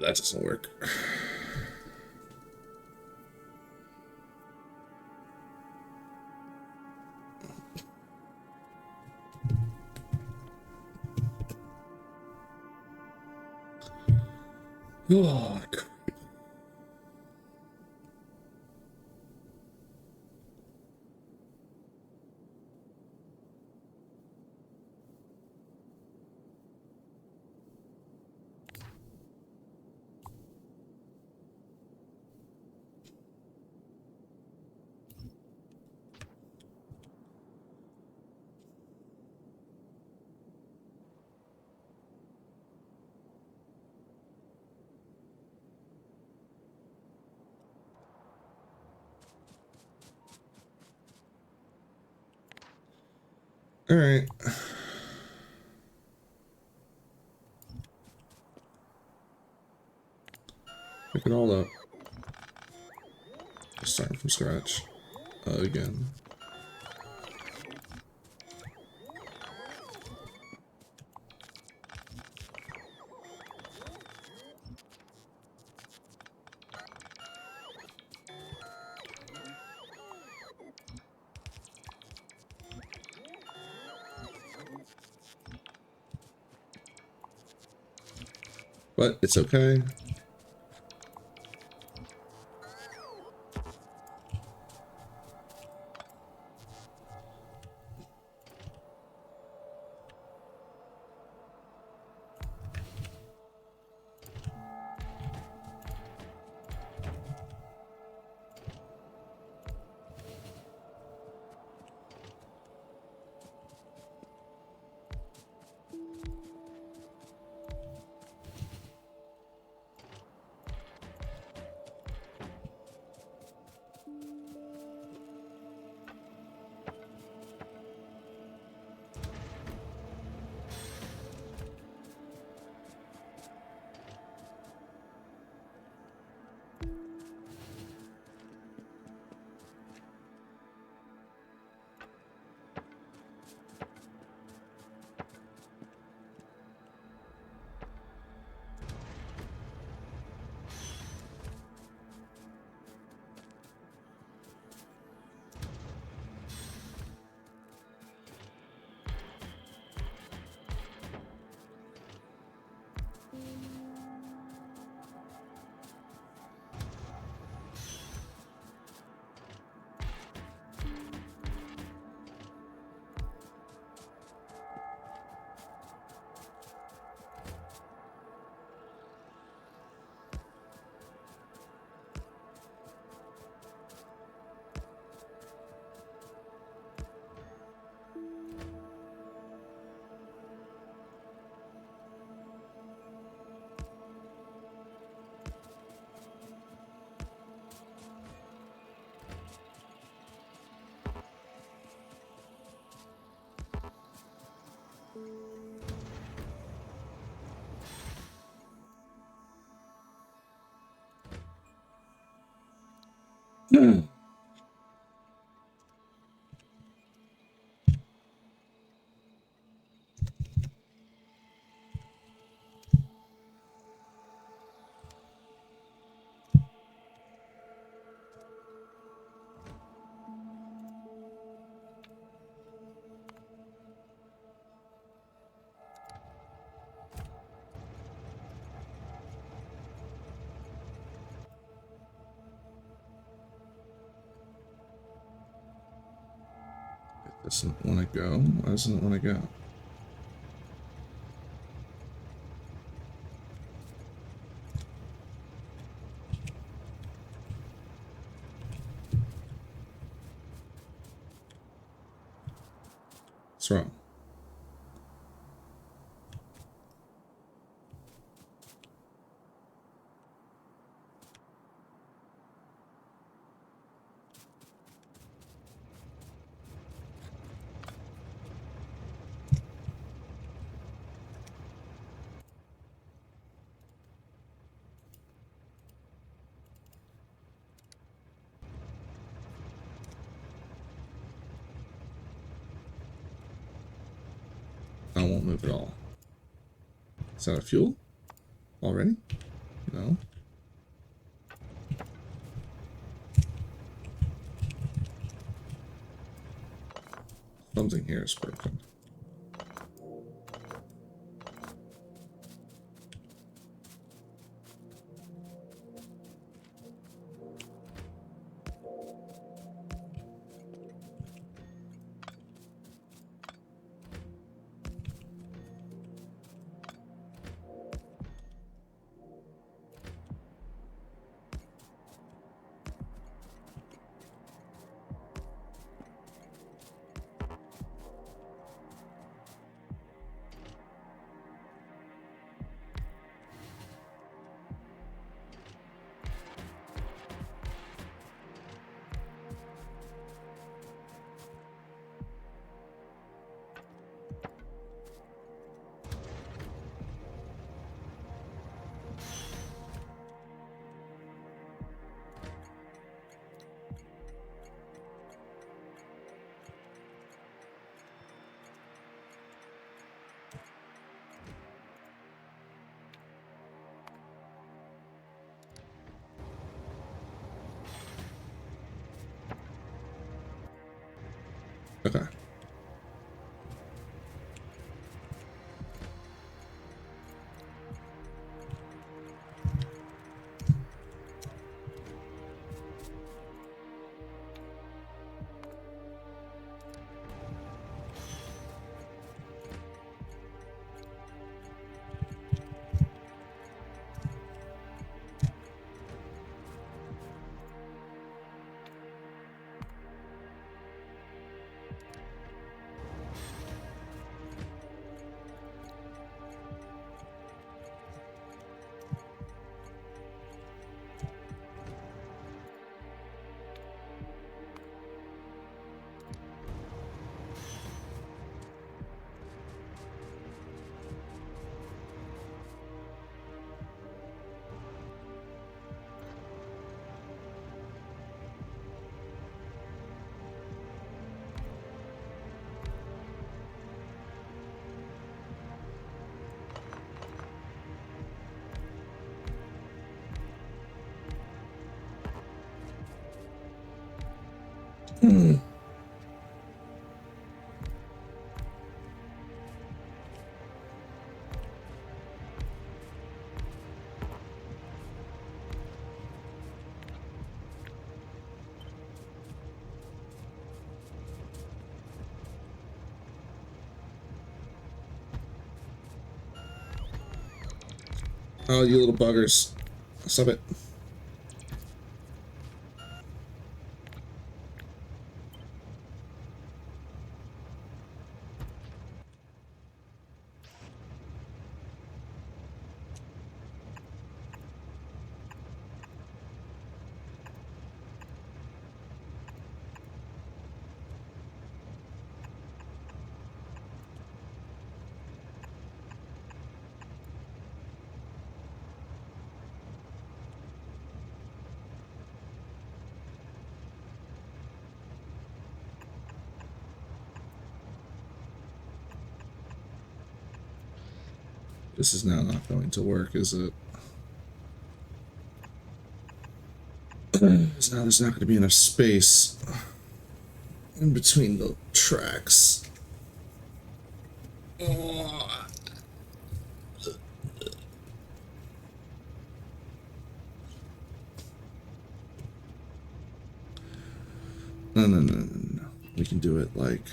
A: That doesn't work. Oh, all right. Pick it all up. Starting from scratch again. But it's okay. It doesn't want to go. Why doesn't it want to go? What's wrong? I won't move at all. Is that a fuel? Already? No. Something here is broken. Oh, you little buggers. Stop it. This is now not going to work, is it? Because now there's not going to be enough space in between the tracks. Oh. No. We can do it like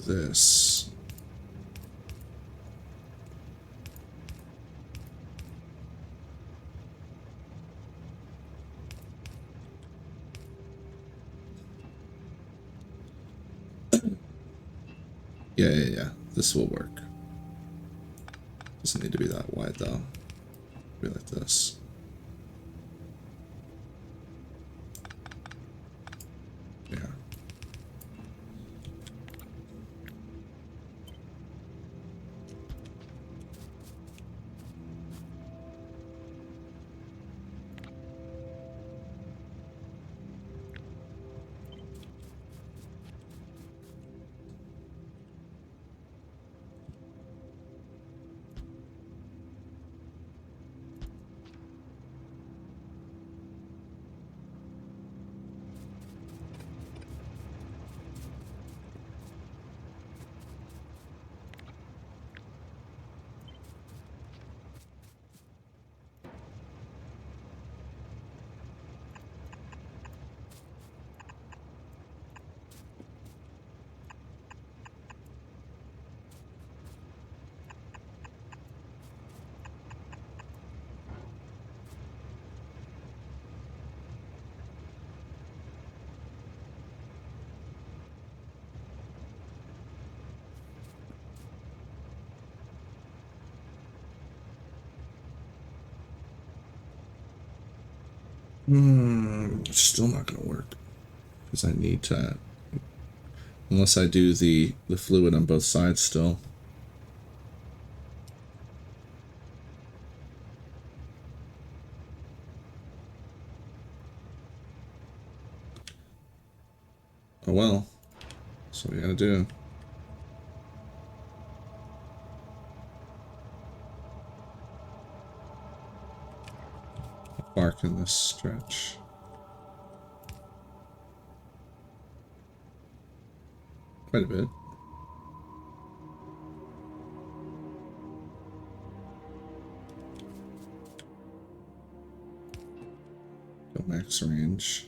A: this. Yeah. This will work. Doesn't need to be that wide though. Be like this. Yeah. It's still not gonna work because I need to, unless I do the fluid on both sides still. Oh well, that's what we gotta do. Bark in this stretch. Quite a bit. Go max range.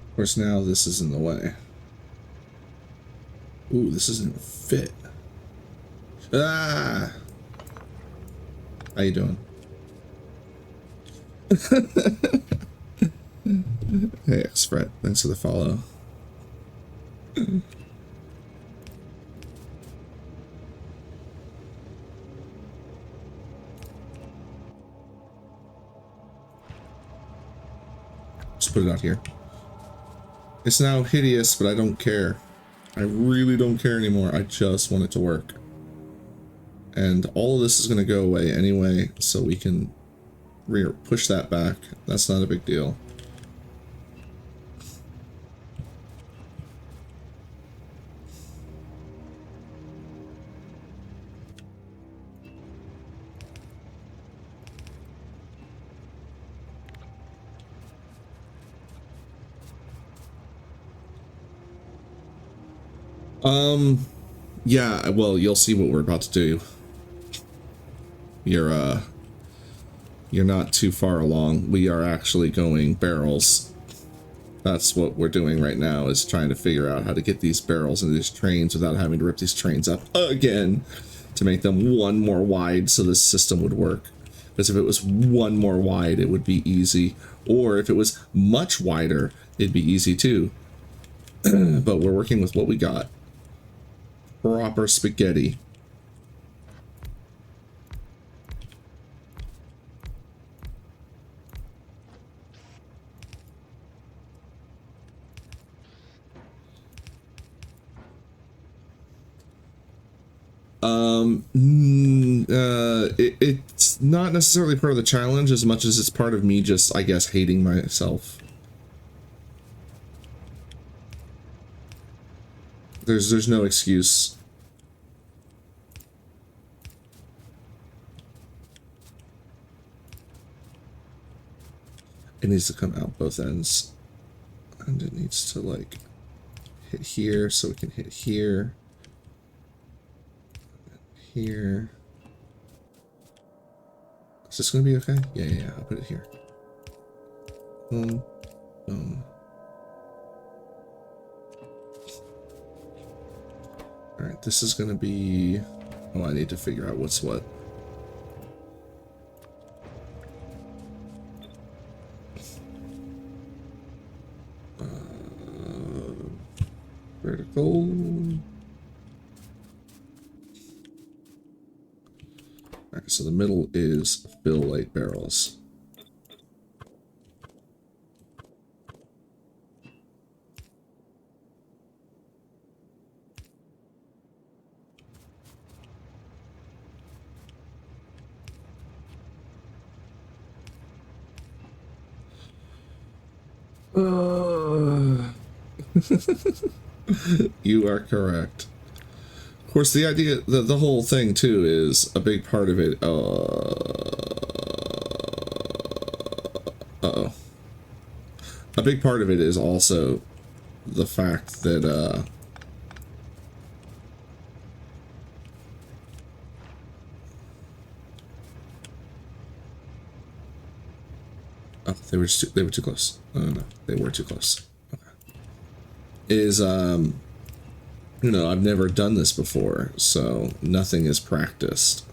A: Of course, now this is in the way. Ooh, this isn't fit. Ah! How you doing? Hey, X-Fret, thanks for the follow. Just put it out here. It's now hideous, but I don't care. I really don't care anymore. I just want it to work. And all of this is going to go away anyway, so we can push that back. That's not a big deal. Yeah, well, you'll see what we're about to do. You're not too far along. We are actually going barrels. That's what we're doing right now, is trying to figure out how to get these barrels into these trains without having to rip these trains up again to make them one more wide so this system would work. Because if it was one more wide, it would be easy. Or if it was much wider, it'd be easy too. But we're working with what we got. Proper spaghetti. It's not necessarily part of the challenge as much as it's part of me just, I guess, hating myself. There's no excuse. It needs to come out both ends. And it needs to, like, hit here so we can hit here. Here. Is this gonna be okay? Yeah, I'll put it here. Boom. Boom. Alright, this is gonna be... Oh, I need to figure out what's what. Vertical. Alright, so the middle is fill light barrels. You are correct. Of course, the idea, the whole thing too, is a big part of it. Uh-oh. A big part of it is also the fact that oh, they were too close. No, they were too close. Okay. Is you know, I've never done this before, so nothing is practiced.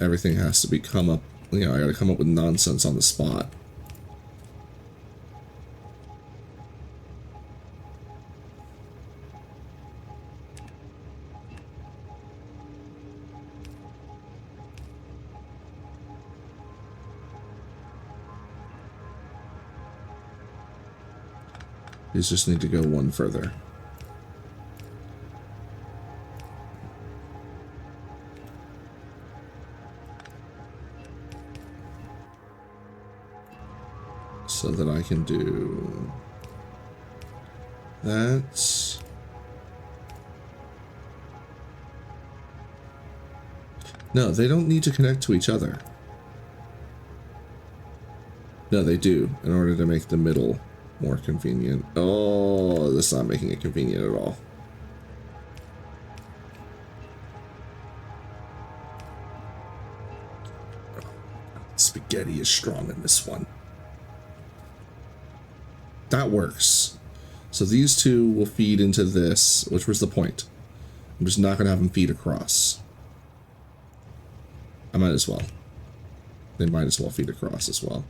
A: Everything has to be come up, you know, I gotta come up with nonsense on the spot. These just need to go one further. So that I can do that. No, they don't need to connect to each other. No, they do, in order to make the middle more convenient. Oh, that's not making it convenient at all. Spaghetti is strong in this one. That works. So these two will feed into this, which was the point. I'm just not going to have them feed across. I might as well. They might as well feed across as well.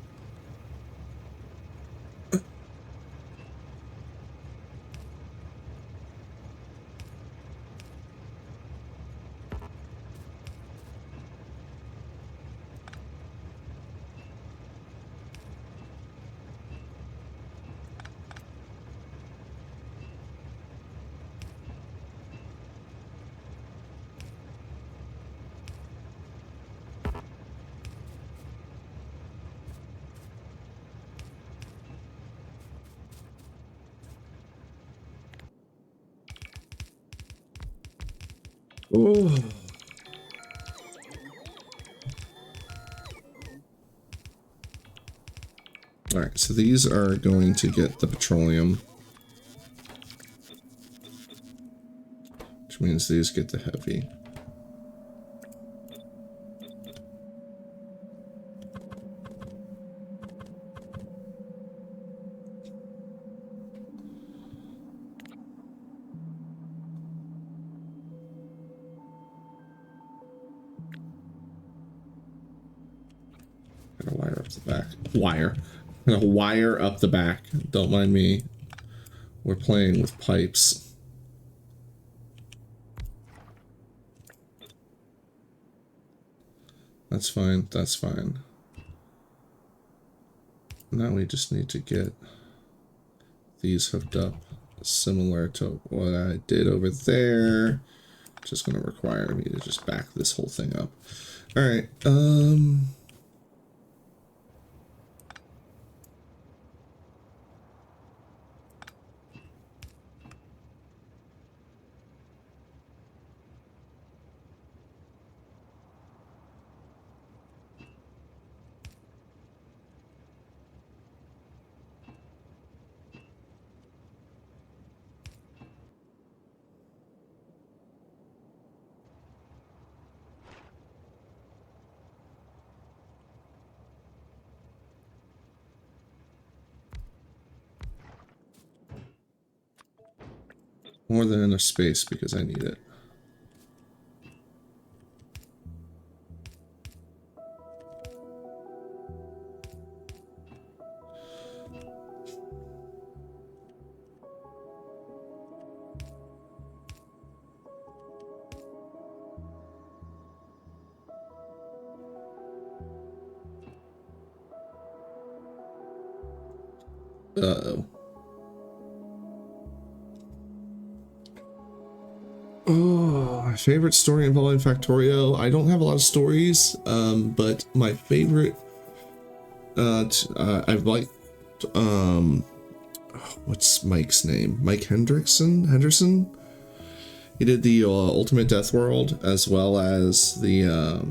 A: Oh. All right, so these are going to get the petroleum, which means these get the heavy. Gotta wire up the back. Gonna wire up the back. Don't mind me. We're playing with pipes. That's fine. That's fine. Now we just need to get these hooked up, similar to what I did over there. Just gonna require me to just back this whole thing up. All right. More than enough space because I need it. Uh-oh. Oh, my favorite story involving Factorio. I don't have a lot of stories, but my favorite, I've liked, what's Mike's name? Mike Henderson? He did the Ultimate Death World, as well as the,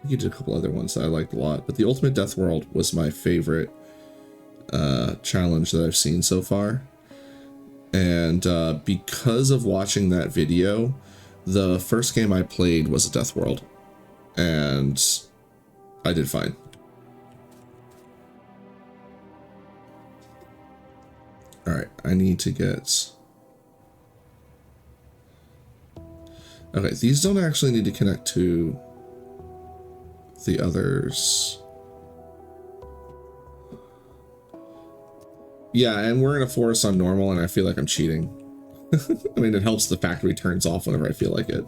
A: he did a couple other ones that I liked a lot, but the Ultimate Death World was my favorite challenge that I've seen so far. And because of watching that video, the first game I played was a Death World, and I did fine. All right, I need to get... Okay, these don't actually need to connect to the others. Yeah, and we're in a forest on normal, and I feel like I'm cheating. I mean, it helps the factory turns off whenever I feel like it.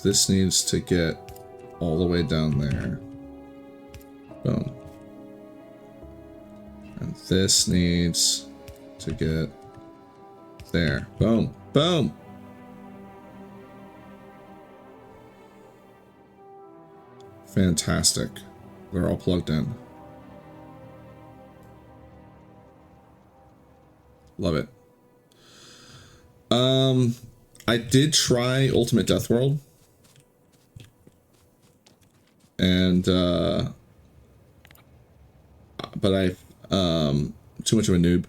A: This needs to get all the way down there. Boom. And this needs to get there. Boom. Boom. Fantastic. They're all plugged in. Love it. I did try Ultimate Death World. And, but I, too much of a noob.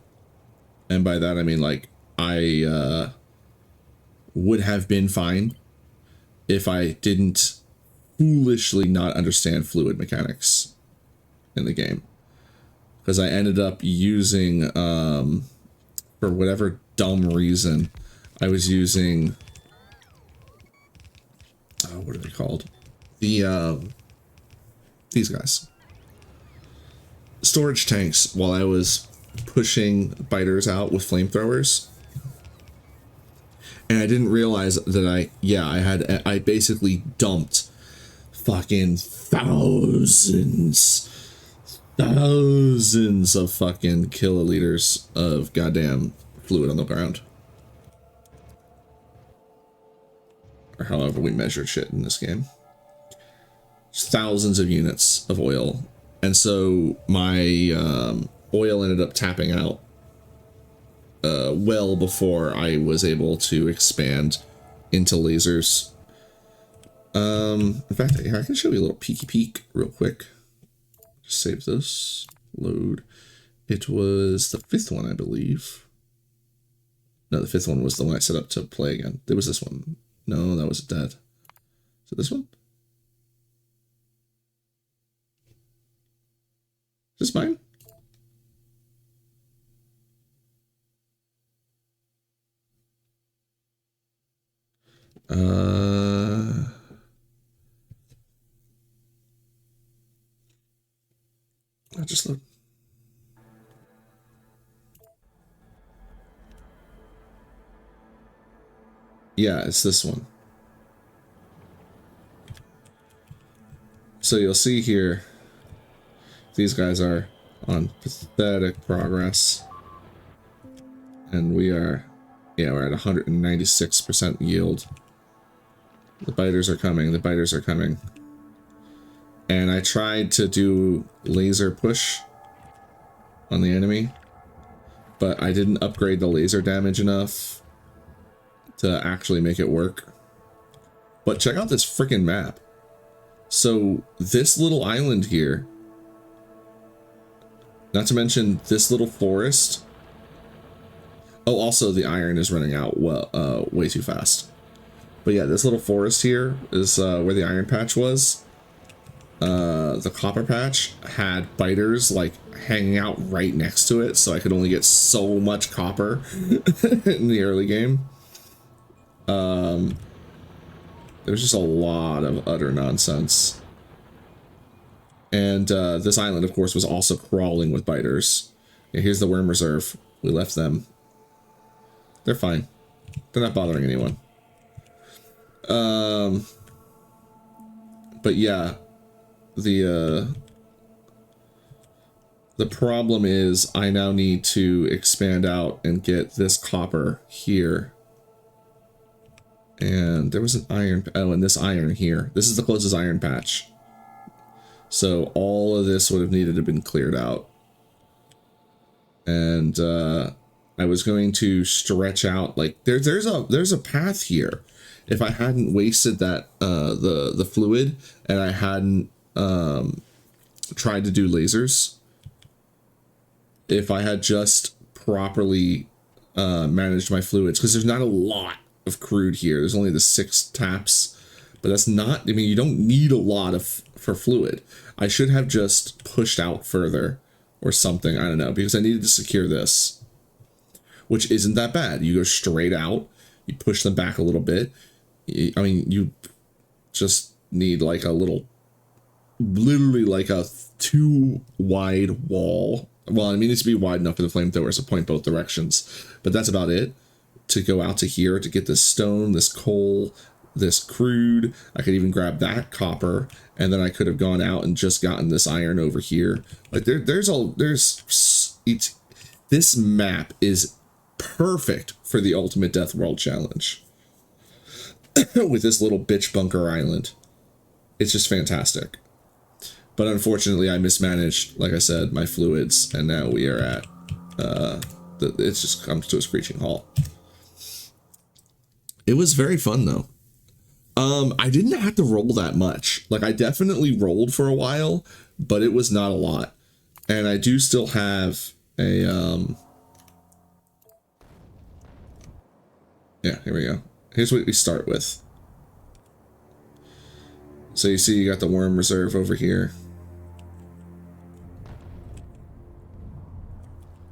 A: And by that, I mean, like, I, would have been fine if I didn't foolishly not understand fluid mechanics in the game. Because I ended up using, for whatever dumb reason, I was using, what are they called? The, these guys. Storage tanks while I was pushing biters out with flamethrowers. And I didn't realize that I basically dumped fucking thousands of fucking kiloliters of goddamn fluid on the ground. Or however we measure shit in this game. It's thousands of units of oil. And so my oil ended up tapping out well before I was able to expand into lasers. In fact, I can show you a little peeky peek real quick. Just save this. Load. It was the 5th one, I believe. No, the 5th one was the one I set up to play again. There was this one. No, that was dead. So this one? Is this mine? I'll just load. Yeah, it's this one. So you'll see here, these guys are on pathetic progress. And we are, yeah, we're at 196% yield. The biters are coming, the biters are coming. And I tried to do laser push on the enemy, but I didn't upgrade the laser damage enough to actually make it work. But check out this freaking map. So this little island here, not to mention this little forest. Oh, also the iron is running out way too fast. But yeah, this little forest here is where the iron patch was. The copper patch had biters like hanging out right next to it, so I could only get so much copper in the early game. There's just a lot of utter nonsense. And this island, of course, was also crawling with biters. Yeah, here's the worm reserve. We left them. They're fine. They're not bothering anyone. But yeah, the problem is I now need to expand out and get this copper here. And there was an iron, oh, and this iron here. This is the closest iron patch. So all of this would have needed to have been cleared out. And I was going to stretch out, like, there's a path here. If I hadn't wasted that the fluid and I hadn't tried to do lasers, if I had just properly managed my fluids, because there's not a lot of crude here. There's only the 6 taps, but that's not, I mean, you don't need a lot for fluid. I should have just pushed out further or something, I don't know, because I needed to secure this, which isn't that bad. You go straight out, you push them back a little bit. I mean, you just need like a little, literally like a 2 wide wall. Well, I mean, it needs to be wide enough for the flamethrowers to point both directions, but that's about it. To go out to here to get this stone, this coal, this crude. I could even grab that copper, and then I could have gone out and just gotten this iron over here. Like this map is perfect for the Ultimate Death World Challenge. With this little bitch bunker island. It's just fantastic. But unfortunately, I mismanaged, like I said, my fluids, and now we are at, it's just comes to a screeching halt. It was very fun, though. I didn't have to roll that much. Like, I definitely rolled for a while, but it was not a lot. And I do still have a, yeah, here we go. Here's what we start with. So you see you got the worm reserve over here.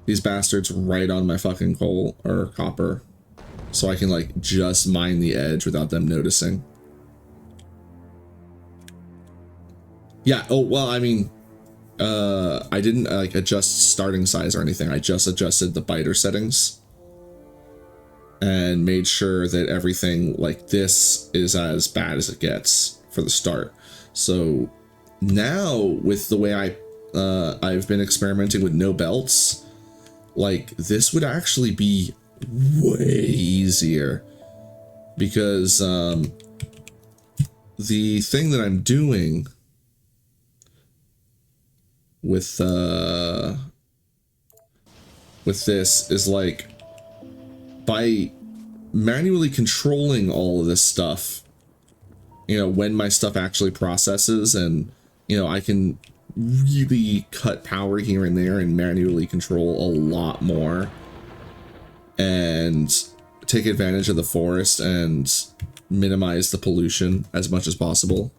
A: These bastards right on my fucking coal or copper. So I can like just mine the edge without them noticing. Yeah, oh, well, I mean, I didn't like adjust starting size or anything. I just adjusted the biter settings. and made sure that everything like this is as bad as it gets for the start. So now with the way I've been experimenting with no belts, like this would actually be way easier, because the thing that I'm doing with this is like, by manually controlling all of this stuff, you know, when my stuff actually processes, and, you know, I can really cut power here and there and manually control a lot more and take advantage of the forest and minimize the pollution as much as possible.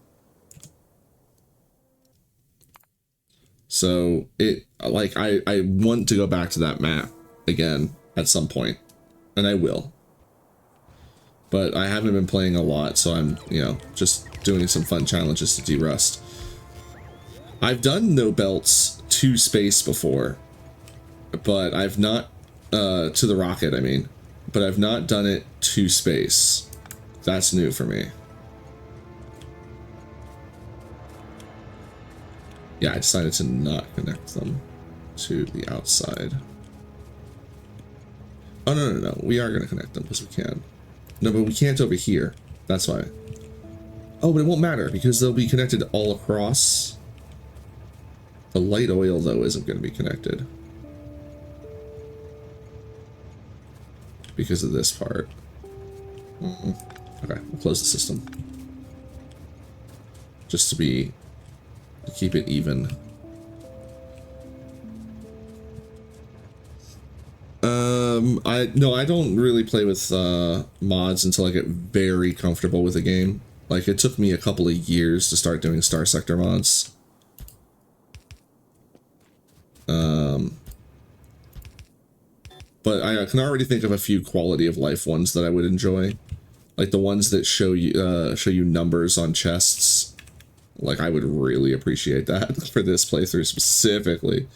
A: So it, like, I want to go back to that map again at some point, and I will. But I haven't been playing a lot, so I'm, you know, just doing some fun challenges to derust. I've done no belts to space before, but I've not, to the rocket, I mean, but I've not done it to space. That's new for me. Yeah, I decided to not connect them to the outside. Oh, no. We are going to connect them because we can. No, but we can't over here. That's why. Oh, but it won't matter because they'll be connected all across. The light oil, though, isn't going to be connected because of this part. Okay, we'll close the system. Just to keep it even. I don't really play with mods until I get very comfortable with the game. Like, it took me a couple of years to start doing Star Sector mods. But I can already think of a few quality of life ones that I would enjoy, like the ones that show you numbers on chests. Like, I would really appreciate that for this playthrough specifically,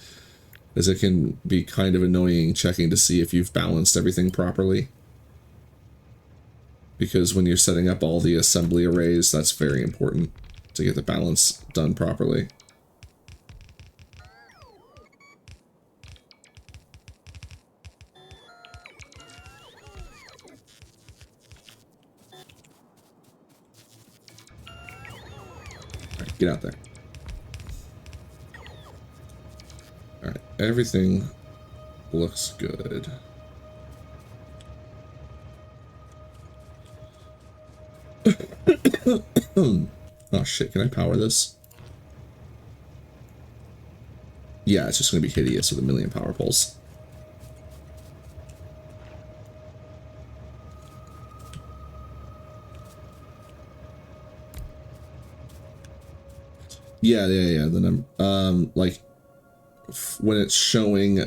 A: as it can be kind of annoying checking to see if you've balanced everything properly. Because when you're setting up all the assembly arrays, that's very important to get the balance done properly. Alright, get out there. Alright, everything looks good. Oh shit, can I power this? Yeah, it's just gonna be hideous with a million power poles. Yeah, the number, like, when it's showing,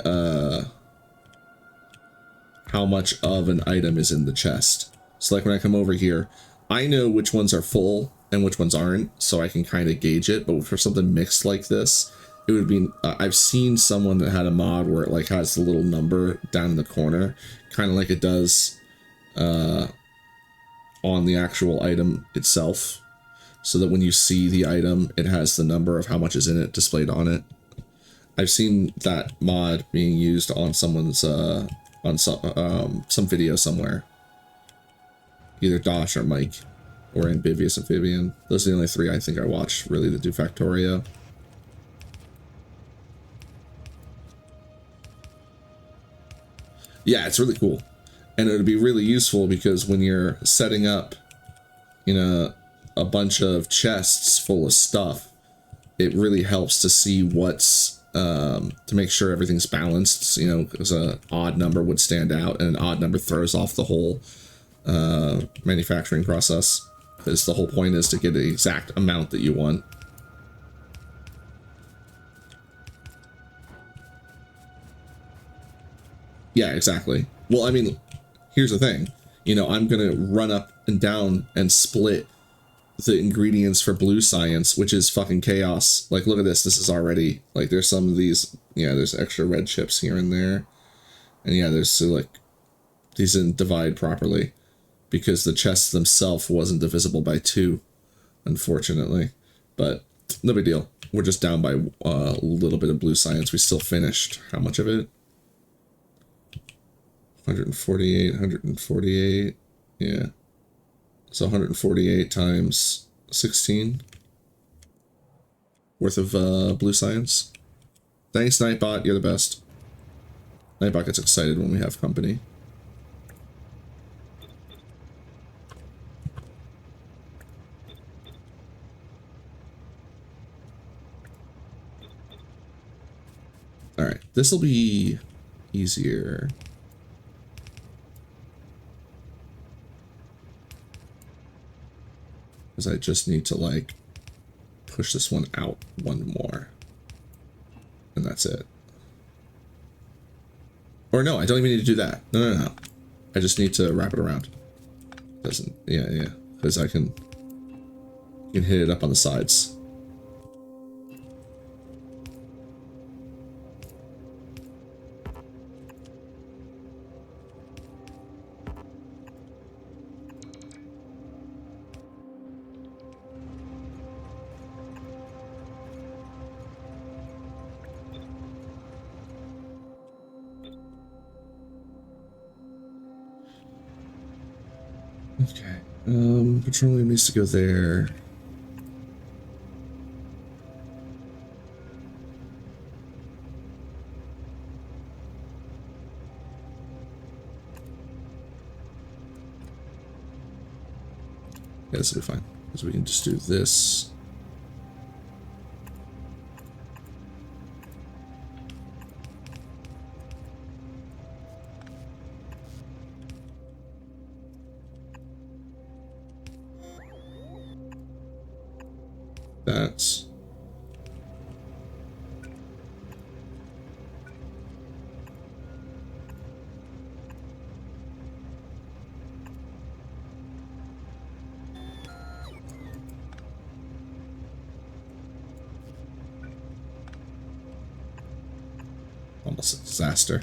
A: how much of an item is in the chest. So, like, when I come over here, I know which ones are full and which ones aren't, so I can kind of gauge it. But for something mixed like this, it would be, I've seen someone that had a mod where it, like, has the little number down in the corner, kind of like it does, on the actual item itself. So that when you see the item, it has the number of how much is in it displayed on it. I've seen that mod being used on someone's, on some video somewhere. Either Dosh or Mike, or Amphibious Amphibian. Those are the only three I think I watch, really, that do Factorio. Yeah, it's really cool. And it would be really useful because when you're setting up, you know, a bunch of chests full of stuff, it really helps to see what's, to make sure everything's balanced, you know, because an odd number would stand out, and an odd number throws off the whole manufacturing process, because the whole point is to get the exact amount that you want. Yeah, exactly. Well, I mean, here's the thing. You know, I'm going to run up and down and split the ingredients for blue science, which is fucking chaos. Like, look at this. This is already, like, there's some of these, yeah, there's extra red chips here and there. And yeah, there's, like, these didn't divide properly because the chest themselves wasn't divisible by 2, unfortunately. But no big deal. We're just down by a little bit of blue science. We still finished. How much of it? 148, 148. Yeah. So 148 times 16 worth of blue science. Thanks, Nightbot. You're the best. Nightbot gets excited when we have company. Alright, this will be easier. Because I just need to, like, push this one out one more. And that's it. Or no, I don't even need to do that. No. I just need to wrap it around. Doesn't, yeah. Because I can hit it up on the sides. Okay. Petroleum needs to go there. Yeah, this will be fine. Because we can just do this. That's almost a disaster.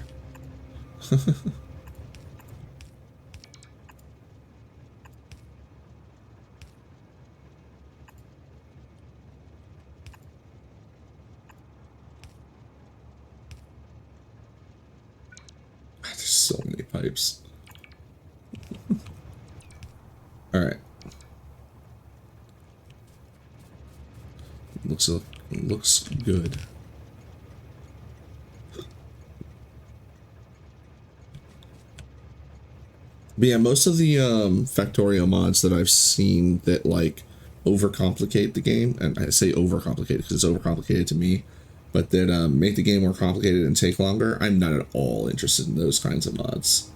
A: There's so many pipes. All right. Looks good. But yeah, most of the Factorio mods that I've seen that like overcomplicate the game, and I say overcomplicate because it's overcomplicated to me, but that make the game more complicated and take longer, I'm not at all interested in those kinds of mods.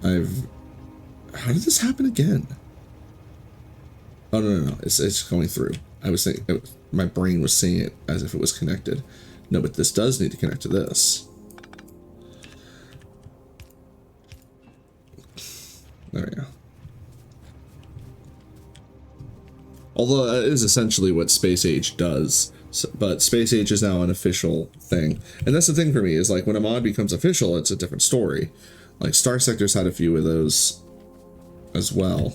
A: How did this happen again? Oh no, it's going through. I was thinking, my brain was seeing it as if it was connected. No, but this does need to connect to this. There we go. Although that is essentially what Space Age does, but Space Age is now an official thing. And that's the thing for me, is like when a mod becomes official, it's a different story. Like Star Sector's had a few of those as well,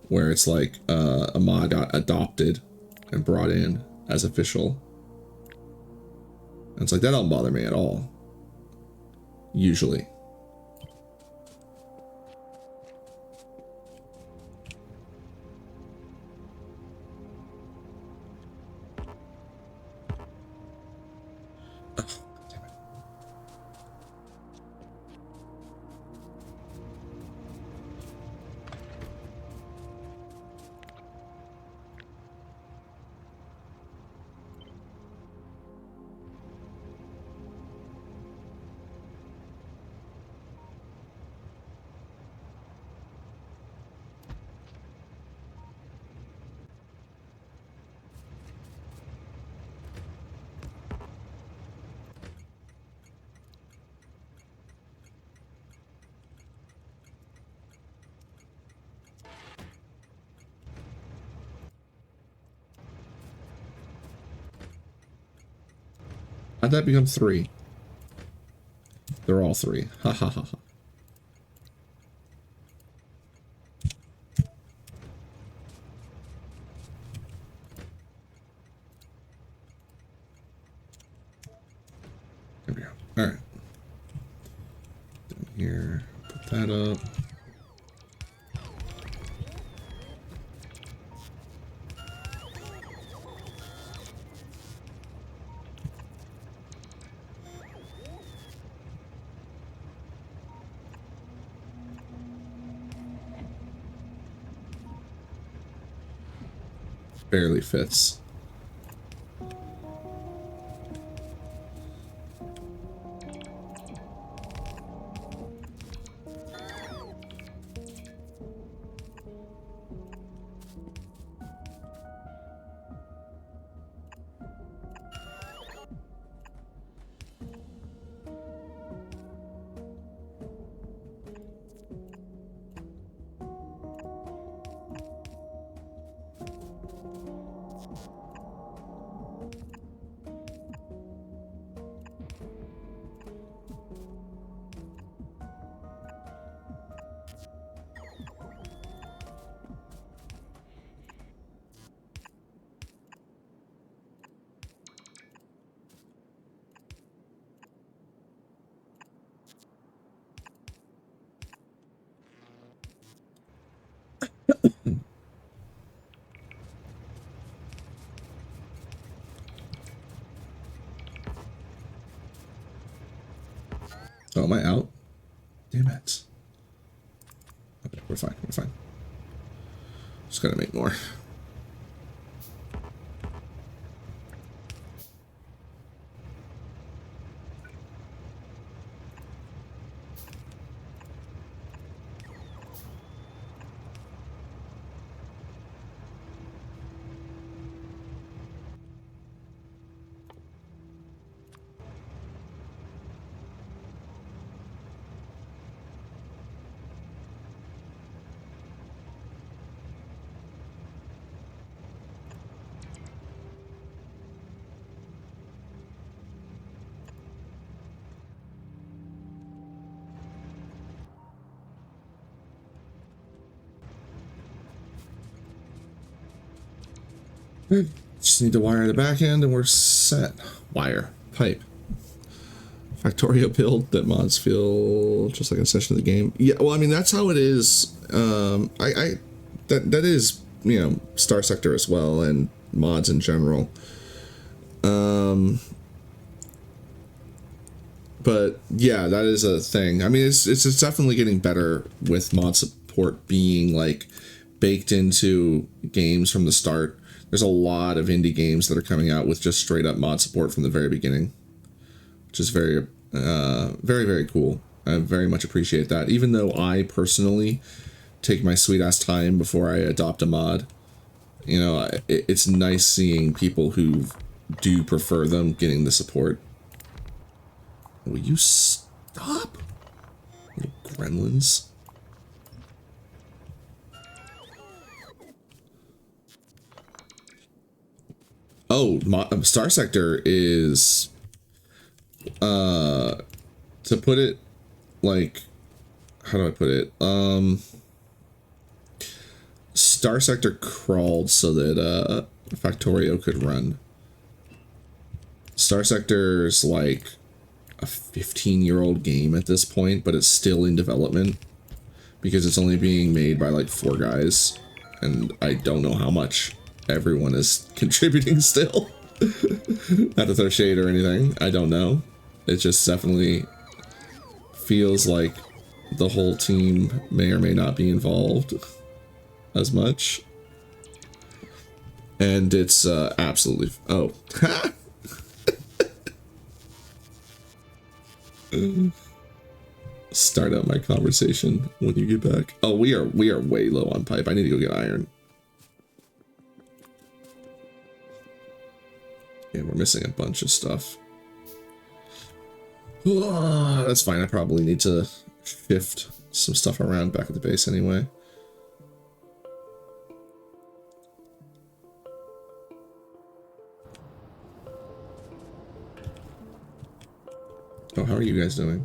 A: where it's like a mod got adopted and brought in as official. And it's like, that don't bother me at all. Usually. How'd that become 3? They're all 3. Ha ha ha ha. All right. Down here, put that up. Barely fits. Oh, am I out? Damn it. Okay, we're fine. We're fine. Just gotta make more. Just need to wire the back end and we're set. Wire. Pipe. Factorio build that mods feel just like an extension of the game. Yeah, well, I mean, that's how it is. That is, you know, Star Sector as well, and mods in general. But yeah, that is a thing. I mean, it's definitely getting better with mod support being like baked into games from the start. There's a lot of indie games that are coming out with just straight up mod support from the very beginning, which is very, very cool. I very much appreciate that. Even though I personally take my sweet ass time before I adopt a mod, you know, it's nice seeing people who do prefer them getting the support. Will you stop, you gremlins? Oh, Star Sector is, to put it, like, how do I put it? Star Sector crawled so that, Factorio could run. Star Sector's, like, a 15-year-old game at this point, but it's still in development because it's only being made by, like, 4 guys, and I don't know how much everyone is contributing still. Not to throw shade or anything, I don't know. It just definitely feels like the whole team may or may not be involved as much. And it's absolutely... Oh. Start out my conversation when you get back. Oh, we are way low on pipe. I need to go get iron. Yeah, we're missing a bunch of stuff. That's fine. I probably need to shift some stuff around back at the base anyway. Oh, how are you guys doing?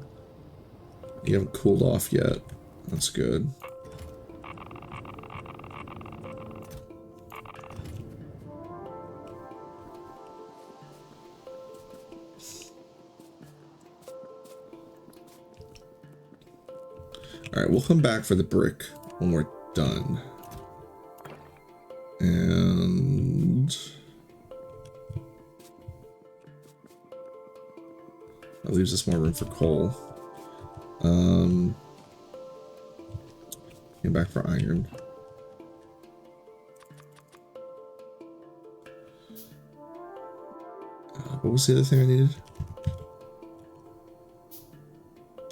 A: You haven't cooled off yet. That's good. All right, we'll come back for the brick when we're done. And that leaves us more room for coal. Came back for iron. What was the other thing I needed?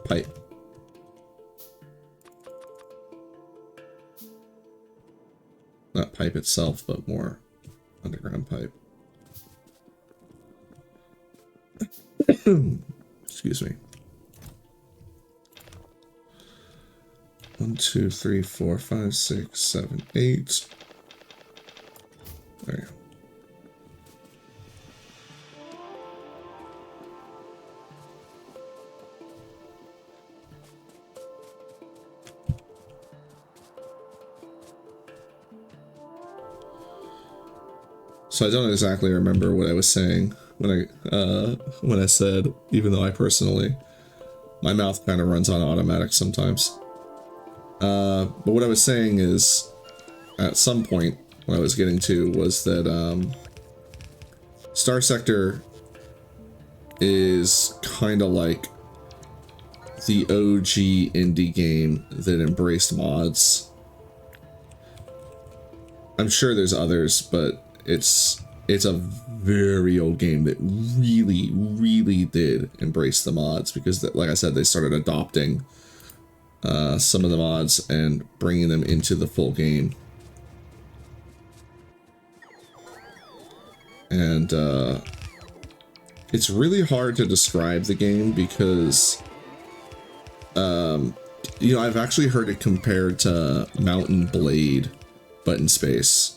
A: Pipe. Not pipe itself, but more underground pipe. Excuse me. 1, 2, 3, 4, 5, 6, 7, 8. There you go. So I don't exactly remember what I was saying when I said, even though I personally, my mouth kind of runs on automatic sometimes. But what I was saying is, at some point, what I was getting to was that Star Sector is kind of like the OG indie game that embraced mods. I'm sure there's others, but it's a very old game that really did embrace the mods, because like I said, they started adopting some of the mods and bringing them into the full game. And it's really hard to describe the game because you know, I've actually heard it compared to Mountain Blade, but in space.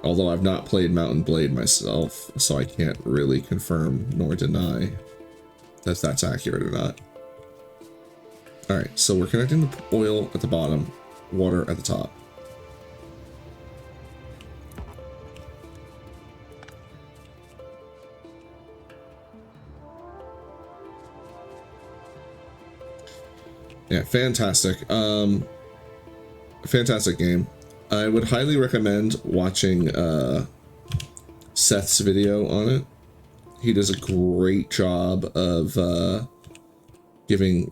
A: Although I've not played Mountain Blade myself, so I can't really confirm nor deny that that's accurate or not. Alright, so we're connecting the oil at the bottom, water at the top. Yeah, fantastic. Fantastic game. I would highly recommend watching Seth's video on it. He does a great job of giving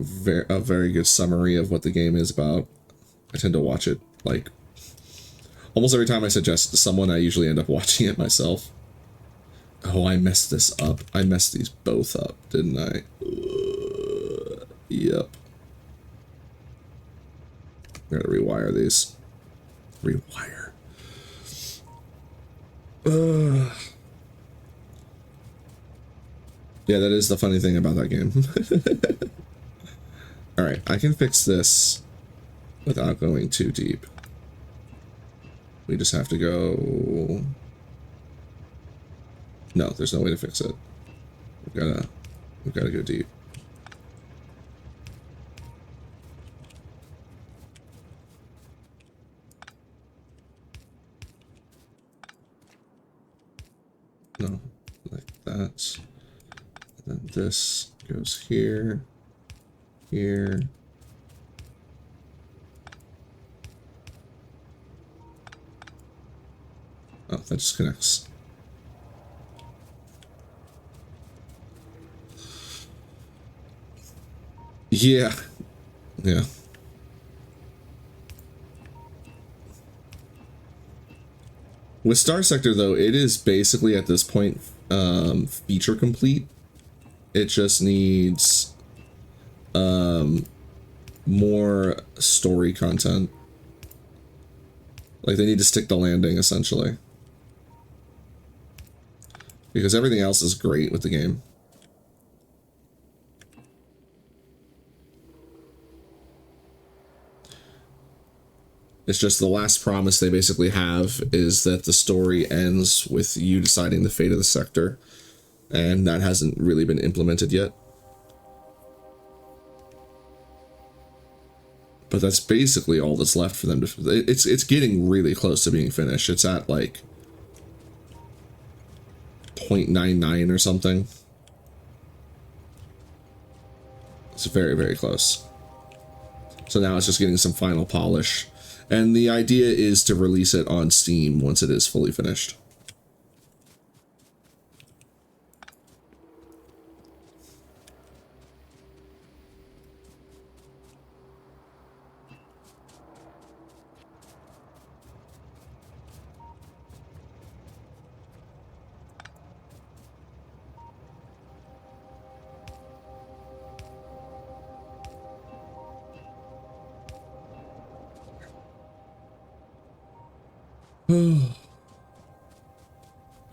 A: a very good summary of what the game is about. I tend to watch it, like, almost every time I suggest it to someone, I usually end up watching it myself. Oh, I messed this up. I messed these both up, didn't I? Yep. Gotta rewire these. Rewire. Yeah, that is the funny thing about that game. Alright, I can fix this without going too deep. We just have to go... No, there's no way to fix it. We've gotta go deep. No, like that. And then this goes here, here. Oh, that just connects. Yeah. Yeah. With Star Sector, though, it is basically at this point feature complete. It just needs more story content. Like, they need to stick the landing, essentially. Because everything else is great with the game. It's just the last promise they basically have is that the story ends with you deciding the fate of the sector. And that hasn't really been implemented yet. But that's basically all that's left for them to... It's getting really close to being finished. It's at, like, 0.99 or something. It's very, very close. So now it's just getting some final polish. And the idea is to release it on Steam once it is fully finished.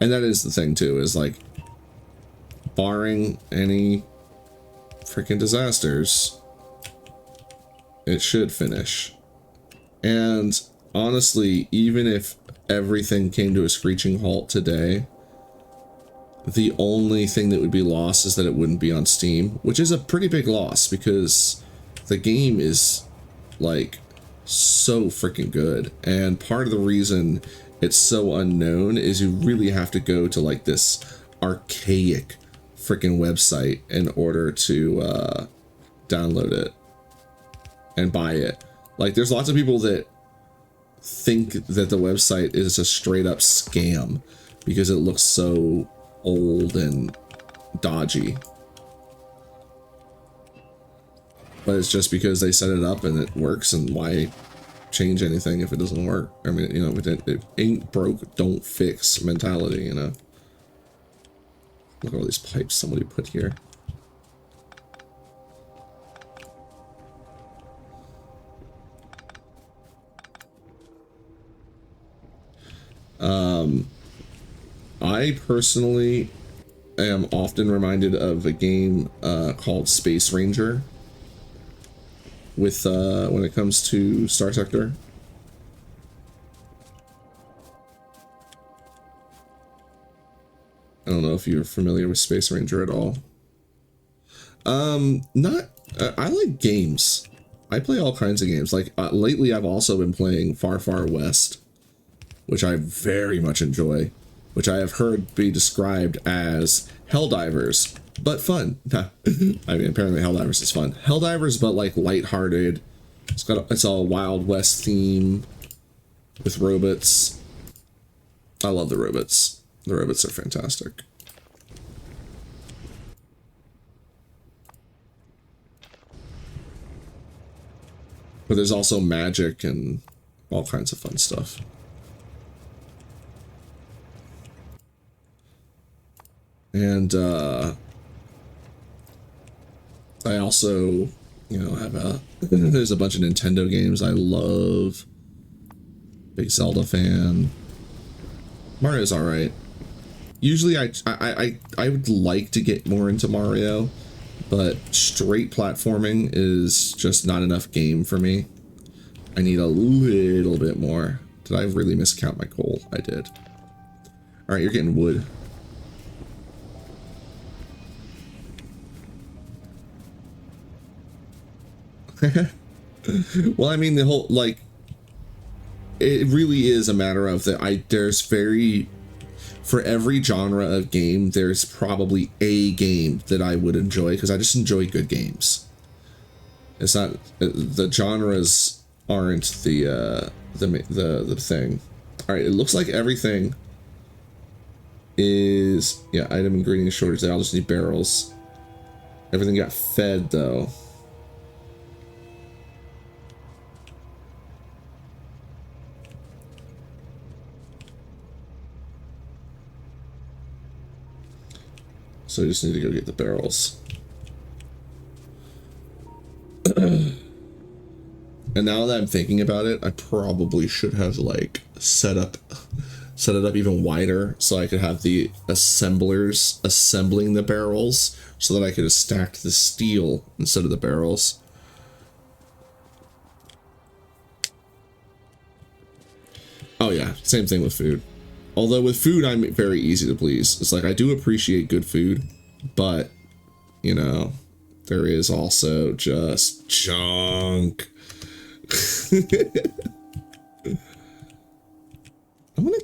A: And that is the thing too, is like, barring any freaking disasters, it should finish. And honestly, even if everything came to a screeching halt today, the only thing that would be lost is that it wouldn't be on Steam, which is a pretty big loss because the game is like so freaking good. And part of the reason it's so unknown is you really have to go to like this archaic freaking website in order to download it and buy it. Like, there's lots of people that think that the website is a straight up scam because it looks so old and dodgy. But it's just because they set it up and it works, and why change anything if it doesn't work? I mean, you know, it ain't broke, don't fix mentality, you know? Look at all these pipes somebody put here. I personally am often reminded of a game called Space Ranger with when it comes to Star Sector. I don't know if you're familiar with Space Ranger at all. I like games. I play all kinds of games. Like lately I've also been playing Far Far West, which I very much enjoy, which I have heard be described as Helldivers, but fun. I mean, apparently Helldivers is fun. Helldivers, but like lighthearted. It's all Wild West theme with robots. I love the robots. The robots are fantastic. But there's also magic and all kinds of fun stuff. And I also, you know, have there's a bunch of Nintendo games I love. Big Zelda fan. Mario's all right. Usually I would like to get more into Mario, but straight platforming is just not enough game for me. I need a little bit more. Did I really miscount my coal? I did. All right, you're getting wood. Well, I mean, the whole, like, it really is a matter of that there's for every genre of game, there's probably a game that I would enjoy, because I just enjoy good games. It's not, the genres aren't the thing. All right, it looks like everything is, yeah, item ingredient shortage. I'll just need barrels. Everything got fed though. So I just need to go get the barrels. And now that I'm thinking about it, I probably should have like set it up even wider so I could have the assemblers assembling the barrels so that I could have stacked the steel instead of the barrels. Oh yeah, same thing with food. Although with food, I'm very easy to please. It's like, I do appreciate good food, but, you know, there is also just junk. I'm gonna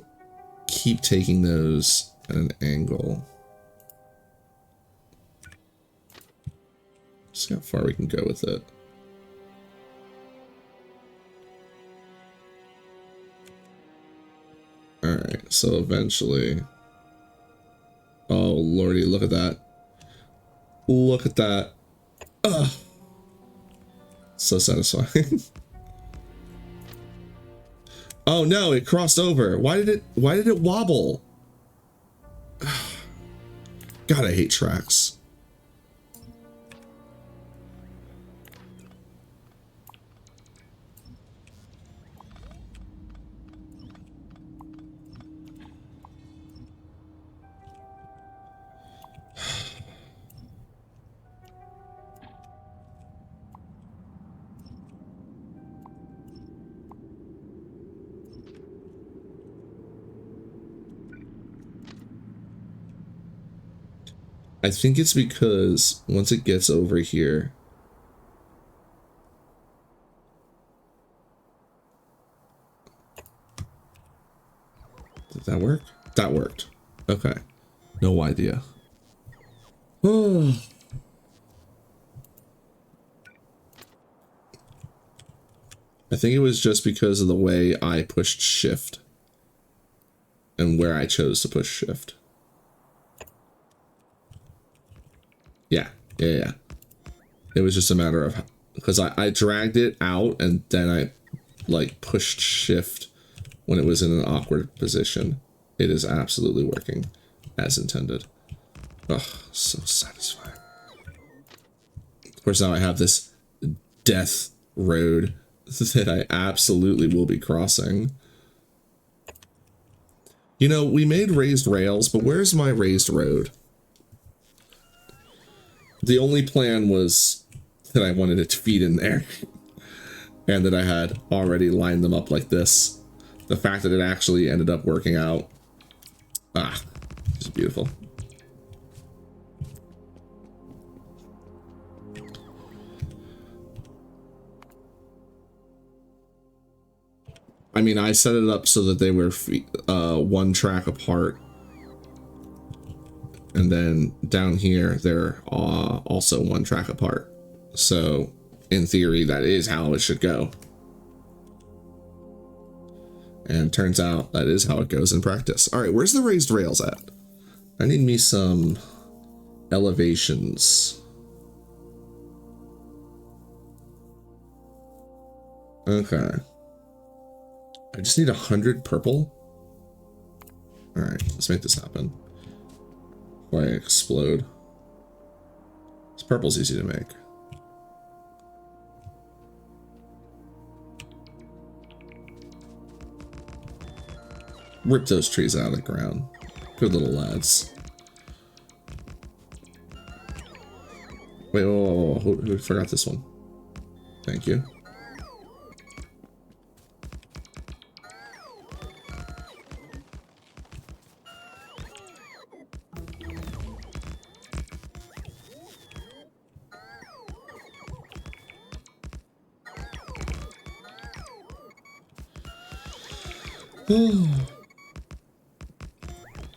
A: keep taking those at an angle. See how far we can go with it. Alright, so eventually... Oh, lordy, look at that. Look at that. Ugh. So satisfying. Oh no, it crossed over. Why did it wobble? God, I hate tracks. I think it's because once it gets over here, did that work? That worked. Okay. No idea. Oh. I think it was just because of the way I pushed shift and where I chose to push shift. Yeah. It was just a matter of, because I dragged it out and then I like pushed shift when it was in an awkward position. It is absolutely working as intended. Oh, so satisfying. Of course, now I have this death road that I absolutely will be crossing. You know, we made raised rails, but where's my raised road? The only plan was that I wanted it to feed in there and that I had already lined them up like this. The fact that it actually ended up working out, it's beautiful. I mean, I set it up so that they were one track apart. And then down here, they're also one track apart. So, in theory, that is how it should go. And turns out that is how it goes in practice. All right, where's the raised rails at? I need me some elevations. Okay. I just need 100 purple. All right, let's make this happen. Before I explode. This purple's easy to make. Rip those trees out of the ground. Good little lads. Wait, whoa. Who forgot this one? Thank you.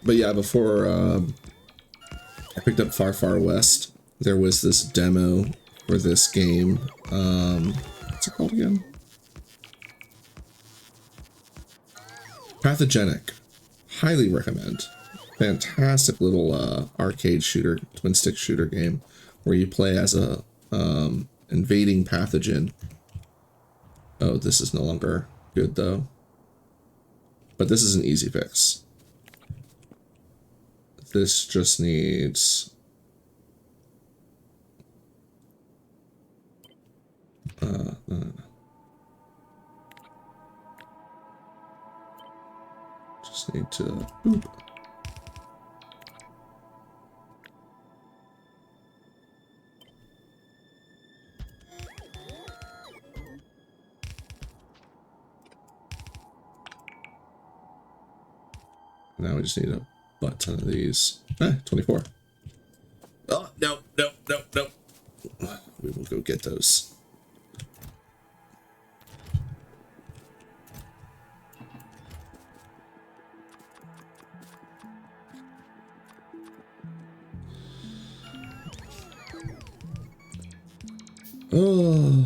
A: But yeah, before I picked up Far Far West, there was this demo for this game. What's it called again? Pathogenic. Highly recommend. Fantastic little arcade shooter, twin stick shooter game where you play as a invading pathogen. Oh, this is no longer good though. But this is an easy fix. This just needs... no. Just need to... Boop. Now we just need a butt ton of these. 24. Oh, no. We will go get those. Oh.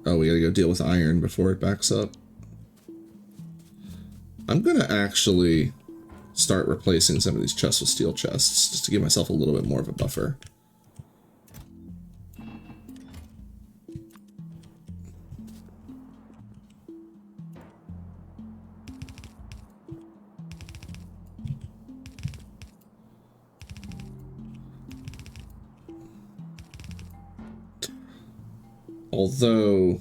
A: Oh, we gotta go deal with iron before it backs up. I'm gonna actually start replacing some of these chests with steel chests, just to give myself a little bit more of a buffer. Although,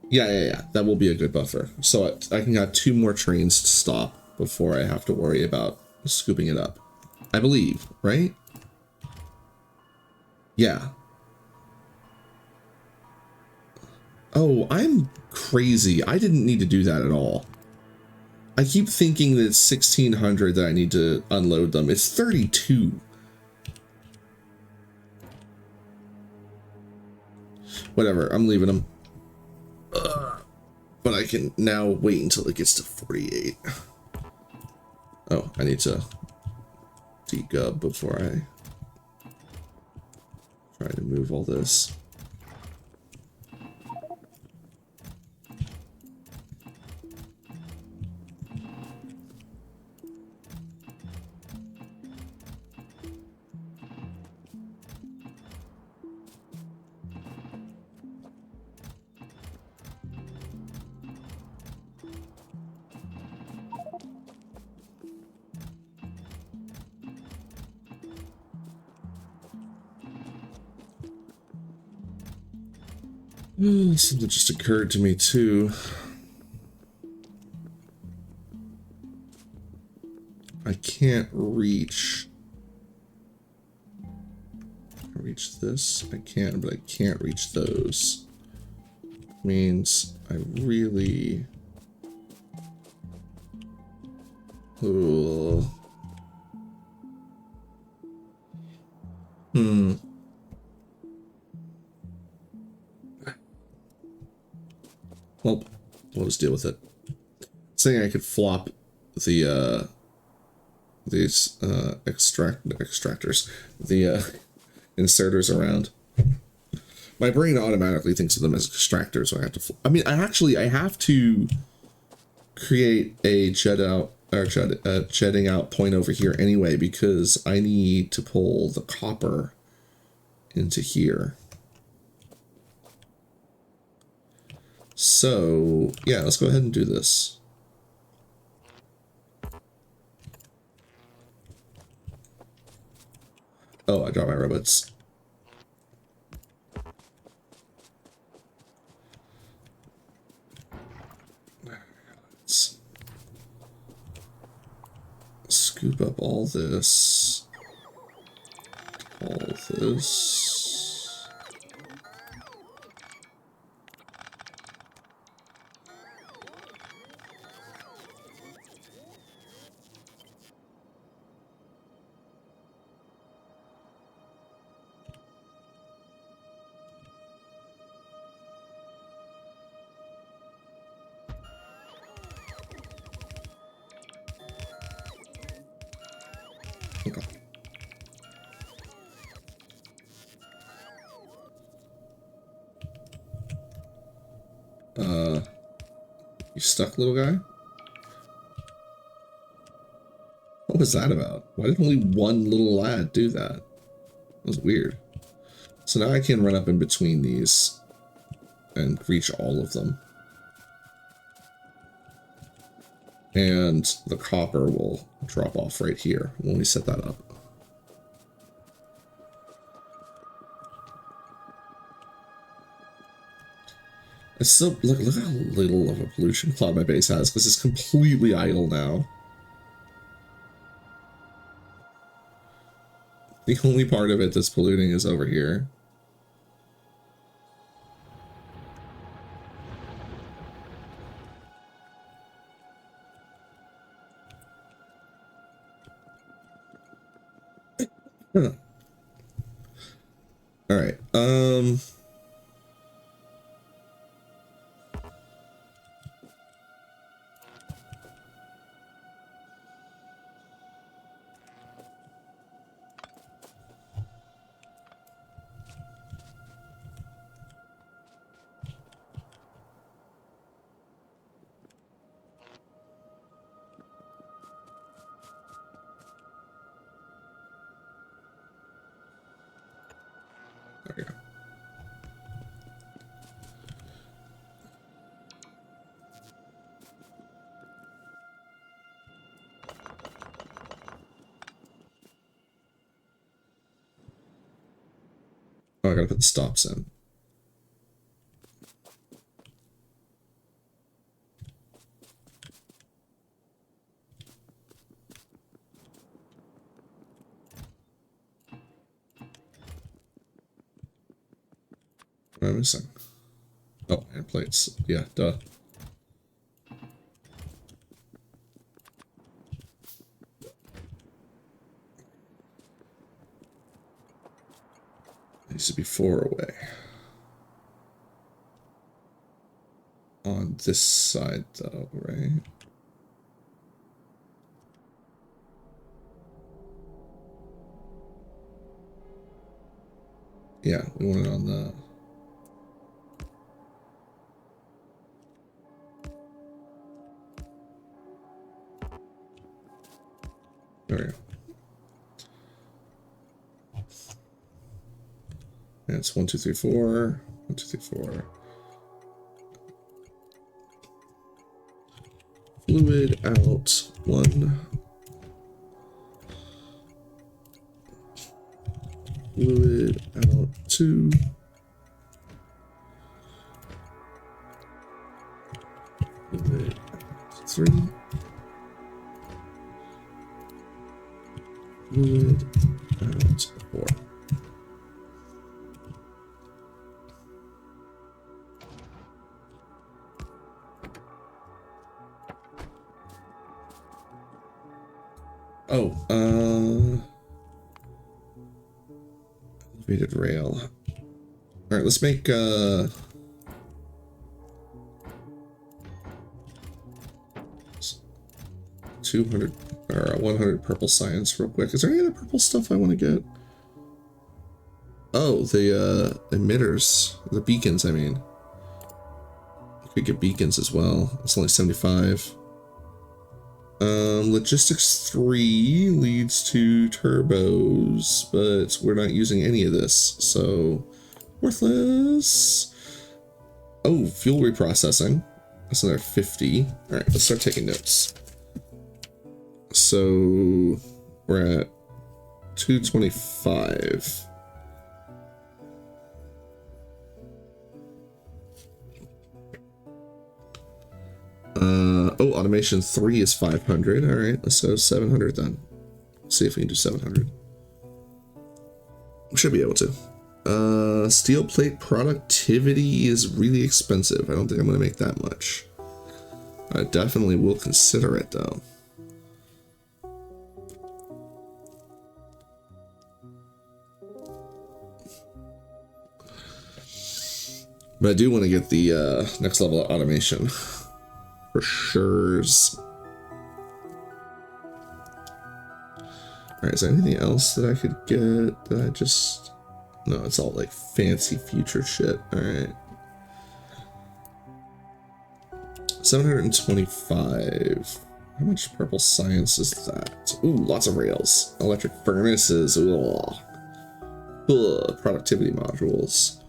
A: yeah, that will be a good buffer. So I can have 2 more trains to stop before I have to worry about scooping it up. I believe, right? Yeah. Oh, I'm crazy. I didn't need to do that at all. I keep thinking that it's 1600 that I need to unload them. It's 32. Whatever, I'm leaving them. But I can now wait until it gets to 48. Oh, I need to degub before I try to move all this. Something just occurred to me too. I can't reach this. I can, but I can't reach those. Means I really... Oh. Well, we'll just deal with it. Saying I could flop the these extractors, the inserters around. My brain automatically thinks of them as extractors, so I have to. I mean, I have to create a jetting out point over here anyway, because I need to pull the copper into here. So yeah, let's go ahead and do this. Oh, I dropped my robots. Let's scoop up all this. All this. You stuck, little guy? What was that about? Why did only one little lad do that? That was weird. So now I can run up in between these and reach all of them. And the copper will drop off right here when we set that up. It's so, look how little of a pollution cloud my base has, because it's completely idle now. The only part of it that's polluting is over here. Huh. All right. There we go. Oh, I gotta put the stops in. What am I missing? Oh, and plates. Yeah, duh. Needs to be 4 away. On this side, though, right? Yeah, we want it on the... There we go. And it's 1, 2, 3, 4. 1, 2, 3, 4. Fluid out 1. Fluid out 2. Fluid out 3. Fluid out 4. Oh, elevated rail. All right, let's make 200 or 100 purple science real quick. Is there any other purple stuff I want to get? Oh, the emitters, the beacons. I mean, you could get beacons as well. It's only 75. Logistics 3 leads to turbos, but we're not using any of this, so worthless. Oh, fuel reprocessing. That's another 50. All right, let's start taking notes. So we're at 225. Oh, automation 3 is 500. All right, let's go 700 then. See if we can do 700. We should be able to. Steel plate productivity is really expensive. I don't think I'm going to make that much. I definitely will consider it though. But I do want to get the next level of automation. For sure's. Alright, is there anything else that I could get that I just... No, it's all like fancy future shit. Alright. 725. How much purple science is that? Ooh, lots of rails. Electric furnaces. Ugh. Ugh. Productivity modules.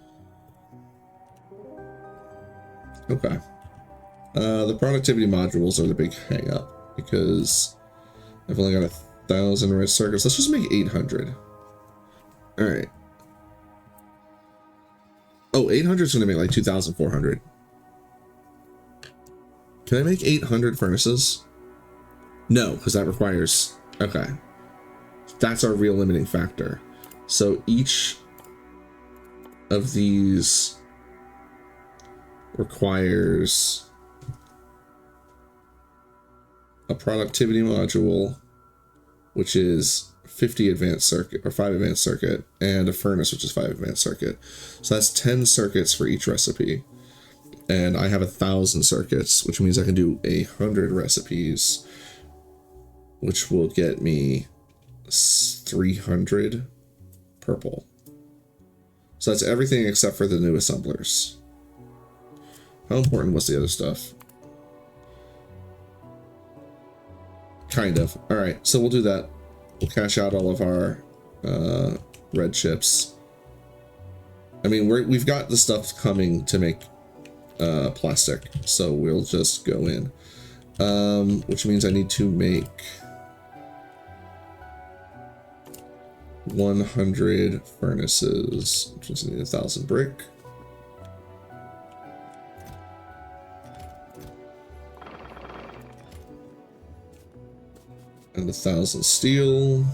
A: Okay. The productivity modules are the big hang up because I've only got 1,000 red circuits. Let's just make 800. All right. Oh, 800 is going to make like 2,400. Can I make 800 furnaces? No, because that requires... Okay. That's our real limiting factor. So each of these requires a productivity module, which is 50 advanced circuit or 5 advanced circuit, and a furnace, which is 5 advanced circuit. So that's 10 circuits for each recipe. And I have 1,000 circuits, which means I can do 100 recipes, which will get me 300 purple. So that's everything except for the new assemblers. How important was the other stuff? Kind of. All right, so we'll do that. We'll cash out all of our red chips. I mean, we've got the stuff coming to make plastic, so we'll just go in. Which means I need to make 100 furnaces, which means I need 1,000 brick. And 1,000 steel.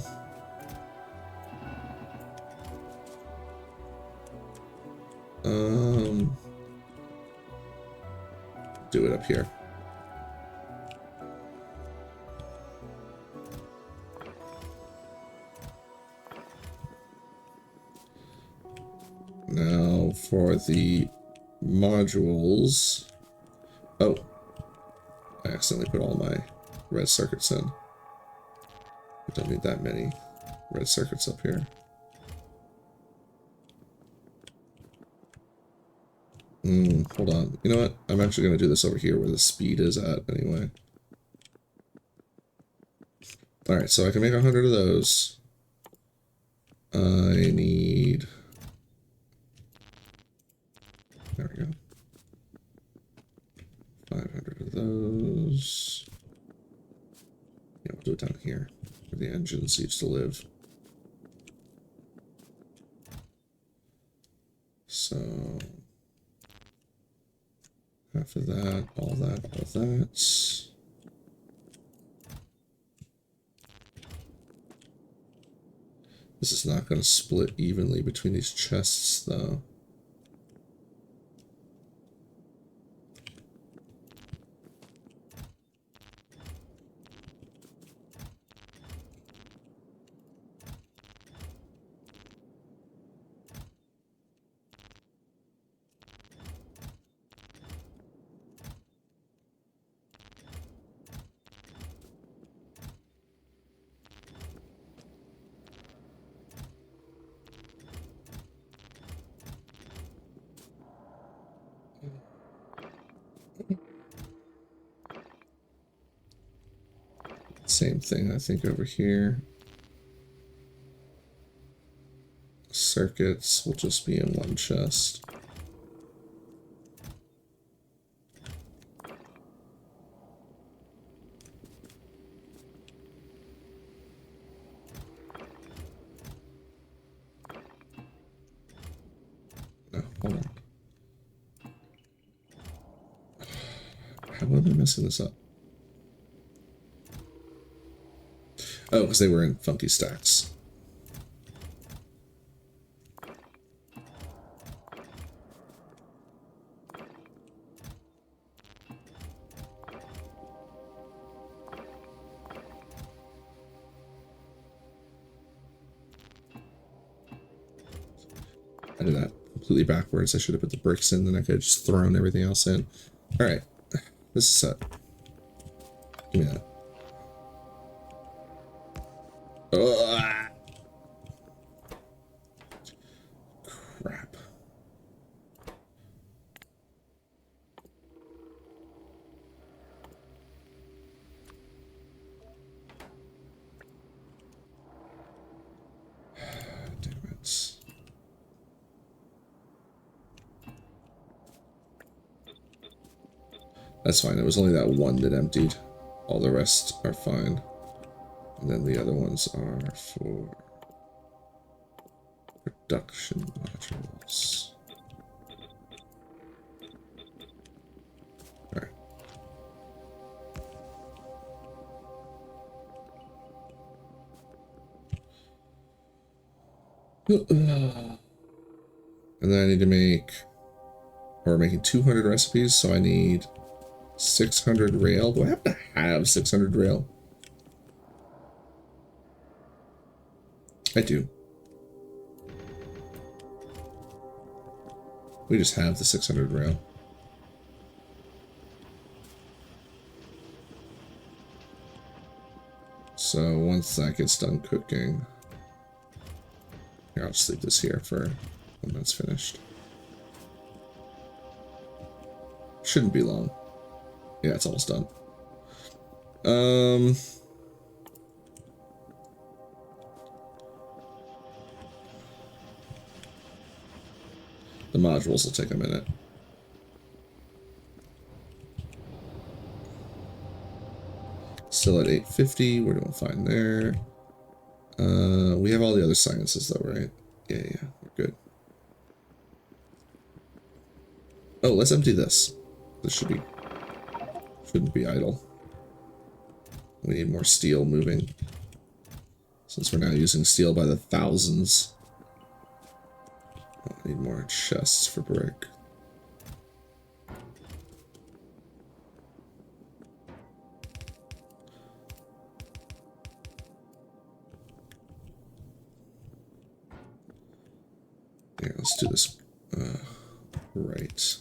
A: Do it up here. Now for the modules. Oh, I accidentally put all my red circuits in. I don't need that many red circuits up here. Hold on. You know what? I'm actually going to do this over here where the speed is at anyway. Alright, so I can make 100 of those. I need... There we go. 500 of those. Yeah, we'll do it down here where the engines used to live. So... half of that, all that, all that. This is not going to split evenly between these chests, though. Same thing, I think, over here. Circuits will just be in one chest. No, hold on. How am I messing this up? Oh, because they were in funky stacks. I did that completely backwards. I should have put the bricks in, then I could have just thrown everything else in. Alright, this is set. Give me that. Ugh. Crap. Damn it. That's fine. It was only that one that emptied. All the rest are fine. And then the other ones are for production modules. Alright. And then I need to make, we're making 200 recipes, so I need 600 rail. Do I have to have 600 rail? I do. We just have the 600 rail. So once that gets done cooking, here, I'll just leave this here for when that's finished. Shouldn't be long. Yeah, it's almost done. The modules will take a minute. Still at 850. We're doing fine there. We have all the other sciences though, right? Yeah, we're good. Oh, let's empty this. This shouldn't be idle. We need more steel moving. Since we're now using steel by the thousands. I need more chests for brick. Yeah, let's do this right.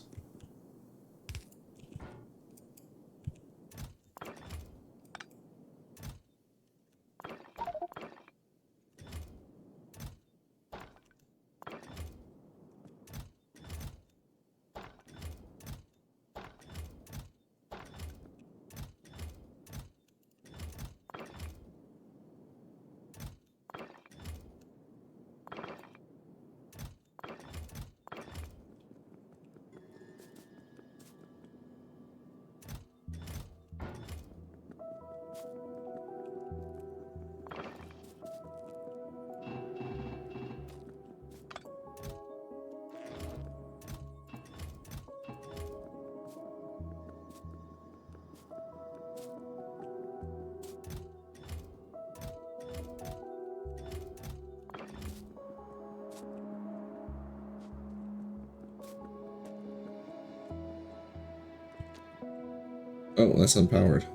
A: Oh, that's unpowered.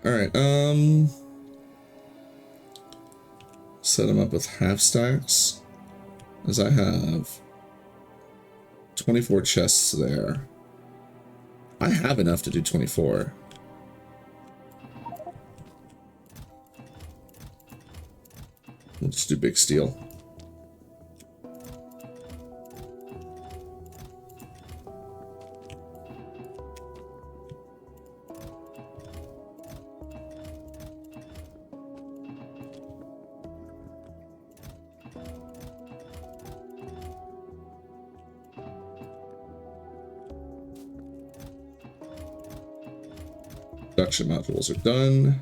A: Alright, set them up with half stacks, as I have 24 chests there. I have enough to do 24. We'll just do big steel. Production modules are done.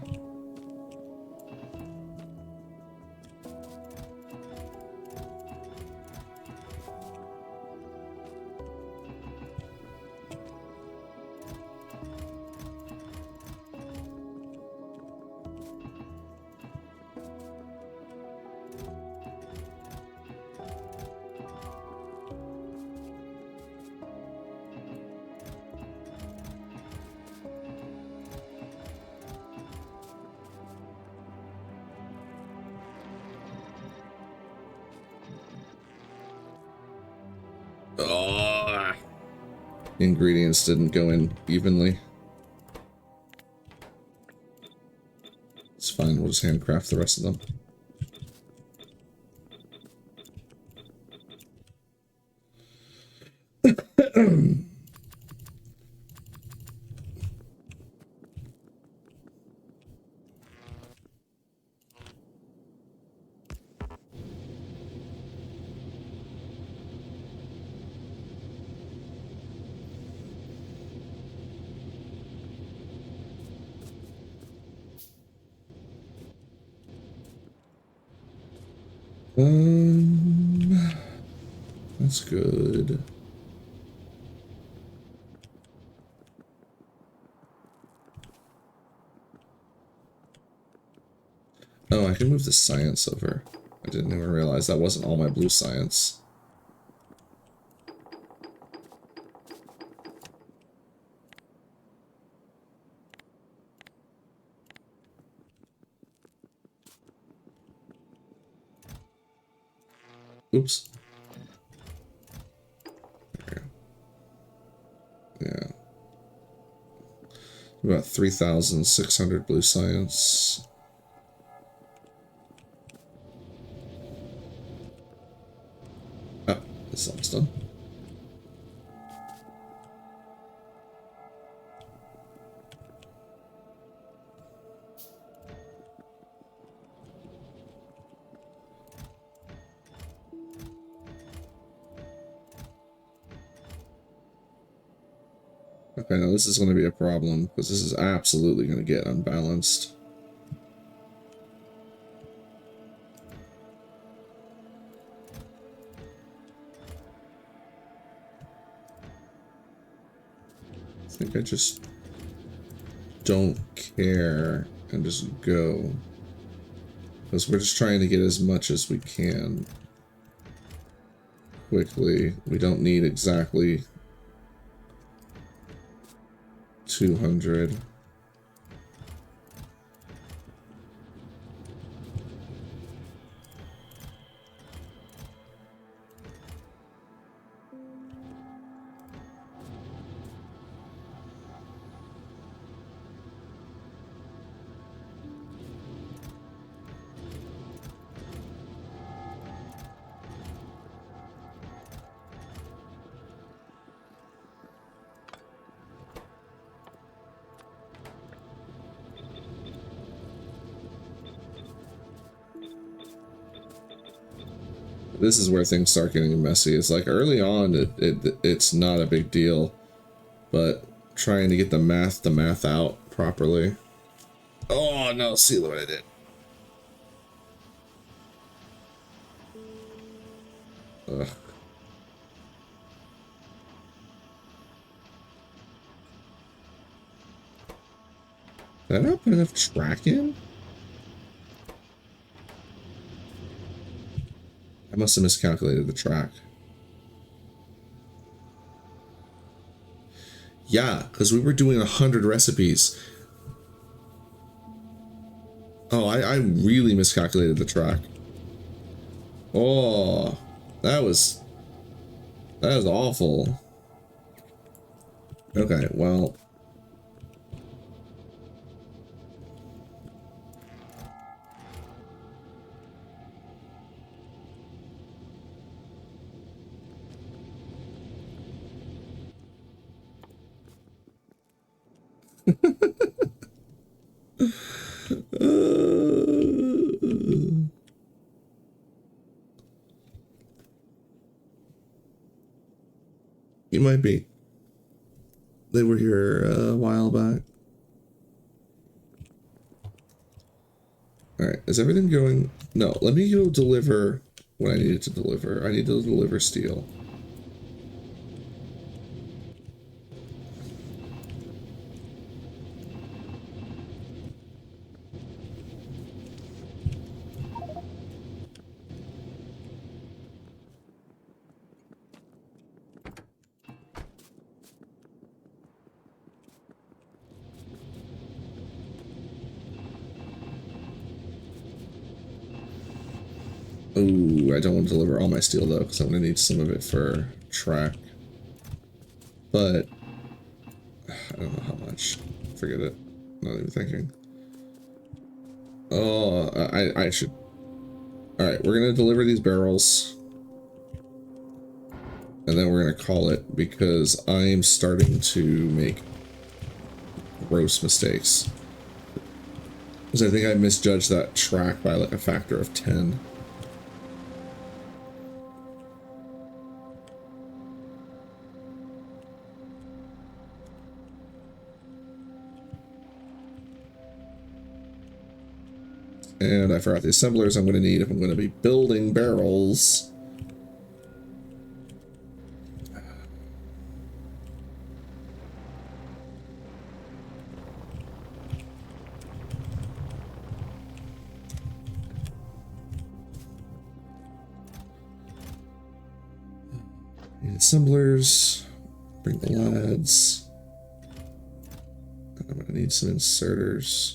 A: Oh, ingredients didn't go in evenly. It's fine, we'll just handcraft the rest of them. That's good. Oh, I can move the science over. I didn't even realize that wasn't all my blue science. Oops. There we go. Yeah. About 3,600 blue science. That's almost done. Okay, now this is going to be a problem, because this is absolutely going to get unbalanced. I think I just don't care and just go. Because we're just trying to get as much as we can quickly. We don't need exactly 200. This is where things start getting messy. It's like early on, it's not a big deal, but trying to get the math out properly. Oh no! See what I did. Ugh. Did I not put enough track in? I must have miscalculated the track. Yeah, because we were doing 100 recipes. Oh, I really miscalculated the track. Oh, that was awful. Okay, well. You might be. They were here a while back. Alright, is everything going? No, let me go deliver what I needed to deliver. I need to deliver steel. Ooh, I don't want to deliver all my steel though, because I'm going to need some of it for track. But I don't know how much. Forget it. Not even thinking. Oh, I should. Alright, we're going to deliver these barrels. And then we're going to call it, because I'm starting to make gross mistakes. Because I think I misjudged that track by like a factor of 10. And I forgot the assemblers I'm going to need if I'm going to be building barrels. Need assemblers. Bring the lads. And I'm going to need some inserters.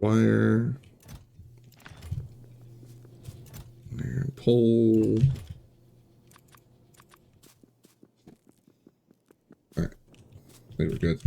A: Wire. Iron pole. Alright. I think we're good.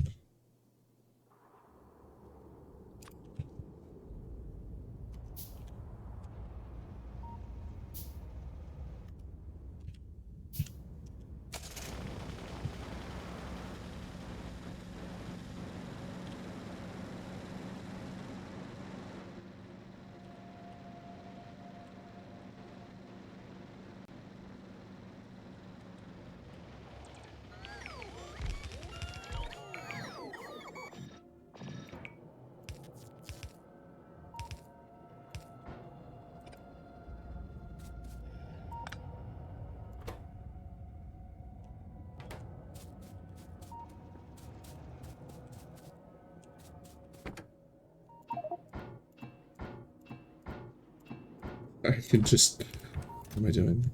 A: I can just... What am I doing?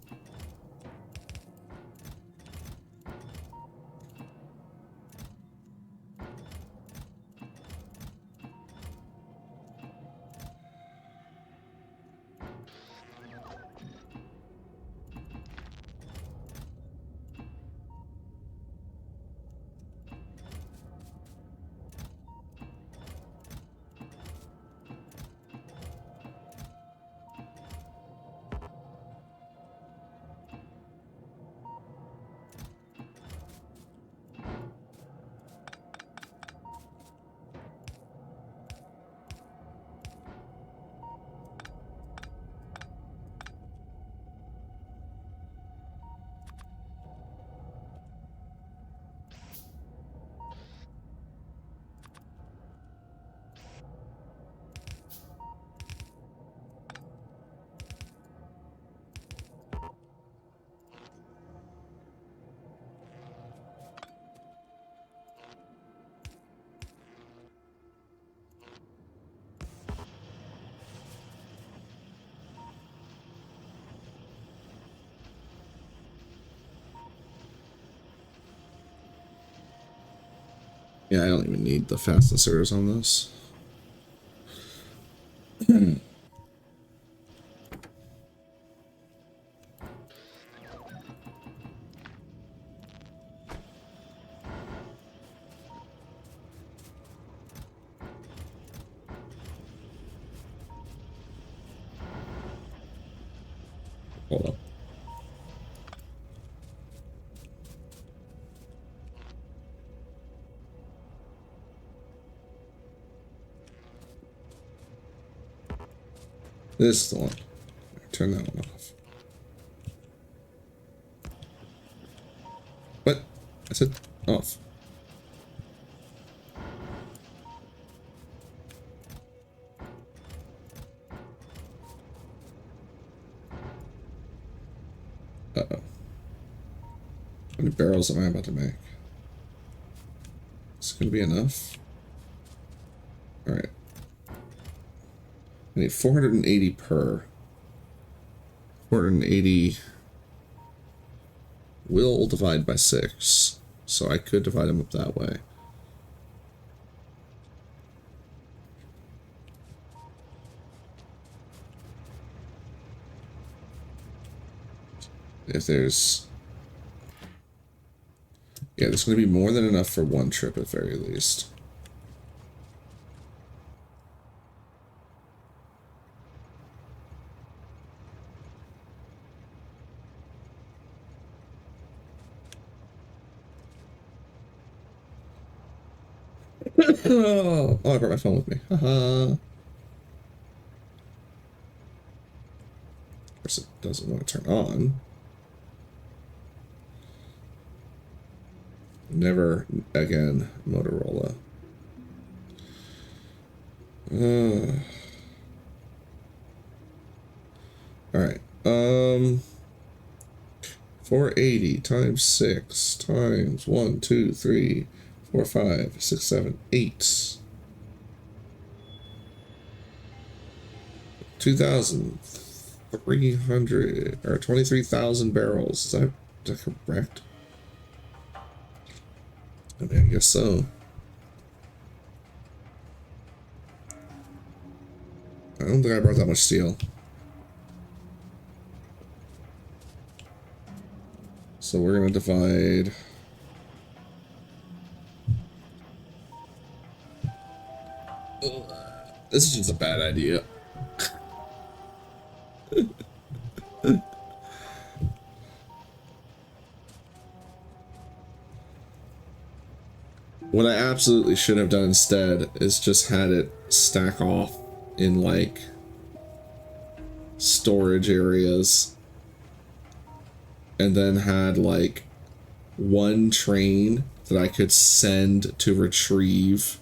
A: Yeah, I don't even need the fastnessers on this. Hold up. This is the one. Turn that one off. What? I said off. Uh-oh. How many barrels am I about to make? Is it going to be enough? Alright. I need 480 per. 480 will divide by 6. So I could divide them up that way. If there's... Yeah, there's going to be more than enough for one trip at very least. Oh, I brought my phone with me. Haha. Of course, it doesn't want to turn on. Never again, Motorola. Alright. 480 times 6 times 1, 2, 3, 4, 5, 6, 7, 8. 2,000. 300 or 23,000 barrels. Is that correct? I mean, I guess so. I don't think I brought that much steel. So we're gonna divide. This is just a bad idea. What I absolutely should have done instead is just had it stack off in like storage areas and then had like one train that I could send to retrieve.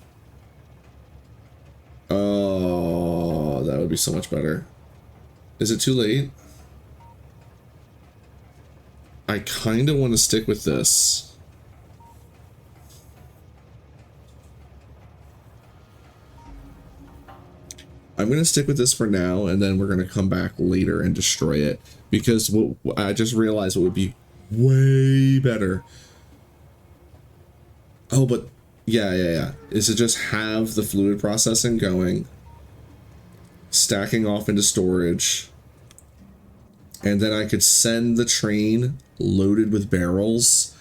A: Oh, that would be so much better. Is it too late? I kind of want to stick with this. I'm going to stick with this for now, and then we're going to come back later and destroy it. Because what I just realized what would be way better. Oh, but yeah. Is to just have the fluid processing going, stacking off into storage, and then I could send the train loaded with barrels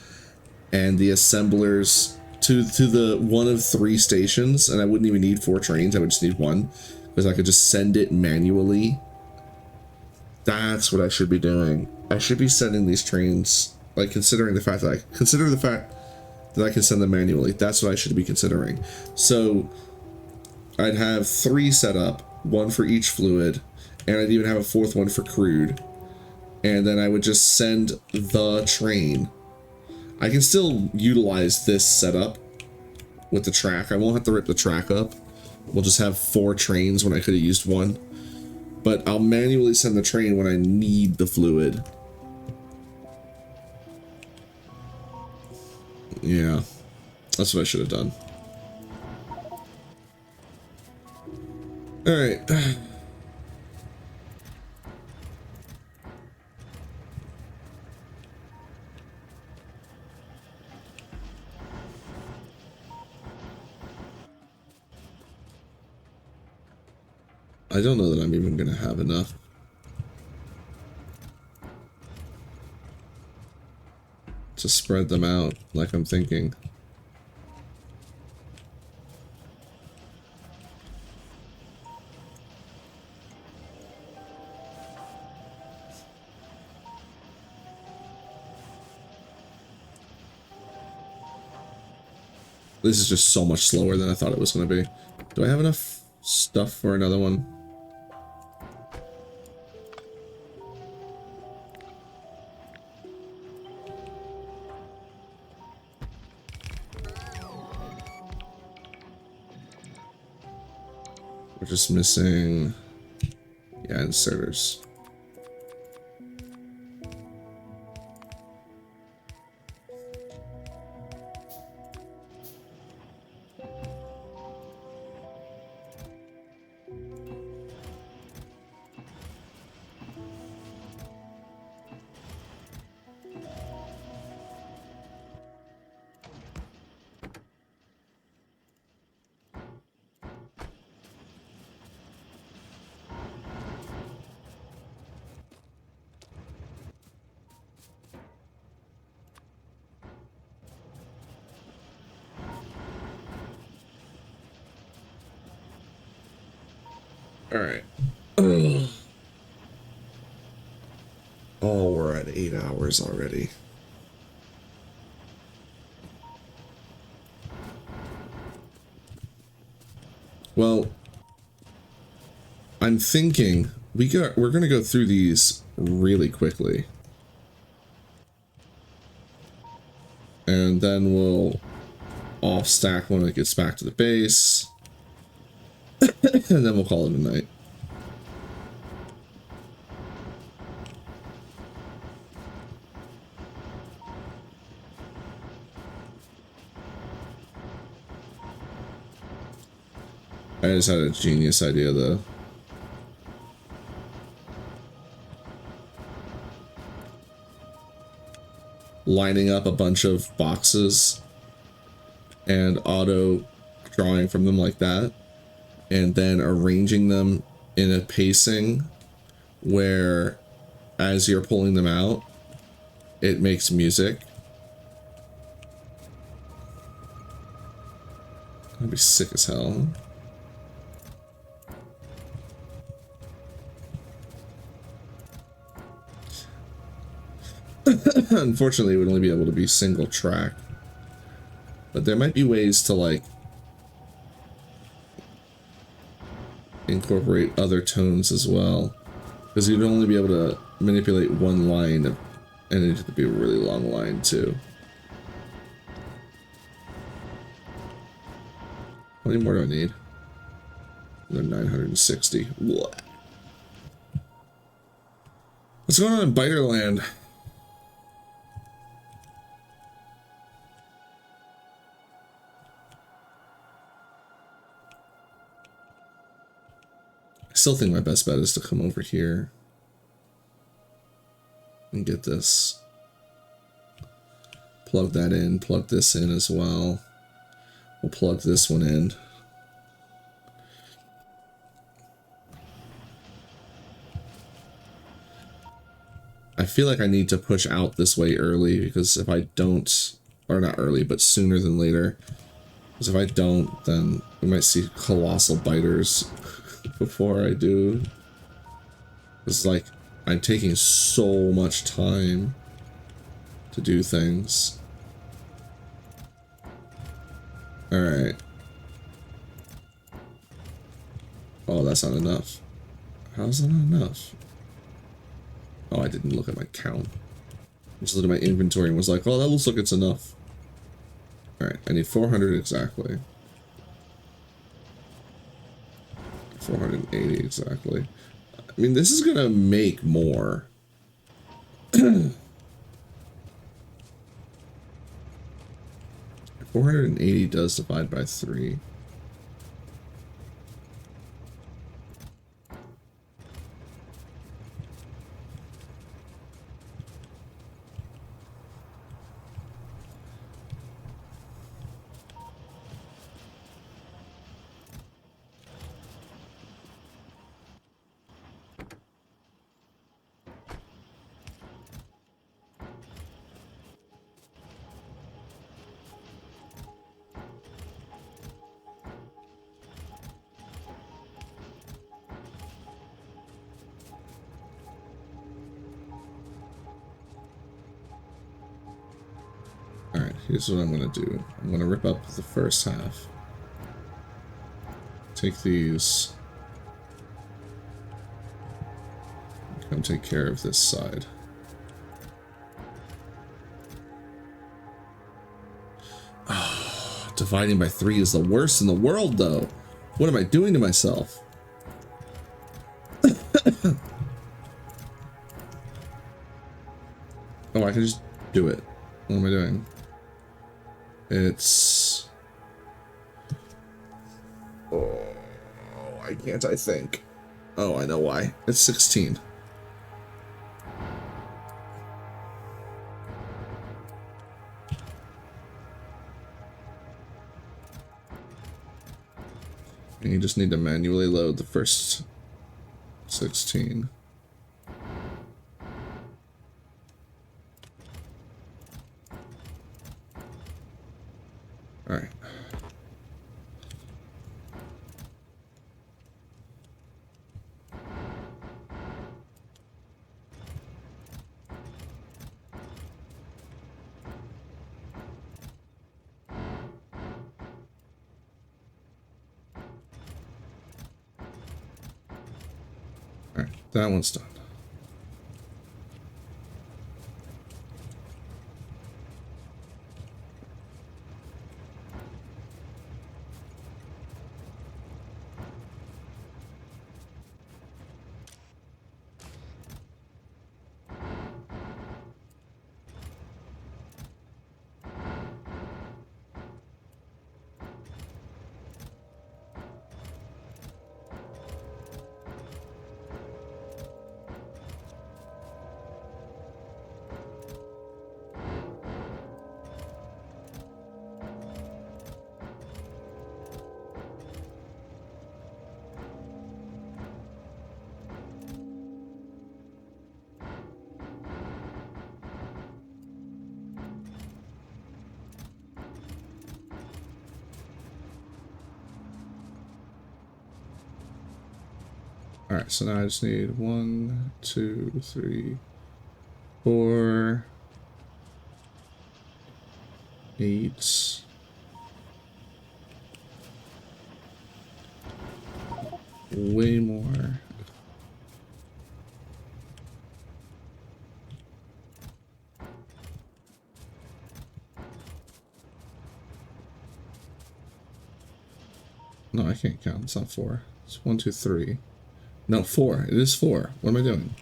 A: and the assemblers to the one of 3 stations, and I wouldn't even need 4 trains, I would just need 1. Because I could just send it manually. That's what I should be doing. I should be sending these trains, like considering the fact that I can send them manually. That's what I should be considering. So I'd have 3 set up, 1 for each fluid, and I'd even have a 4th one for crude. And then I would just send the train. I can still utilize this setup with the track. I won't have to rip the track up. We'll just have 4 trains when I could have used 1. But I'll manually send the train when I need the fluid. Yeah, that's what I should have done. Alright. I don't know that I'm even going to have enough. To spread them out like I'm thinking. This is just so much slower than I thought it was going to be. Do I have enough stuff for another one? We're just missing, yeah, inserters. Alright. Oh, we're at 8 hours already. Well, I'm thinking we're gonna go through these really quickly. And then we'll off stack when it gets back to the base. And then we'll call it a night. I just had a genius idea though. lining up a bunch of boxes and auto drawing from them like that, and then arranging them in a pacing where as you're pulling them out, it makes music. That'd be sick as hell. Unfortunately, it would only be able to be single track. But there might be ways to, like, incorporate other tones as well. Because you'd only be able to manipulate one line, and it'd have to be a really long line, too. How many more do I need? Another 960. What? What's going on in Biterland? I still think my best bet is to come over here and get this. Plug that in, plug this in as well. We'll plug this one in. I feel like I need to push out this way early, because if I don't, or not early, but sooner than later, because if I don't, then we might see colossal biters before I do. It's like, I'm taking so much time to do things. Alright. Oh, that's not enough. How's that not enough? Oh, I didn't look at my count. I just looked at my inventory and was like, oh, that looks like it's enough. Alright, I need 400 exactly. 480 exactly. I mean, this is gonna make more. 480 does divide by 3. Here's what I'm going to do. I'm going to rip up the first half. Take these. Come take care of this side. Oh, dividing by 3 is the worst in the world, though. What am I doing to myself? Oh, I can just do it. What am I doing? It's... Oh, why can't I think? Oh, I know why. It's 16. And you just need to manually load the first 16. All right. All right, that one's done. Alright, so now I just need 1, 2, 3, 4, 8. Way more. No, I can't count. It's not 4. It's 1, 2, 3. No, 4. It is 4. What am I doing?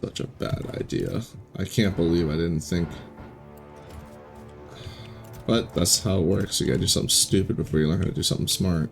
A: Such a bad idea. I can't believe I didn't think. But that's how it works. You gotta do something stupid before you learn how to do something smart.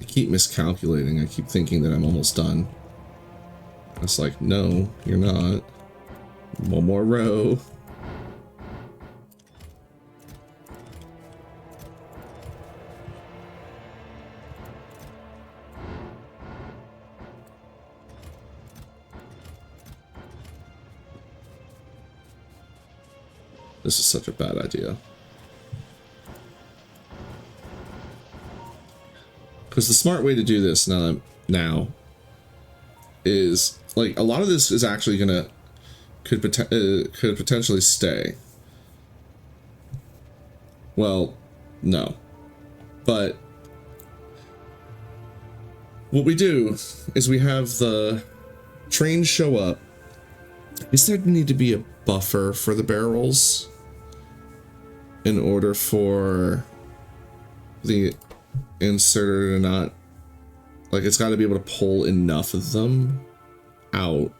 A: I keep miscalculating. I keep thinking that I'm almost done. It's like, no, you're not. One more row. This is such a bad idea. Because the smart way to do this now is, like, a lot of this is actually gonna could potentially stay. Well, no, but what we do is we have the trains show up. Is there need to be a buffer for the barrels in order for the inserter to not, like, it's got to be able to pull enough of them out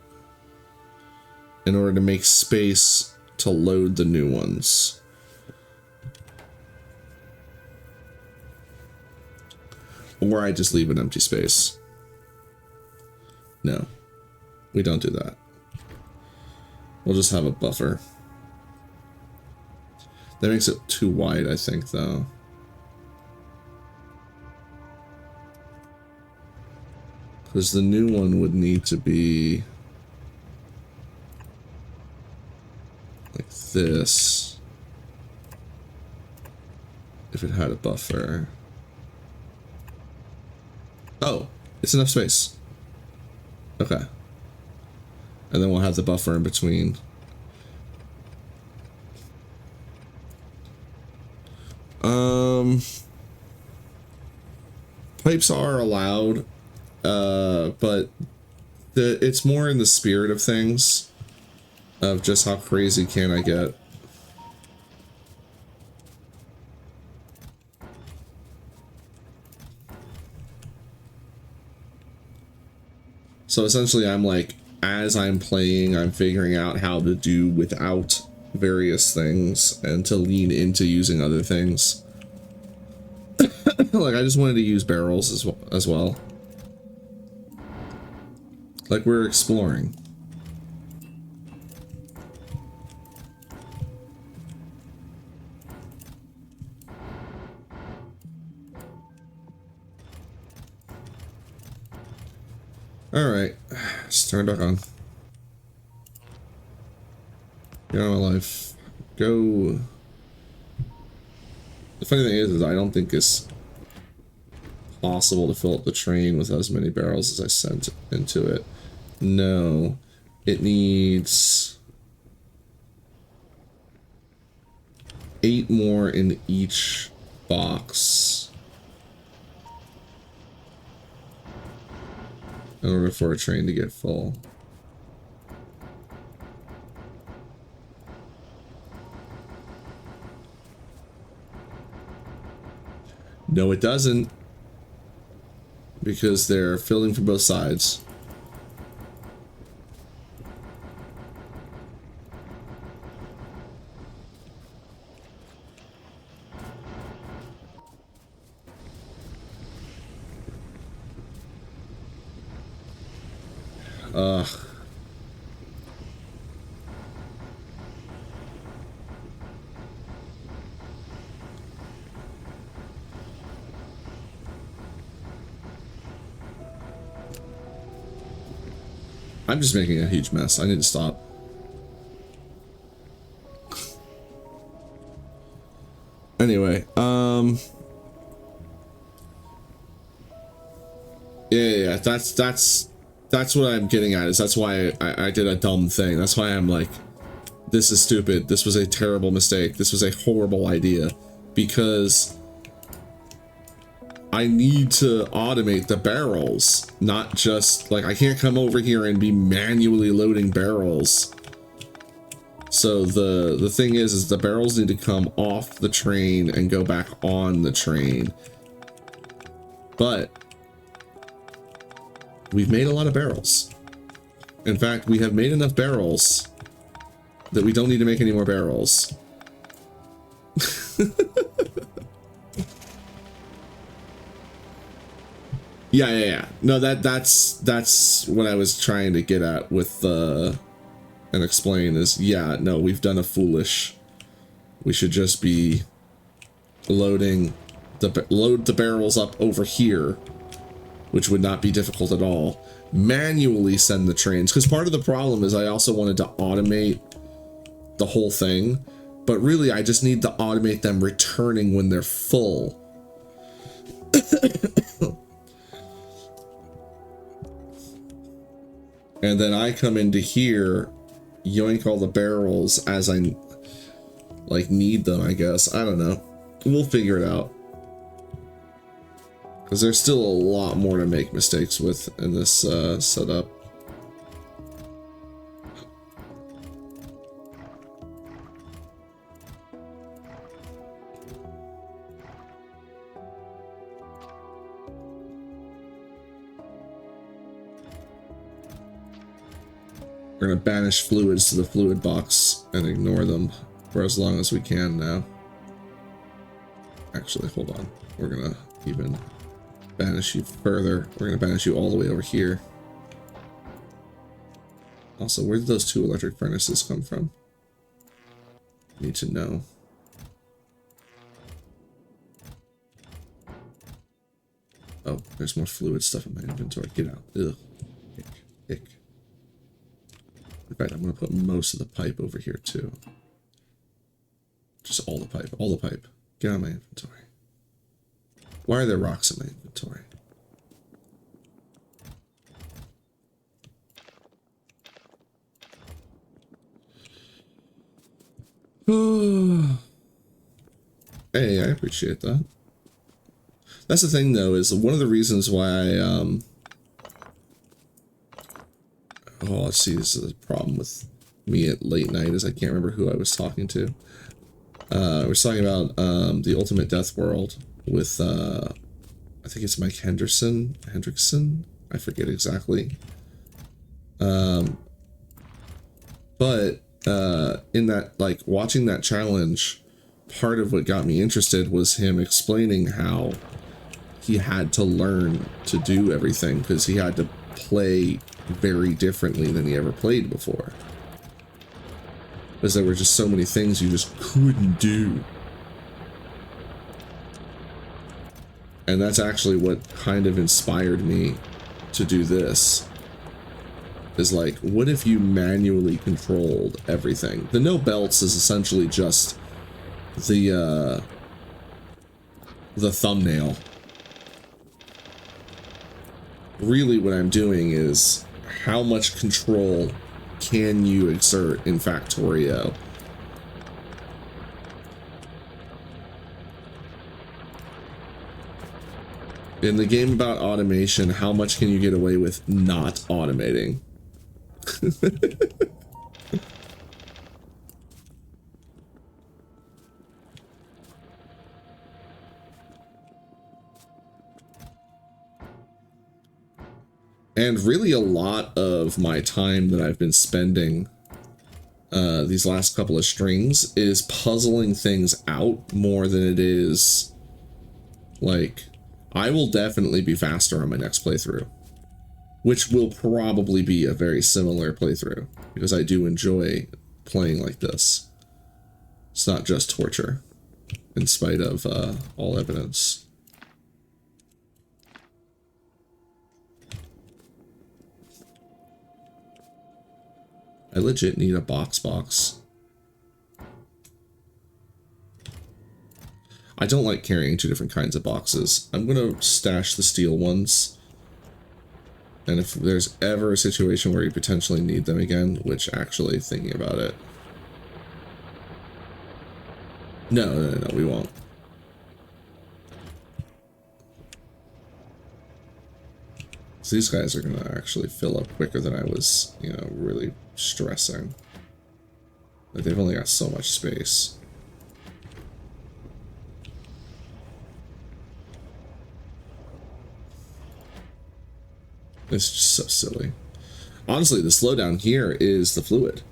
A: in order to make space to load the new ones. Or I just leave an empty space. No, we don't do that. We'll just have a buffer. That makes it too wide, I think, though. Because the new one would need to be like this if it had a buffer. Oh, it's enough space. Okay. And then we'll have the buffer in between. Pipes are allowed, but it's more in the spirit of things, of just how crazy can I get. So essentially I'm like, as I'm playing, I'm figuring out how to do without various things and to lean into using other things. Like, I just wanted to use barrels as well. Like, we're exploring. Alright. Let's turn it back on. Get on my life. Go. The funny thing is I don't think it's possible to fill up the train with as many barrels as I sent into it. No. It needs 8 more in each box in order for a train to get full. No, it doesn't, because they're filling from both sides. Ugh. I'm just making a huge mess. I need to stop. Anyway, yeah, that's what I'm getting at, is that's why I did a dumb thing. That's why I'm like, this is stupid. This was a terrible mistake. This was a horrible idea, because I need to automate the barrels, not just like, I can't come over here and be manually loading barrels. So the thing is the barrels need to come off the train and go back on the train. But we've made a lot of barrels. In fact, we have made enough barrels that we don't need to make any more barrels. Yeah. No, that's what I was trying to get at with and explain is, yeah, no, we've done a foolish. We should just be load the barrels up over here, which would not be difficult at all. Manually send the trains, because part of the problem is I also wanted to automate the whole thing, but really I just need to automate them returning when they're full. And then I come into here, yoink all the barrels as I like need them, I guess. I don't know. We'll figure it out. Because there's still a lot more to make mistakes with in this setup. We're going to banish fluids to the fluid box and ignore them for as long as we can now. Actually, hold on. We're going to even banish you further. We're going to banish you all the way over here. Also, where did those 2 electric furnaces come from? Need to know. Oh, there's more fluid stuff in my inventory. Get out. Ugh. Ick. In fact, I'm going to put most of the pipe over here, too. Just all the pipe. All the pipe. Get out of my inventory. Why are there rocks in my inventory? Hey, I appreciate that. That's the thing, though, is one of the reasons why I, oh, let's see, this is a problem with me at late night, is I can't remember who I was talking to. I was talking about the Ultimate Death World with, I think it's Mike Hendrickson? I forget exactly. But in that, like, watching that challenge, part of what got me interested was him explaining how he had to learn to do everything, because he had to play very differently than he ever played before. Because there were just so many things you just couldn't do. And that's actually what kind of inspired me to do this. is like, what if you manually controlled everything? The no belts is essentially just the thumbnail. Really what I'm doing is how much control can you exert in Factorio? In the game about automation, how much can you get away with not automating? And really a lot of my time that I've been spending these last couple of strings is puzzling things out more than it is, like, I will definitely be faster on my next playthrough, which will probably be a very similar playthrough, because I do enjoy playing like this. It's not just torture, in spite of all evidence. I legit need a box. I don't like carrying two different kinds of boxes. I'm gonna stash the steel ones. And if there's ever a situation where you potentially need them again, which actually, thinking about it... No, we won't. So these guys are gonna actually fill up quicker than I was, you know, really stressing. Like, they've only got so much space. It's just so silly. Honestly, the slowdown here is the fluid.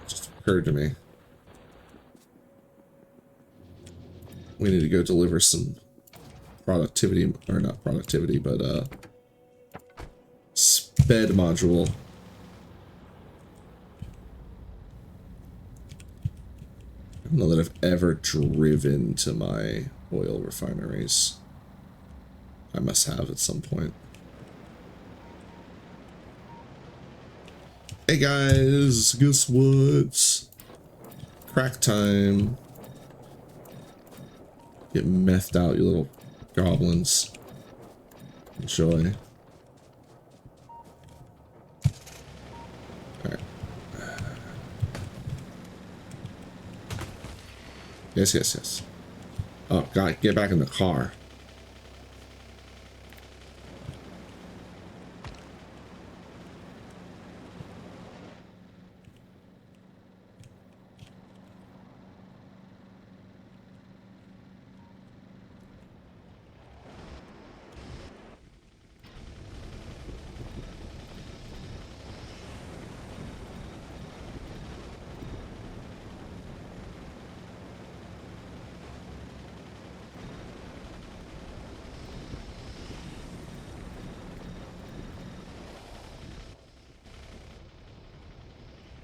A: It just occurred to me. We need to go deliver some productivity, or not productivity, but sped module. I don't know that I've ever driven to my oil refineries. I must have at some point. Hey guys, guess what? Crack time. Get methed out, you little goblins. Enjoy. Alright. Yes. Oh, God, get back in the car.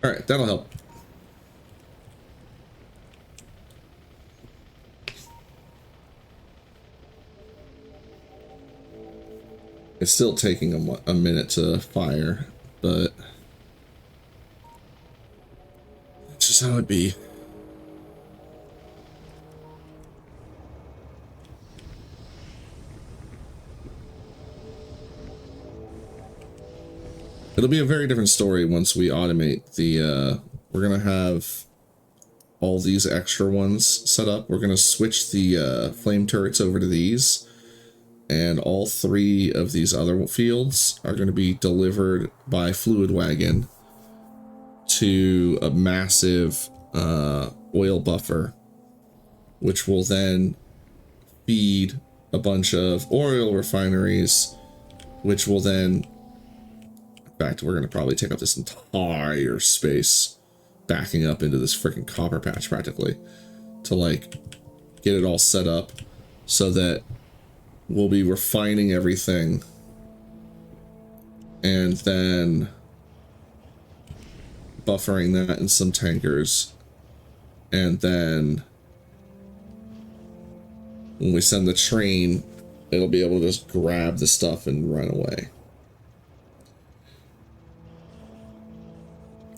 A: Alright, that'll help. It's still taking a minute to fire, but it's just how it be. It'll be a very different story once we automate the, we're gonna have all these extra ones set up. We're gonna switch the flame turrets over to these, and all 3 of these other fields are gonna be delivered by fluid wagon to a massive oil buffer, which will then feed a bunch of oil refineries, which will then... In fact, we're going to probably take up this entire space, backing up into this freaking copper patch practically, to like get it all set up so that we'll be refining everything and then buffering that in some tankers, and then when we send the train, it'll be able to just grab the stuff and run away.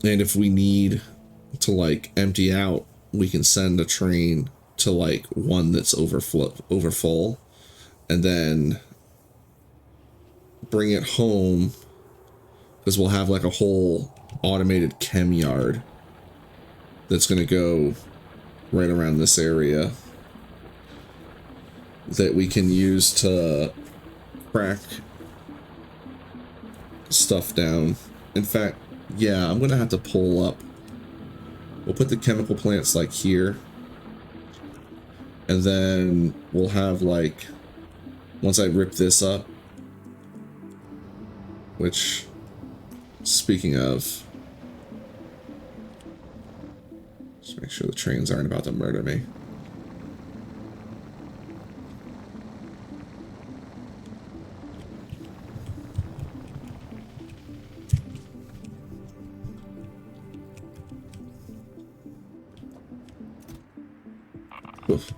A: And if we need to like empty out, we can send a train to like one that's over full, and then bring it home, because we'll have like a whole automated chem yard that's going to go right around this area that we can use to crack stuff down. In fact, yeah, I'm going to have to pull up. We'll put the chemical plants like here. And then we'll have like, once I rip this up, which, speaking of, just make sure the trains aren't about to murder me. Oof.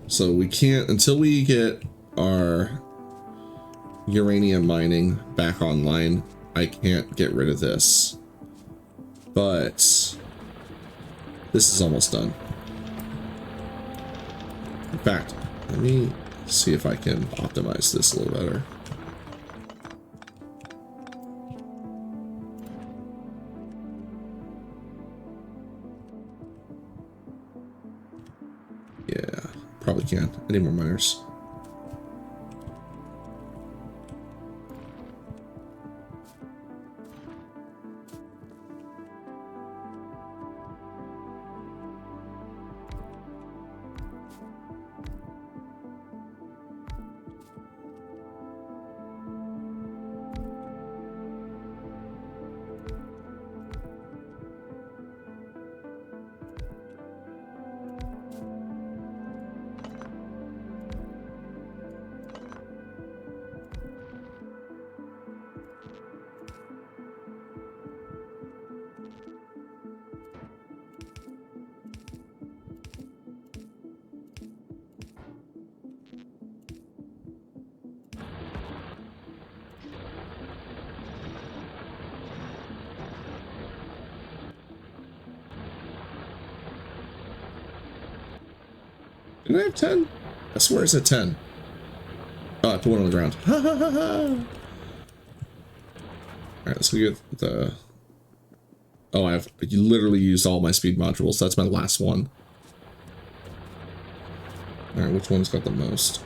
A: So we can't, until we get our uranium mining back online, I can't get rid of this. But this is almost done. In fact, let me see if I can optimize this a little better. Yeah, probably can. I need more miners. Did I have 10? I swear it's at 10. Oh, I put one on the ground. Ha ha ha ha! Alright, let's go get the... Oh, I've literally used all my speed modules. That's my last one. Alright, which one's got the most?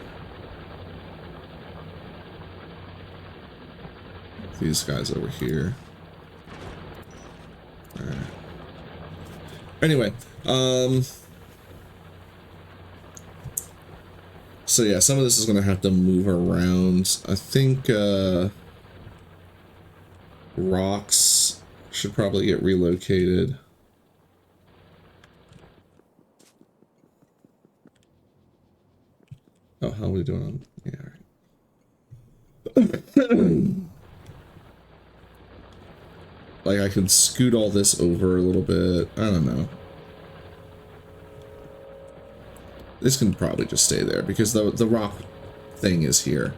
A: These guys over here. Alright. Anyway, so yeah, some of this is going to have to move around. I think rocks should probably get relocated. Oh, how are we doing on? Yeah, all right. Like I could scoot all this over a little bit. I don't know. This can probably just stay there because the rock thing is here.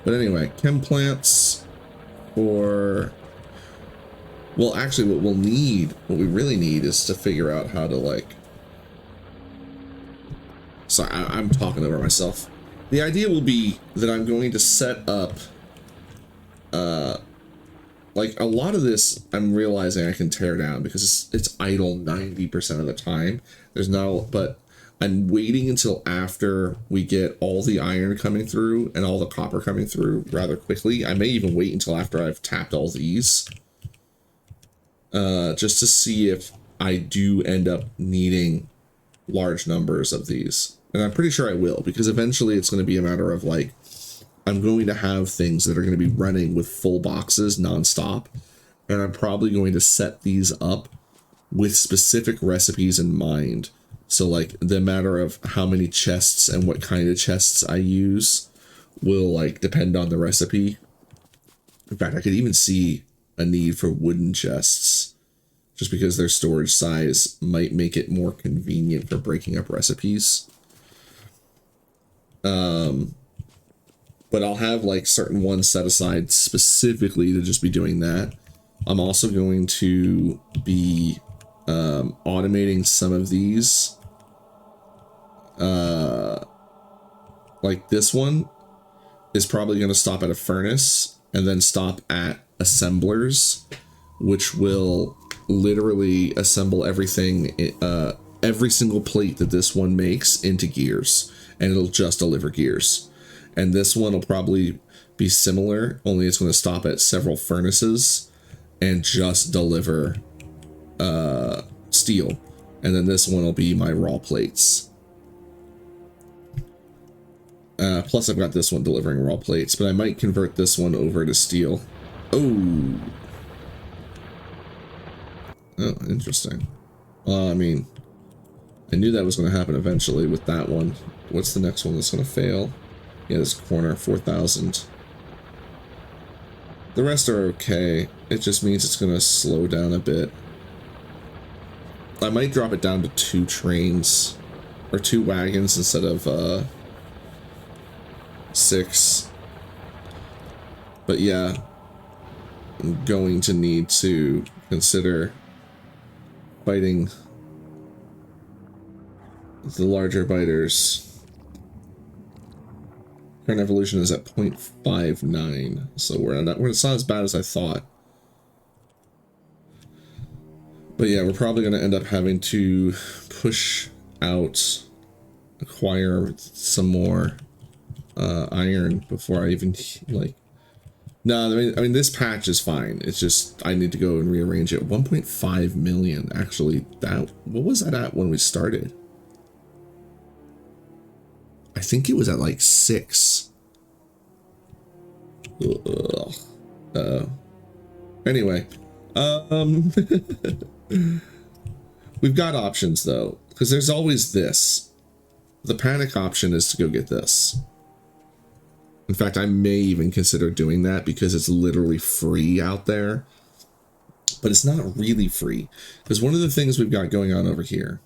A: But anyway, chem plants for... Well, actually what we really need is to figure out how to like... Sorry, I'm talking over myself. The idea will be that I'm going to set up... like a lot of this I'm realizing I can tear down because it's idle 90% of the time. There's no... But I'm waiting until after we get all the iron coming through and all the copper coming through rather quickly. I may even wait until after I've tapped all these. Just to see if I do end up needing large numbers of these. And I'm pretty sure I will, because eventually it's going to be a matter of like, I'm going to have things that are going to be running with full boxes nonstop. And I'm probably going to set these up with specific recipes in mind. So like the matter of how many chests and what kind of chests I use will like depend on the recipe. In fact, I could even see a need for wooden chests just because their storage size might make it more convenient for breaking up recipes. But I'll have like certain ones set aside specifically to just be doing that. I'm also going to be automating some of these. Like this one is probably going to stop at a furnace and then stop at assemblers, which will literally assemble everything, every single plate that this one makes into gears, and it'll just deliver gears. And this one will probably be similar, only it's going to stop at several furnaces and just deliver steel. And then this one will be my raw plates. Plus I've got this one delivering raw plates, but I might convert this one over to steel. Oh, interesting. I mean, I knew that was going to happen eventually with that one. What's the next one that's going to fail? Yeah, this corner, 4,000. The rest are okay. It just means it's going to slow down a bit. I might drop it down to 2 trains, or 2 wagons instead of 6. But yeah, I'm going to need to consider fighting the larger biters. Current evolution is at 0.59, so it's not as bad as I thought. But yeah, we're probably going to end up having to push out, acquire some more iron before I even, like... No, I mean, this patch is fine. It's just, I need to go and rearrange it. 1.5 million, actually. What was that at when we started? I think it was at like 6. Anyway, we've got options though, because there's always this. The panic option is to go get this. In fact, I may even consider doing that because it's literally free out there. But it's not really free, because one of the things we've got going on over here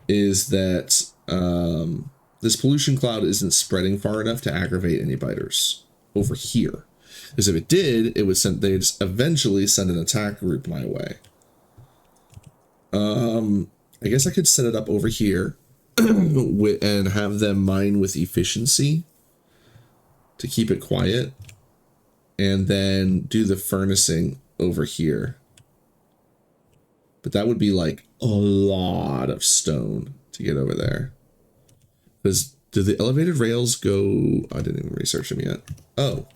A: is that this pollution cloud isn't spreading far enough to aggravate any biters over here. Because if it did, it would they'd eventually send an attack group my way. I guess I could set it up over here and have them mine with efficiency to keep it quiet, and then do the furnacing over here. But that would be like a lot of stone to get over there. Because do the elevated rails go... I didn't even research them yet. Oh.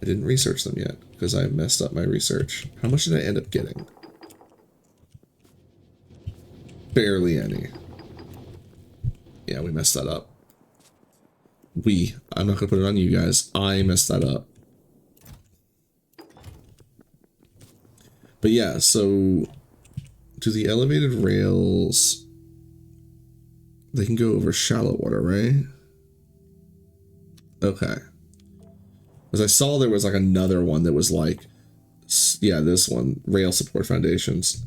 A: I didn't research them yet because I messed up my research. How much did I end up getting? Barely any. Yeah, we messed that up. I'm not going to put it on you guys. I messed that up. But yeah, so do the elevated rails... They can go over shallow water, right? Okay. Because I saw there was like another one that was like... Yeah, this one. Rail support foundations.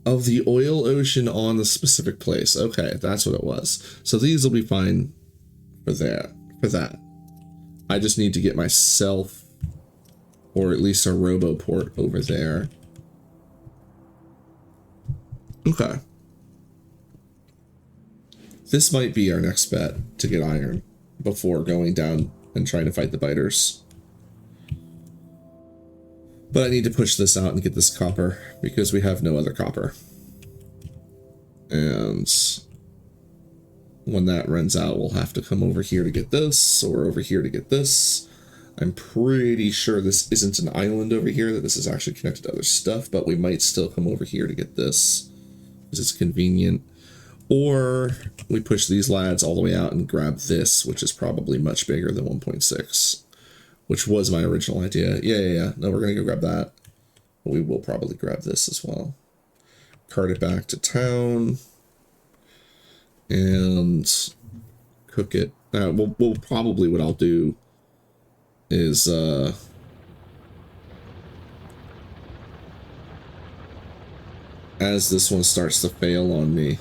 A: Of the oil ocean on the specific place. Okay, that's what it was. So these will be fine for that. I just need to get myself, or at least a roboport over there. Okay. This might be our next bet to get iron before going down and trying to fight the biters. But I need to push this out and get this copper because we have no other copper. And when that runs out, we'll have to come over here to get this, or over here to get this. I'm pretty sure this isn't an island over here, that this is actually connected to other stuff, but we might still come over here to get this because it's convenient. Or we push these lads all the way out and grab this, which is probably much bigger than 1.6, which was my original idea. Yeah. No, we're going to go grab that. But we will probably grab this as well. Cart it back to town. And cook it. We'll probably, what I'll do is as this one starts to fail on me.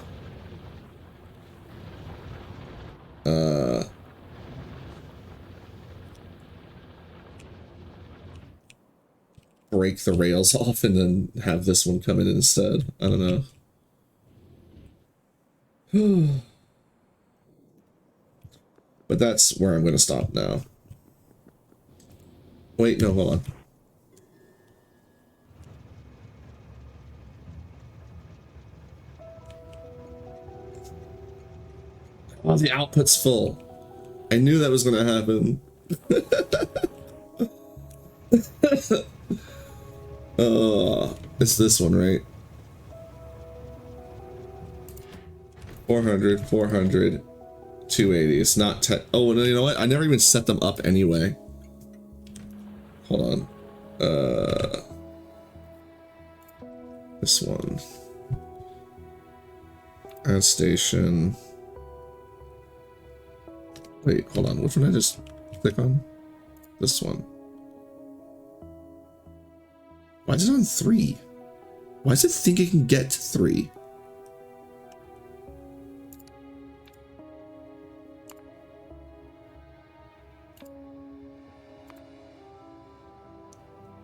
A: Break the rails off and then have this one come in instead. I don't know. But that's where I'm going to stop now. Wait, no, hold on. Oh, the output's full. I knew that was going to happen. It's this one, right? 400, 400, 280. It's not 10. Oh, no, you know what? I never even set them up anyway. Hold on. This one. Add station. Wait, hold on. Which one did I just click on? This one. Why is it on 3? Why does it think it can get to 3?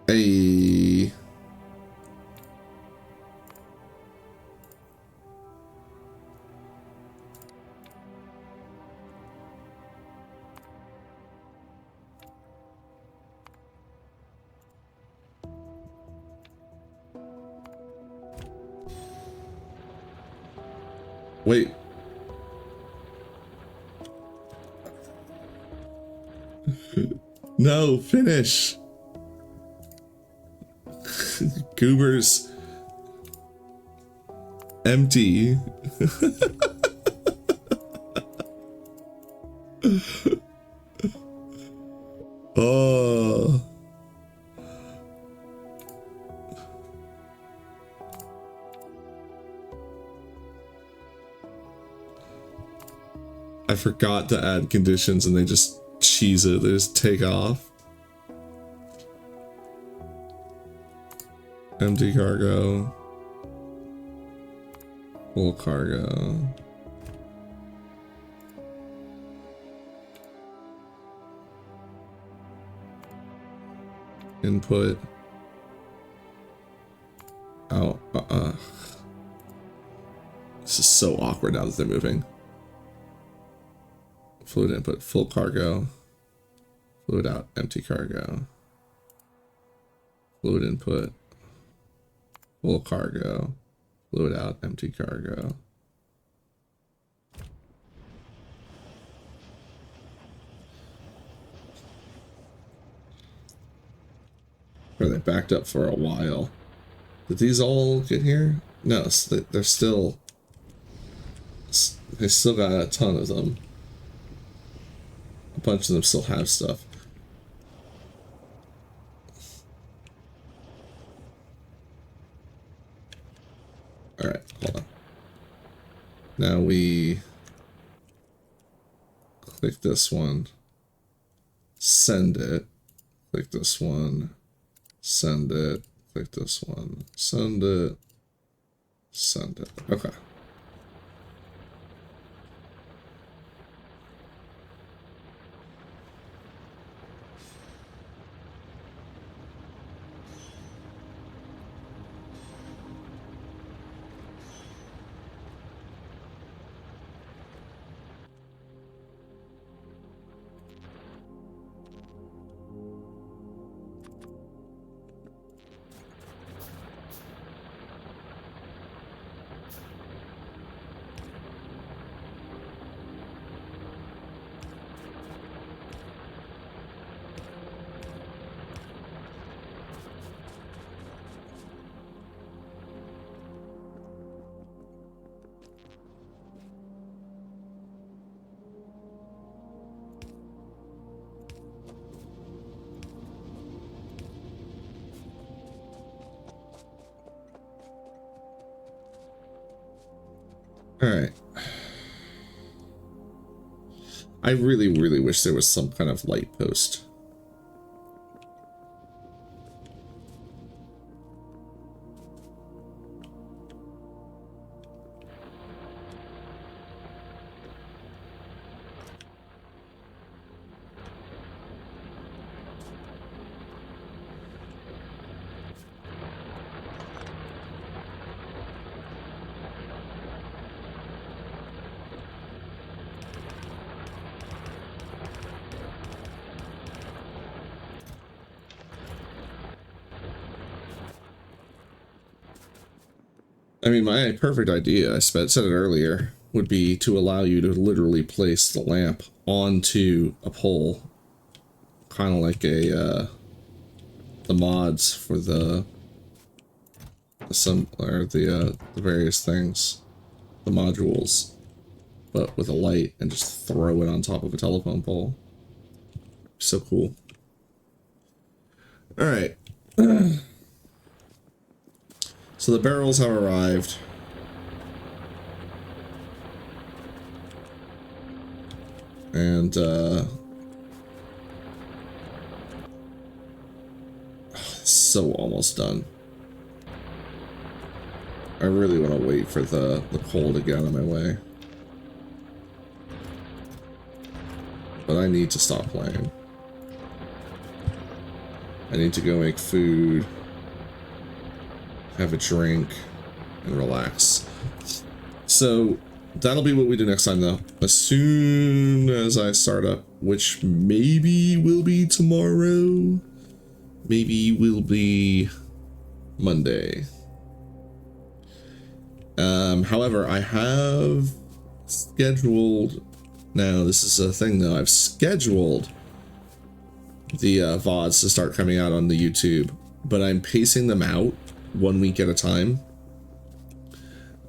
A: Hey. Wait. No, finish. Goobers. Empty. Oh. I forgot to add conditions and they just cheese it. They just take off. Empty cargo. Full cargo. Input. Out. This is so awkward now that they're moving. Fluid input, full cargo. Fluid out, empty cargo. Fluid input, full cargo. Fluid out, empty cargo. Or they backed up for a while. Did these all get here? No, they're still... They still got a ton of them. A bunch of them still have stuff. Alright, hold on. Now we click this one, send it, click this one, send it, click this one, send it, send it. Okay. Alright. I really, really wish there was some kind of light post. I mean, my perfect idea, I said it earlier, would be to allow you to literally place the lamp onto a pole, kind of like a the mods for the various things, the modules, but with a light, and just throw it on top of a telephone pole. So cool. All right. So the barrels have arrived. And so almost done. I really want to wait for the coal to get out of my way. But I need to stop playing. I need to go make food, have a drink, and relax. So that'll be what we do next time, though. As soon as I start up, which maybe will be tomorrow, maybe will be Monday. However, I have scheduled, now this is a thing though, I've scheduled the VODs to start coming out on the YouTube, but I'm pacing them out 1 week at a time.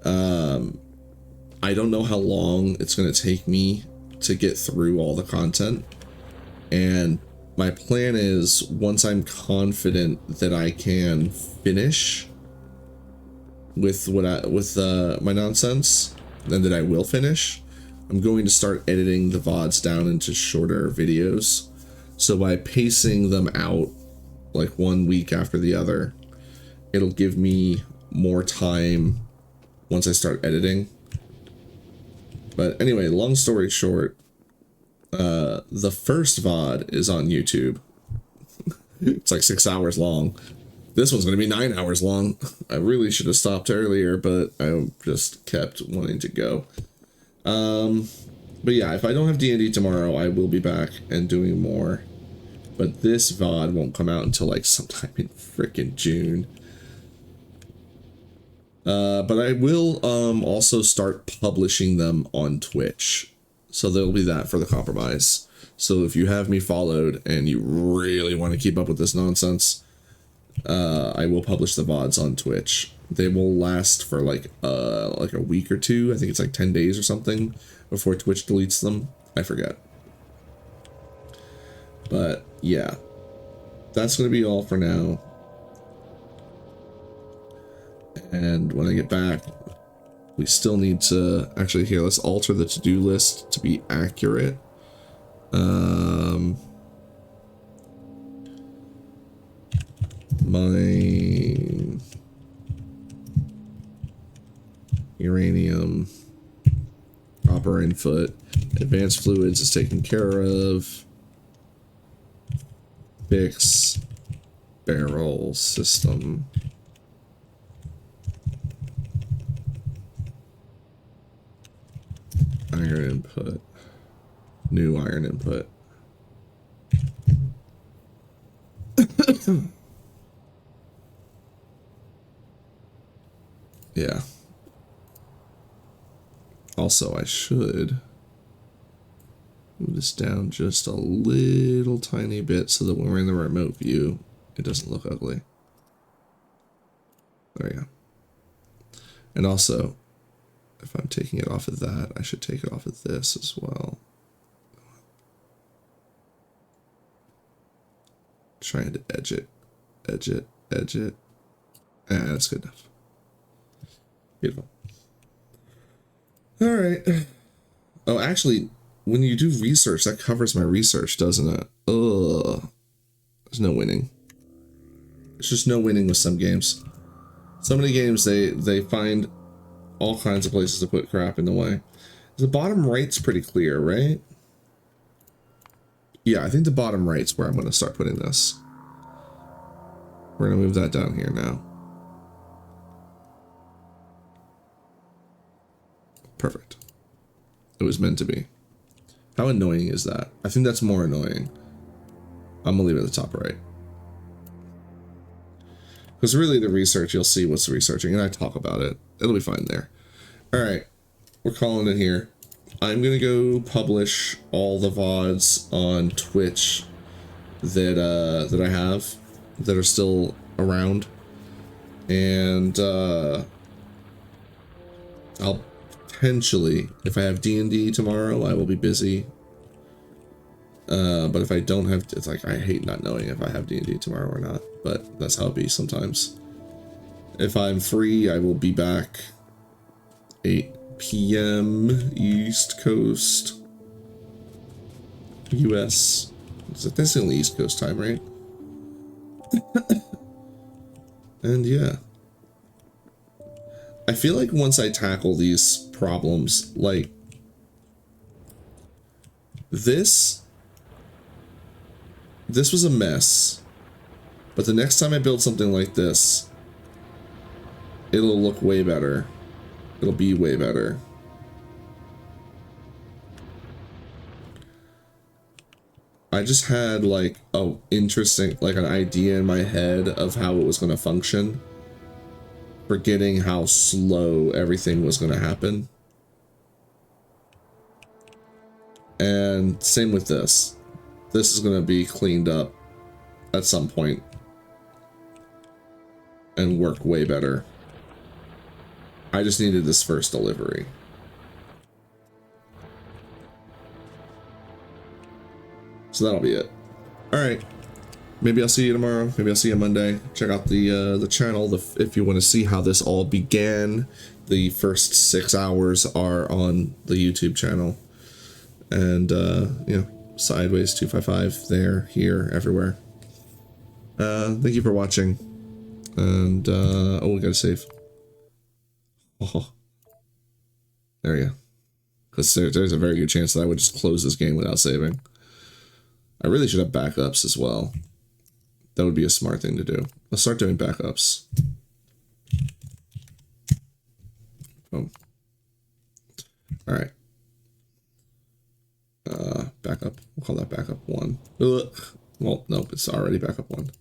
A: I don't know how long it's going to take me to get through all the content, and my plan is, once I'm confident that I can finish with my nonsense, and that I will finish, I'm going to start editing the VODs down into shorter videos. So by pacing them out like 1 week after the other, it'll give me more time once I start editing. But anyway, long story short, the first VOD is on YouTube. It's like 6 hours long. This one's going to be 9 hours long. I really should have stopped earlier, but I just kept wanting to go. But yeah, if I don't have D&D tomorrow, I will be back and doing more. But this VOD won't come out until like sometime in frickin' June. But I will also start publishing them on Twitch. So there'll be that for the compromise. So if you have me followed and you really want to keep up with this nonsense, I will publish the VODs on Twitch. They will last for like a week or two. I think it's like 10 days or something before Twitch deletes them. I forget. But yeah, that's going to be all for now. And when I get back, we still need to actually, here, let's alter the to-do list to be accurate. Mine uranium, copper input, advanced fluids is taken care of. Fix barrel system. Iron input. New iron input. Yeah. Also, I should move this down just a little tiny bit so that when we're in the remote view, it doesn't look ugly. There you go. And also, if I'm taking it off of that, I should take it off of this as well. Trying to edge it, edge it, edge it. Ah, that's good enough. Beautiful. All right. Oh, actually, when you do research, that covers my research, doesn't it? Ugh. There's no winning. There's just no winning with some games. So many games, they find all kinds of places to put crap in the way. The bottom right's pretty clear, right? Yeah, I think the bottom right's where I'm going to start putting this. We're going to move that down here now. Perfect. It was meant to be. How annoying is that? I think that's more annoying. I'm going to leave it at the top right. Because really the research, you'll see what's researching, and I talk about it. It'll be fine there. All right, we're calling it here. I'm going to go publish all the VODs on Twitch that I have that are still around. And I'll potentially, if I have D&D tomorrow, I will be busy. But if I don't have, it's like, I hate not knowing if I have D&D tomorrow or not, but that's how it be sometimes. If I'm free, I will be back 8 p.m. East Coast, US. That's the only East Coast time, right? And yeah. I feel like once I tackle these problems, like this was a mess, but the next time I build something like this, it'll look way better. It'll be way better. I just had like a interesting, like an idea in my head of how it was going to function, forgetting how slow everything was going to happen. And same with this. This is going to be cleaned up at some point and work way better. I just needed this first delivery. So that'll be it. All right. Maybe I'll see you tomorrow. Maybe I'll see you Monday. Check out the channel if you want to see how this all began. The first 6 hours are on the YouTube channel. And, you know, Sideways 255 there, here, everywhere. Thank you for watching. And, oh, we gotta save. Oh. There you go. Because there's a very good chance that I would just close this game without saving. I really should have backups as well. That would be a smart thing to do. Let's start doing backups. Boom. All right. Backup. We'll call that backup 1. Ugh. Well, nope, it's already backup 1.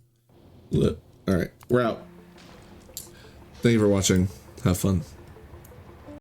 A: Ugh. All right, we're out. Thank you for watching. Have fun.